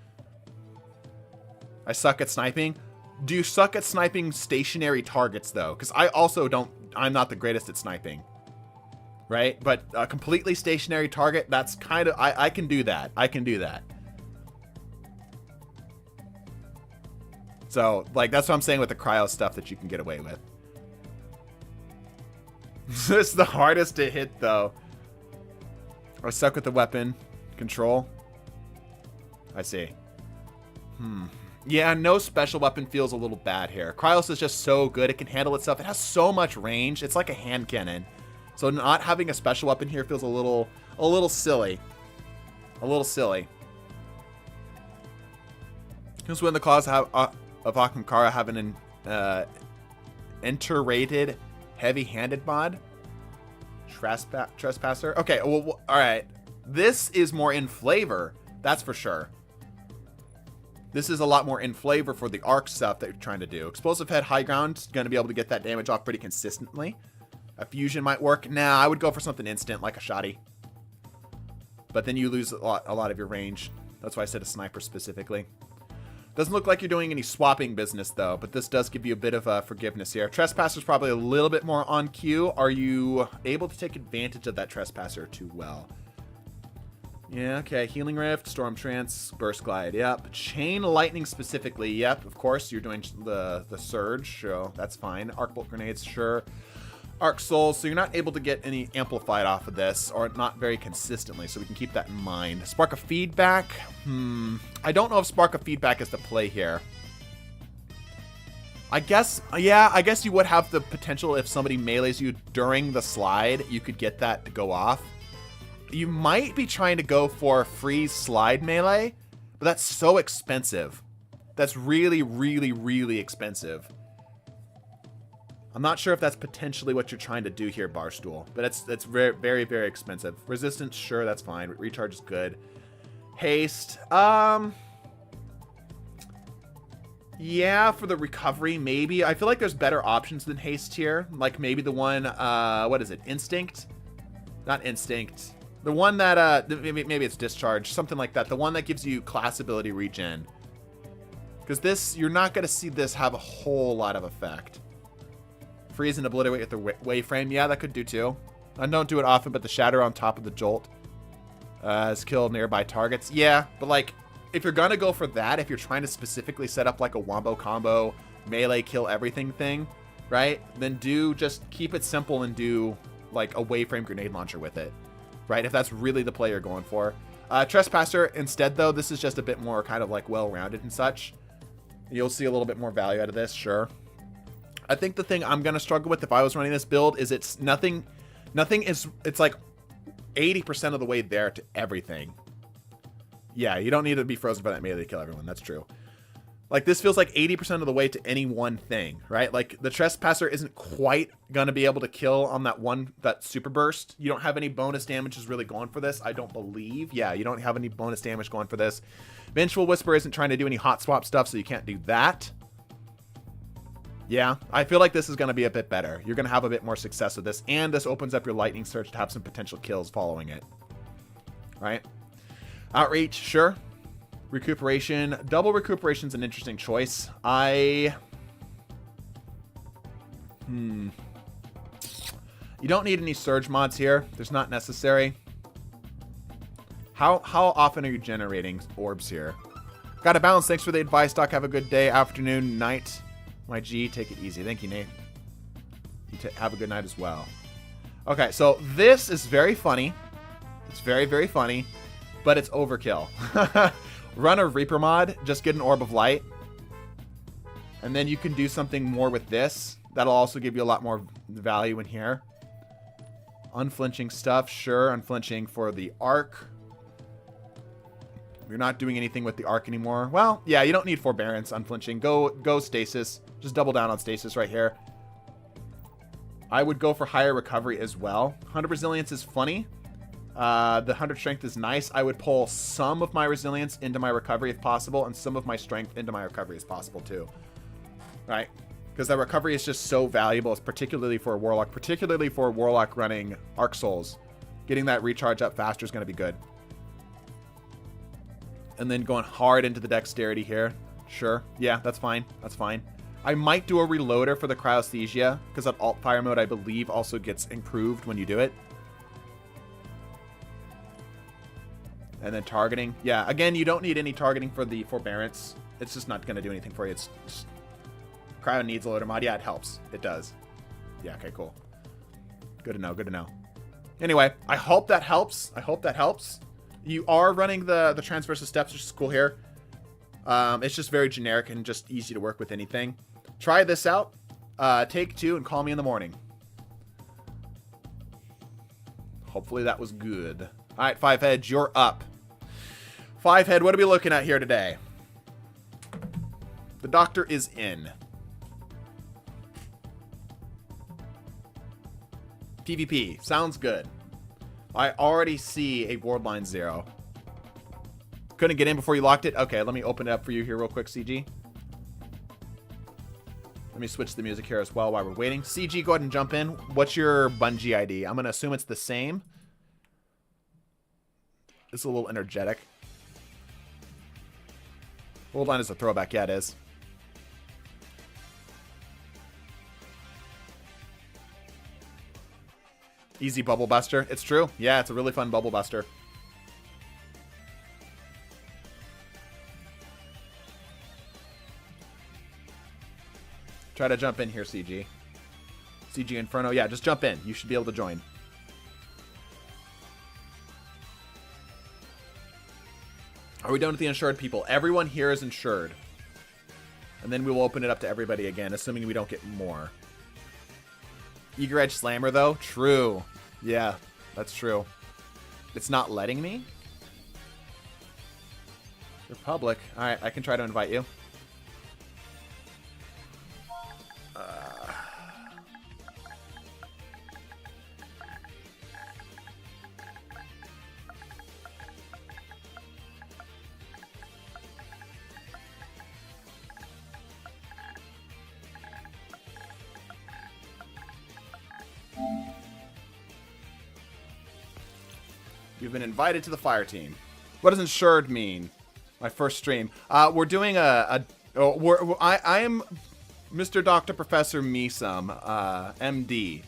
I suck at sniping. Do you suck at sniping stationary targets though? Because I also don't, I'm not the greatest at sniping. Right? But a completely stationary target, that's kind of, I can do that. I can do that. So, like, that's what I'm saying with the cryo stuff that you can get away with. This is the hardest to hit, though. I suck with the weapon control. I see. Yeah, no special weapon feels a little bad here. Cryos is just so good. It can handle itself. It has so much range. It's like a hand cannon. So not having a special weapon here feels a little silly. A little silly. Here's when the claws of Akamkara have an enter-rated heavy-handed mod. Trespasser. Okay, well, all right. This is more in flavor. That's for sure. This is a lot more in flavor for the arc stuff that you're trying to do. Explosive head high ground is going to be able to get that damage off pretty consistently. A fusion might work. Nah, I would go for something instant like a shotty. But then you lose a lot of your range. That's why I said a sniper specifically. Doesn't look like you're doing any swapping business though, but this does give you a bit of forgiveness here. Trespasser's probably a little bit more on cue. Are you able to take advantage of that Trespasser too well? Yeah, okay. Healing Rift, Storm Trance, Burst Glide, yep. Chain Lightning specifically, yep. Of course, you're doing the Surge, so that's fine. Arc Bolt Grenades, sure. Arc Souls, so you're not able to get any amplified off of this, or not very consistently, so we can keep that in mind. Spark of Feedback, I don't know if Spark of Feedback is the play here. I guess, yeah, I guess you would have the potential if somebody melees you during the slide, you could get that to go off. You might be trying to go for freeze slide melee, but that's so expensive. That's really, really, really expensive. I'm not sure if that's potentially what you're trying to do here, Barstool, but it's very, very, very expensive. Resistance, sure, that's fine. Recharge is good. Haste, yeah, for the recovery, maybe. I feel like there's better options than haste here. Like maybe the one, what is it? Instinct? Not instinct. The one that, maybe it's discharge, something like that. The one that gives you class ability regen. Because this, you're not going to see this have a whole lot of effect. Freeze and obliterate with the wayframe. Yeah, that could do too. I don't do it often, but the shatter on top of the jolt has killed nearby targets. Yeah, but like, if you're going to go for that, if you're trying to specifically set up like a wombo combo, melee kill everything thing, right? Then just keep it simple and do like a wayframe grenade launcher with it, right? If that's really the play you're going for. Trespasser, instead though, this is just a bit more kind of like well-rounded and such. You'll see a little bit more value out of this, sure. I think the thing I'm going to struggle with if I was running this build is it's nothing is, it's like 80% of the way there to everything. Yeah, you don't need to be frozen by that melee to kill everyone. That's true. Like this feels like 80% of the way to any one thing, right? Like the Trespasser isn't quite going to be able to kill on that super burst. You don't have any bonus damages really going for this, I don't believe. Yeah, you don't have any bonus damage going for this. Vengeful Whisper isn't trying to do any hot swap stuff, so you can't do that. Yeah, I feel like this is going to be a bit better. You're going to have a bit more success with this, and this opens up your Lightning Surge to have some potential kills following it. Right? Outreach, sure. Recuperation. Double Recuperation is an interesting choice. You don't need any Surge mods here. There's not necessary. How often are you generating orbs here? Got to balance. Thanks for the advice, Doc. Have a good day, afternoon, night. My G, take it easy. Thank you, Nate. You have a good night as well. Okay, so this is very funny. It's very, very funny, but it's overkill. Run a Reaper mod, just get an Orb of Light, and then you can do something more with this. That'll also give you a lot more value in here. Unflinching stuff, sure. Unflinching for the arc. You're not doing anything with the arc anymore. Well, yeah, you don't need forbearance, unflinching. Go stasis. Just double down on stasis right here. I would go for higher recovery as well. 100 resilience is funny. The 100 strength is nice. I would pull some of my resilience into my recovery if possible, and some of my strength into my recovery if possible too. Right? Because that recovery is just so valuable, particularly for a warlock running Arc Souls. Getting that recharge up faster is going to be good. And then going hard into the dexterity here. Sure. Yeah, that's fine. That's fine. I might do a reloader for the cryosthesia, because that alt fire mode, I believe, also gets improved when you do it. And then targeting. Yeah, again, you don't need any targeting for the forbearance. It's just not going to do anything for you. It's just... Cryo needs a loader mod. Yeah, it helps. It does. Yeah, okay, cool. Good to know. Good to know. Anyway, I hope that helps. I hope that helps. You are running the transversal steps, which is cool here. It's just very generic and just easy to work with anything. Try this out. Take 2 and call me in the morning. Hopefully that was good. All right, 5-head, you're up. 5-head, what are we looking at here today? The doctor is in. PvP. Sounds good. I already see a ward line 0. Couldn't get in before you locked it? Okay, let me open it up for you here real quick, CG. Let me switch the music here as well while we're waiting. CG, go ahead and jump in. What's your Bungie ID? I'm going to assume it's the same. It's a little energetic. Ward line is a throwback. Yeah, it is. Easy bubble buster. It's true. Yeah, it's a really fun bubble buster. Try to jump in here, CG. CG Inferno. Yeah, just jump in. You should be able to join. Are we done with the insured people? Everyone here is insured. And then we will open it up to everybody again, assuming we don't get more. Eager Edge Slammer, though? True. Yeah, that's true. It's not letting me? Republic. Alright, I can try to invite you. You've been invited to the fire team. What does insured mean? My first stream. We're doing I am Mr. Dr. Professor Meesum, MD.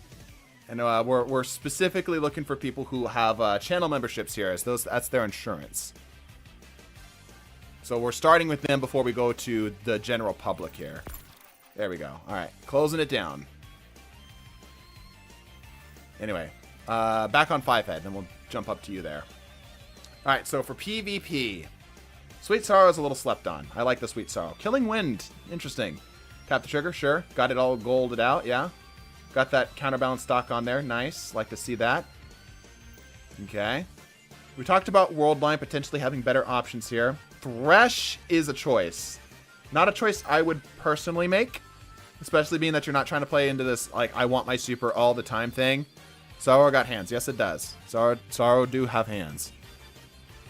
And we're specifically looking for people who have channel memberships here, as that's their insurance. So we're starting with them before we go to the general public here. There we go. All right, closing it down. Anyway, back on 5-head, then we'll jump up to you there. All right, so for PvP, Sweet Sorrow is a little slept on. I like the Sweet Sorrow. Killing Wind, interesting. Tap the trigger, sure. Got it all golded out, yeah. Got that counterbalance stock on there, nice. Like to see that. Okay. We talked about Worldline potentially having better options here. Thresh is a choice. Not a choice I would personally make, especially being that you're not trying to play into this, like, I want my super all the time thing. Sorrow got hands. Yes, it does. Sorrow do have hands.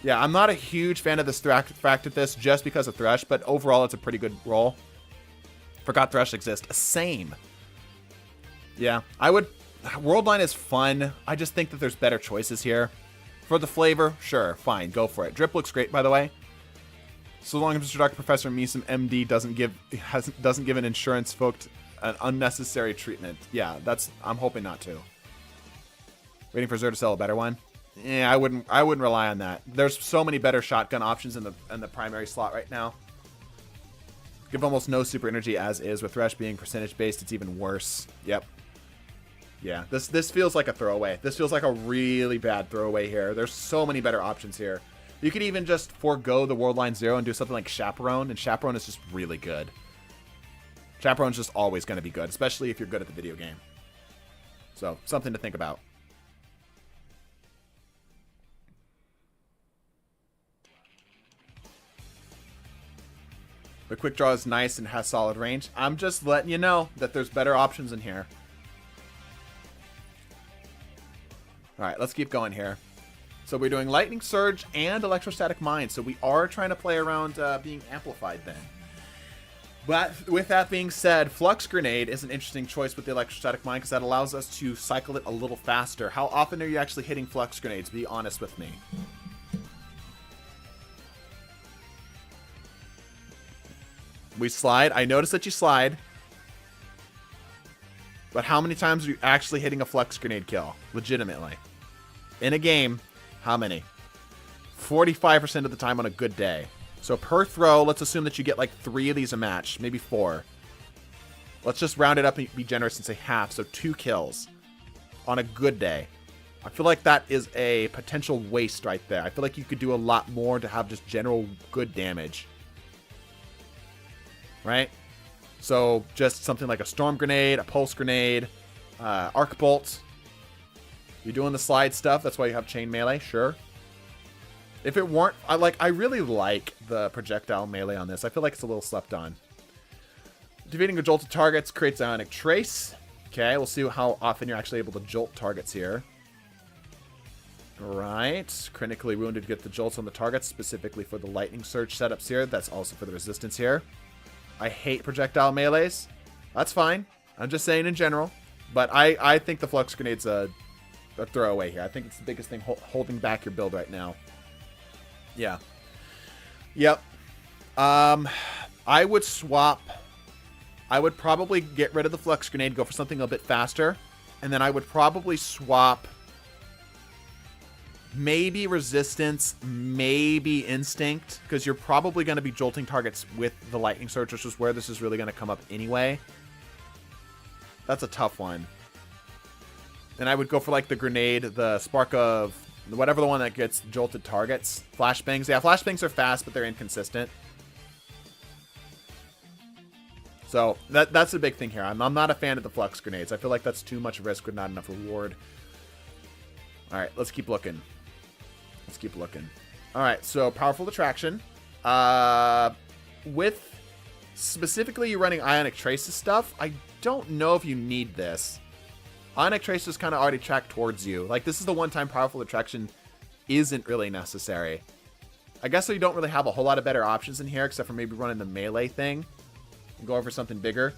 Yeah, I'm not a huge fan of this fact of this just because of Thresh, but overall it's a pretty good roll. Forgot Thresh exists. Same. Yeah, I would... Worldline is fun. I just think that there's better choices here. For the flavor, sure, fine, go for it. Drip looks great, by the way. So long as Mr. Dr. Professor Meesum, MD, doesn't give an insurance folk an unnecessary treatment. Yeah, I'm hoping not to. Waiting for Zer to sell a better one. Yeah, I wouldn't rely on that. There's so many better shotgun options in the primary slot right now. Give almost no super energy as is. With Thresh being percentage based, it's even worse. Yep. Yeah, this feels like a throwaway. This feels like a really bad throwaway here. There's so many better options here. You could even just forego the Worldline 0 and do something like Chaperone, and Chaperone is just really good. Chaperone's just always going to be good, especially if you're good at the video game. So, something to think about. The quick draw is nice and has solid range. I'm just letting you know that there's better options in here. All right, let's keep going here. So we're doing Lightning Surge and Electrostatic Mine. So we are trying to play around being amplified then. But with that being said, Flux Grenade is an interesting choice with the Electrostatic Mine because that allows us to cycle it a little faster. How often are you actually hitting Flux Grenades? Be honest with me. We slide. I noticed that you slide. But how many times are you actually hitting a Flux Grenade kill? Legitimately. In a game, how many? 45% of the time on a good day. So per throw, let's assume that you get like 3 of these a match. Maybe 4. Let's just round it up and be generous and say half. So 2 kills on a good day. I feel like that is a potential waste right there. I feel like you could do a lot more to have just general good damage. Right? So just something like a Storm Grenade, a Pulse Grenade, Arc Bolt. You're doing the slide stuff. That's why you have Chain Melee. Sure. If it weren't, I really like the projectile melee on this. I feel like it's a little slept on. Defeating a jolted targets creates Ionic Trace. Okay, we'll see how often you're actually able to jolt targets here. Alright. Critically wounded, get the jolts on the targets, specifically for the Lightning Surge setups here. That's also for the resistance here. I hate projectile melees. That's fine. I'm just saying in general. But I think the Flux Grenade's a throwaway here. I think it's the biggest thing holding back your build right now. Yeah. Yep. I would swap. I would probably get rid of the Flux Grenade, go for something a bit faster. And then I would probably swap maybe Resistance, maybe Instinct. Because you're probably going to be jolting targets with the Lightning Surge, which is where this is really going to come up anyway. That's a tough one. And I would go for like the Grenade, the Spark of... whatever the one that gets jolted targets. Flashbangs. Yeah, flashbangs are fast, but they're inconsistent. So, that's the big thing here. I'm not a fan of the Flux Grenades. I feel like that's too much risk with not enough reward. Alright, let's keep looking. Let's keep looking. Alright, so Powerful Attraction. With specifically you running Ionic Traces stuff, I don't know if you need this. Ionic Traces kind of already track towards you. Like, this is the one time Powerful Attraction isn't really necessary. I guess so you don't really have a whole lot of better options in here, except for maybe running the melee thing. And go over something bigger.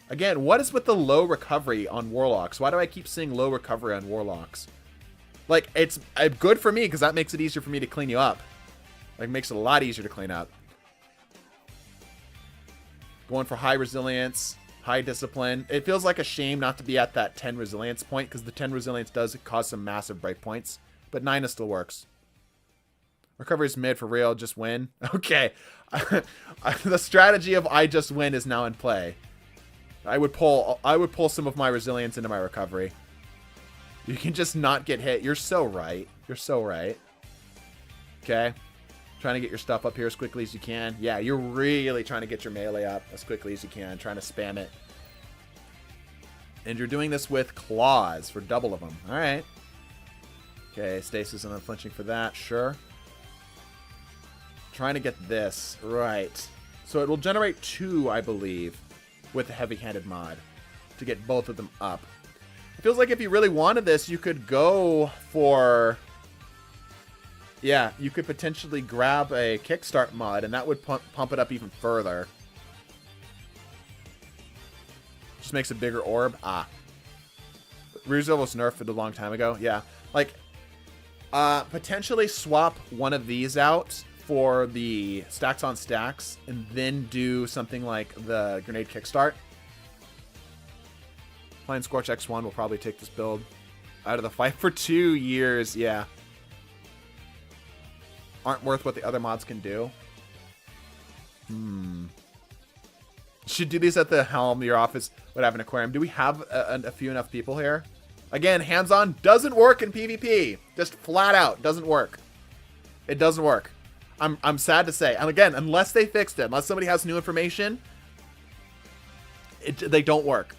Again, what is with the low recovery on Warlocks? Why do I keep seeing low recovery on Warlocks? Like, it's good for me, because that makes it easier for me to clean you up. Like, makes it a lot easier to clean up. Going for high resilience. High discipline. It feels like a shame not to be at that 10 resilience point, because the 10 resilience does cause some massive break points. But 9 still works. Recovery is mid for real. Just win. Okay. The strategy of I just win is now in play. I would pull some of my resilience into my recovery. You can just not get hit. You're so right. You're so right. Okay. Trying to get your stuff up here as quickly as you can. Yeah, you're really trying to get your melee up as quickly as you can. Trying to spam it. And you're doing this with claws for double of them. Alright. Okay, stasis and unflinching for that. Sure. Trying to get this. Right. So it will generate 2, I believe, with the heavy-handed mod to get both of them up. It feels like if you really wanted this, you could go for... yeah, you could potentially grab a Kickstart mod, and that would pump it up even further. Just makes a bigger orb. Ah. Ruzel was nerfed a long time ago. Yeah. Like, potentially swap one of these out for the stacks on stacks, and then do something like the Grenade Kickstart. Flying Scorch X1 will probably take this build out of the fight for 2 years. Yeah. Aren't worth what the other mods can do. Should do these at the helm. Your office would have an aquarium. Do we have a few enough people here? Again, hands-on doesn't work in PvP. Just flat out doesn't work. It doesn't work. I'm sad to say. And again, unless they fixed it, unless somebody has new information, they don't work.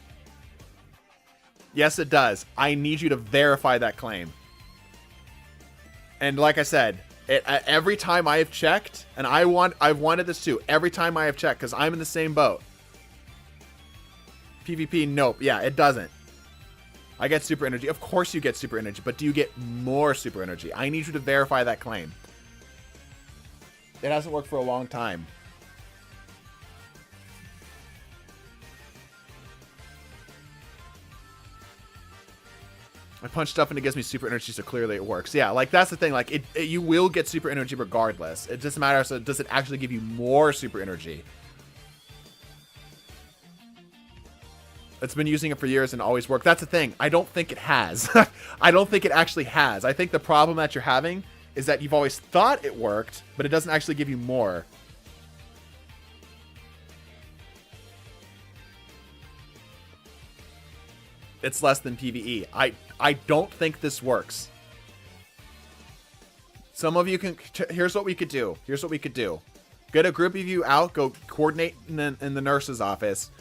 Yes, it does. I need you to verify that claim. And like I said, Every time I have checked, and I've wanted this too. Every time I have checked, because I'm in the same boat. PvP, nope. Yeah, it doesn't. I get super energy. Of course you get super energy, but do you get more super energy? I need you to verify that claim. It hasn't worked for a long time. I punch stuff and it gives me super energy, so clearly it works. Yeah, like that's the thing. Like you will get super energy regardless. It doesn't matter. So does it actually give you more super energy? It's been using it for years and always worked. That's the thing. I don't think it has. I don't think it actually has. I think the problem that you're having is that you've always thought it worked, but it doesn't actually give you more. It's less than PvE. I don't think this works. Some of you can... Here's what we could do. Here's what we could do. Get a group of you out. Go coordinate in the nurse's office.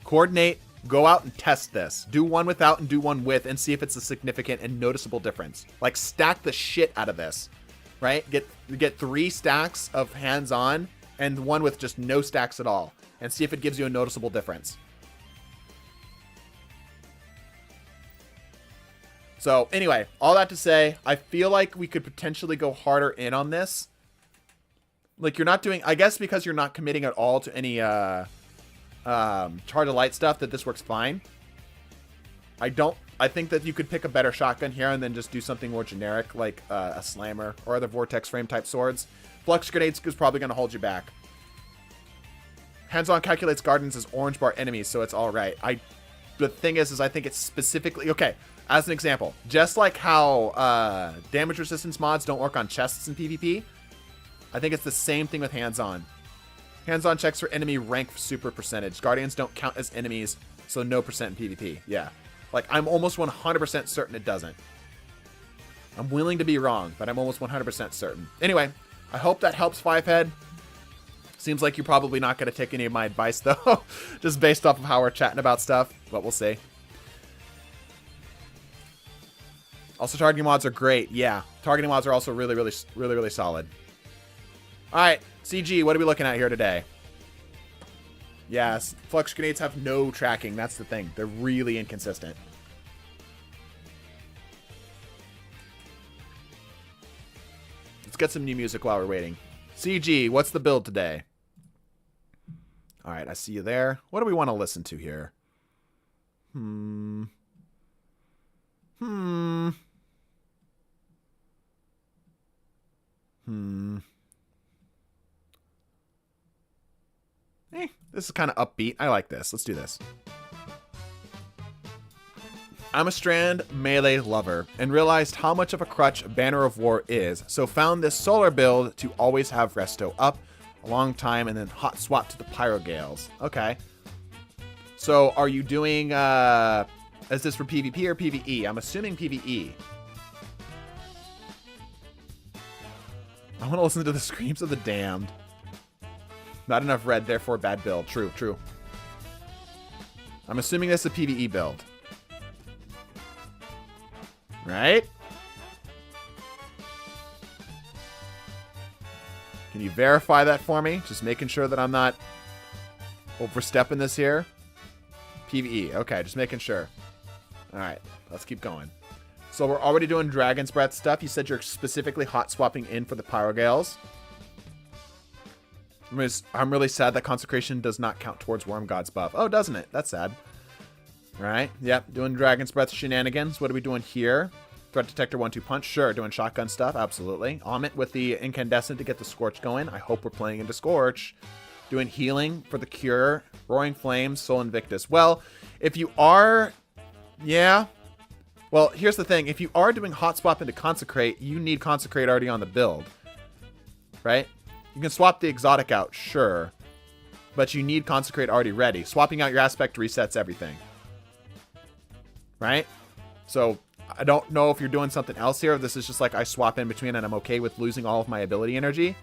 Coordinate. Go out and test this. Do one without and do one with and see if it's a significant and noticeable difference. Like, stack the shit out of this. Right? Get 3 stacks of hands-on and one with just no stacks at all. And see if it gives you a noticeable difference. So, anyway, all that to say, I feel like we could potentially go harder in on this. Like, you're not doing... I guess because you're not committing at all to any Charge of Light stuff, that this works fine. I think that you could pick a better shotgun here and then just do something more generic, like a Slammer or other Vortex Frame type swords. Flux Grenades is probably going to hold you back. Hands-on calculates Guardians as orange bar enemies, so it's alright. The thing is I think it's specifically... Okay, as an example, just like how damage resistance mods don't work on chests in PvP, I think it's the same thing with hands-on. Hands-on checks for enemy rank super percentage. Guardians don't count as enemies, so no percent in PvP. Yeah. Like, I'm almost 100% certain it doesn't. I'm willing to be wrong, but I'm almost 100% certain. Anyway, I hope that helps, Fivehead. Seems like you're probably not going to take any of my advice, though. Just based off of how we're chatting about stuff, but we'll see. Also, targeting mods are great. Yeah, targeting mods are also really solid. All right, CG, what are we looking at here today? Yes, Flux Grenades have no tracking. That's the thing. They're really inconsistent. Let's get some new music while we're waiting. CG, what's the build today? All right, I see you there. What do we want to listen to here? This is kind of upbeat. I like this. Let's do this. I'm a Strand melee lover and realized how much of a crutch Banner of War is, so found this solar build to always have Resto up a long time and then hot swap to the Pyrogales. Okay. So are you doing, is this for PvP or PvE? I'm assuming PvE. I want to listen to the screams of the damned. Not enough red, therefore bad build. True, true. I'm assuming this is a PvE build. Right? Can you verify that for me? Just making sure that I'm not overstepping this here. PvE. Okay, just making sure. Alright, let's keep going. So we're already doing Dragon's Breath stuff. You said you're specifically hot swapping in for the Pyrogales. I'm really sad that Consecration does not count towards Worm God's buff. Oh, doesn't it? That's sad. Alright, yep, doing Dragon's Breath shenanigans. What are we doing here? Threat Detector 1-2 Punch. Sure, doing shotgun stuff. Absolutely. Amit with the Incandescent to get the Scorch going. I hope we're playing into Scorch. Doing healing for the Cure. Roaring Flames, Soul Invictus. Well, if you are... Yeah. Well, here's the thing. If you are doing hot swap into Consecrate, you need Consecrate already on the build. Right? You can swap the exotic out, sure. But you need Consecrate already ready. Swapping out your aspect resets everything. Right? So, I don't know if you're doing something else here. If this is just like I swap in between and I'm okay with losing all of my ability energy.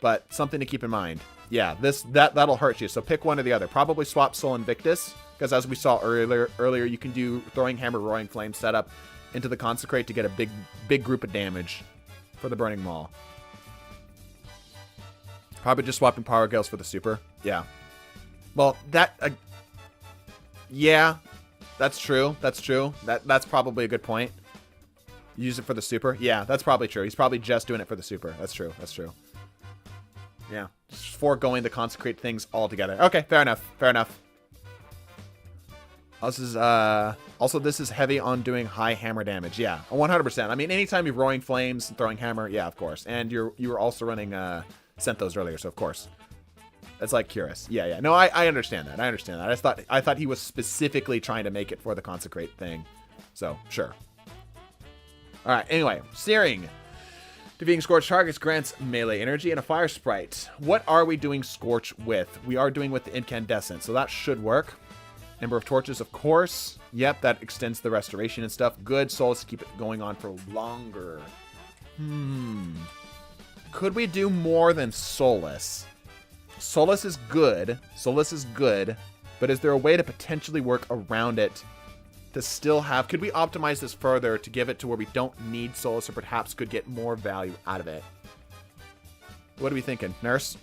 But something to keep in mind. Yeah, that'll hurt you. So pick one or the other. Probably swap Soul Invictus. Because as we saw earlier, you can do Throwing Hammer, Roaring Flame setup into the Consecrate to get a big group of damage. for the Burning Maul. Probably just swapping Power Gales for the Super. Yeah. Well, that... yeah, that's true. That's true. That's probably a good point. Use it for the Super. Yeah, that's probably true. He's probably just doing it for the Super. That's true. That's true. Yeah. Just foregoing the Consecrate things altogether. Okay, fair enough. Fair enough. This is, also, this is heavy on doing high hammer damage. Yeah, 100%. I mean, anytime you're Roaring Flames and throwing hammer, yeah, of course. And you were also running, Senthos earlier, so of course. That's like Curious. Yeah, yeah. No, I understand that. I understand that. I thought he was specifically trying to make it for the Consecrate thing. So, sure. Alright, anyway. Searing. Defeating Scorch targets grants melee energy and a fire sprite. What are we doing Scorch with? We are doing with the Incandescent, so that should work. Ember of Torches, of course. Yep, that extends the restoration and stuff. Good. Souls to keep it going on for longer. Could we do more than Solace? Solace is good. Solace is good. But is there a way to potentially work around it to still have... Could we optimize this further to give it to where we don't need Solace or perhaps could get more value out of it? What are we thinking? Nurse?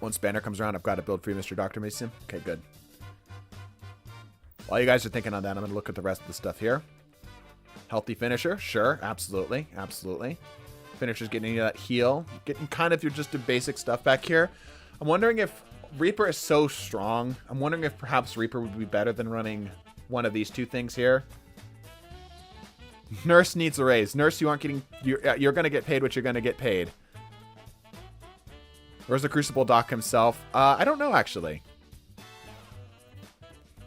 Once Banner comes around, I've got to build free Mr. Doctor Mason. Okay, good. While you guys are thinking on that, I'm going to look at the rest of the stuff here. Healthy Finisher. Sure, absolutely. Absolutely. Finisher's getting you that heal. Getting kind of your just the basic stuff back here. I'm wondering if Reaper is so strong. I'm wondering if perhaps Reaper would be better than running one of these two things here. Nurse needs a raise. Nurse, you aren't getting... You're going to get paid what you're going to get paid. Where's the Crucible Doc himself? I don't know, actually.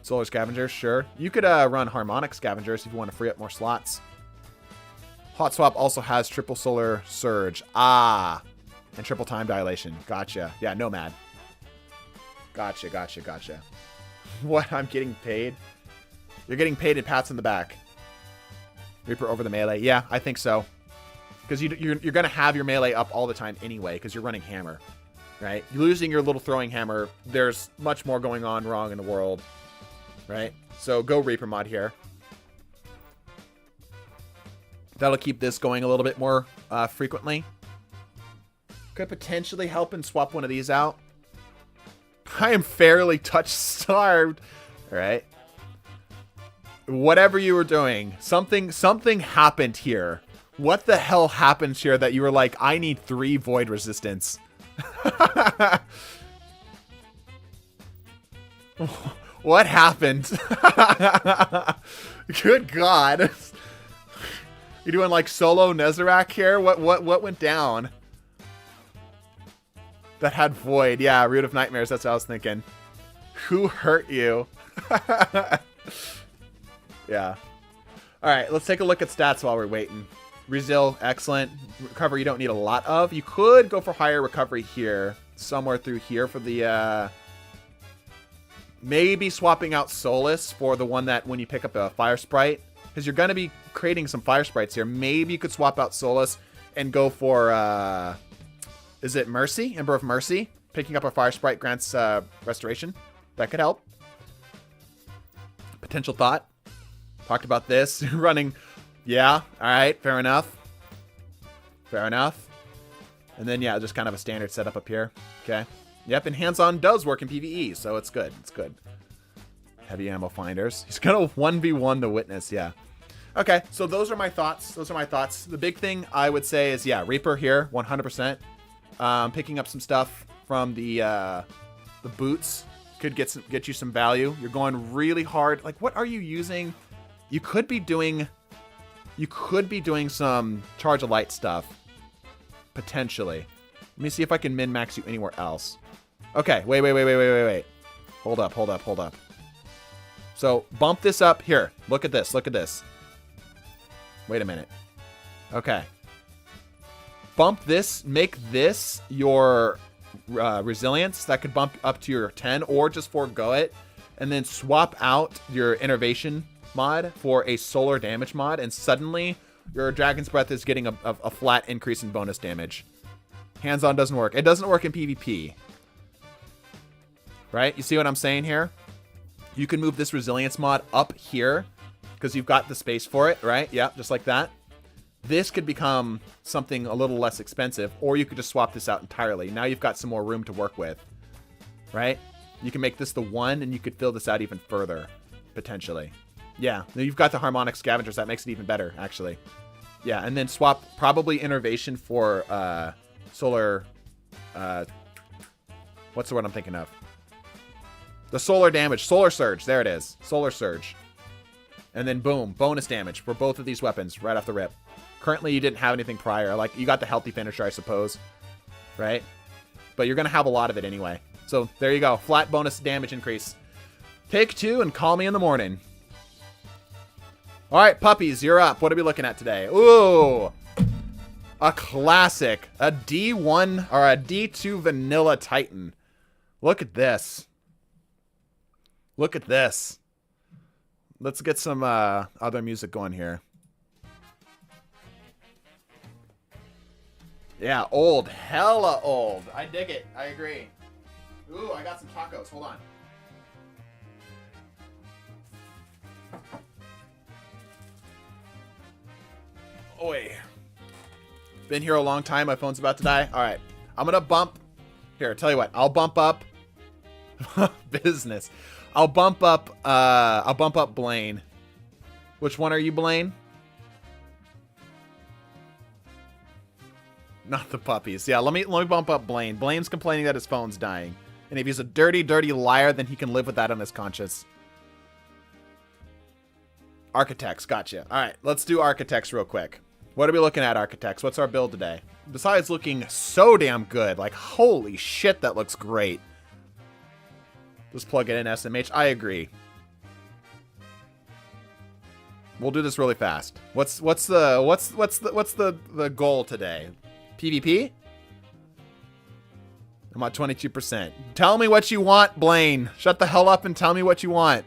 Solar Scavengers, sure. You could run Harmonic Scavengers if you want to free up more slots. Hot Swap also has Triple Solar Surge. Ah. And Triple Time Dilation. Gotcha. Yeah, Nomad. Gotcha, gotcha, gotcha. What? I'm getting paid? You're getting paid in pats on the back. Reaper over the melee. Yeah, I think so. Because you're going to have your melee up all the time anyway because you're running Hammer. Right? Losing your little throwing hammer, there's much more going on wrong in the world. Right? So go Reaper mod here. That'll keep this going a little bit more frequently. Could potentially help and swap one of these out. I am fairly touch-starved. Alright. Whatever you were doing, something happened here. What the hell happened here that you were like, I need 3 void resistance? What happened? Good God. You doing like solo Nezarec here? What went down? That had void. Yeah, Root of Nightmares. That's what I was thinking. Who hurt you? Yeah. Alright, let's take a look at stats while we're waiting. Resil, excellent. Recovery you don't need a lot of. You could go for higher recovery here. Somewhere through here for the... maybe swapping out Solace for the one that when you pick up a Fire Sprite. Because you're going to be creating some Fire Sprites here. Maybe you could swap out Solace and go for... is it Mercy? Ember of Mercy? Picking up a Fire Sprite grants restoration. That could help. Potential thought. Talked about this. Running... Yeah, alright, fair enough. Fair enough. And then, yeah, just kind of a standard setup up here. Okay. Yep, and hands-on does work in PvE, so it's good. It's good. Heavy ammo finders. He's gonna 1v1 the Witness, yeah. Okay, so those are my thoughts. Those are my thoughts. The big thing I would say is, yeah, Reaper here, 100%. Picking up some stuff from the boots could get you some value. You're going really hard. Like, what are you using? You could be doing some Charge of Light stuff. Potentially. Let me see if I can min-max you anywhere else. Okay, wait. Hold up. So, bump this up. Here, look at this. Wait a minute. Okay. Bump this. Make this your resilience. That could bump up to your 10, or just forego it. And then swap out your Innervation mod for a solar damage mod, and suddenly your Dragon's Breath is getting a flat increase in bonus damage. Hands-on doesn't work. It doesn't work in PvP. Right? You see what I'm saying here? You can move this resilience mod up here, because you've got the space for it, right? Yeah, just like that. This could become something a little less expensive, or you could just swap this out entirely. Now you've got some more room to work with, right? You can make this the 1, and you could fill this out even further, potentially. Yeah, you've got the harmonic scavengers. That makes it even better, actually. Yeah, and then swap probably innervation for solar... what's the word I'm thinking of? The solar damage. Solar surge. There it is. Solar surge. And then boom, bonus damage for both of these weapons right off the rip. Currently, you didn't have anything prior. Like, you got the healthy finisher, I suppose. Right? But you're going to have a lot of it anyway. So, there you go. Flat bonus damage increase. Take 2 and call me in the morning. All right, puppies, you're up. What are we looking at today? Ooh. A classic. A D1 or a D2 Vanilla Titan. Look at this. Look at this. Let's get some other music going here. Yeah, old. Hella old. I dig it. I agree. Ooh, I got some tacos. Hold on. Oi. Been here a long time. My phone's about to die. All right. I'm going to bump. Here, tell you what. I'll bump up. Business. I'll bump up Blaine. Which one are you, Blaine? Not the puppies. Yeah, let me bump up Blaine. Blaine's complaining that his phone's dying. And if he's a dirty, dirty liar, then he can live with that on his conscience. Architects, gotcha. All right, let's do architects real quick. What are we looking at, architects? What's our build today? Besides looking so damn good, like, holy shit, that looks great. Just plug it in, SMH. I agree. We'll do this really fast. What's the goal today? PvP? I'm at 22%. Tell me what you want, Blaine. Shut the hell up and tell me what you want.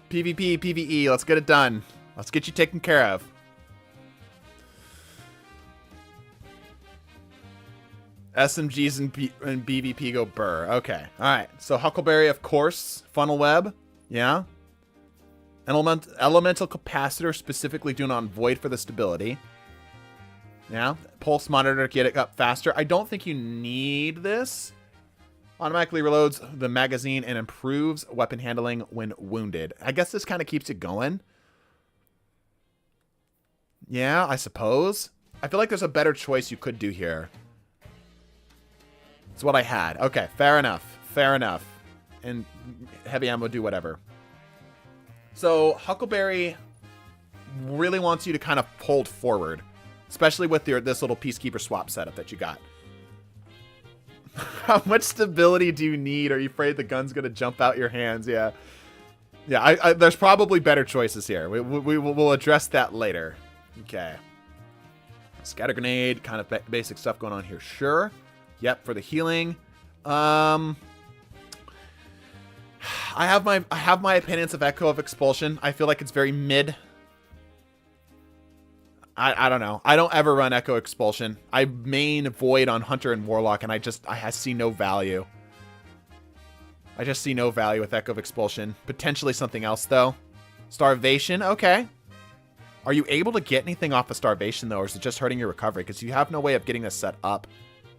PvP, PvE. Let's get it done. Let's get you taken care of. SMGs and BVP go burr. Okay. All right. So Huckleberry, of course. Funnel web. Yeah. Elemental capacitor, specifically do not void for the stability. Yeah. Pulse monitor, get it up faster. I don't think you need this. Automatically reloads the magazine and improves weapon handling when wounded. I guess this kind of keeps it going. Yeah, I suppose. I feel like there's a better choice you could do here. It's what I had. Okay, fair enough. Fair enough. And heavy ammo do whatever. So, Huckleberry really wants you to kind of hold forward. Especially with this little Peacekeeper swap setup that you got. How much stability do you need? Are you afraid the gun's going to jump out your hands? Yeah. Yeah, there's probably better choices here. We'll address that later. Okay. Scatter grenade, kind of basic stuff going on here. Sure. Yep, for the healing. I have my opinions of Echo of Expulsion. I feel like it's very mid. I don't know. I don't ever run Echo Expulsion. I main Void on Hunter and Warlock, and I see no value. I just see no value with Echo of Expulsion. Potentially something else, though. Starvation, okay. Are you able to get anything off of Starvation, though, or is it just hurting your recovery? Because you have no way of getting this set up.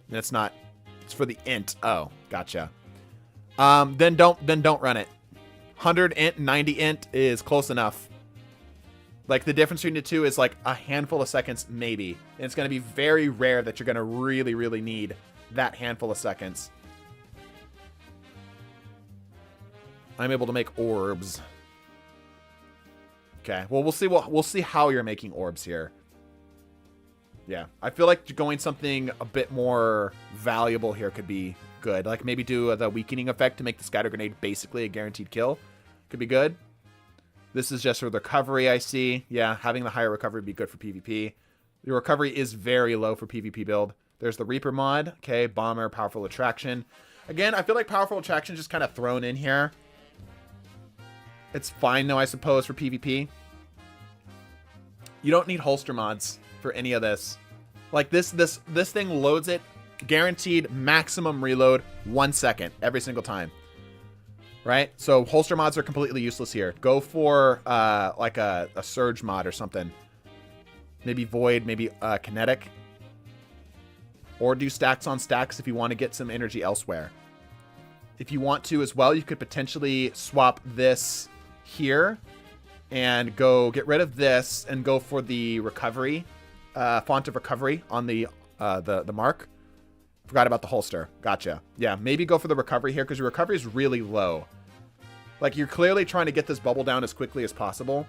And it's not... It's for the int. Oh, gotcha. Then don't run it. 100 int, 90 int is close enough. Like, the difference between the two is like a handful of seconds, maybe. And it's going to be very rare that you're going to really, really need that handful of seconds. I'm able to make orbs. Okay, well, we'll see how you're making orbs here. Yeah, I feel like going something a bit more valuable here could be good. Like, maybe do the weakening effect to make the scatter grenade basically a guaranteed kill. Could be good. This is just for the recovery, I see. Yeah, having the higher recovery would be good for PvP. The recovery is very low for PvP build. There's the Reaper mod. Okay, Bomber, Powerful Attraction. Again, I feel like Powerful Attraction is just kind of thrown in here. It's fine, though, I suppose, for PvP. You don't need holster mods for any of this. Like, this thing loads it. Guaranteed maximum reload 1 second every single time. right? So holster mods are completely useless here. Go for like a surge mod or something. Maybe void, maybe kinetic. Or do stacks on stacks if you want to get some energy elsewhere. If you want to as well, you could potentially swap this here and go get rid of this and go for the recovery, font of recovery on the mark. Forgot about the holster. Gotcha. Yeah, maybe go for the recovery here because your recovery is really low. Like, you're clearly trying to get this bubble down as quickly as possible,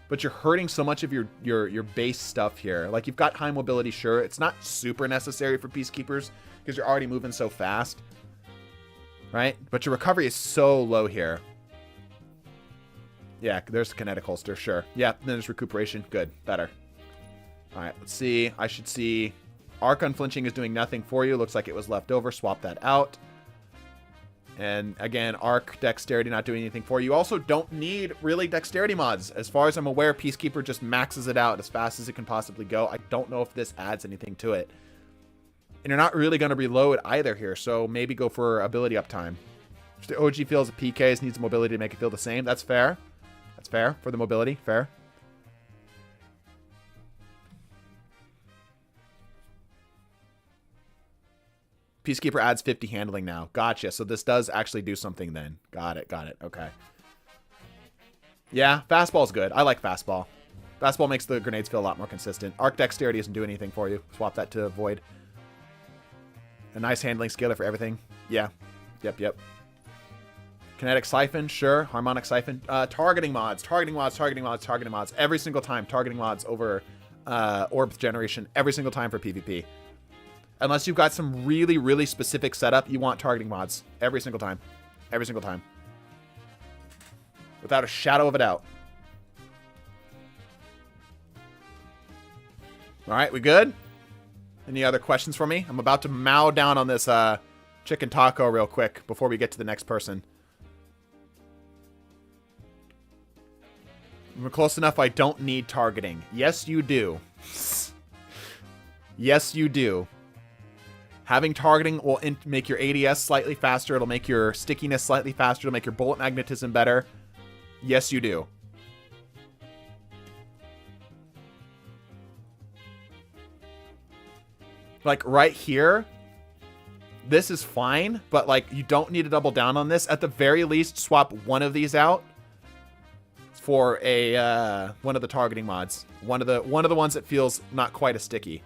but you're hurting so much of your base stuff here. Like, you've got high mobility, sure. It's not super necessary for Peacekeepers because you're already moving so fast, right? But your recovery is so low here. Yeah, there's the kinetic holster, sure. Yeah, then there's recuperation. Good, better. All right, let's see. I should see arc unflinching is doing nothing for you. Looks like it was left over. Swap that out. And again, arc dexterity not doing anything for you. You also don't need really dexterity mods. As far as I'm aware, Peacekeeper just maxes it out as fast as it can possibly go. I don't know if this adds anything to it. And you're not really going to reload either here, so maybe go for ability uptime. If the OG feels that PKs needs mobility to make it feel the same. That's fair. That's fair for the mobility. Fair. Peacekeeper adds 50 handling now. Gotcha. So this does actually do something then. Got it. Got it. Okay. Yeah, fastball's good. I like fastball. Fastball makes the grenades feel a lot more consistent. Arc dexterity doesn't do anything for you. Swap that to void. A nice handling scaler for everything. Yeah. Yep. Kinetic siphon, sure. Harmonic siphon. Targeting mods. Targeting mods. Every single time. Targeting mods over orb generation. Every single time for PvP. Unless you've got some really, really specific setup, you want targeting mods. Every single time. Every single time. Without a shadow of a doubt. Alright, we good? Any other questions for me? I'm about to mow down on this chicken taco real quick before we get to the next person. We're close enough I don't need targeting. Yes, you do. Yes, you do. Having targeting will make your ADS slightly faster. It'll make your stickiness slightly faster. It'll make your bullet magnetism better. Yes, you do. Like right here, this is fine, but like you don't need to double down on this. At the very least, swap one of these out for a one of the targeting mods. One of the ones that feels not quite as sticky.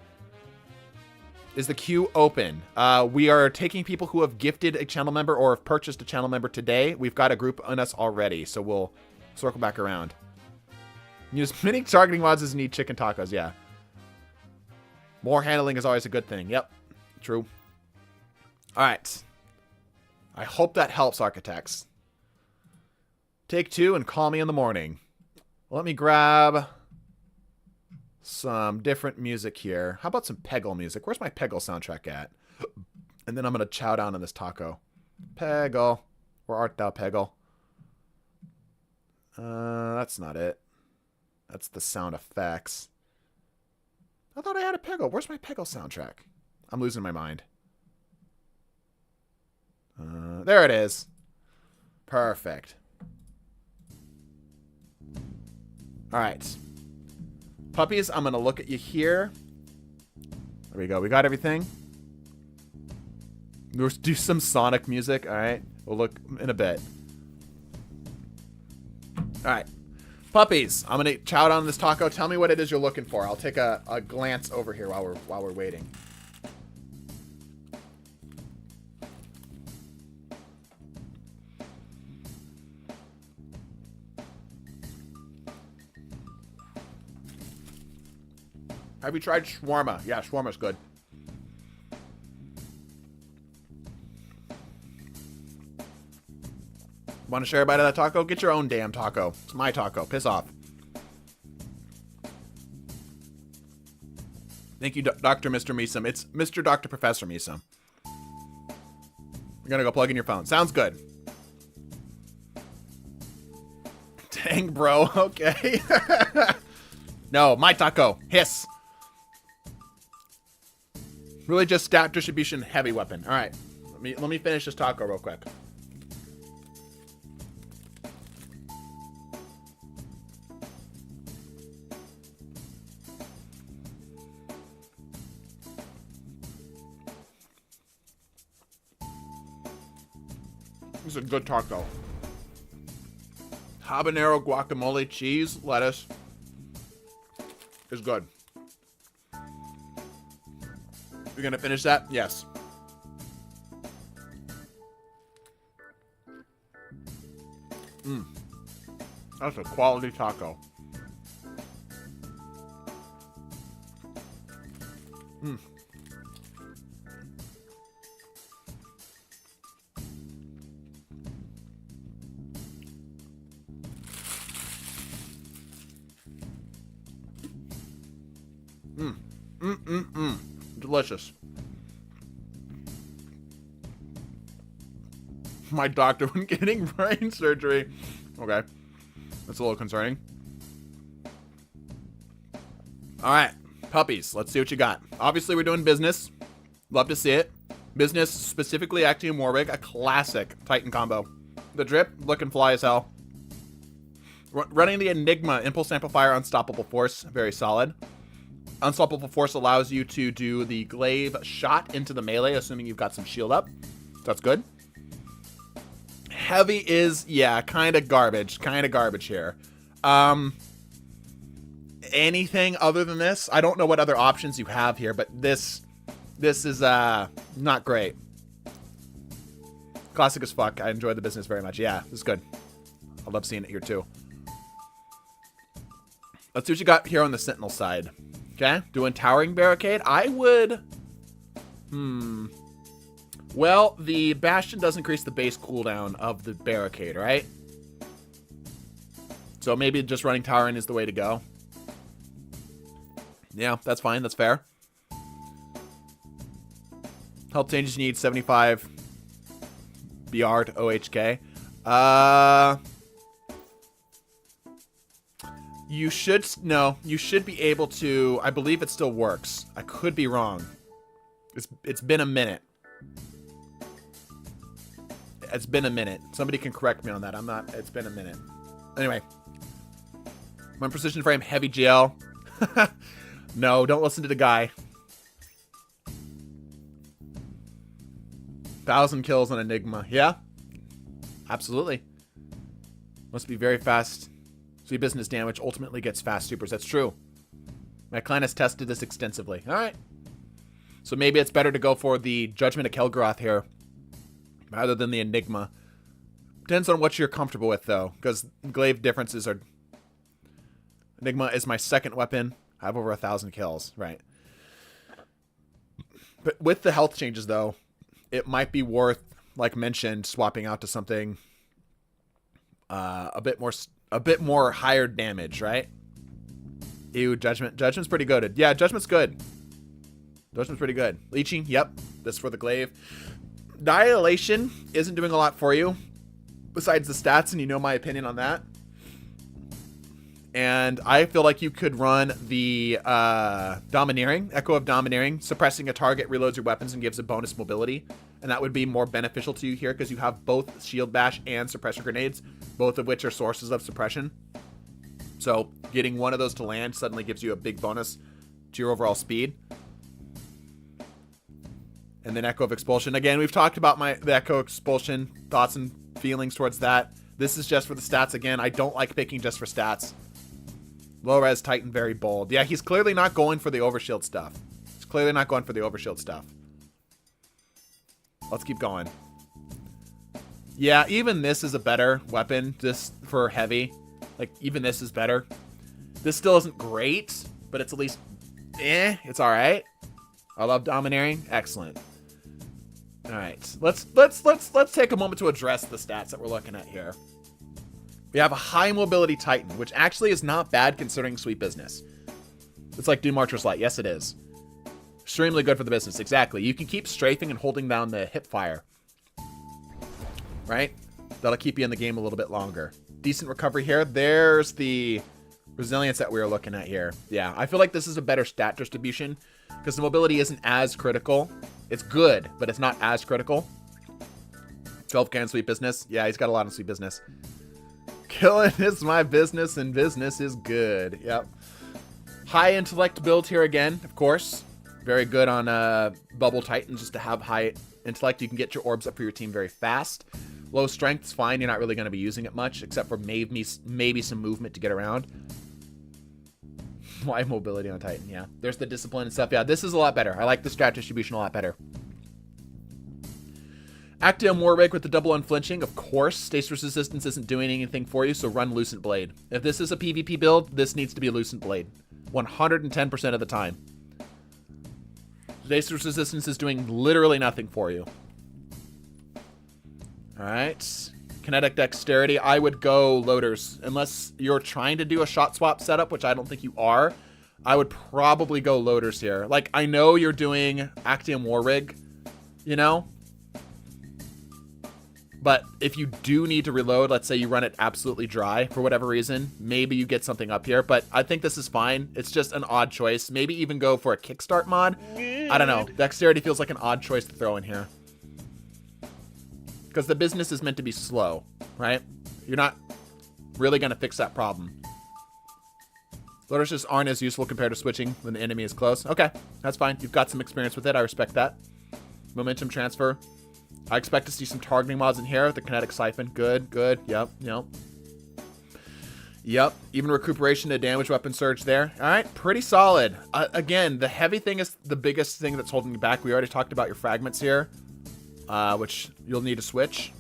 Is the queue open? We are taking people who have gifted a channel member or have purchased a channel member today. We've got a group on us already, so we'll circle back around. Use many targeting mods as you need chicken tacos, yeah. More handling is always a good thing. Yep, true. All right. I hope that helps, architects. Take 2 and call me in the morning. Let me grab some different music here. How about some Peggle music? Where's my Peggle soundtrack at? And then I'm going to chow down on this taco. Peggle. Where art thou, Peggle? That's not it. That's the sound effects. I thought I had a Peggle. Where's my Peggle soundtrack? I'm losing my mind. There it is. Perfect. All right. Puppies, I'm going to look at you here. There we go. We got everything. Let's do some Sonic music. All right. We'll look in a bit. All right. Puppies, I'm going to chow down on this taco. Tell me what it is you're looking for. I'll take a glance over here while we're waiting. Have you tried shawarma? Yeah, shawarma's good. Want to share a bite of that taco? Get your own damn taco. It's my taco. Piss off. Thank you, Dr. Mr. Meesum. It's Mr. Dr. Professor Meesum. You're gonna go plug in your phone. Sounds good. Dang, bro. Okay. No, my taco. Hiss. Really just stat distribution heavy weapon. All right. Let me finish this taco real quick. This is a good taco. Habanero guacamole, cheese, lettuce is good. You're gonna finish that? Yes. That's a quality taco. Delicious. My doctor when getting brain surgery. Okay. That's a little concerning. All right. Puppies. Let's see what you got. Obviously, we're doing business. Love to see it. Business, specifically Actium Warwick, a classic Titan combo. The drip, looking fly as hell. Running the Enigma, Impulse Amplifier, Unstoppable Force, very solid. Unstoppable Force allows you to do the glaive shot into the melee, assuming you've got some shield up. That's good. Heavy is, yeah, kind of garbage. Kind of garbage here. Anything other than this? I don't know what other options you have here, but this is not great. Classic as fuck. I enjoy the business very much. Yeah, this is good. I love seeing it here too. Let's see what you got here on the Sentinel side. Okay, doing Towering Barricade. I would... Well, the Bastion does increase the base cooldown of the Barricade, right? So maybe just running Towering is the way to go. Yeah, that's fine. That's fair. Health changes you need 75 BR to OHK. You should be able to. I believe it still works. I could be wrong. It's been a minute. It's been a minute. Somebody can correct me on that. I'm not. It's been a minute. Anyway. My precision frame, heavy GL. No, don't listen to the guy. 1,000 kills on Enigma. Yeah. Absolutely. Must be very fast. Sweet business damage ultimately gets fast supers. That's true. My client has tested this extensively. All right. So maybe it's better to go for the Judgment of Kelgaroth here rather than the Enigma. Depends on what you're comfortable with, though, because glaive differences are... Enigma is my second weapon. I have over 1,000 kills. Right. But with the health changes, though, it might be worth, like mentioned, swapping out to something a bit more higher damage, right? Ew, Judgment. Judgment's pretty good. Yeah, Judgment's good. Judgment's pretty good. Leeching, yep. This for the glaive. Annihilation isn't doing a lot for you besides the stats, and you know my opinion on that. And I feel like you could run the Domineering, Echo of Domineering. Suppressing a target reloads your weapons and gives a bonus mobility. And that would be more beneficial to you here because you have both Shield Bash and Suppressor Grenades, both of which are sources of suppression. So getting one of those to land suddenly gives you a big bonus to your overall speed. And then Echo of Expulsion. Again, we've talked about the Echo Expulsion, thoughts and feelings towards that. This is just for the stats. Again, I don't like picking just for stats. Low res Titan, very bold. Yeah, he's clearly not going for the overshield stuff. He's clearly not going for the overshield stuff. Let's keep going. Yeah, even this is a better weapon just for heavy. Like, even this is better. This still isn't great, but it's at least, it's all right. I love Domineering. Excellent. All right, let's take a moment to address the stats that we're looking at here. We have a high mobility Titan, which actually is not bad considering Sweet Business. It's like Doom Archer's Light. Yes, it is. Extremely good for the business. Exactly. You can keep strafing and holding down the hip fire. Right? That'll keep you in the game a little bit longer. Decent recovery here. There's the resilience that we were looking at here. Yeah, I feel like this is a better stat distribution because the mobility isn't as critical. It's good, but it's not as critical. 12k Sweet Business. Yeah, he's got a lot of Sweet Business. Killing is my business, and business is good. Yep. High intellect build here again, of course. Very good on Bubble Titans just to have high intellect. You can get your orbs up for your team very fast. Low strength's fine. You're not really going to be using it much, except for maybe some movement to get around. Why mobility on Titan? Yeah. There's the discipline and stuff. Yeah, this is a lot better. I like the strat distribution a lot better. Actium Warwick with the double unflinching. Of course, stasis resistance isn't doing anything for you, so run Lucent Blade. If this is a PvP build, this needs to be a Lucent Blade. 110% of the time. Stasis resistance is doing literally nothing for you. Alright. Kinetic dexterity, I would go loaders. Unless you're trying to do a shot swap setup, which I don't think you are, I would probably go loaders here. Like, I know you're doing Actium War Rig, you know? But if you do need to reload, let's say you run it absolutely dry for whatever reason, maybe you get something up here. But I think this is fine. It's just an odd choice. Maybe even go for a kickstart mod. I don't know. Dexterity feels like an odd choice to throw in here. Because the business is meant to be slow, right? You're not really going to fix that problem. Loaders just aren't as useful compared to switching when the enemy is close. Okay, that's fine. You've got some experience with it. I respect that. Momentum transfer. I expect to see some targeting mods in here. The kinetic siphon. Good, good. Yep, yep. Yep. Even recuperation to damage weapon surge there. All right, pretty solid. Again, the heavy thing is the biggest thing that's holding you back. We already talked about your fragments here, which you'll need to switch.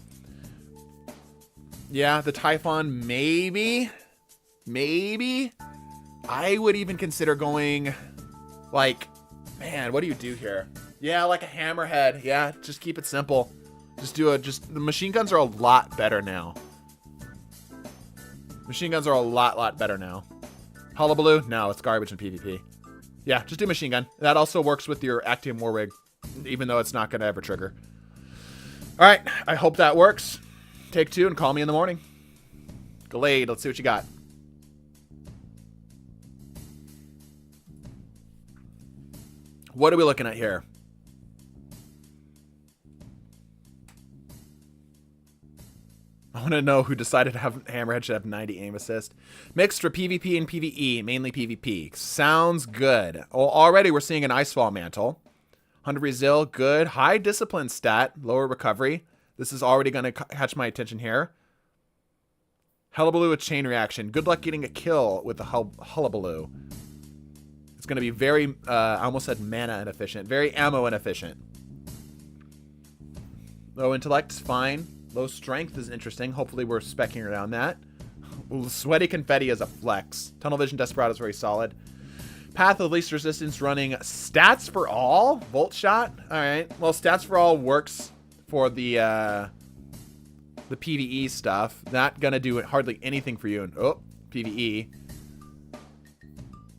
Yeah, the Typhon, maybe. Maybe. I would even consider going, like, man, what do you do here? Yeah, like a hammerhead. Yeah, just keep it simple. The machine guns are a lot better now. Machine guns are a lot better now. Hullabaloo? No, it's garbage in PvP. Yeah, just do machine gun. That also works with your Actium War Rig, even though it's not going to ever trigger. All right, I hope that works. Take two and call me in the morning. Glade, let's see what you got. What are we looking at here? I want to know who decided to have Hammerhead should have 90 aim assist. Mixed for PvP and PvE, mainly PvP. Sounds good. Well, already we're seeing an Icefall Mantle. 100 Resil, good. High discipline stat, lower recovery. This is already going to catch my attention here. Hullabaloo with chain reaction. Good luck getting a kill with the Hullabaloo. It's going to be very, I almost said mana inefficient. Very ammo inefficient. Low intellect is fine. Low strength is interesting. Hopefully we're specking around that. Ooh, sweaty confetti is a flex. Tunnel vision desperado is very solid. Path of least resistance running stats for all. Volt shot. All right. Well, stats for all works for the PvE stuff. Not gonna do hardly anything for you. Oh, PvE.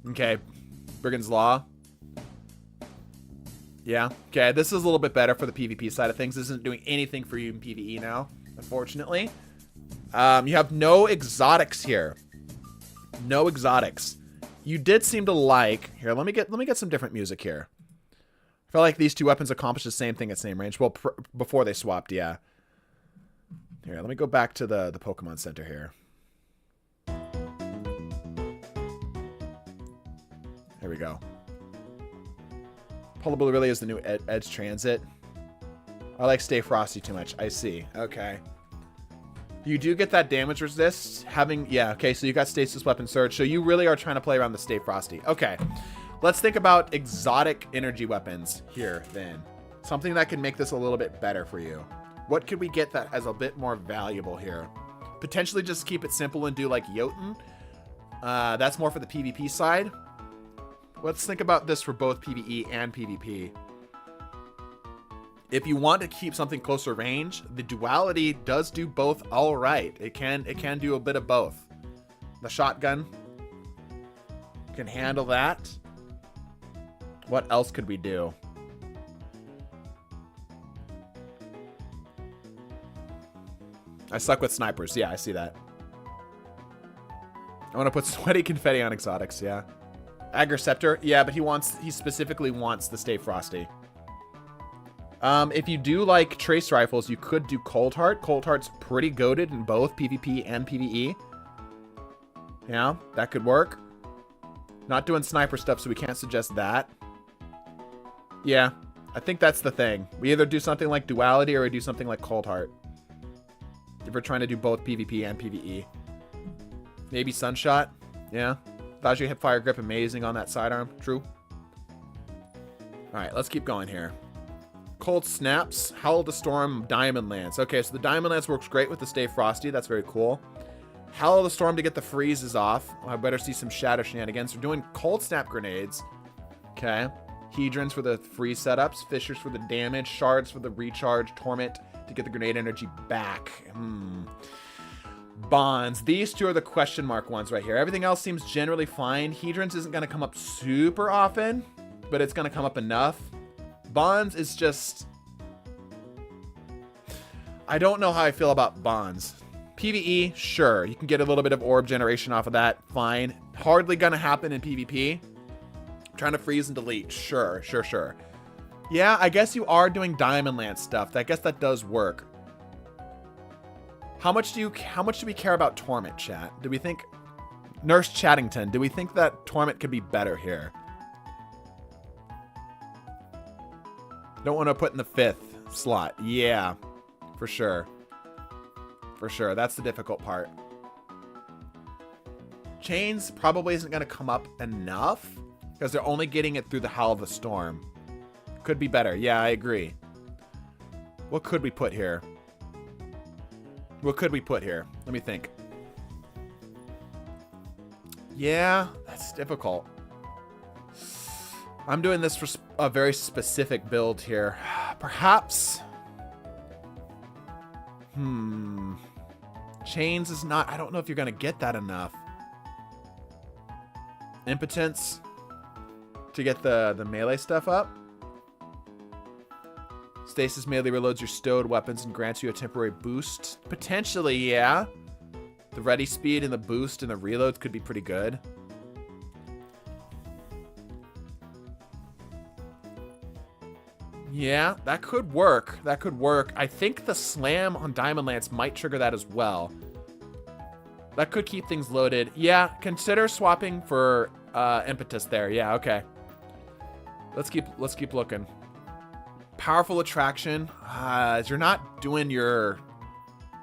Okay. Brigand's Law. Yeah. Okay, this is a little bit better for the PvP side of things. This isn't doing anything for you in PvE now, unfortunately. You have no exotics here. No exotics. You did seem to like... Here, let me get some different music here. I feel like these two weapons accomplish the same thing at same range. Well, before they swapped, yeah. Here, let me go back to the Pokemon Center here. There we go. Hullabaloo really is the new Edge Transit. I like Stay Frosty too much. I see. Okay. You do get that damage resist. Having... Yeah, okay, so you got Stasis Weapon Surge. So you really are trying to play around the Stay Frosty. Okay. Let's think about exotic energy weapons here, then. Something that can make this a little bit better for you. What could we get that as a bit more valuable here? Potentially just keep it simple and do like Jotun. That's more for the PvP side. Let's think about this for both PvE and PvP. If you want to keep something closer range, the duality does do both all right. It can do a bit of both. The shotgun can handle that. What else could we do? I suck with snipers. Yeah, I see that. I want to put sweaty confetti on exotics. Yeah. Agriceptor, yeah, but he specifically wants the Stay Frosty. If you do like trace rifles, you could do Cold Heart. Cold Heart's pretty goated in both PvP and PvE. Yeah, that could work. Not doing sniper stuff, so we can't suggest that. Yeah, I think that's the thing. We either do something like Duality or we do something like Cold Heart. if we're trying to do both PvP and PvE. Maybe Sunshot. Yeah. Vajra hip fire grip, amazing on that sidearm. True. Alright, let's keep going here. Cold Snaps, Howl of the Storm, Diamond Lance. Okay, so the Diamond Lance works great with the Stay Frosty. That's very cool. Howl of the Storm to get the freezes off. I better see some Shatter shenanigans. We're doing Cold Snap grenades. Okay. Hedrons for the freeze setups. Fissures for the damage. Shards for the recharge. Torment to get the grenade energy back. Bonds. These two are the question mark ones right here. Everything else seems generally fine. Hedrons isn't going to come up super often, but it's going to come up enough. Bonds is just... I don't know how I feel about Bonds. PvE, sure. You can get a little bit of orb generation off of that. Fine. Hardly going to happen in PvP. Trying to freeze and delete. Sure. Yeah, I guess you are doing Diamond Lance stuff. I guess that does work. How much do we care about Torment, chat? Do we think... Nurse Chattington, do we think that Torment could be better here? Don't want to put in the 5th slot. Yeah, for sure. For sure. That's the difficult part. Chains probably isn't going to come up enough because they're only getting it through the Howl of the Storm. Could be better. Yeah, I agree. What could we put here? What could we put here? Let me think. Yeah, that's difficult. I'm doing this for a very specific build here. Perhaps... Chains is not... I don't know if you're going to get that enough. Impotence to get the melee stuff up. Stasis melee reloads your stowed weapons and grants you a temporary boost. Potentially, yeah. The ready speed and the boost and the reloads could be pretty good. Yeah, that could work. That could work. I think the slam on Diamond Lance might trigger that as well. That could keep things loaded. Yeah, consider swapping for impetus there. Yeah, okay. Let's keep looking. Powerful attraction. You're not doing your...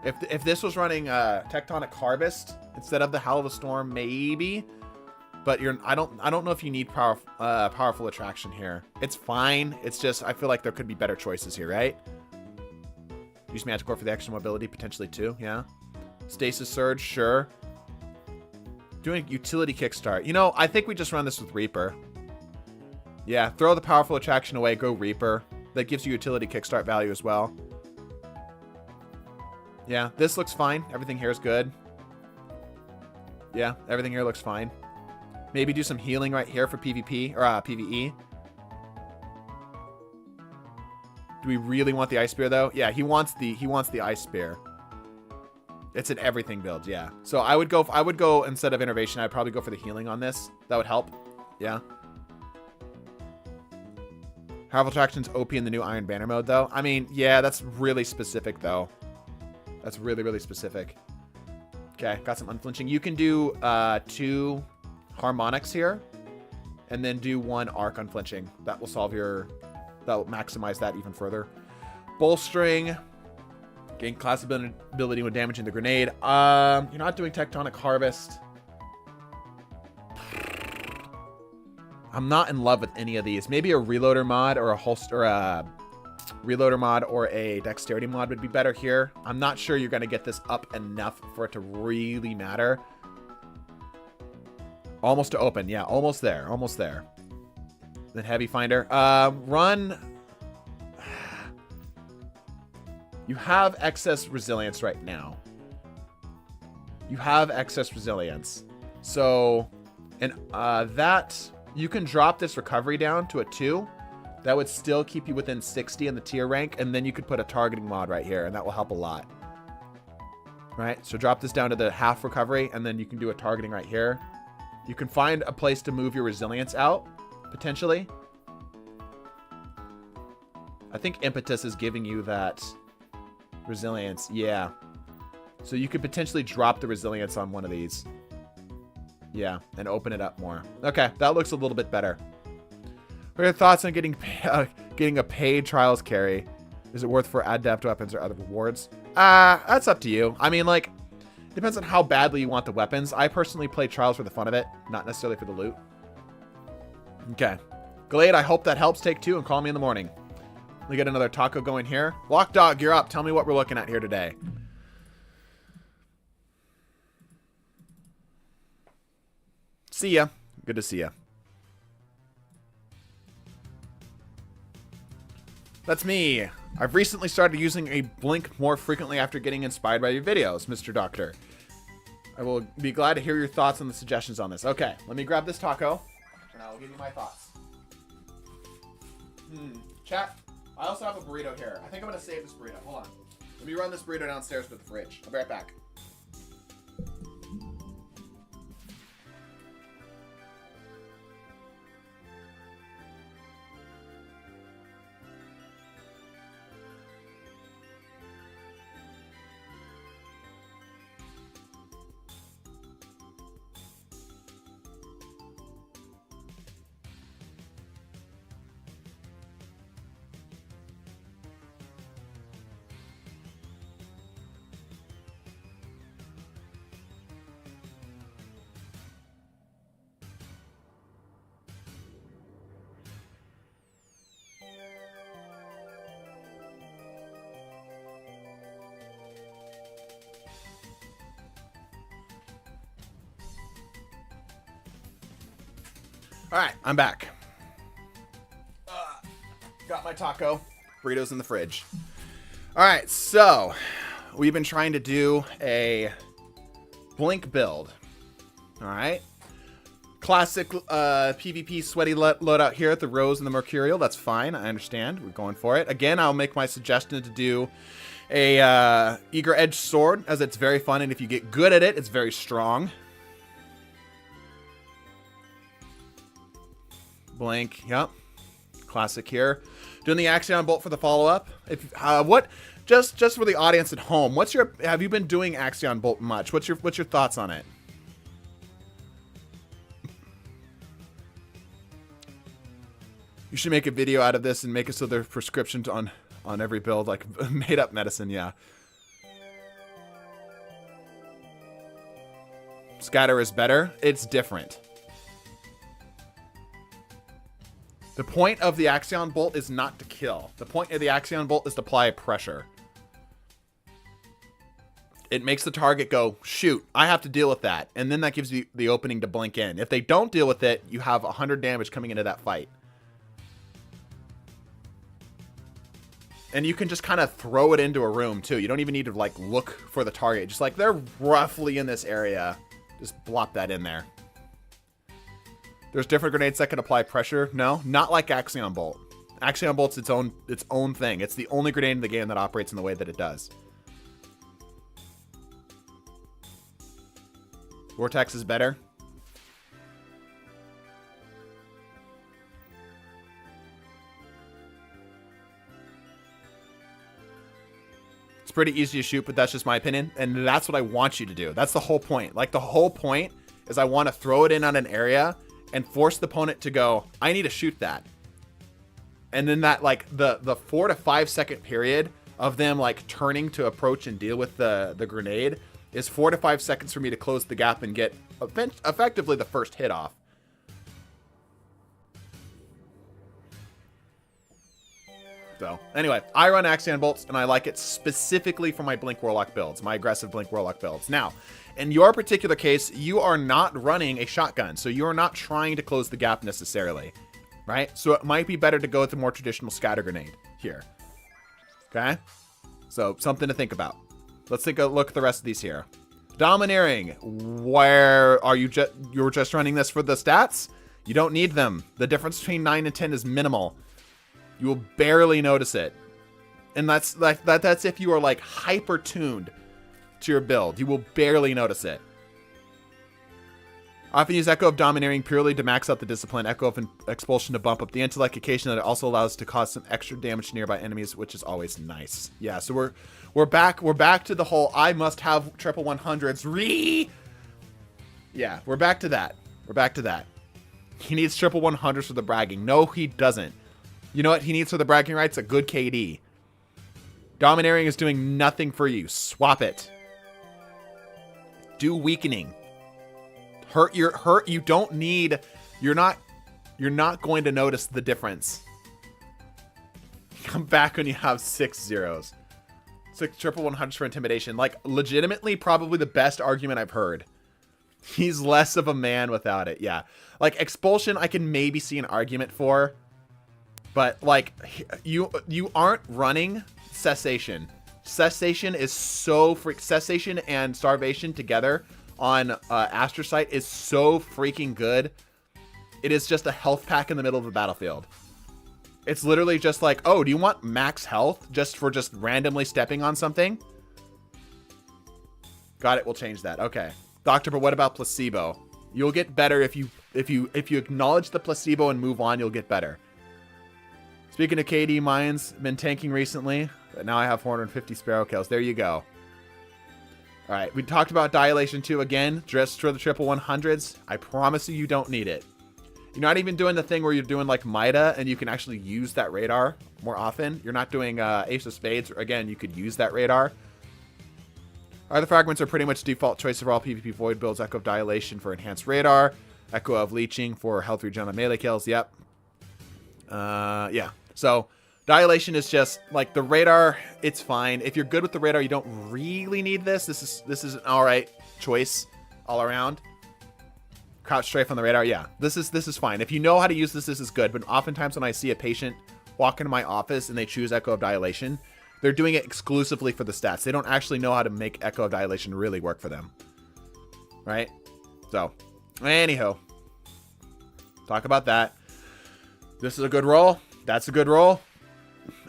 If this was running Tectonic Harvest instead of the Howl of the Storm, maybe. But I don't know if you need powerful attraction here. It's fine. It's just I feel like there could be better choices here, right? Use Manticore for the extra mobility potentially too. Yeah. Stasis Surge, sure. Doing utility kickstart. You know, I think we just run this with Reaper. Yeah, throw the powerful attraction away. Go Reaper. That gives you utility kickstart value as well. Yeah, this looks fine. Everything here is good. Yeah, everything here looks fine. Maybe do some healing right here for PvP or PvE. Do we really want the Ice Spear though? Yeah, he wants the Ice Spear. It's an everything build, yeah. So I would go instead of Innervation, I'd probably go for the healing on this. That would help. Yeah. Powerful Attraction's OP in the new Iron Banner mode though. I mean, yeah, that's really specific though. That's really, really specific. Okay, got some unflinching. You can do 2 harmonics here and then do 1 arc unflinching. That will solve your... That will maximize that even further. Bolstering. Gain class ability when damaging the grenade. You're not doing Tectonic Harvest. I'm not in love with any of these. Maybe a reloader mod or a holster, reloader mod or a dexterity mod would be better here. I'm not sure you're going to get this up enough for it to really matter. Almost to open. Yeah, almost there. Almost there. Then Heavy Finder. Run. You have excess resilience right now. You have excess resilience. So, and that, you can drop this recovery down to a 2. That would still keep you within 60 in the tier rank. And then you could put a targeting mod right here. And that will help a lot. Right? So drop this down to the half recovery. And then you can do a targeting right here. You can find a place to move your resilience out. Potentially. I think Impetus is giving you that resilience. Yeah. So you could potentially drop the resilience on one of these. Yeah. And open it up more. Okay. That looks a little bit better. What are your thoughts on getting a paid trials carry? Is it worth for adept weapons or other rewards? That's up to you. I mean, like, depends on how badly you want the weapons. I personally play Trials for the fun of it, not necessarily for the loot. Okay. Glade, I hope that helps. Take 2 and call me in the morning. We get another taco going here. Lock Dog, you're up. Tell me what we're looking at here today. See ya. Good to see ya. That's me. I've recently started using a blink more frequently after getting inspired by your videos, Mr. Doctor. I will be glad to hear your thoughts and the suggestions on this. Okay, let me grab this taco, and I will give you my thoughts. Chat, I also have a burrito here. I think I'm going to save this burrito. Hold on. Let me run this burrito downstairs to the fridge. I'll be right back. All right, I'm back. Got my taco. Burritos in the fridge. All right, so we've been trying to do a blink build. All right. Classic PvP sweaty loadout here at the Rose and the Mercurial. That's fine. I understand. We're going for it. Again, I'll make my suggestion to do a Eager Edge Sword, as it's very fun, and if you get good at it, it's very strong. Blink, yep. Classic here. Doing the Axion Bolt for the follow-up. If just for the audience at home, have you been doing Axion Bolt much? What's your thoughts on it? You should make a video out of this and make it so there's prescriptions on every build, like made up medicine, yeah. Scatter is better. It's different. The point of the Axion Bolt is not to kill. The point of the Axion Bolt is to apply pressure. It makes the target go, shoot, I have to deal with that. And then that gives you the opening to blink in. If they don't deal with it, you have 100 damage coming into that fight. And you can just kind of throw it into a room, too. You don't even need to, like, look for the target. Just, like, they're roughly in this area. Just blop that in there. There's different grenades that can apply pressure. No, not like Axion Bolt. Axion Bolt's its own thing. It's the only grenade in the game that operates in the way that it does. Vortex is better. It's pretty easy to shoot, but that's just my opinion. And that's what I want you to do. That's the whole point. Like, the whole point is I want to throw it in on an area and force the opponent to go, I need to shoot that. And then that, like, the 4 to 5 second period of them, like, turning to approach and deal with the grenade is 4 to 5 seconds for me to close the gap and get effectively the first hit off. So, anyway, I run Axion Bolts, and I like it specifically for my Blink Warlock builds, my aggressive Blink Warlock builds. Now, in your particular case, you are not running a shotgun, so you are not trying to close the gap necessarily, right? So it might be better to go with a more traditional scatter grenade here. Okay? So, something to think about. Let's take a look at the rest of these here. Domineering. Where are you you're just running this for the stats? You don't need them. The difference between 9 and 10 is minimal. You will barely notice it. And that's if you are, like, hyper tuned to your build. You will barely notice it. I often use Echo of Domineering purely to max out the discipline, Echo of Expulsion to bump up the intellect. Occasionally, it also allows to cause some extra damage to nearby enemies, which is always nice. Yeah, so we're back to the whole I must have triple 100s. Yeah, we're back to that. We're back to that. He needs triple 100s for the bragging. No, he doesn't. You know what he needs for the bragging rights? A good KD. Domineering is doing nothing for you. Swap it. Do weakening. Hurt. You don't need. You're not going to notice the difference. Come back when you have 6 zeros. 6 triple 100s for intimidation. Like, legitimately, probably the best argument I've heard. He's less of a man without it. Yeah. Like, expulsion, I can maybe see an argument for. But, like, you aren't running cessation. Cessation is so cessation and starvation together on Astrocyte is so freaking good. It is just a health pack in the middle of the battlefield. It's literally just like, oh, do you want max health just for just randomly stepping on something? Got it. We'll change that. Okay. Doctor, but what about placebo? You'll get better if you acknowledge the placebo and move on, you'll get better. Speaking of KD mines, been tanking recently, but now I have 450 sparrow kills. There you go. All right. We talked about dilation too again, just for the triple 100s. I promise you don't need it. You're not even doing the thing where you're doing like Mida and you can actually use that radar more often. You're not doing Ace of Spades. Again, you could use that radar. Other fragments are pretty much default choice for all PvP void builds. Echo of Dilation for enhanced radar. Echo of Leeching for health regen on melee kills. Yep. Yeah. So Dilation is just like the radar. It's fine. If you're good with the radar, you don't really need this. This is an all right choice all around. Crouch strafe on the radar. Yeah, this is fine. If you know how to use this, this is good. But oftentimes when I see a patient walk into my office and they choose Echo of Dilation, they're doing it exclusively for the stats. They don't actually know how to make Echo of Dilation really work for them. Right? So, anyhow, talk about that. This is a good roll. That's a good roll.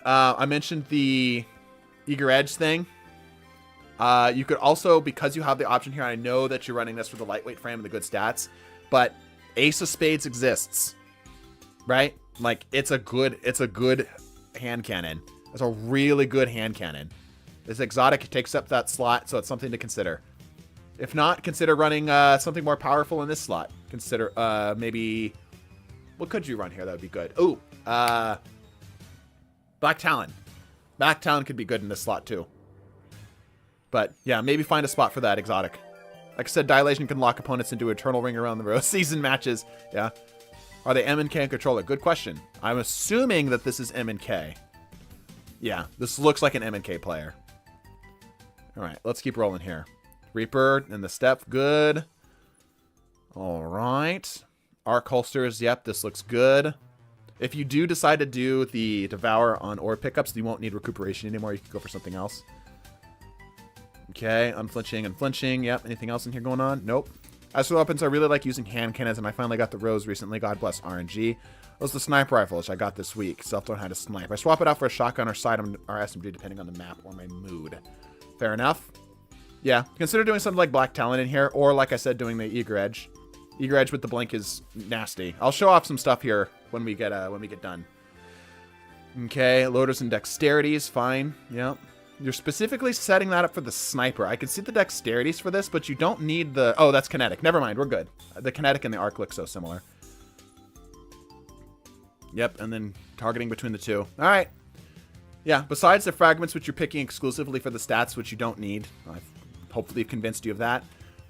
I mentioned the Eager Edge thing. You could also, because you have the option here, I know that you're running this for the lightweight frame and the good stats, but Ace of Spades exists, right? Like it's a good hand cannon. It's a really good hand cannon. This exotic takes up that slot, so it's something to consider. If not, consider running something more powerful in this slot. Consider maybe, what could you run here? That would be good. Ooh, Black Talon. Black Talon could be good in this slot too. But yeah, maybe find a spot for that exotic. Like I said, Dilation can lock opponents into Eternal Ring around the row. Season matches. Yeah. Are they M and K and controller? Good question. I'm assuming that this is M and K. Yeah, this looks like an M and K player. All right, let's keep rolling here. Reaper and the step. Good. All right. Arc holsters. Yep, this looks good. If you do decide to do the Devour on ore pickups, you won't need recuperation anymore. You can go for something else. Okay, unflinching and flinching. Yep, anything else in here going on? Nope. As for the weapons, I really like using hand cannons, and I finally got the Rose recently. God bless RNG. Was the sniper rifle, which I got this week. Self-learn how to snipe. I swap it out for a shotgun or sidearm or SMG, depending on the map or my mood. Fair enough. Yeah, consider doing something like Black Talon in here, or like I said, doing the Eager Edge. Eager Edge with the blink is nasty. I'll show off some stuff here when we get done. Okay, loaders and dexterities, fine. Yep. You're specifically setting that up for the sniper. I can see the dexterities for this, but you don't need the... Oh, that's kinetic. Never mind. We're good. The kinetic and the arc look so similar. Yep, and then targeting between the two. All right. Yeah, besides the fragments, which you're picking exclusively for the stats, which you don't need. I've hopefully convinced you of that.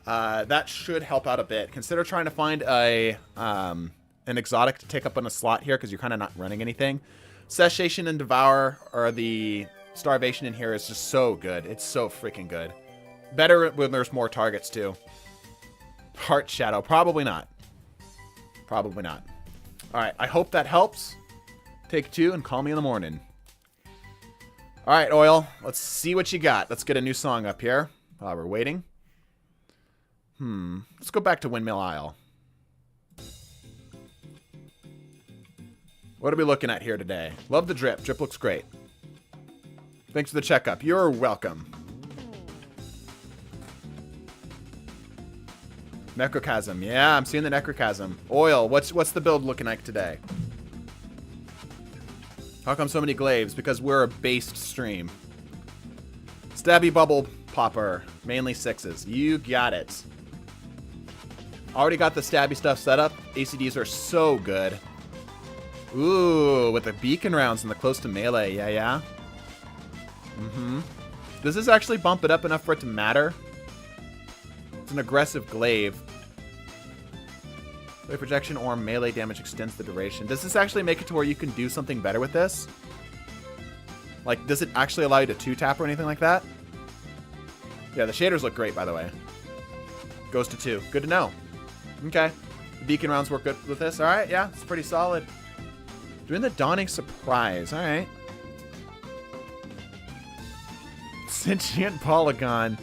That should help out a bit. Consider trying to find an exotic to take up on a slot here, because you're kind of not running anything. Cessation and Devour are the... Starvation in here is just so good. It's so freaking good. Better when there's more targets, too. Heart Shadow. Probably not. Probably not. All right. I hope that helps. Take 2 and call me in the morning. All right, Oil. Let's see what you got. Let's get a new song up here while we're waiting. Let's go back to Windmill Isle. What are we looking at here today? Love the drip. Drip looks great. Thanks for the checkup. You're welcome. Necrochasm. Yeah, I'm seeing the Necrochasm. Oil. What's the build looking like today? How come so many glaives? Because we're a based stream. Stabby Bubble Popper. Mainly 6s. You got it. Already got the stabby stuff set up. ACDs are so good. Ooh, with the beacon rounds and the close to melee. Yeah, yeah. Does this actually bump it up enough for it to matter? It's an aggressive glaive. Glaive projection or melee damage extends the duration. Does this actually make it to where you can do something better with this? Like, does it actually allow you to 2-tap or anything like that? Yeah, the shaders look great, by the way. Goes to 2. Good to know. Okay. The beacon rounds work good with this. All right, yeah, it's pretty solid. Doing the Dawning Surprise. All right. Sentient Polygon.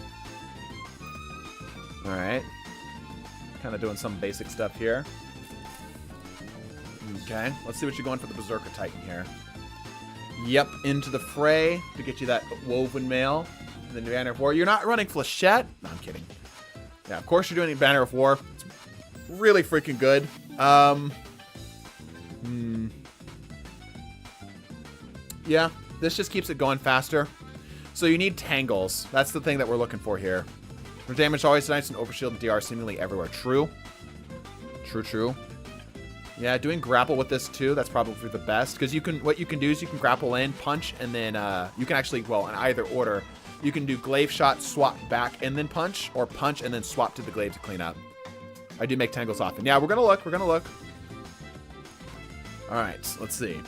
All right. Kind of doing some basic stuff here. Okay. Let's see what you're going for the Berserker Titan here. Yep, into the fray to get you that woven mail. And then Banner of War. You're not running Flechette? No, I'm kidding. Yeah, of course you're doing Banner of War. It's really freaking good. Yeah, this just keeps it going faster. So you need Tangles. That's the thing that we're looking for here. For damage always nice and overshield and DR seemingly everywhere. True. True. Yeah, doing grapple with this too, that's probably the best. Because what you can do is you can grapple in, punch, and then you can actually, well, in either order, you can do glaive shot, swap back, and then punch, or punch and then swap to the glaive to clean up. I do make Tangles often. Yeah, we're gonna look. Alright, let's see.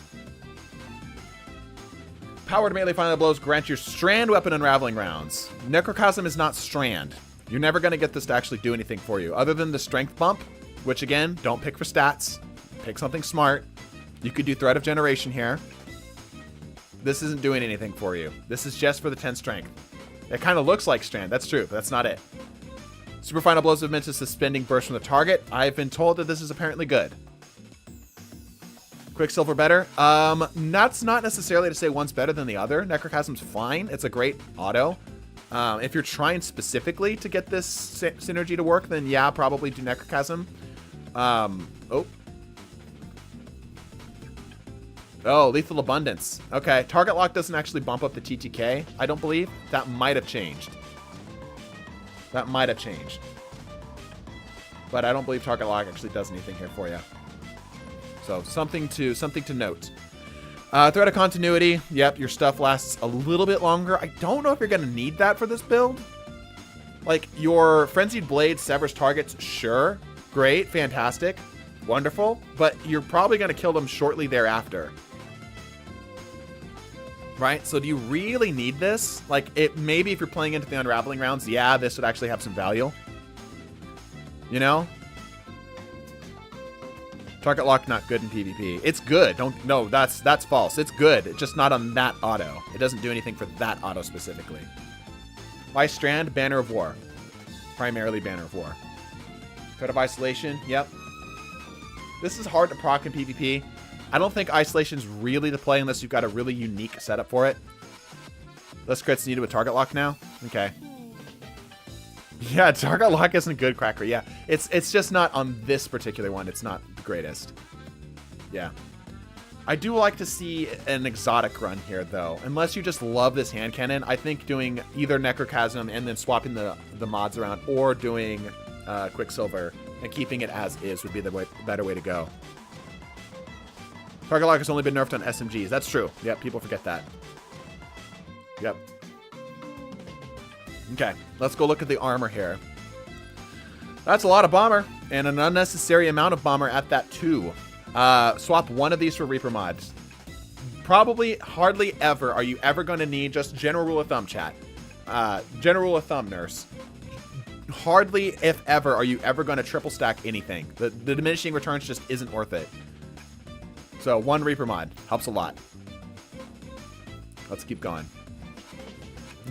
Power to melee final blows grant your strand weapon unraveling rounds. Necrocosm is not strand. You're never going to get this to actually do anything for you. Other than the strength bump, which again, don't pick for stats. Pick something smart. You could do Thread of Generation here. This isn't doing anything for you. This is just for the 10 strength. It kind of looks like strand. That's true, but that's not it. Super final blows have meant to suspending burst from the target. I've been told that this is apparently good. Quicksilver better. That's not necessarily to say one's better than the other. Necrocosm's fine. It's a great auto. If you're trying specifically to get this synergy to work, then yeah, probably do Necrocosm. Oh, Lethal Abundance. Okay, Target Lock doesn't actually bump up the TTK, I don't believe. That might have changed. But I don't believe Target Lock actually does anything here for you. So something to note. Thread of Continuity. Yep, your stuff lasts a little bit longer. I don't know if you're going to need that for this build. Like, your Frenzied Blade severs targets, sure. Great, fantastic, wonderful. But you're probably going to kill them shortly thereafter. Right? So do you really need this? Like, maybe if you're playing into the Unraveling rounds, yeah, this would actually have some value. You know? Target lock not good in PvP. It's good. No, that's false. It's good. It's just not on that auto. It doesn't do anything for that auto specifically. Why Strand? Banner of War. Primarily Banner of War. Threat of Isolation. Yep. This is hard to proc in PvP. I don't think Isolation's really the play unless you've got a really unique setup for it. Less crits needed with Target Lock now? Okay. Yeah, Target Lock isn't good, Cracker. Yeah, it's just not on this particular one. It's not the greatest. Yeah. I do like to see an exotic run here, though. Unless you just love this hand cannon, I think doing either Necrochasm and then swapping the mods around, or doing Quicksilver and keeping it as is would be the better way to go. Target Lock has only been nerfed on SMGs. That's true. Yep, people forget that. Yep. Okay, let's go look at the armor here. That's a lot of bomber, and an unnecessary amount of bomber at that too. Swap one of these for Reaper mods. Probably hardly ever are you ever going to need, just general rule of thumb, chat. General rule of thumb, nurse. Hardly, if ever, are you ever going to triple stack anything. The diminishing returns just isn't worth it. So one Reaper mod helps a lot. Let's keep going.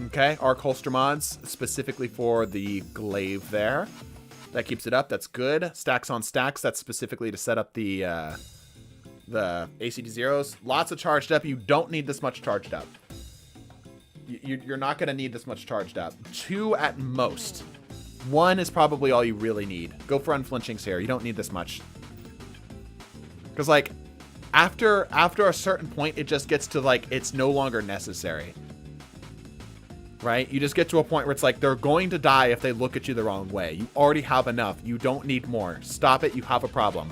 Okay, Arc Holster mods, specifically for the glaive there. That keeps it up. That's good. Stacks on stacks. That's specifically to set up the ACD zeros. Lots of charged up. You don't need this much charged up. You're not going to need this much charged up. 2 at most. 1 is probably all you really need. Go for unflinchings here. You don't need this much. Because, like, after a certain point, it just gets to, like, it's no longer necessary. Right? You just get to a point where it's like, they're going to die if they look at you the wrong way. You already have enough. You don't need more. Stop it. You have a problem.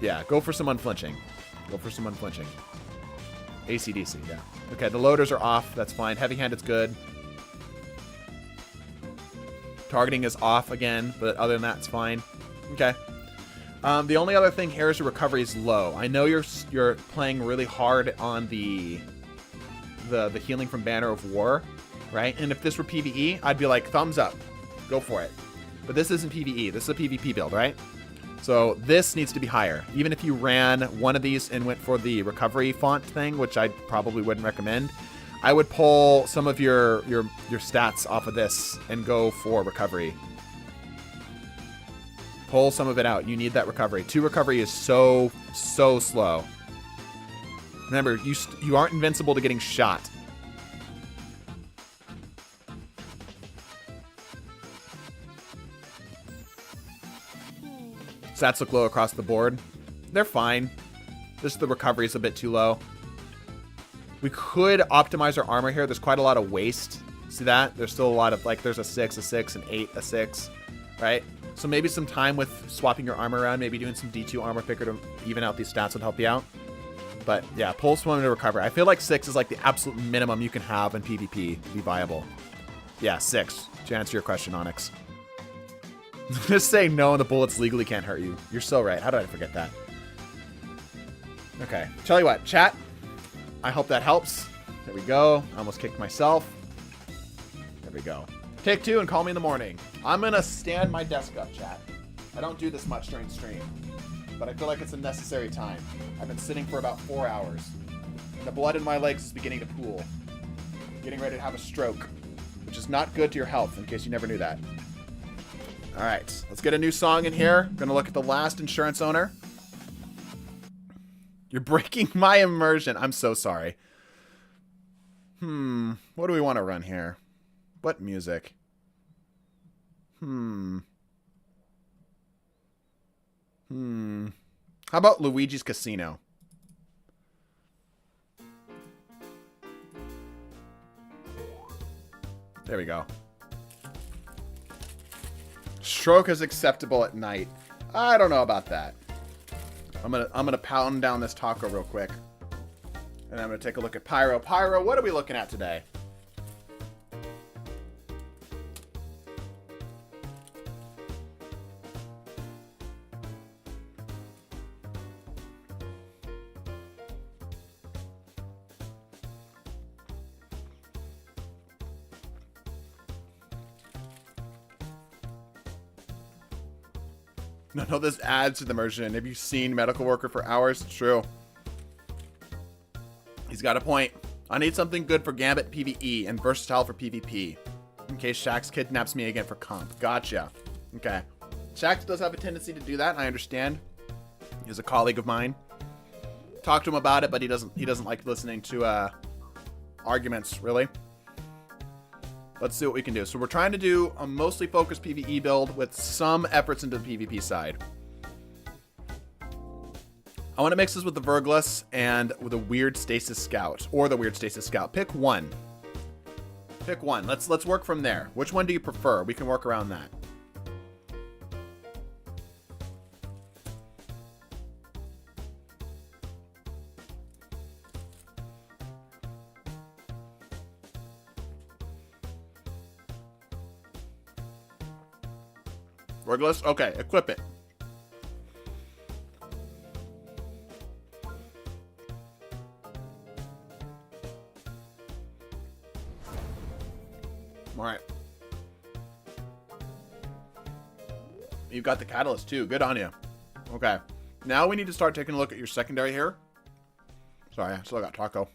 Yeah, go for some unflinching. Go for some unflinching. AC/DC, yeah. Okay, the loaders are off. That's fine. Heavy handed's good. Targeting is off again, but other than that, it's fine. Okay. The only other thing here is your recovery is low. I know you're playing really hard on the healing from Banner of War, right? And if this were PvE, I'd be like, thumbs up. Go for it. But this isn't PvE. This is a PvP build, right? So this needs to be higher. Even if you ran one of these and went for the recovery font thing, which I probably wouldn't recommend, I would pull some of your stats off of this and go for recovery. Pull some of it out. You need that recovery. 2 recovery is so slow. Remember, you aren't invincible to getting shot. Stats look low across the board. They're fine. Just the recovery is a bit too low. We could optimize our armor here. There's quite a lot of waste. See that? There's still a lot of, like, there's a 6, a 6, an 8, a 6, right? So maybe some time with swapping your armor around, maybe doing some D2 armor picker to even out these stats would help you out. But yeah, pull someone to recover. I feel like 6 is like the absolute minimum you can have in PvP to be viable. Yeah, 6, to answer your question, Onyx. Just saying no and the bullets legally can't hurt you. You're so right. How did I forget that? Okay. Tell you what, chat. I hope that helps. There we go. I almost kicked myself. There we go. Take 2 and call me in the morning. I'm going to stand my desk up, chat. I don't do this much during stream, but I feel like it's a necessary time. I've been sitting for about 4 hours. And the blood in my legs is beginning to pool. I'm getting ready to have a stroke, which is not good to your health, in case you never knew that. All right, let's get a new song in here. Gonna look at the last insurance owner. You're breaking my immersion. I'm so sorry. What do we want to run here? What music? How about Luigi's Casino? There we go. Stroke is acceptable at night. I don't know about that. I'm gonna pound down this taco real quick. And I'm gonna take a look at Pyro. Pyro, what are we looking at today? No, this adds to the immersion. Have you seen Medical Worker for hours? It's true. He's got a point. I need something good for Gambit PvE and versatile for PvP. In case Shax kidnaps me again for comp. Gotcha. Okay. Shax does have a tendency to do that, and I understand. He's a colleague of mine. Talk to him about it, but he doesn't like listening to arguments, really. Let's see what we can do. So we're trying to do a mostly focused PvE build with some efforts into the PvP side. I want to mix this with the Vergless and with a Weird Stasis Scout, or the Weird Stasis Scout. Pick one. Pick one. Let's work from there. Which one do you prefer? We can work around that. Vergless? Okay, equip it. Alright. You've got the catalyst too. Good on you. Okay. Now we need to start taking a look at your secondary here. Sorry, I still got taco.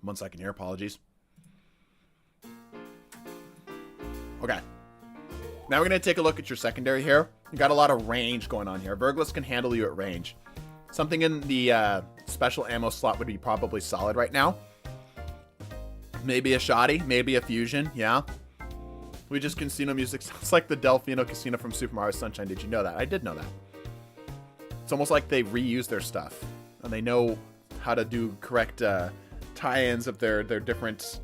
1 second here. Apologies. Okay. Now we're going to take a look at your secondary here. You got a lot of range going on here. Vergless can handle you at range. Something in the special ammo slot would be probably solid right now. Maybe a shoddy, maybe a fusion, yeah. We just casino music sounds like the Delfino Casino from Super Mario Sunshine. Did you know that? I did know that. It's almost like they reuse their stuff. And they know how to do correct tie-ins of their different...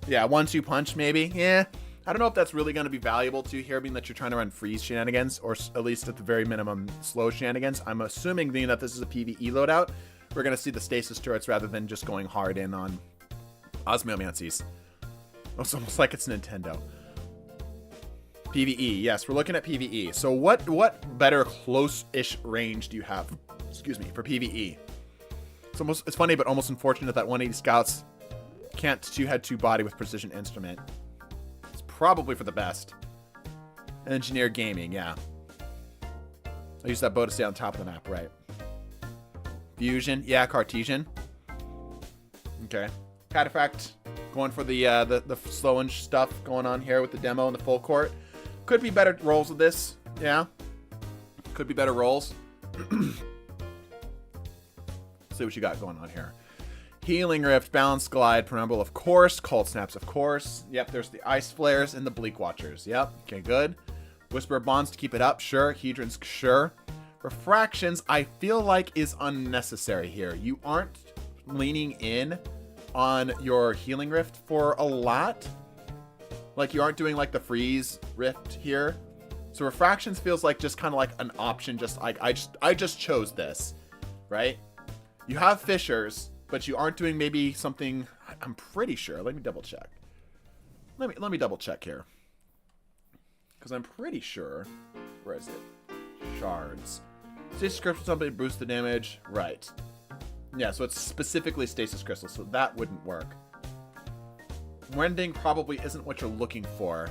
Yeah, 1-2 punch maybe. Yeah. I don't know if that's really going to be valuable to you here, being that you're trying to run freeze shenanigans, or at least at the very minimum, slow shenanigans. I'm assuming, being that this is a PvE loadout, we're going to see the stasis turrets rather than just going hard in on Osmomancies. It's almost like it's Nintendo. PvE. Yes, we're looking at PvE. So what better close-ish range do you have, excuse me, for PvE? It's funny, but almost unfortunate that 180 Scouts can't two-head, two-body with precision instrument. It's probably for the best. Engineer gaming, yeah. I use that bow to stay on top of the map, right? Fusion, yeah, Cartesian. Okay. Cataphract, going for the slow-inch stuff going on here with the demo and the full court. Could be better rolls with this, yeah. Could be better rolls. See what you got going on here. Healing Rift, Balance Glide, Penumbral, of course. Cold Snaps, of course. Yep, there's the Ice Flares and the Bleak Watchers. Yep, okay, good. Whisper of Bonds to keep it up, sure. Hedrons, sure. Refractions, I feel like is unnecessary here. You aren't leaning in on your Healing Rift for a lot. Like, you aren't doing, like, the Freeze Rift here. So Refractions feels like just kind of like an option, just like, I just chose this, right? You have Fissures, but you aren't doing maybe something, I'm pretty sure. Let me double check. Let me double check here. Because I'm pretty sure, where is it? Shards. Stasis Crystal, somebody boost the damage. Right. Yeah, so it's specifically Stasis Crystal, so that wouldn't work. Rending probably isn't what you're looking for.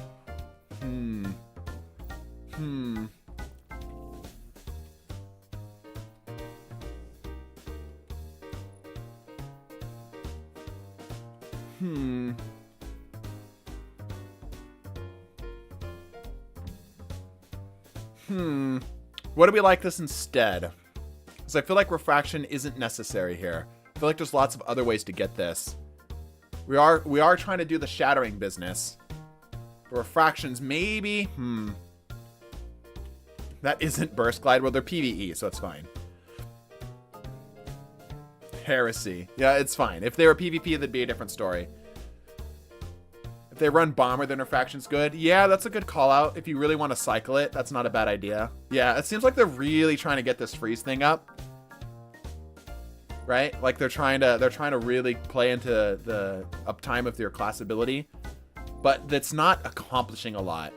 What do we like this instead? Because I feel like Refraction isn't necessary here. I feel like there's lots of other ways to get this. We are trying to do the shattering business. For Refractions, maybe. That isn't Burst Glide. Well, they're PvE, so it's fine. Heresy. Yeah, it's fine. If they were PvP, that'd be a different story. If they run Bomber, then Refraction's good. Yeah, that's a good call out. If you really want to cycle it, that's not a bad idea. Yeah, it seems like they're really trying to get this freeze thing up. Right? Like they're trying to really play into the uptime of their class ability. But that's not accomplishing a lot.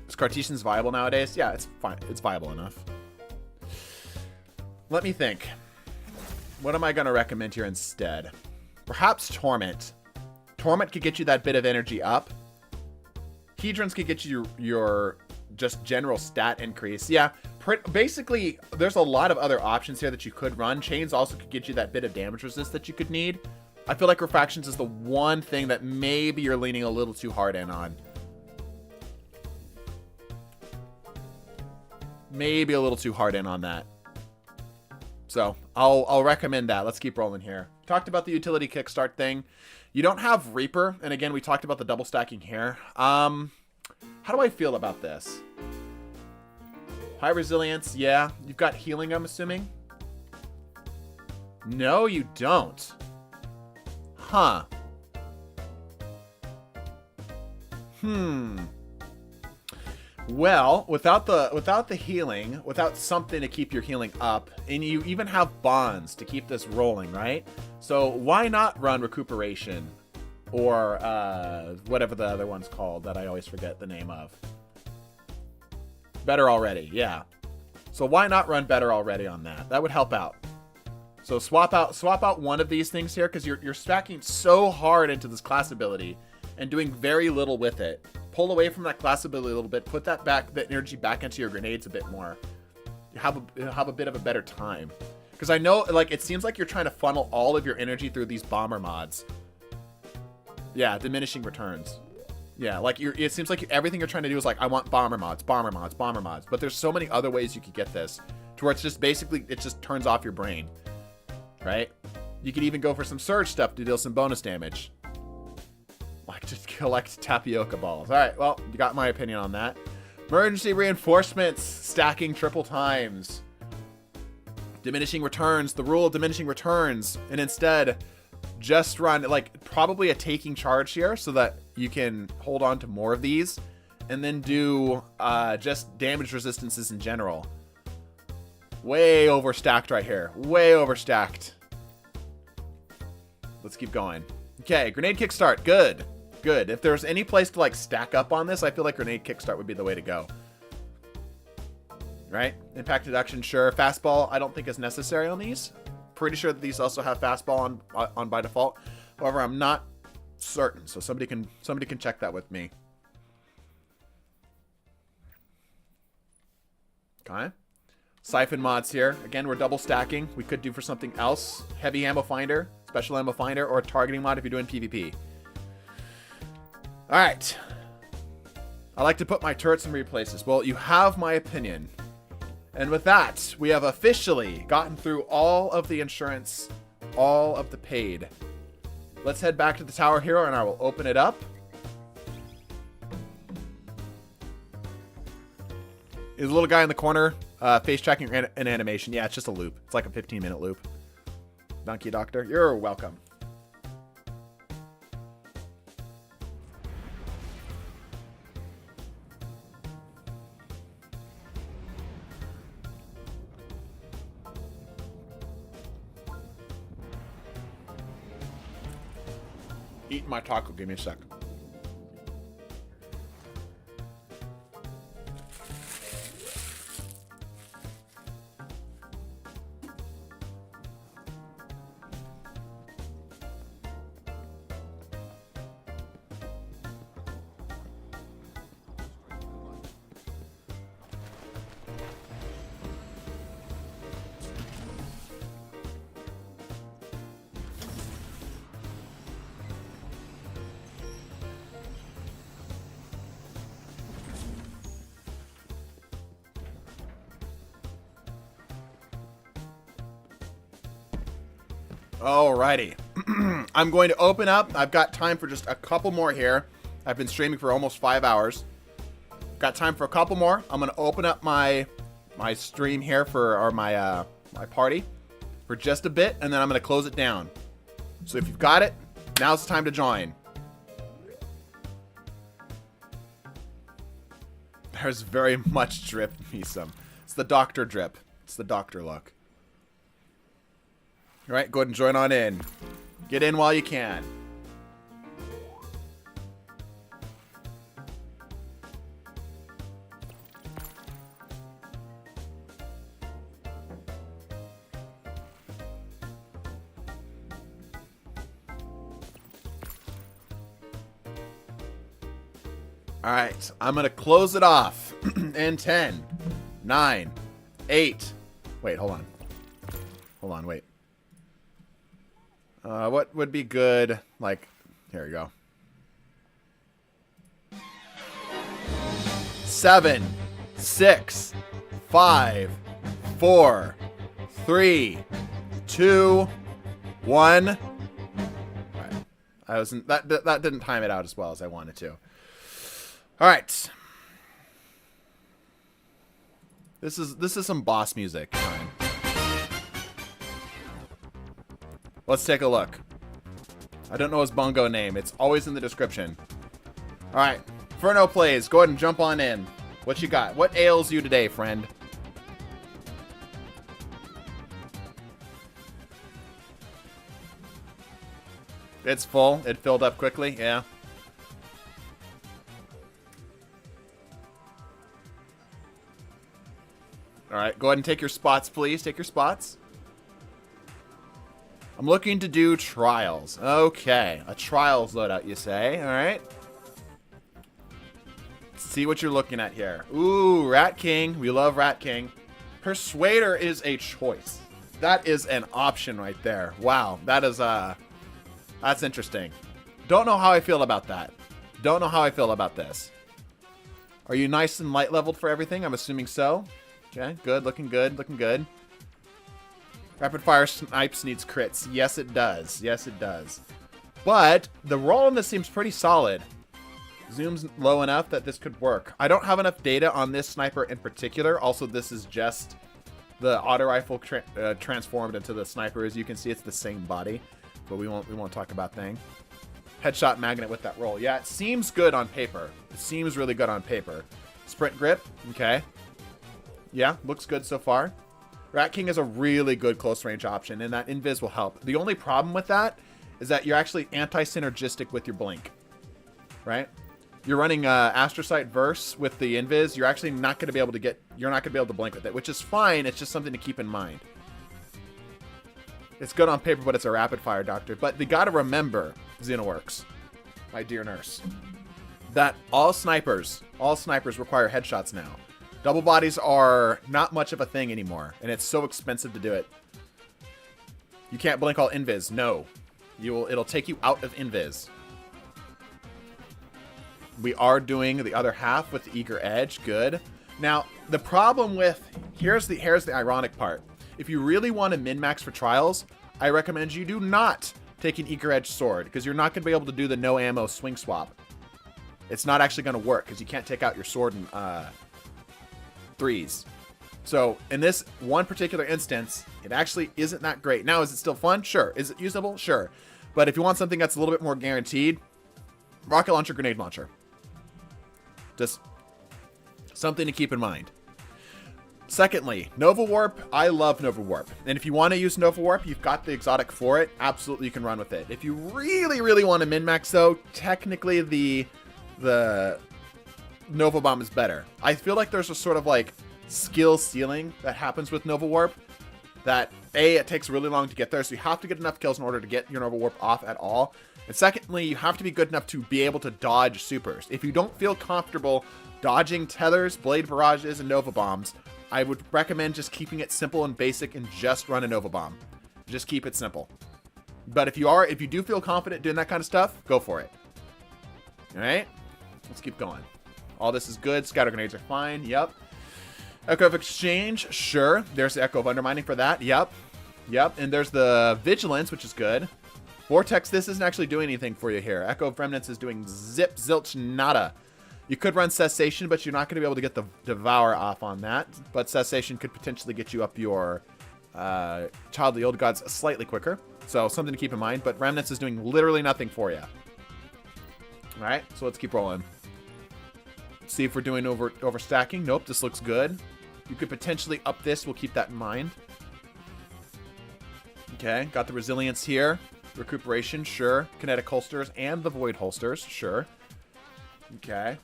Is Cartesian's viable nowadays? Yeah, it's fine. It's viable enough. Let me think. What am I going to recommend here instead? Perhaps Torment. Torment could get you that bit of energy up. Hedrons could get you your just general stat increase. Yeah, basically, there's a lot of other options here that you could run. Chains also could get you that bit of damage resist that you could need. I feel like Refractions is the one thing that maybe you're leaning a little too hard in on. Maybe a little too hard in on that. So I'll recommend that. Let's keep rolling here. Talked about the utility kickstart thing. You don't have Reaper, and again, we talked about the double stacking here. How do I feel about this? High resilience, yeah. You've got healing, I'm assuming. No, you don't. Huh. Well, without the healing, without something to keep your healing up, and you even have bonds to keep this rolling, right? So why not run recuperation or whatever the other one's called that I always forget the name of? Better Already, yeah. So why not run Better Already on that? That would help out. So swap out one of these things here because you're stacking so hard into this class ability and doing very little with it. Pull away from that class ability a little bit. Put that energy back into your grenades a bit more. You have a bit of a better time. Because I know, like, it seems like you're trying to funnel all of your energy through these bomber mods. Yeah, diminishing returns. Yeah, like it seems like everything you're trying to do is like, I want bomber mods, bomber mods, bomber mods. But there's so many other ways you could get this to where it's just basically it just turns off your brain, right? You could even go for some surge stuff to deal some bonus damage. Like, just collect tapioca balls. All right, well, you got my opinion on that. Emergency reinforcements, stacking triple times. Diminishing returns, the rule of diminishing returns. And instead, just run, like, probably a taking charge here so that you can hold on to more of these. and then do just damage resistances in general. Way overstacked right here. Way overstacked. Let's keep going. Okay, grenade kickstart. Good. Good. If there's any place to like stack up on this, I feel like grenade kickstart would be the way to go. Right? Impact deduction, sure. Fastball, I don't think is necessary on these. Pretty sure that these also have fastball on by default. However, I'm not certain, so somebody can check that with me. Okay. Siphon mods here. Again, we're double stacking. We could do for something else. Heavy ammo finder, special ammo finder, or a targeting mod if you're doing PvP. All right. I like to put my turrets in weird places. Well, you have my opinion. And with that, we have officially gotten through all of the insurance, all of the paid. Let's head back to the Tower Hero and I will open it up. Is a little guy in the corner, face tracking and animation. Yeah, it's just a loop. It's like a 15-minute loop. Donkey Doctor, you're welcome. Eating my taco. Give me a sec. Alrighty. I'm going to open up. I've got time for just a couple more here. I've been streaming for almost 5 hours. Got time for a couple more. I'm going to open up my stream here for my party for just a bit, and then I'm going to close it down. So if you've got it, now's the time to join. There's very much drip, Misum. It's the doctor drip. It's the doctor look. All right, go ahead and join on in. Get in while you can. All right, I'm going to close it off in 10, 9, 8. Wait, hold on. Hold on, wait. What would be good? Like, here we go. 7, 6, 5, 4, 3, 2, 1. All right. I wasn't that didn't time it out as well as I wanted to. All right. This is some boss music time. Let's take a look. I don't know his bongo name. It's always in the description. All right. Ferno plays. Go ahead and jump on in. What you got? What ails you today, friend? It's full. It filled up quickly. Yeah. All right. Go ahead and take your spots, please. Take your spots. I'm looking to do trials. Okay. A trials loadout, you say? All right. Let's see what you're looking at here. Ooh, Rat King. We love Rat King. Persuader is a choice. That is an option right there. Wow. That is, that's interesting. Don't know how I feel about that. Don't know how I feel about this. Are you nice and light leveled for everything? I'm assuming so. Okay. Good. Looking good. Looking good. Rapid fire snipes needs crits. Yes, it does. Yes, it does. But the roll on this seems pretty solid. Zoom's low enough that this could work. I don't have enough data on this sniper in particular. Also, this is just the auto rifle transformed into the sniper. As you can see, it's the same body, but we won't talk about thing. Headshot magnet with that roll. Yeah, it seems good on paper. It seems really good on paper. Sprint grip. Okay. Yeah, looks good so far. Rat King is a really good close range option, and that invis will help. The only problem with that is that you're actually anti-synergistic with your blink, right? You're running Astrocyte Verse with the invis. You're actually not going to be able to get. You're not going to be able to blink with it, which is fine. It's just something to keep in mind. It's good on paper, but it's a rapid fire doctor. But they got to remember, Xenoworks, my dear nurse, that all snipers require headshots now. Double bodies are not much of a thing anymore, and it's so expensive to do it. You can't blink all invis. No, it'll take you out of invis. We are doing the other half with the Eager Edge. Good. Now, the problem with... Here's the ironic part. If you really want to min-max for trials, I recommend you do not take an Eager Edge sword, because you're not going to be able to do the no ammo swing swap. It's not actually going to work, because you can't take out your sword in threes. So, in this one particular instance, it actually isn't that great. Now, is it still fun? Sure. Is it usable? Sure. But if you want something that's a little bit more guaranteed, rocket launcher, grenade launcher. Just something to keep in mind. Secondly, Nova Warp. I love Nova Warp. And if you want to use Nova Warp, you've got the exotic for it. Absolutely, you can run with it. If you really, really want to min-max, though, technically the Nova Bomb is better. I feel like there's a sort of like skill ceiling that happens with Nova Warp. That, A, it takes really long to get there, so you have to get enough kills in order to get your Nova Warp off at all. And secondly, you have to be good enough to be able to dodge supers. If you don't feel comfortable dodging tethers, blade barrages, and Nova Bombs, I would recommend just keeping it simple and basic and just run a Nova Bomb. Just keep it simple. But if you do feel confident doing that kind of stuff, go for it. Alright? Let's keep going. All this is good. Scatter grenades are fine. Yep. Echo of Exchange. Sure. There's the Echo of Undermining for that. Yep. Yep. And there's the Vigilance, which is good. Vortex, this isn't actually doing anything for you here. Echo of Remnants is doing zip, zilch, nada. You could run Cessation, but you're not going to be able to get the Devour off on that. But Cessation could potentially get you up your Child of the Old Gods slightly quicker. So something to keep in mind. But Remnants is doing literally nothing for you. Alright, so let's keep rolling. Let's see if we're doing overstacking. Nope, this looks good. You could potentially up this. We'll keep that in mind. Okay, got the Resilience here. Recuperation, sure. Kinetic holsters and the Void holsters, sure. Okay.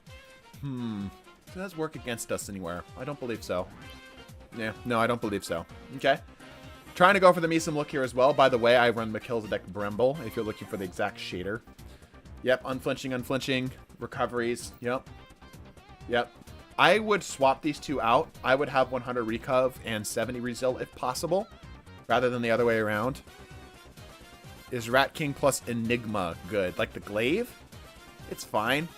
Does that work against us anywhere? I don't believe so. Yeah, no, I don't believe so. Okay. Trying to go for the Meesum look here as well. By the way, I run Melchizedek Brimble if you're looking for the exact shader. Yep, unflinching, recoveries. Yep. Yep. I would swap these two out. I would have 100 recov and 70 resil if possible, rather than the other way around. Is Rat King plus Enigma good? Like the glaive? It's fine.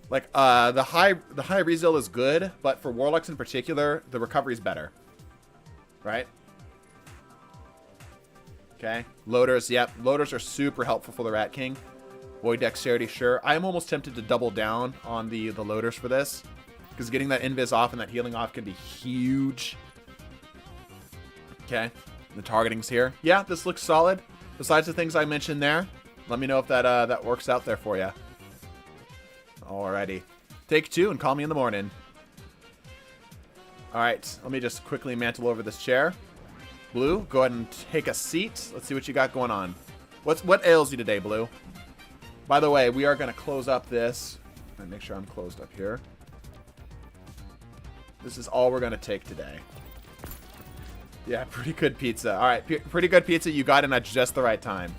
Like the high resil is good, but for warlocks in particular, the recovery is better. Right? Okay. Loaders, yep. Loaders are super helpful for the Rat King. Void Dexterity, sure. I'm almost tempted to double down on the loaders for this, because getting that invis off and that healing off can be huge. Okay. The targeting's here. Yeah, this looks solid. Besides the things I mentioned there, let me know if that works out there for you. Alrighty. Take two and call me in the morning. Alright, let me just quickly mantle over this chair. Blue, go ahead and take a seat. Let's see what you got going on. What ails you today, Blue? By the way, we are going to close up this. And make sure I'm closed up here. This is all we're going to take today. Yeah, pretty good pizza. All right, pretty good pizza. You got in at just the right time.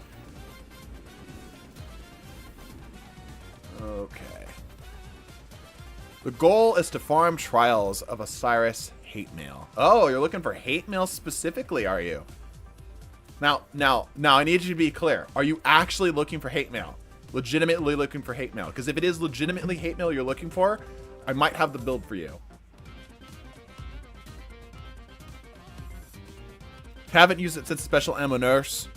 Okay. The goal is to farm trials of Osiris hate mail. Oh, you're looking for hate mail specifically, are you? Now, I need you to be clear. Are you actually looking for hate mail? Legitimately looking for hate mail? Because if it is legitimately hate mail you're looking for, I might have the build for you. Haven't used it since Special Ammo Nurse,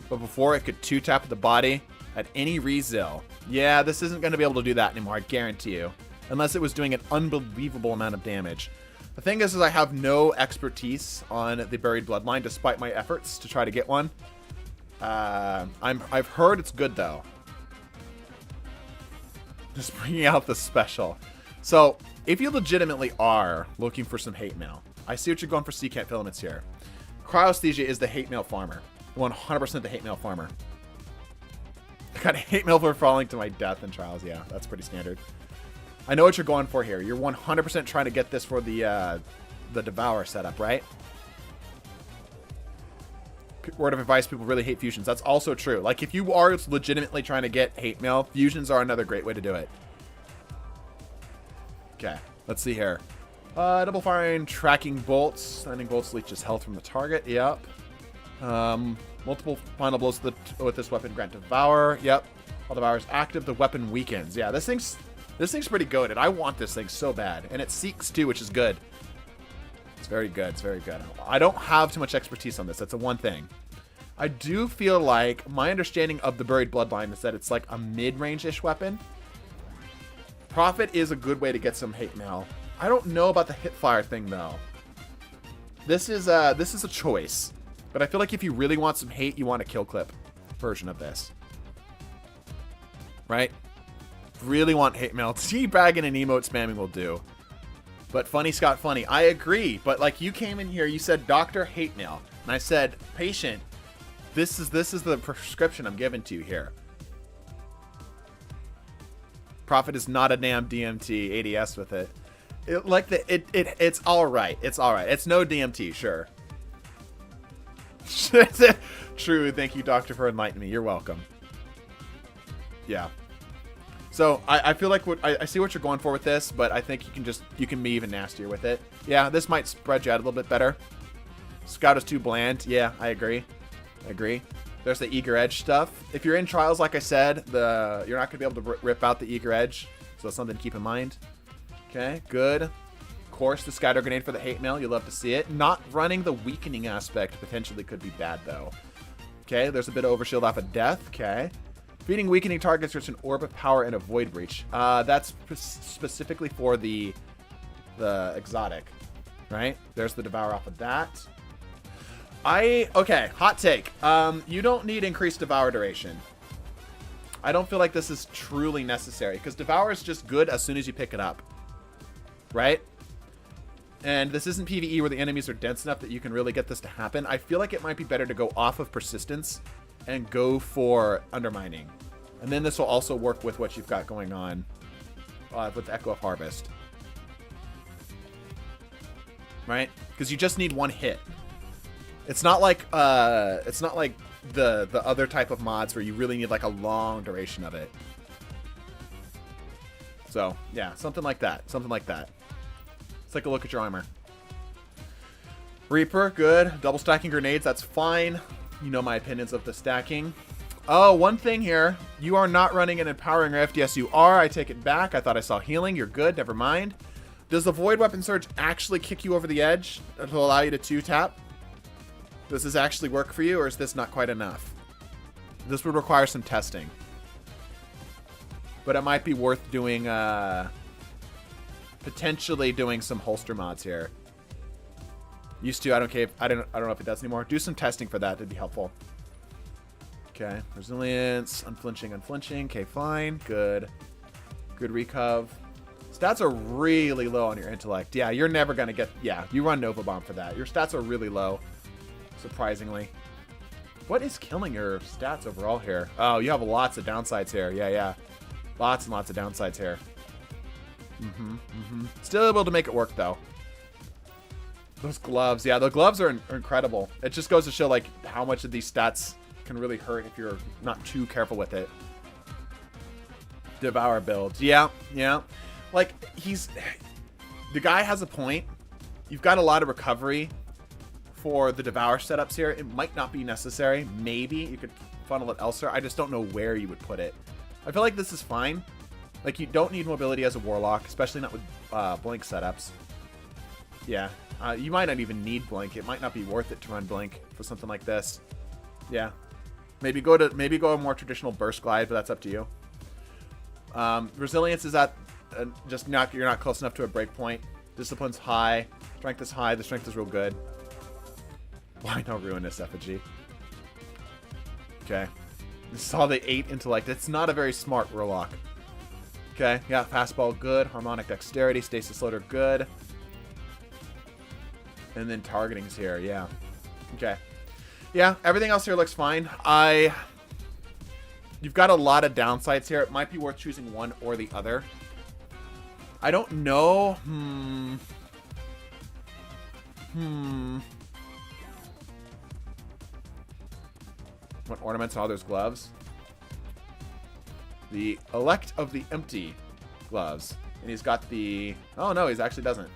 but before it could 2-tap the body at any resil. Yeah, this isn't going to be able to do that anymore, I guarantee you. Unless it was doing an unbelievable amount of damage. The thing is I have no expertise on the Buried Bloodline, despite my efforts to try to get one. I've heard it's good though. Just bringing out the special. So if you legitimately are looking for some hate mail, I see what you're going for. Secant filaments here. Cryosthesia is the hate mail farmer. 100% the hate mail farmer. I got hate mail for falling to my death in trials. Yeah, that's pretty standard. I know what you're going for here. You're 100% trying to get this for the Devour setup, right? Word of advice, people really hate fusions. That's also true. Like, if you are legitimately trying to get hate mail, fusions are another great way to do it. Okay, let's see here. Double firing, tracking bolts. Sending bolts leeches health from the target. Yep. Multiple final blows with this weapon grant Devour. Yep. While Devour is active, the weapon weakens. Yeah, this thing's pretty good, and I want this thing so bad. And it seeks too, which is good. It's very good. It's very good. I don't have too much expertise on this. That's the one thing. I do feel like my understanding of the Buried Bloodline is that it's like a mid-range-ish weapon. Profit is a good way to get some hate mail. I don't know about the hipfire thing though. This is a choice, but I feel like if you really want some hate, you want a kill clip version of this, right? Really want hate mail. Teabagging and emote spamming will do. But funny, Scott, funny. I agree. But like, you came in here, you said Doctor hate mail, and I said, patient, this is the prescription I'm giving to you here. Profit is not a damn DMT ADS with it. It's all right. It's all right. It's no DMT, sure. True. Thank you, Doctor, for enlightening me. You're welcome. Yeah. So I feel like I see what you're going for with this, but I think you can be even nastier with it. Yeah, this might spread you out a little bit better. Scout is too bland. Yeah, I agree. There's the eager edge stuff. If you're in trials, like I said, you're not gonna be able to rip out the eager edge, so that's something to keep in mind. Okay, good. Of course, the scatter grenade for the hate mail. You'll love to see it. Not running the weakening aspect potentially could be bad though. Okay, there's a bit of overshield off of death. Okay. Feeding weakening targets reach an orb of power and a void breach. That's specifically for the exotic, right? There's the Devour off of that. Okay, hot take. You don't need increased Devour duration. I don't feel like this is truly necessary because Devour is just good as soon as you pick it up, right? And this isn't PvE where the enemies are dense enough that you can really get this to happen. I feel like it might be better to go off of persistence and go for undermining. And then this will also work with what you've got going on with Echo of Harvest. Right? Because you just need one hit. It's not like the other type of mods where you really need like a long duration of it. So, yeah, something like that. Something like that. Let's take a look at your armor. Reaper, good. Double stacking grenades, that's fine. You know my opinions of the stacking. Oh, one thing here. You are not running an Empowering Rift. Yes, you are. I take it back. I thought I saw healing. You're good. Never mind. Does the Void Weapon Surge actually kick you over the edge to allow you to 2-tap? Does this actually work for you, or is this not quite enough? This would require some testing. But it might be worth doing, potentially doing some holster mods here. Used to, I don't know if it does anymore. Do some testing for that, it'd be helpful. Okay, resilience, unflinching. Okay, fine, good. Good recov. Stats are really low on your intellect. Yeah, you're never gonna get, yeah, you run Nova Bomb for that. Your stats are really low, surprisingly. What is killing your stats overall here? Oh, you have lots of downsides here. Yeah. Lots and lots of downsides here. Still able to make it work, though. Those gloves. Yeah, the gloves are incredible. It just goes to show, like, how much of these stats can really hurt if you're not too careful with it. Devour builds. Yeah. Like, the guy has a point. You've got a lot of recovery for the Devour setups here. It might not be necessary. Maybe you could funnel it elsewhere. I just don't know where you would put it. I feel like this is fine. Like, you don't need mobility as a Warlock, especially not with Blink setups. Yeah. You might not even need Blink. It might not be worth it to run Blink for something like this. Yeah. Maybe go a more traditional Burst Glide, but that's up to you. Resilience is at just you're not close enough to a break point. Discipline's high. Strength is high. The strength is real good. Why no Ruinous Effigy? Okay. Saw the 8 intellect. It's not a very smart warlock. Okay, yeah, fastball good. Harmonic dexterity, stasis loader good. And then targeting's here, yeah. Okay. Yeah, everything else here looks fine. You've got a lot of downsides here. It might be worth choosing one or the other. I don't know. What ornaments are those gloves? The Elect of the Empty gloves. And he's got the... Oh, no, he actually doesn't.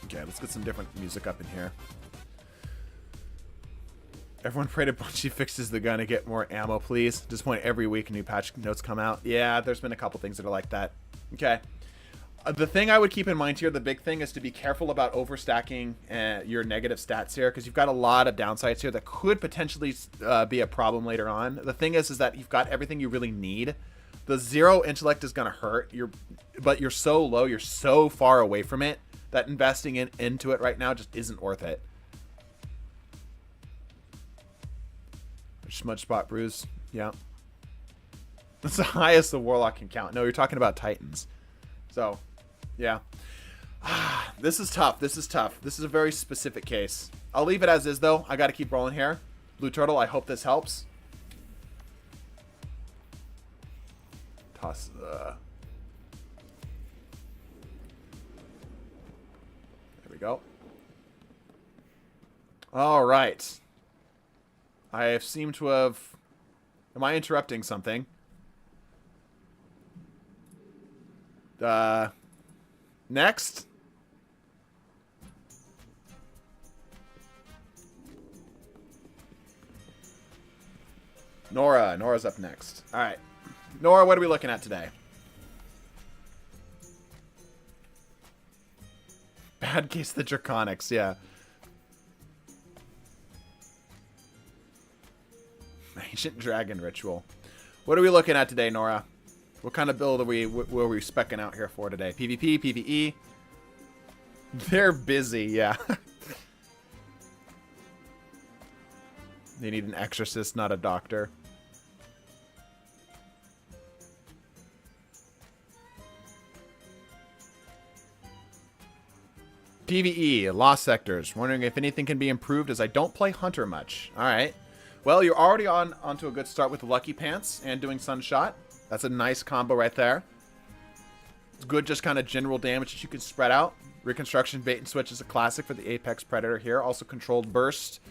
Okay, let's get some different music up in here. Everyone pray to Bungie fixes the gun to get more ammo, please. Disappoint every week new patch notes come out. Yeah, there's been a couple things that are like that. Okay. The thing I would keep in mind here, the big thing, is to be careful about overstacking your negative stats here, because you've got a lot of downsides here that could potentially be a problem later on. The thing is that you've got everything you really need. The 0 intellect is going to hurt, but you're so low, you're so far away from it, that investing into it right now just isn't worth it. Smudge spot bruise. Yeah. That's the highest the warlock can count. No, you're talking about titans. So, yeah. This is tough. This is tough. This is a very specific case. I'll leave it as is, though. I got to keep rolling here. Blue Turtle, I hope this helps. Toss. There we go. All right. I seem to have... Am I interrupting something? Next. Nora. Nora's up next. All right. Nora, what are we looking at today? Bad case the Draconics, yeah. Ancient Dragon Ritual. What are we looking at today, Nora? What kind of build were we speccing out here for today? PvP, PvE? They're busy, yeah. They need an exorcist, not a doctor. PvE, Lost Sectors. Wondering if anything can be improved as I don't play Hunter much. Alright. Well, you're already onto a good start with the Lucky Pants and doing Sunshot. That's a nice combo right there. It's good just kind of general damage that you can spread out. Reconstruction Bait and Switch is a classic for the Apex Predator here. Also Controlled Burst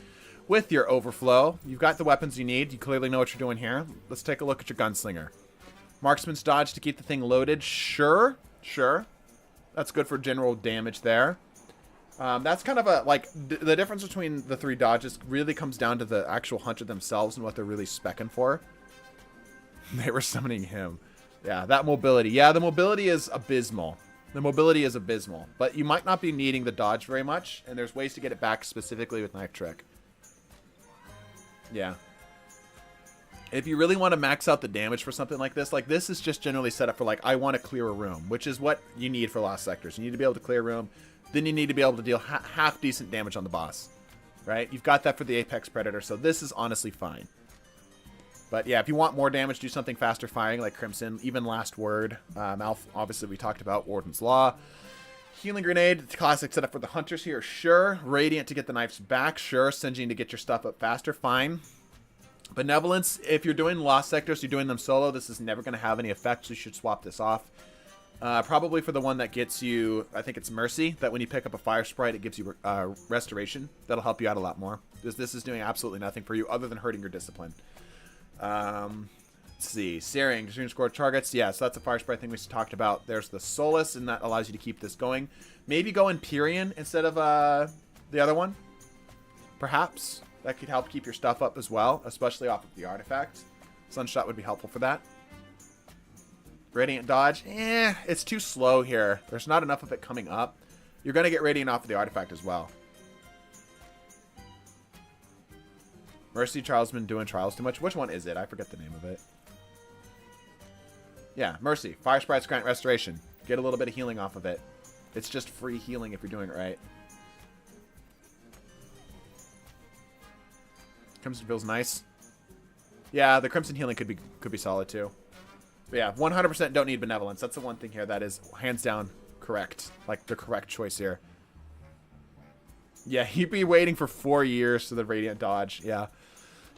with your Overflow. You've got the weapons you need. You clearly know what you're doing here. Let's take a look at your Gunslinger. Marksman's Dodge to keep the thing loaded. Sure. Sure. That's good for general damage there. That's kind of a, like, the difference between the three dodges really comes down to the actual hunter themselves and what they're really speccing for. They were summoning him. Yeah, that mobility. Yeah, the mobility is abysmal. The mobility is abysmal. But you might not be needing the dodge very much, and there's ways to get it back specifically with Knife Trick. Yeah. If you really want to max out the damage for something like this is just generally set up for, like, I want to clear a room, which is what you need for Lost Sectors. You need to be able to clear a room. Then you need to be able to deal half decent damage on the boss, right? You've got that for the Apex Predator, so this is honestly fine. But yeah, if you want more damage, do something faster firing like Crimson, even Last Word. Obviously, we talked about Warden's Law. Healing Grenade, classic setup for the Hunters here, sure. Radiant to get the knives back, sure. Singeing to get your stuff up faster, fine. Benevolence, if you're doing Lost Sectors, you're doing them solo, this is never going to have any effect, so you should swap this off. Probably for the one that gets you, I think it's Mercy, that when you pick up a Fire Sprite, it gives you Restoration. That'll help you out a lot more. This is doing absolutely nothing for you other than hurting your discipline. Let's see. Searing, Extreme Score targets. Yeah, so that's a Fire Sprite thing we talked about. There's the Solace, and that allows you to keep this going. Maybe go Empyrean instead of the other one. Perhaps. That could help keep your stuff up as well, especially off of the artifact. Sunshot would be helpful for that. Radiant Dodge, it's too slow here. There's not enough of it coming up. You're going to get Radiant off of the artifact as well. Mercy, Charles been doing trials too much. Which one is it? I forget the name of it. Yeah, Mercy. Fire Sprites grant Restoration. Get a little bit of healing off of it. It's just free healing if you're doing it right. Crimson feels nice. Yeah, the Crimson Healing could be solid too. But yeah, 100% don't need Benevolence. That's the one thing here that is hands down correct. Like the correct choice here. Yeah, he'd be waiting for 4 years to the Radiant Dodge. Yeah.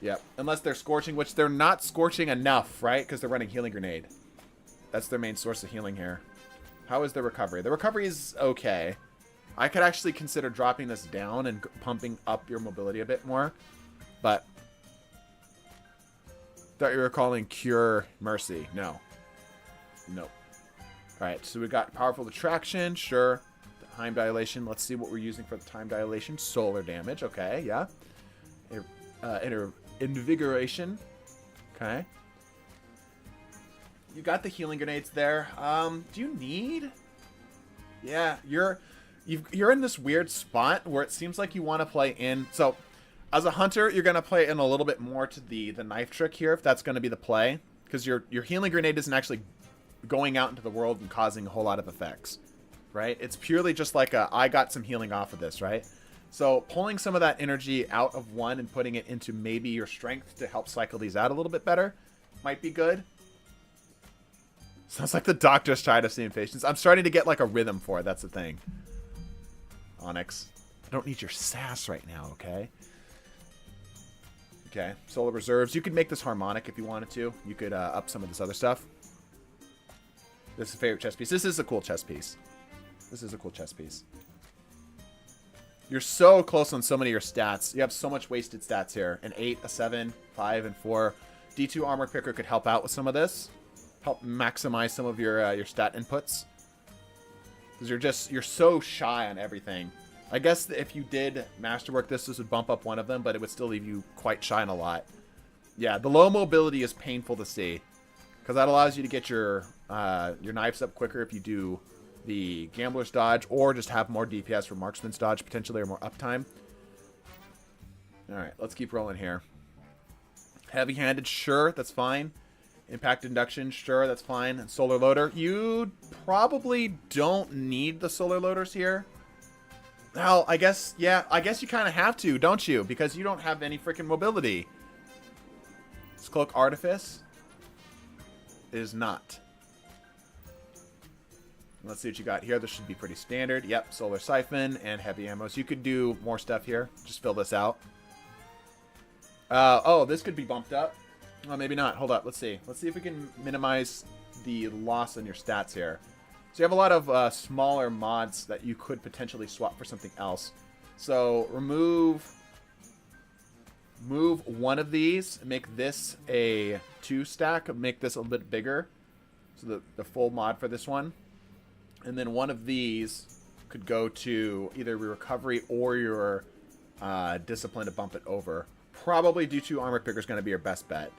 Yeah. Unless they're Scorching, which they're not Scorching enough, right? Because they're running Healing Grenade. That's their main source of healing here. How is the recovery? The recovery is okay. I could actually consider dropping this down and pumping up your mobility a bit more. But thought you were calling Cure Mercy. No. Nope. Alright, so we got Powerful Attraction. Sure. Time Dilation. Let's see what we're using for the Time Dilation. Solar damage. Okay, yeah. Invigoration. Okay. You got the healing grenades there. Do you need? Yeah, you're in this weird spot where it seems like you want to play in. So, as a hunter, you're gonna play in a little bit more to the knife trick here, if that's gonna be the play, because your healing grenade isn't actually going out into the world and causing a whole lot of effects, right? It's purely just like I got some healing off of this, right? So pulling some of that energy out of one and putting it into maybe your strength to help cycle these out a little bit better might be good. Sounds like the doctor's trying to see impatience. I'm starting to get like a rhythm for it. That's the thing. Onyx, I don't need your sass right now, okay? Okay, Solar Reserves. You could make this harmonic if you wanted to. You could up some of this other stuff. This is a favorite chess piece. This is a cool chess piece. This is a cool chess piece. You're so close on so many of your stats. You have so much wasted stats here. An 8, a 7, 5, and 4. D2 Armor Picker could help out with some of this. Help maximize some of your stat inputs. Because you're so shy on everything. I guess if you did Masterwork this would bump up one of them, but it would still leave you quite shy on a lot. Yeah, the low mobility is painful to see. Because that allows you to get your knives up quicker if you do the Gambler's Dodge, or just have more DPS for Marksman's Dodge, potentially, or more uptime. Alright, let's keep rolling here. Heavy-handed, sure, that's fine. Impact Induction, sure, that's fine. And Solar Loader, you probably don't need the Solar Loaders here. Well, I guess you kind of have to, don't you? Because you don't have any freaking mobility. This Cloak Artifice is not. Let's see what you got here. This should be pretty standard. Yep, Solar Siphon and Heavy Ammo. So you could do more stuff here. Just fill this out. Oh, this could be bumped up. Well, maybe not. Hold up. Let's see. Let's see if we can minimize the loss in your stats here. So you have a lot of smaller mods that you could potentially swap for something else. So move one of these. Make this a 2-stack. Make this a little bit bigger. So the full mod for this one. And then one of these could go to either your recovery or your discipline to bump it over. Probably D2 Armor Picker is going to be your best bet.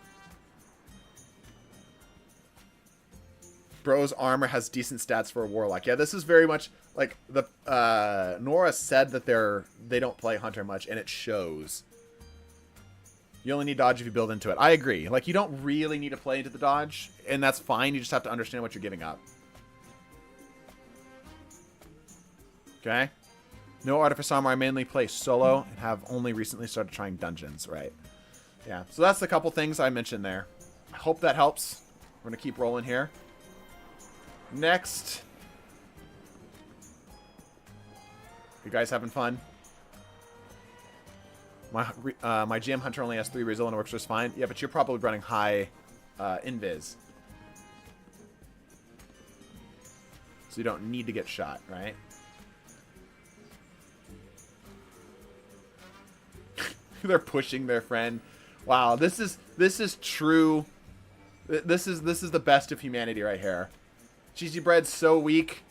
Bro's armor has decent stats for a Warlock. Yeah, this is very much like the Nora said that they don't play Hunter much, and it shows. You only need dodge if you build into it. I agree. Like, you don't really need to play into the dodge, and that's fine. You just have to understand what you're giving up. Okay. No Artifice Armor. I mainly play solo and have only recently started trying dungeons, right? Yeah, so that's the couple things I mentioned there. I hope that helps. We're going to keep rolling here. Next. You guys having fun? My GM Hunter only has 3 Resil and it works just fine. Yeah, but you're probably running high Invis. So you don't need to get shot, right? They're pushing their friend. Wow, this is true. This is the best of humanity right here. Cheesy Bread's so weak.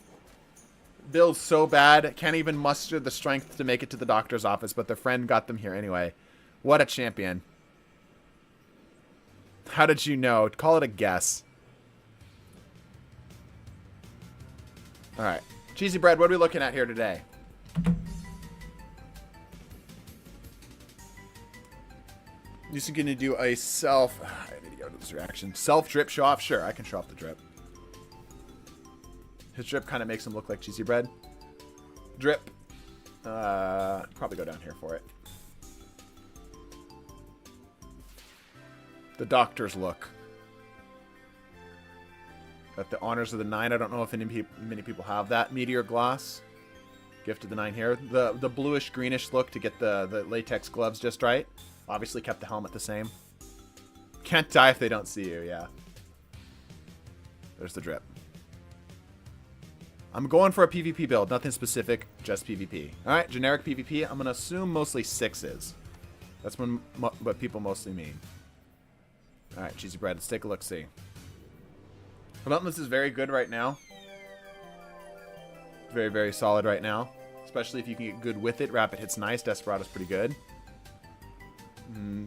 Bill's so bad. Can't even muster the strength to make it to the doctor's office, but their friend got them here anyway. What a champion. How did you know? Call it a guess. Alright. Cheesy Bread, what are we looking at here today? This is going to do a self... I need to go to this reaction. Self-drip show off? Sure, I can show off the drip. His drip kind of makes him look like Cheesy Bread. Drip. Probably go down here for it. The Doctor's look. Got the Honors of the 9. I don't know if many people have that. Meteor Gloss. Gift of the 9 here. The bluish greenish look to get the latex gloves just right. Obviously kept the helmet the same. Can't die if they don't see you, yeah. There's the drip. I'm going for a PvP build. Nothing specific, just PvP. Alright, generic PvP. I'm going to assume mostly 6s. That's what people mostly mean. Alright, cheesy bread. Let's take a look, see. Relentless is very good right now. Very, very solid right now. Especially if you can get good with it. Rapid hit's nice. Desperado's pretty good.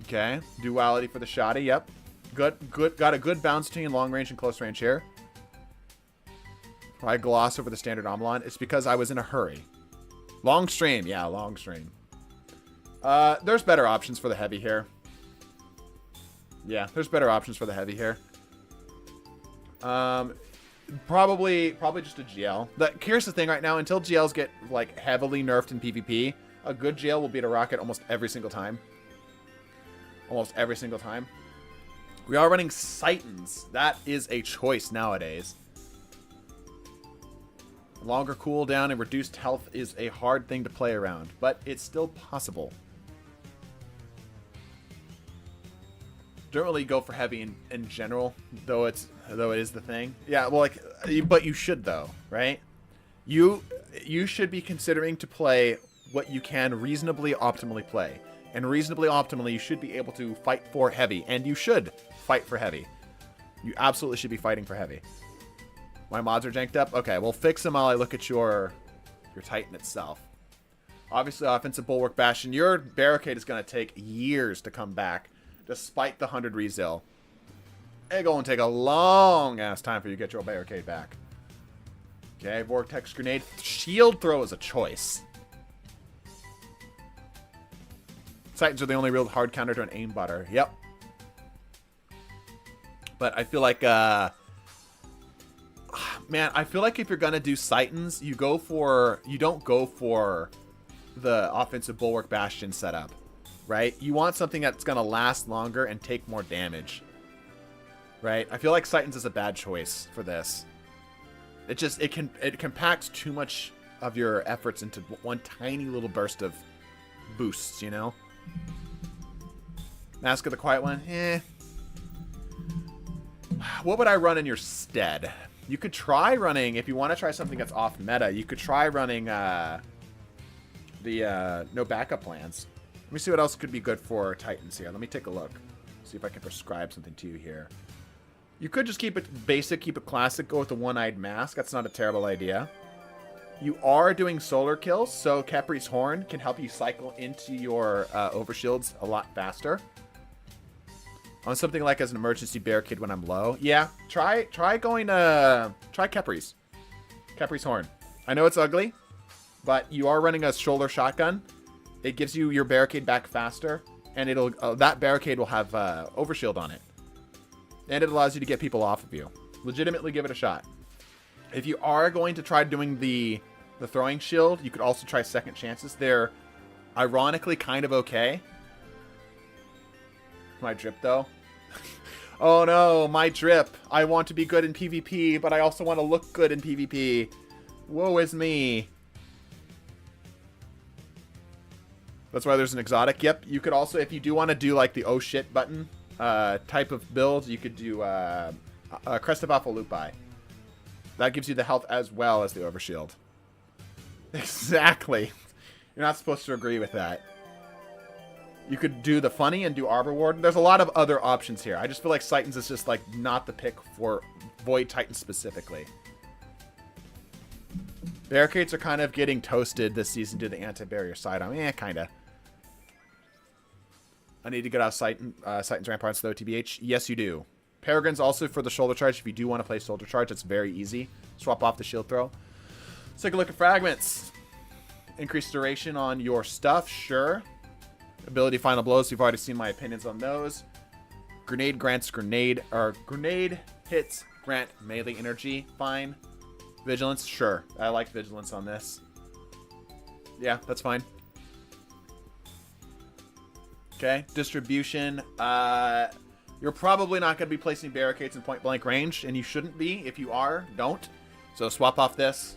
Okay. Duality for the shoddy. Yep. Good. Got a good balance between long range and close range here. I gloss over the standard Omlon. It's because I was in a hurry. Long stream. Yeah, long stream. There's better options for the heavy here. Yeah, there's better options for the heavy here. Probably just a GL. Here's the thing right now. Until GLs get like heavily nerfed in PvP, a good GL will beat a rocket almost every single time. Almost every single time. We are running Titans. That is a choice nowadays. Longer cooldown and reduced health is a hard thing to play around, but it's still possible. Don't really go for heavy in general, though it is the thing. Yeah, well, like, but you should though, right? You should be considering to play what you can reasonably optimally play, and reasonably optimally, you should be able to fight for heavy, and you should fight for heavy. You absolutely should be fighting for heavy. My mods are janked up. Okay, we'll fix them while I look at your Titan itself. Obviously, offensive bulwark bastion. Your barricade is going to take years to come back. Despite the 100 rezil. It's going to take a long-ass time for you to get your barricade back. Okay, Vortex Grenade. Shield throw is a choice. Titans are the only real hard counter to an aimbotter. Yep. But I feel like, man, I feel like if you're going to do Titans, you don't go for the offensive bulwark bastion setup. Right? You want something that's going to last longer and take more damage. Right? I feel like Titans is a bad choice for this. It compacts too much of your efforts into one tiny little burst of boosts, you know? Mask of the Quiet One? Eh. What would I run in your stead? You could try running, if you want to try something that's off meta, you could try running no backup plans. Let me see what else could be good for Titans here. Let me take a look. See if I can prescribe something to you here. You could just keep it basic, keep it classic, go with the one-eyed mask. That's not a terrible idea. You are doing solar kills, so Capri's Horn can help you cycle into your overshields a lot faster. On something like as an emergency barricade when I'm low. Yeah, try Capri's. Capri's Horn. I know it's ugly, but you are running a shoulder shotgun. It gives you your barricade back faster, and it'll that barricade will have overshield on it. And it allows you to get people off of you. Legitimately give it a shot. If you are going to try doing the throwing shield, you could also try second chances. They're ironically kind of okay. My drip, though. Oh no, my drip. I want to be good in PvP, but I also want to look good in PvP. Woe is me. That's why there's an exotic. Yep, you could also, if you do want to do like the oh shit button type of build, you could do Crest of Alpha Lupi. That gives you the health as well as the overshield. Exactly. You're not supposed to agree with that. You could do the funny and do Arbor Ward. There's a lot of other options here. I just feel like Titans is just like not the pick for Void Titan specifically. Barricades are kind of getting toasted this season to the anti-barrier side. I mean, kinda. I need to get out Titan's Ramparts though, TBH. Yes, you do. Peregrine's also for the shoulder charge. If you do want to play shoulder charge, it's very easy. Swap off the shield throw. Let's take a look at fragments. Increased duration on your stuff, sure. Ability final blows. You've already seen my opinions on those. Grenade grants grenade hits grant melee energy. Fine. Vigilance, sure. I like vigilance on this. Yeah, that's fine. Okay, distribution. You're probably not going to be placing barricades in point blank range, and you shouldn't be. If you are, don't. So swap off this.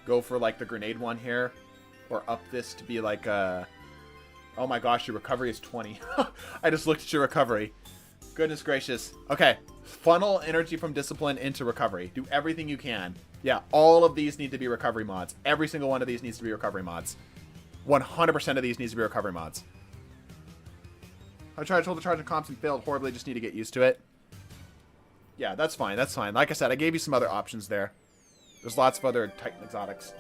Go for like the grenade one here, or up this to be like a... Oh my gosh, your recovery is 20. I just looked at your recovery. Goodness gracious. Okay, funnel energy from discipline into recovery. Do everything you can. Yeah, all of these need to be recovery mods. Every single one of these needs to be recovery mods. 100% of these needs to be recovery mods. I tried to hold the charge on comps and failed horribly. Just need to get used to it. Yeah, that's fine. That's fine. Like I said, I gave you some other options there. There's lots of other Titan exotics.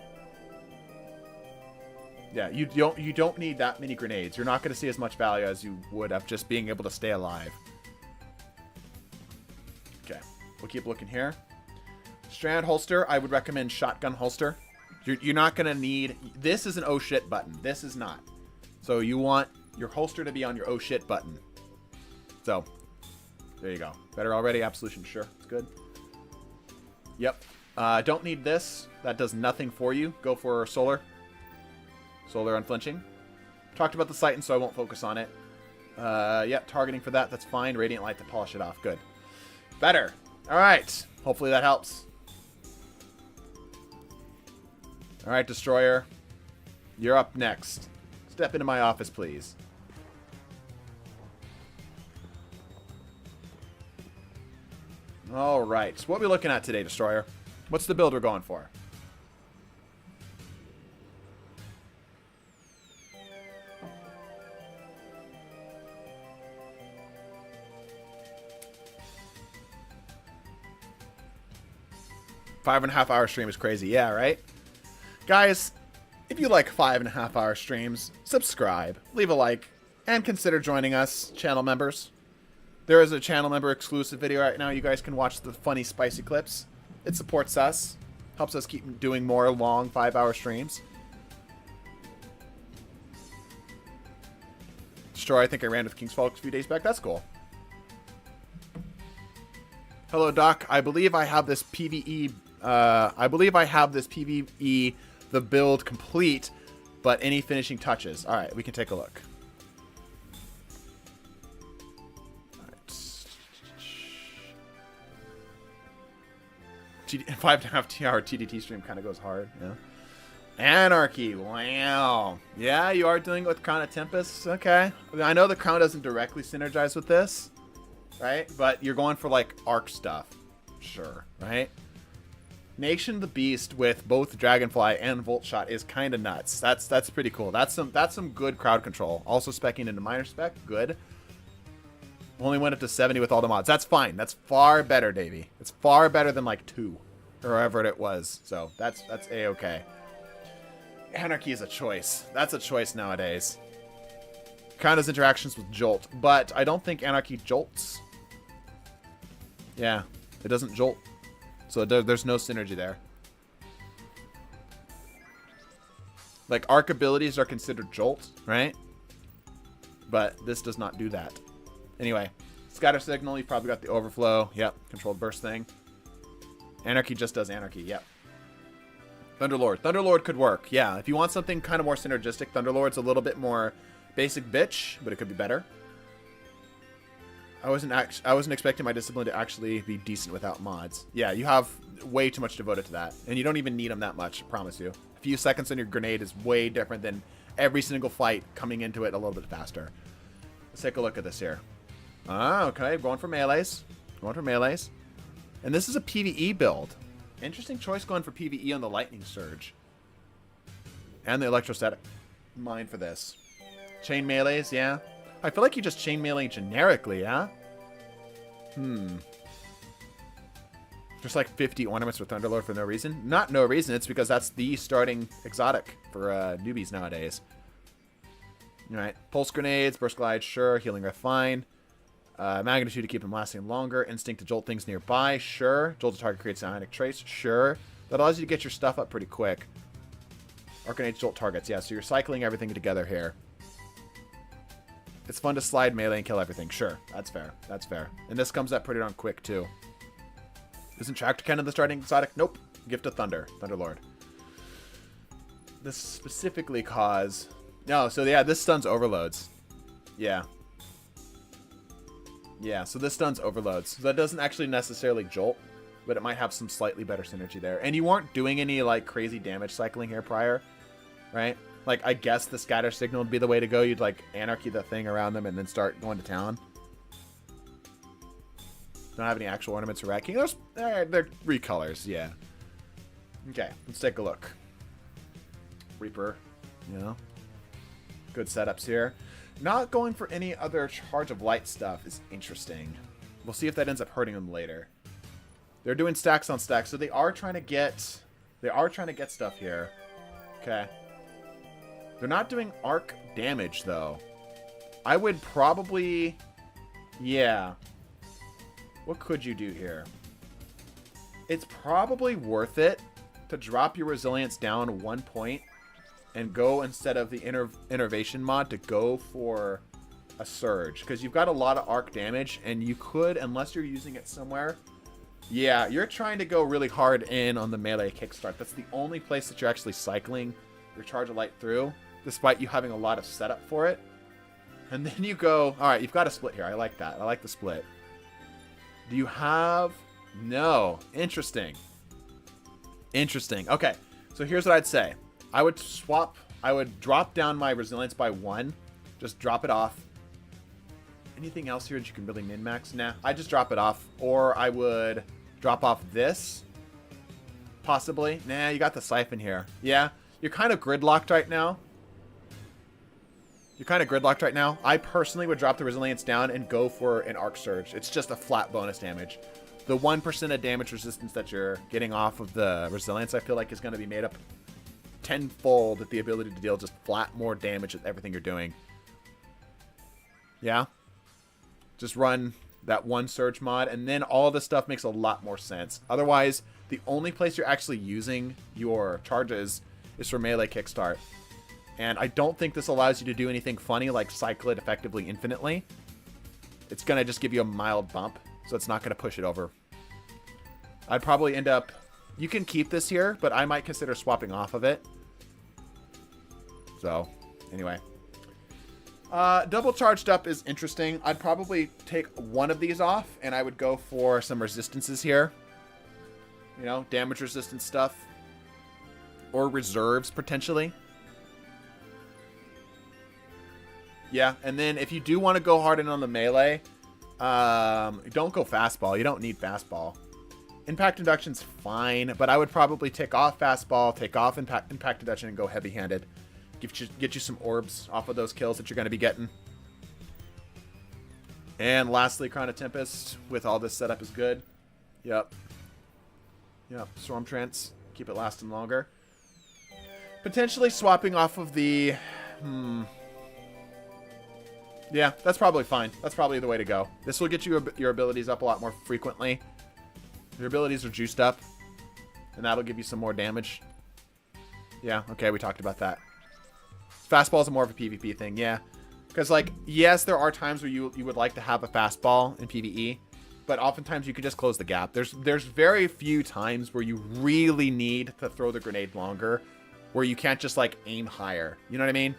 Yeah, you don't need that many grenades. You're not going to see as much value as you would of just being able to stay alive. Okay, we'll keep looking here. Strand holster, I would recommend shotgun holster. You're not going to need... This is an oh shit button. This is not. So you want your holster to be on your oh shit button. So, there you go. Better already? Absolution, sure. It's good. Yep. Don't need this. That does nothing for you. Go for solar. Solar unflinching. Talked about the Titan, so I won't focus on it. Yep, targeting for that. That's fine. Radiant light to polish it off. Good. Better. All right. Hopefully that helps. All right, Destroyer. You're up next. Step into my office, please. All right. What are we looking at today, Destroyer? What's the build we're going for? Five-and-a-half-hour stream is crazy. Yeah, right? Guys, if you like 5.5-hour streams, subscribe, leave a like, and consider joining us, channel members. There is a channel member exclusive video right now. You guys can watch the funny, spicy clips. It supports us. Helps us keep doing more long 5-hour streams. Destroy, I think I ran with King's Falls a few days back. That's cool. Hello, Doc. I believe I have this PvE... the build complete, but any finishing touches. All right, we can take a look. All right. 5.5-hour TDT stream kind of goes hard. Yeah. Anarchy. Wow. Yeah, you are doing it with Crown of Tempest. Okay. I know the Crown doesn't directly synergize with this, right? But you're going for like arc stuff. Sure, right? Nation of the Beast with both Dragonfly and Volt Shot is kind of nuts. That's pretty cool. That's some good crowd control. Also specking into minor spec, good. Only went up to 70 with all the mods. That's fine. That's far better, Davey. It's far better than like 2 or whatever it was. So that's a-okay. Anarchy is a choice. That's a choice nowadays. Kind of interactions with Jolt, but I don't think Anarchy jolts. Yeah, it doesn't jolt. So there's no synergy there. Like, arc abilities are considered jolt, right? But this does not do that. Anyway, scatter signal, you've probably got the overflow. Yep, controlled burst thing. Anarchy just does anarchy, yep. Thunderlord. Thunderlord could work, yeah. If you want something kind of more synergistic, Thunderlord's a little bit more basic bitch, but it could be better. I wasn't expecting my discipline to actually be decent without mods. Yeah, you have way too much devoted to that. And you don't even need them that much, I promise you. A few seconds on your grenade is way different than every single fight coming into it a little bit faster. Let's take a look at this here. Ah, okay. Going for melees. Going for melees. And this is a PvE build. Interesting choice going for PvE on the Lightning Surge. And the Electrostatic Mine for this. Chain melees, yeah. I feel like you just chain melee generically, yeah? Just like 50 ornaments with Thunderlord for no reason? Not no reason, it's because that's the starting exotic for newbies nowadays. Alright, Pulse Grenades, Burst Glide, sure. Healing Breath, fine. Magnitude to keep them lasting longer. Instinct to jolt things nearby, sure. Jolt to target creates Ionic Trace, sure. That allows you to get your stuff up pretty quick. Arcanage jolt targets, yeah, so you're cycling everything together here. It's fun to slide melee and kill everything. Sure, that's fair. That's fair. And this comes up pretty darn quick, too. Isn't Tractor Cannon the starting exotic? Nope. Gift of Thunder. Thunderlord. This specifically cause... No, so yeah, this stuns overloads. Yeah. Yeah, so this stuns overloads. So that doesn't actually necessarily jolt, but it might have some slightly better synergy there. And you weren't doing any, like, crazy damage cycling here prior, right? Like, I guess the scatter signal would be the way to go. You'd, like, anarchy the thing around them and then start going to town. Don't have any actual ornaments or Rat King. They're recolors, yeah. Okay, let's take a look. Reaper, you know. Good setups here. Not going for any other Charge of Light stuff is interesting. We'll see if that ends up hurting them later. They're doing stacks on stacks, so they are trying to get stuff here. Okay. They're not doing arc damage though. I would probably, yeah. What could you do here? It's probably worth it to drop your resilience down 1 point and go, instead of the innervation mod, to go for a surge, because you've got a lot of arc damage, and you could, unless you're using it somewhere, yeah, you're trying to go really hard in on the melee kickstart. That's the only place that you're actually cycling your Charge of Light through, despite you having a lot of setup for it. And then you go, all right, you've got a split here. I like that. I like the split. Do you have... No. Interesting. Interesting. Okay, so here's what I'd say. I would drop down my resilience by 1. Just drop it off. Anything else here that you can really min-max? Nah, I just drop it off. Or I would drop off this. Possibly. Nah, you got the siphon here. Yeah, you're kind of gridlocked right now. I personally would drop the resilience down and go for an arc surge. It's just a flat bonus damage. The 1% of damage resistance that you're getting off of the resilience, I feel like, is going to be made up tenfold with the ability to deal just flat more damage with everything you're doing. Yeah? Just run that 1 surge mod, and then all this stuff makes a lot more sense. Otherwise, the only place you're actually using your charges is for melee kickstart. And I don't think this allows you to do anything funny like cycle it effectively infinitely. It's going to just give you a mild bump, so it's not going to push it over. I'd probably end up... You can keep this here, but I might consider swapping off of it. So, anyway. Double charged up is interesting. I'd probably take one of these off, and I would go for some resistances here. You know, damage resistance stuff. Or reserves, potentially. Yeah, and then if you do want to go hard in on the melee, don't go fastball. You don't need fastball. Impact Induction's fine, but I would probably take off fastball, take off impact induction, and go heavy-handed. Get you some orbs off of those kills that you're going to be getting. And lastly, Crown of Tempest with all this setup is good. Yep. Storm Trance. Keep it lasting longer. Potentially swapping off of the... Yeah, that's probably fine. That's probably the way to go. This will get you your abilities up a lot more frequently. Your abilities are juiced up, and that'll give you some more damage. Yeah, okay, we talked about that. Fastball is more of a PvP thing, yeah. Because, like, yes, there are times where you would like to have a fastball in PvE, but oftentimes you could just close the gap. There's very few times where you really need to throw the grenade longer, where you can't just, like, aim higher. You know what I mean?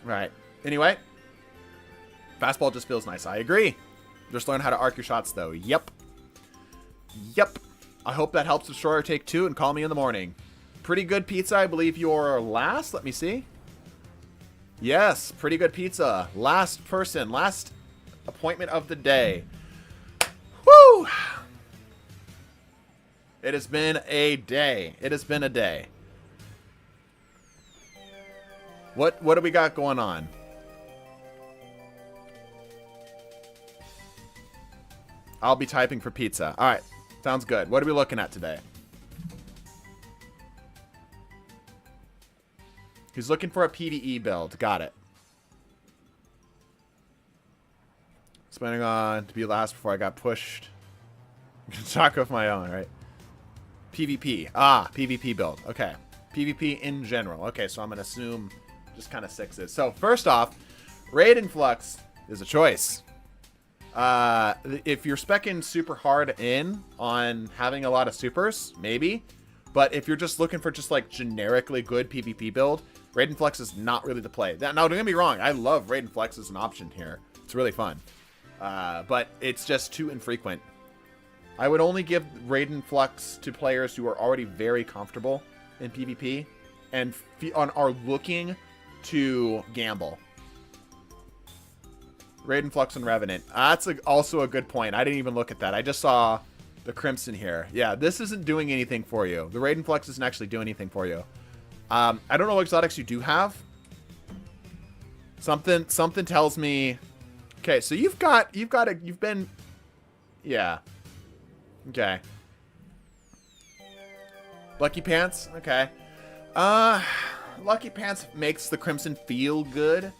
Right. Anyway, fastball just feels nice. I agree. Just learn how to arc your shots, though. Yep. I hope that helps Destroyer take 2 and call me in the morning. Pretty good pizza. I believe you're last. Let me see. Yes, pretty good pizza. Last person. Last appointment of the day. Woo! It has been a day. What do we got going on? I'll be typing for pizza. All right. Sounds good. What are we looking at today? He's looking for a PvE build. Got it. Spending on to be last before I got pushed. Talk of my own, right? PvP. PvP build. Okay. PvP in general. Okay, so I'm going to assume just kind of 6s. So first off, Raid Influx is a choice. If you're speccing super hard in on having a lot of supers, maybe. But if you're just looking for just like generically good PvP build, Raiden Flex is not really the play. Now, don't get me wrong. I love Raiden Flex as an option here. It's really fun. But it's just too infrequent. I would only give Raiden Flex to players who are already very comfortable in PvP and are looking to gamble. Raiden Flux and Revenant. That's also a good point. I didn't even look at that. I just saw the Crimson here. Yeah, this isn't doing anything for you. The Raiden Flux doesn't actually do anything for you. I don't know what exotics you do have. Something tells me. Okay, so you've been. Yeah. Okay. Lucky Pants. Okay. Lucky Pants makes the Crimson feel good,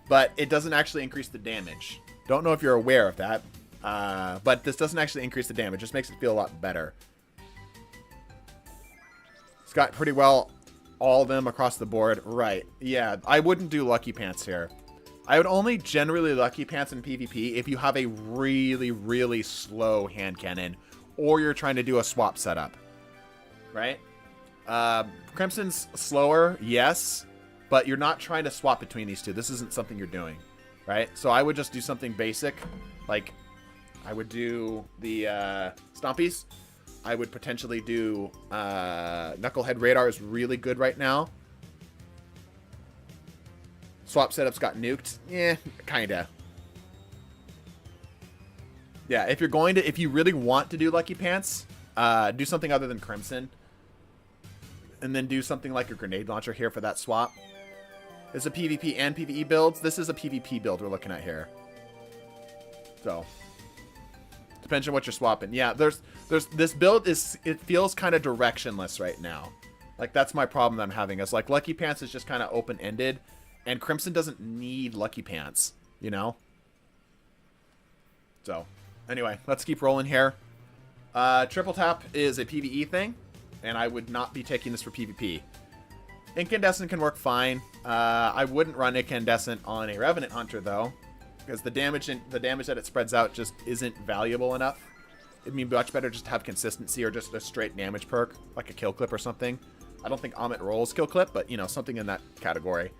but it doesn't actually increase the damage. Don't know if you're aware of that, but this doesn't actually increase the damage. It just makes it feel a lot better. It's got pretty well all of them across the board. Right. Yeah, I wouldn't do Lucky Pants here. I would only generally Lucky Pants in PvP if you have a really, really slow hand cannon or you're trying to do a swap setup. Right? Crimson's slower, yes, but you're not trying to swap between these two. This isn't something you're doing, right? So I would just do something basic, like I would do the Stompies. I would potentially do Knucklehead Radar is really good right now. Swap setups got nuked. Yeah, kinda. Yeah, if you really want to do Lucky Pants, do something other than Crimson. And then do something like a grenade launcher here for that swap. It's a PvP and PvE builds. This is a PvP build we're looking at here. So, depends on what you're swapping. Yeah, there's this build it feels kind of directionless right now. Like that's my problem that I'm having. Is like Lucky Pants is just kind of open-ended, and Crimson doesn't need Lucky Pants, you know. So, anyway, let's keep rolling here. Triple Tap is a PvE thing. And I would not be taking this for PvP. Incandescent can work fine. I wouldn't run Incandescent on a Revenant Hunter though, because the damage that it spreads out just isn't valuable enough. It'd be much better just to have consistency or just a straight damage perk, like a kill clip or something. I don't think Amit rolls kill clip, but you know, something in that category.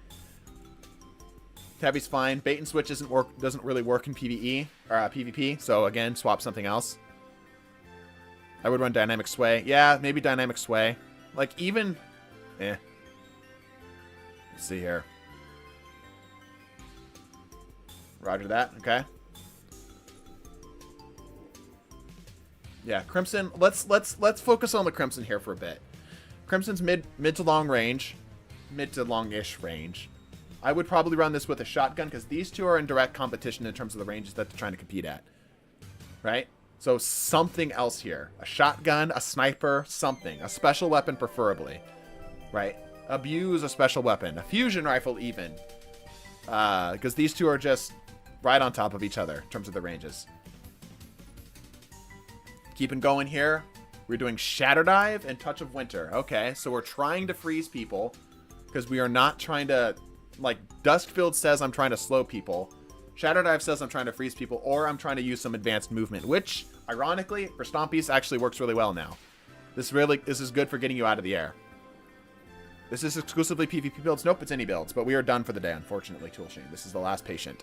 Tabby's fine. Bait and switch doesn't really work in PvE or PvP. So again, swap something else. I would run Dynamic Sway. Yeah, maybe Dynamic Sway. Like, even... Let's see here. Roger that. Okay. Yeah, Crimson. Let's focus on the Crimson here for a bit. Crimson's mid to long range. Mid to long-ish range. I would probably run this with a shotgun, because these two are in direct competition in terms of the ranges that they're trying to compete at. Right? So something else here. A shotgun, a sniper, something. A special weapon preferably. Right? Abuse a special weapon. A fusion rifle even. Because these two are just right on top of each other in terms of the ranges. Keeping going here. We're doing Shatter Dive and Touch of Winter. Okay, so we're trying to freeze people. Because we are not trying to... Like, Duskfield says I'm trying to slow people. Shatter Dive says I'm trying to freeze people, or I'm trying to use some advanced movement, which, ironically, for Stompies actually works really well now. This is good for getting you out of the air. This is exclusively PvP builds. Nope, it's any builds, but we are done for the day, unfortunately, Toolshane. This is the last patient.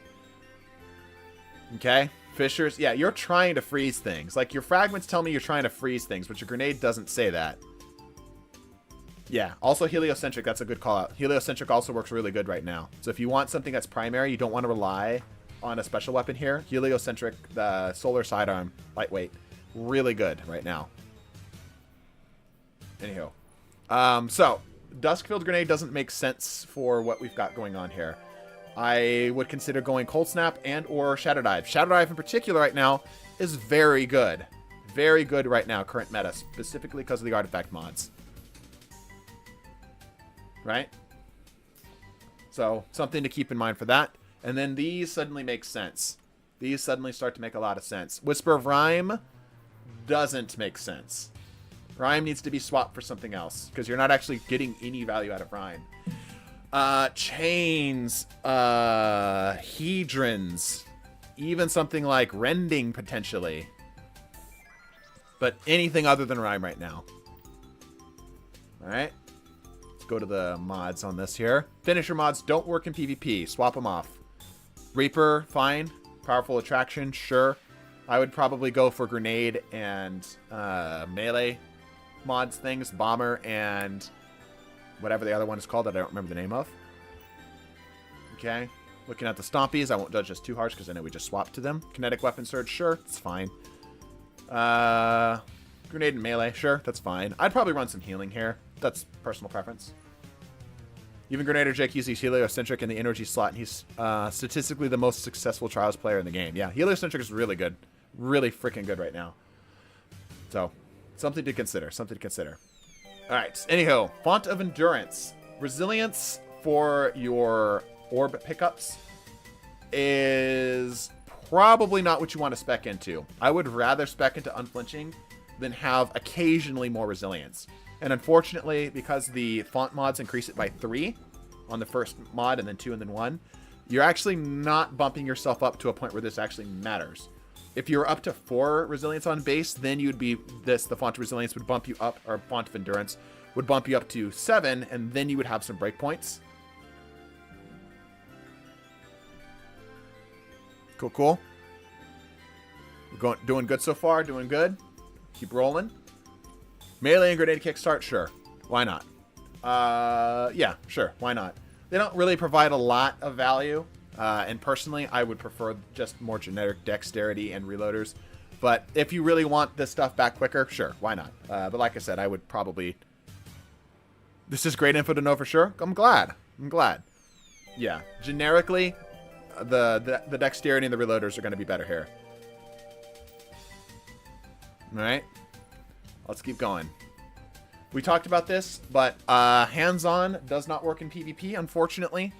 Okay, Fishers. Yeah, you're trying to freeze things. Like, your fragments tell me you're trying to freeze things, but your grenade doesn't say that. Yeah, also Heliocentric, that's a good call out. Heliocentric also works really good right now. So if you want something that's primary, you don't want to rely on a special weapon here. Heliocentric, the Solar Sidearm, lightweight, really good right now. Anywho. So, Duskfield Grenade doesn't make sense for what we've got going on here. I would consider going Cold Snap and or Shadow Dive. Shadow Dive in particular right now is very good. Very good right now, current meta, specifically because of the artifact mods. Right? So, something to keep in mind for that. And then these suddenly make sense. These suddenly start to make a lot of sense. Whisper of Rhyme doesn't make sense. Rhyme needs to be swapped for something else, because you're not actually getting any value out of Rhyme. Chains, Hedrons, even something like Rending, potentially. But anything other than Rhyme right now. All right. Let's go to the mods on this here. Finisher mods don't work in PvP. Swap them off. Reaper, fine. Powerful attraction, sure. I would probably go for grenade and melee mods things. Bomber and whatever the other one is called that I don't remember the name of. Okay. Looking at the stompies, I won't judge this too harsh because I know we just swapped to them. Kinetic weapon surge, sure, it's fine. Grenade and melee, sure, that's fine. I'd probably run some healing here. That's personal preference. Even Grenader Jake uses heliocentric in the energy slot, and he's statistically the most successful Trials player in the game. Yeah, heliocentric is really good. Really freaking good right now. So, something to consider. Something to consider. All right, anyhow, Font of Endurance. Resilience for your orb pickups is probably not what you want to spec into. I would rather spec into Unflinching than have occasionally more resilience. And unfortunately, because the font mods increase it by 3 on the first mod and then 2 and then 1, you're actually not bumping yourself up to a point where this actually matters. If you're up to 4 resilience on base, then you'd be the font of resilience would bump you up, or font of endurance would bump you up to 7, and then you would have some breakpoints. Cool. We're doing good so far. Doing good. Keep rolling. Melee and grenade kickstart, sure. Why not? Yeah, sure. Why not? They don't really provide a lot of value. And personally, I would prefer just more generic dexterity and reloaders. But if you really want this stuff back quicker, sure. Why not? But like I said, I would probably... This is great info to know for sure. I'm glad. Yeah. Generically, the dexterity and the reloaders are going to be better here. Alright. Let's keep going. We talked about this, but hands-on does not work in PvP, unfortunately.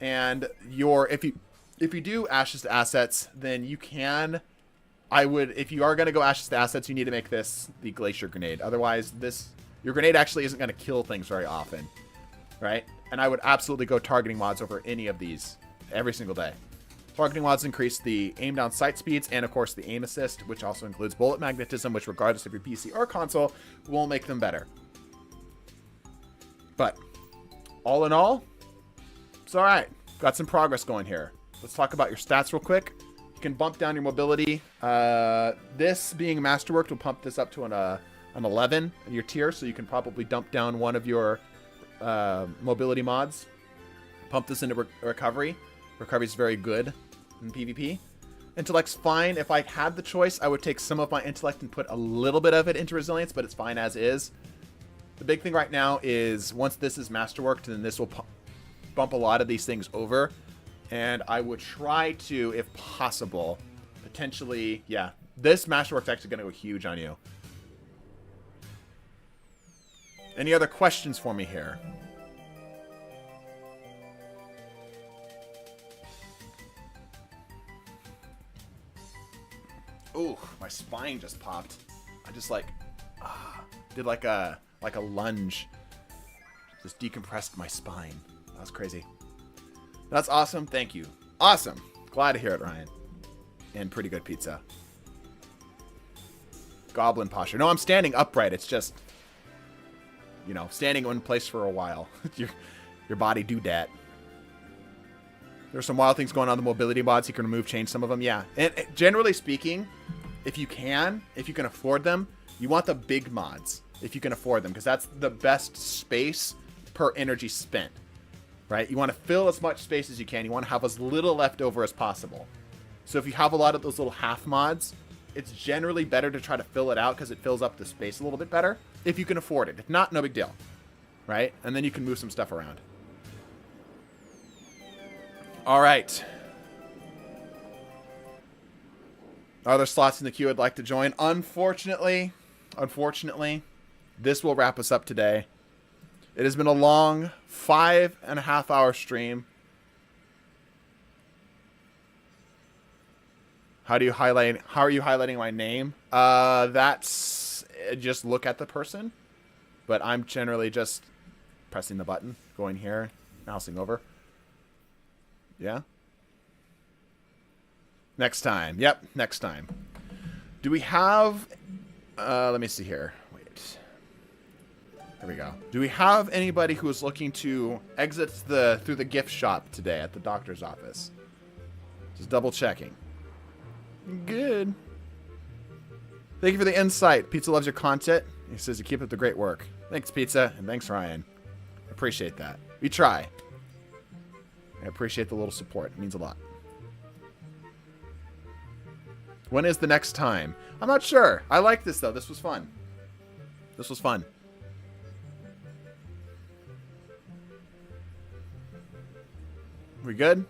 And if you do Ashes to Assets, then you can... if you are going to go Ashes to Assets, you need to make this the Glacier Grenade. Otherwise, your grenade actually isn't going to kill things very often. Right? And I would absolutely go targeting mods over any of these every single day. Targeting mods increase the aim down sight speeds and, of course, the aim assist, which also includes bullet magnetism, which, regardless of your PC or console, will make them better. But, all in all, it's alright. Got some progress going here. Let's talk about your stats real quick. You can bump down your mobility. This being Masterworked will pump this up to an 11 in your tier, so you can probably dump down one of your mobility mods. Pump this into recovery. Recovery is very good in PvP. Intellect's fine. If I had the choice, I would take some of my intellect and put a little bit of it into resilience, but it's fine as is. The big thing right now is once this is masterworked, then this will bump a lot of these things over. And I would try to, if possible, potentially, yeah, this masterwork's actually going to go huge on you. Any other questions for me here? Ooh, my spine just popped. I just did like a lunge. Just decompressed my spine. That was crazy. That's awesome. Thank you. Awesome. Glad to hear it, Ryan. And pretty good pizza. Goblin posture. No, I'm standing upright. It's just, standing in one place for a while. your body do that. There's some wild things going on in the mobility mods. You can change some of them. Yeah. And generally speaking, if you can afford them, you want the big mods if you can afford them, because that's the best space per energy spent, right? You want to fill as much space as you can. You want to have as little left over as possible. So if you have a lot of those little half mods, it's generally better to try to fill it out because it fills up the space a little bit better if you can afford it. If not, no big deal, right? And then you can move some stuff around. All right. Other slots in the queue I'd like to join. Unfortunately, this will wrap us up today. It has been a long 5.5 hour stream. How are you highlighting my name? That's just look at the person. But I'm generally just pressing the button, going here, mousing over. Yeah. Next time. Yep, next time. Do we have... let me see here. Wait. There we go. Do we have anybody who is looking to exit through the gift shop today at the doctor's office? Just double checking. Good. Thank you for the insight. Pizza loves your content. He says you keep up the great work. Thanks, Pizza, and thanks, Ryan. Appreciate that. We try. I appreciate the little support. It means a lot. When is the next time? I'm not sure. I like this, though. This was fun. This was fun. We good?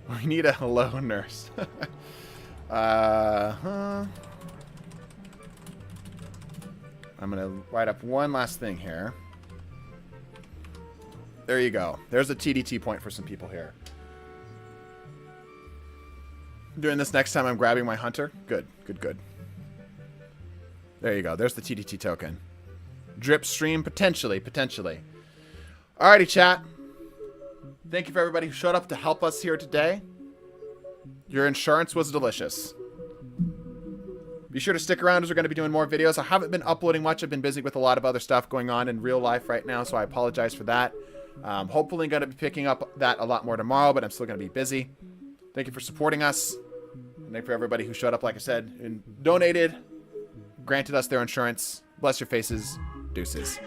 We need a hello nurse. I'm going to write up one last thing here. There you go. There's a TDT point for some people here. Doing this next time I'm grabbing my hunter. Good, good, good. There you go. There's the TDT token. Drip stream, potentially. Alrighty, chat. Thank you for everybody who showed up to help us here today. Your insurance was delicious. Be sure to stick around as we're going to be doing more videos. I haven't been uploading much. I've been busy with a lot of other stuff going on in real life right now, so I apologize for that. Hopefully going to be picking up that a lot more tomorrow, but I'm still going to be busy. Thank you for supporting us. And thank you for everybody who showed up, like I said, and donated, granted us their insurance. Bless your faces. Deuces.